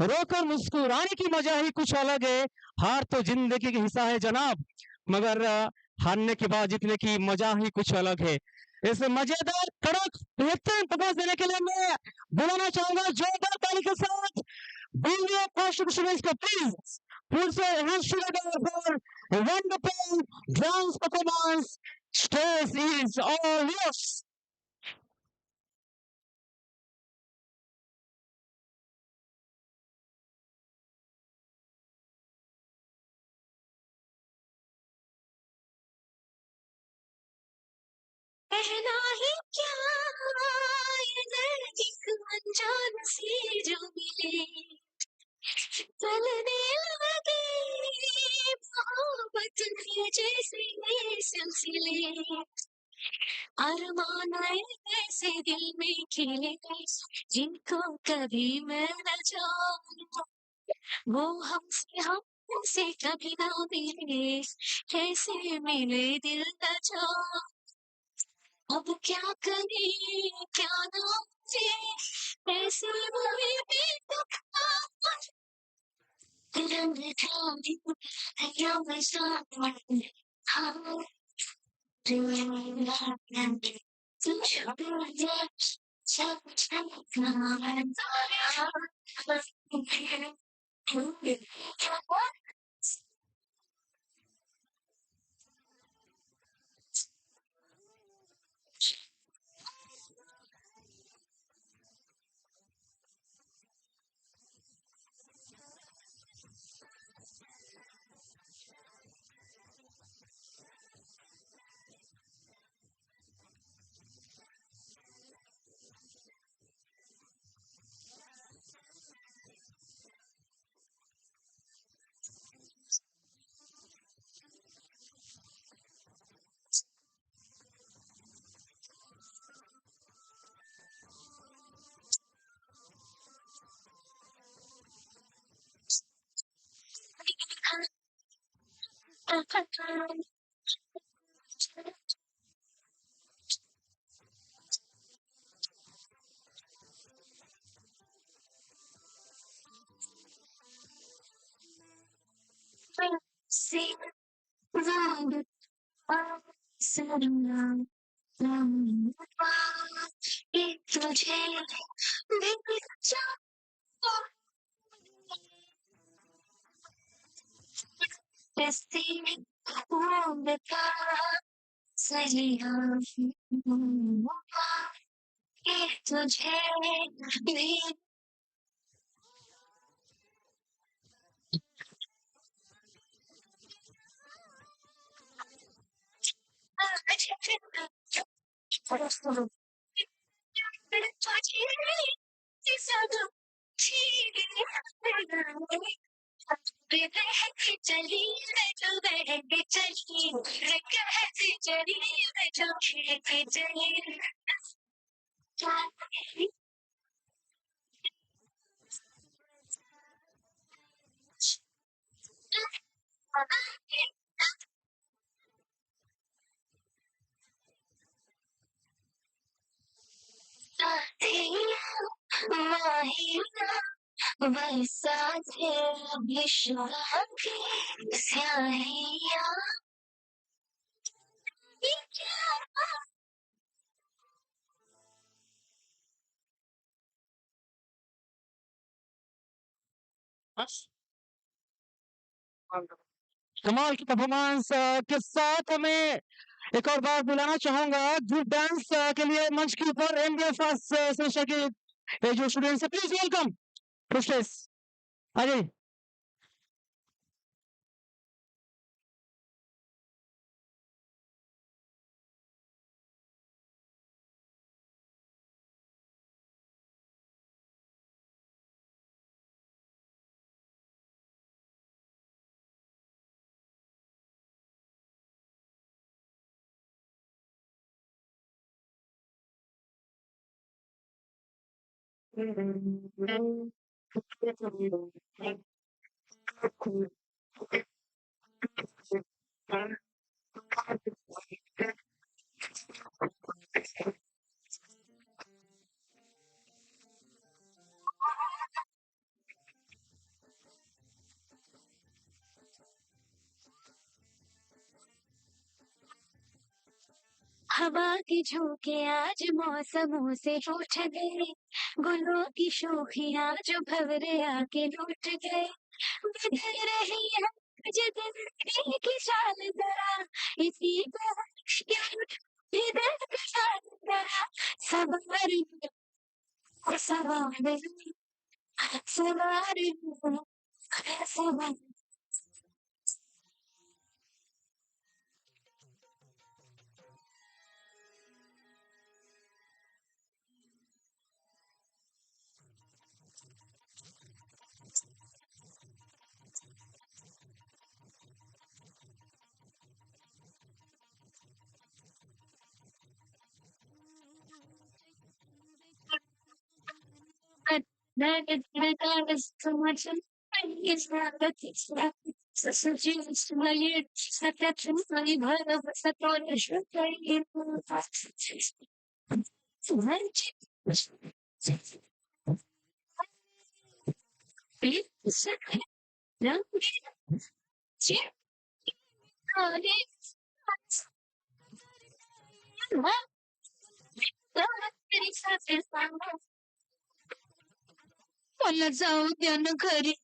रोकर मुस्कुराने की मजा ही कुछ अलग है। हार तो जिंदगी का हिस्सा है जनाब, मगर हारने के बाद जीतने की मजा ही कुछ अलग है। इस मजेदार कड़क बेहतरीन परफॉर्मेंस देने के लिए मैं बुलाना चाहूंगा जोरदार ताली के साथ BBA first students को please put your hands together for a wonderful dance performance. Stage is all yours. कहना ही क्या ये दर्द एक अनजान से जो मिले, चलने लगे मोहब्बत के जैसे ये सिलसिले, अरमान ऐसे दिल में खिले जिनको कभी मैं न जानूं, वो हमसे कभी ना मिले, कैसे मिले दिल न जान। अब क्या करें क्या ना करे, ऐसे हुए बेवफा, रंग ढाली रंग सावन, हाँ Sing round सरनाम एक तुझे भी Testing on the car, सही एक तुझे भी चली चली चली चली वैसा थे विश्व की स्याहिया कमाल की परफॉर्मेंस के साथ हमें एक और बार बुलाना चाहूंगा ग्रुप डांस के लिए मंच के ऊपर एमबीए फर्स्ट सेमेस्टर के जो स्टूडेंट्स हैं प्लीज वेलकम टू स्टेज। आ जाइए। हवा के झोंके आज मौसमों से उठ गए, गुलों की शोखियां जो भवरे आके लूट गए, बदल रही है जिंदगी की चाल जरा, इसी पर क्यों इधर की चाल जरा, सवार सवार सवार सवार। But that is so much. It's not that it's not. Such familiar, such a funny part of the thought is in Wala sa udyan ng kari.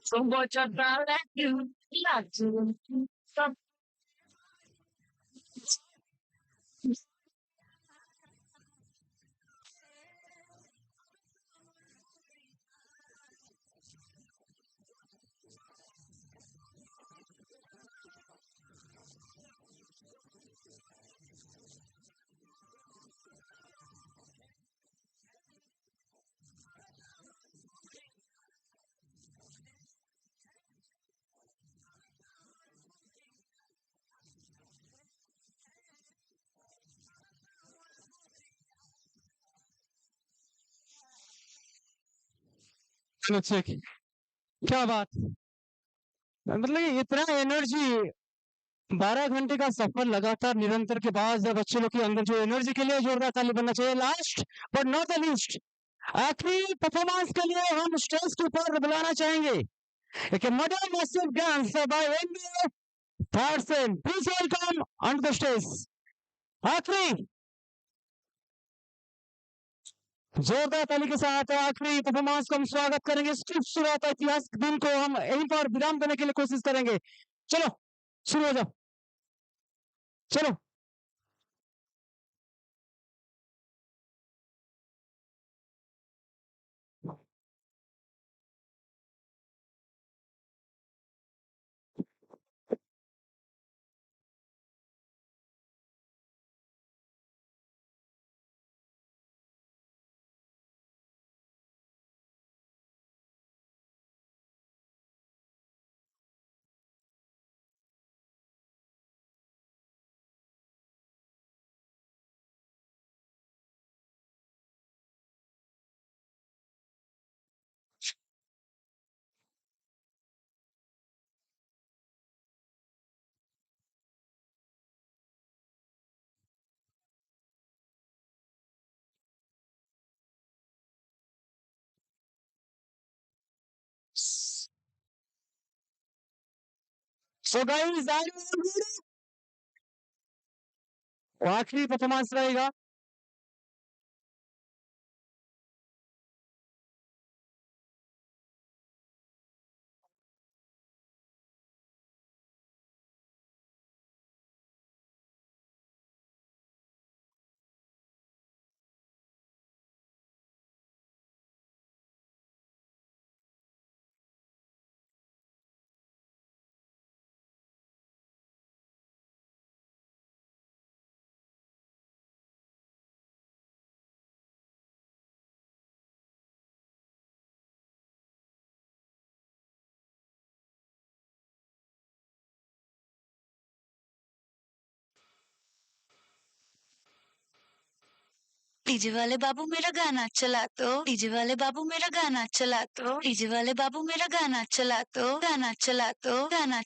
So much about that you like to some चलो check क्या बात, मतलब ये इतना energy, 12 घंटे का सफर लगातार निरंतर के बाद जब बच्चे लोग के अंदर जो एनर्जी के लिए जोरदार ताली बनना चाहिए। Last but not the least, आखिरी परफॉर्मेंस के लिए हम स्टेज के ऊपर बुलाना चाहेंगे एक modern massive dance by NBA थॉट्सन, please welcome on the stage. आखिरी जोरदार ताली के साथ आखिरी परफॉर्मेंस को हम स्वागत करेंगे। इस खूबसूरत ऐतिहासिक दिन को हम यहीं पर विराम देने के लिए कोशिश करेंगे। चलो शुरू हो जाओ, चलो। So guys, आखिरी परफॉर्मेंस रहेगा। डीजे वाले बाबू मेरा गाना चला दो, डीजे वाले बाबू मेरा गाना चला दो, डीजे वाले बाबू मेरा गाना चला दो, गाना चला दो, गाना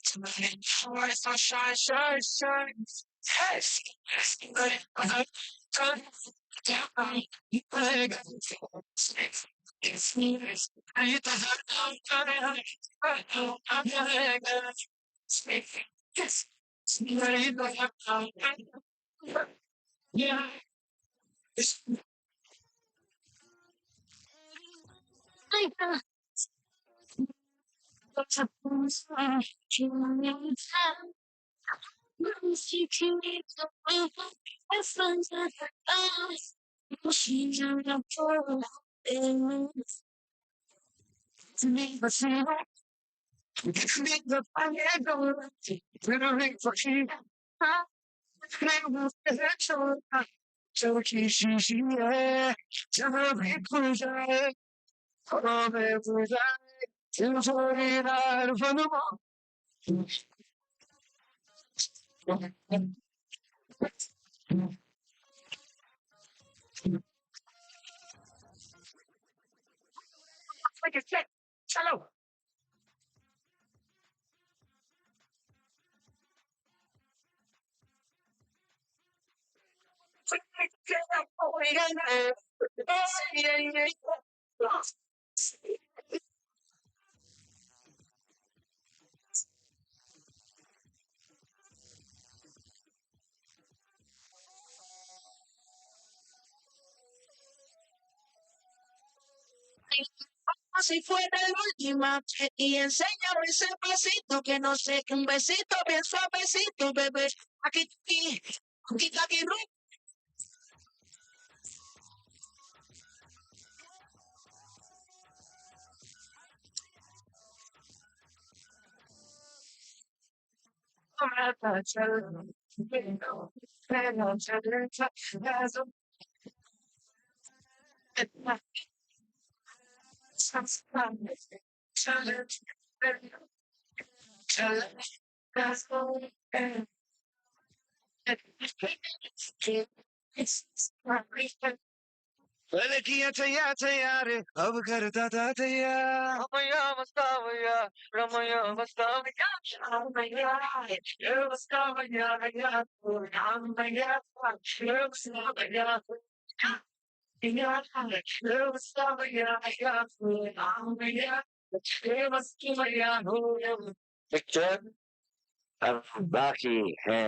Yeah. चलो Si fuera la última y enséñame ese pasito que no sé, que un besito bien suavecito, bebé. Aquí, aquí, aquí, aquí, पहले किया छैया छैया रे अब करता था छैया Ramaya Vastavaya, Ramaya Vastavaya, Ramaya, Vastavaya, Ramaya, Vastavaya, Victor, अब बाकी है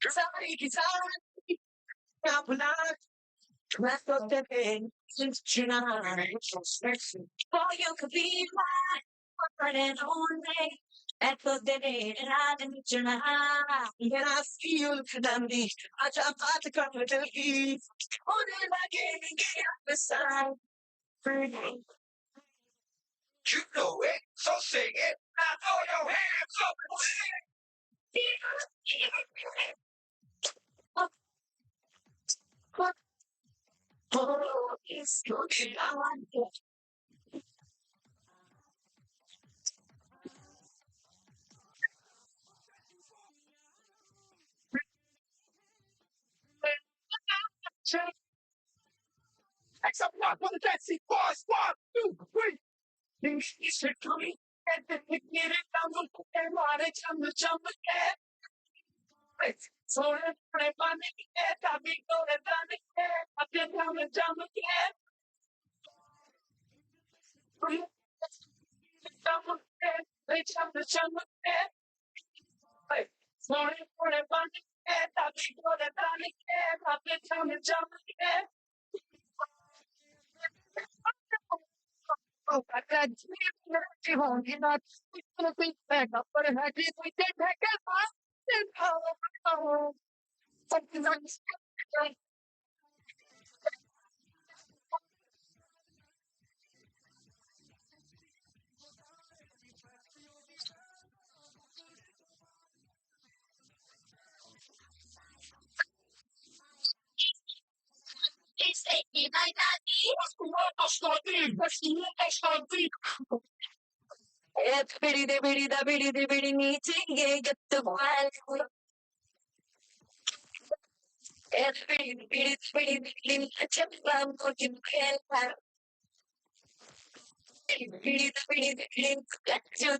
Sorry, sorry, I'm not. Rest of the day, since July. For you could be mine, but and only. At the day, and I didn't July. When I see you look at me, I jump out the car with the key. Only my game, get up beside. You know it, so sing it. Now throw your hands up and sing. Oh, it's looking on. Except not for the Dead Sea Boys. 1, 2, 3. Things are coming. And then we get it down the jump again. So everybody get I be going down again. I've been down the jump again. Jump again. They jump again. So everybody get I be going down again. I've been down the jump again. Oh, I got you won't you not gonna be back up, but I had to we did back up. Oh, something like it's taking my daddy. It's pretty the bitty नीचे ये get the wild. It's pretty नीचे हम को gym खेलना. Pretty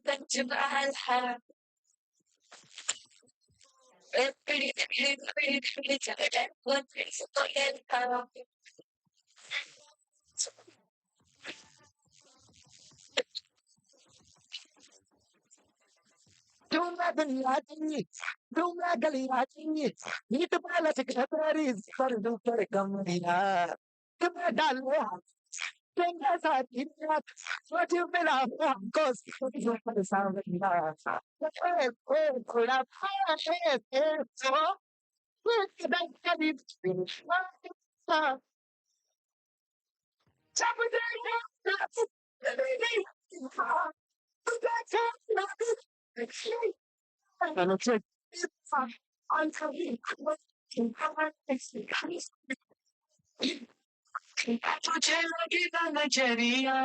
get you wild. It's pretty get one place to get. Dumagaliati, itu pala sekretaris baru perkembangan. Kepadanya, tinggal saat ini, wajib melakukan kos bersama kita. Kenapa? So, kita kali तुझे लगेगा नजरिया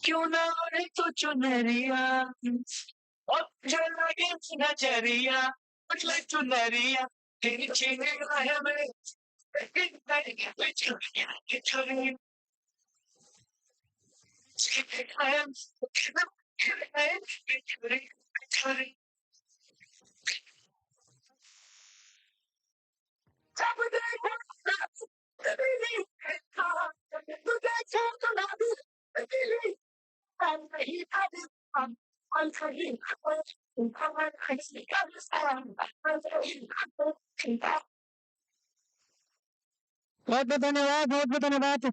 क्यों ना उड़े तो चुनरिया और तुझे लगे नजरिया मतलब चुनरिया तेरी चेहरा है मैं बहुत बहुत धन्यवाद बहुत बहुत धन्यवाद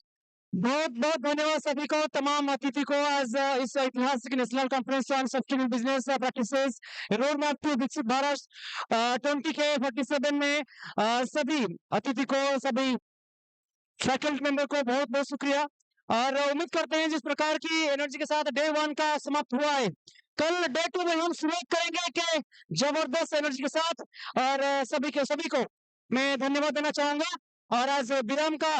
बहुत बहुत धन्यवाद सभी को, तमाम अतिथि को आज इस ऐतिहासिक national conference on sustainable business practices road map to विकसित भारत 2047 में सभी अतिथि को, सभी फैकल्टी मेंबर को बहुत बहुत शुक्रिया। और उम्मीद करते हैं जिस प्रकार की एनर्जी के साथ डे 1 का समाप्त हुआ है, कल डे 2 में हम शुरुआत करेंगे कि जबरदस्त एनर्जी के साथ। और सभी को मैं धन्यवाद देना चाहूंगा और आज विराम का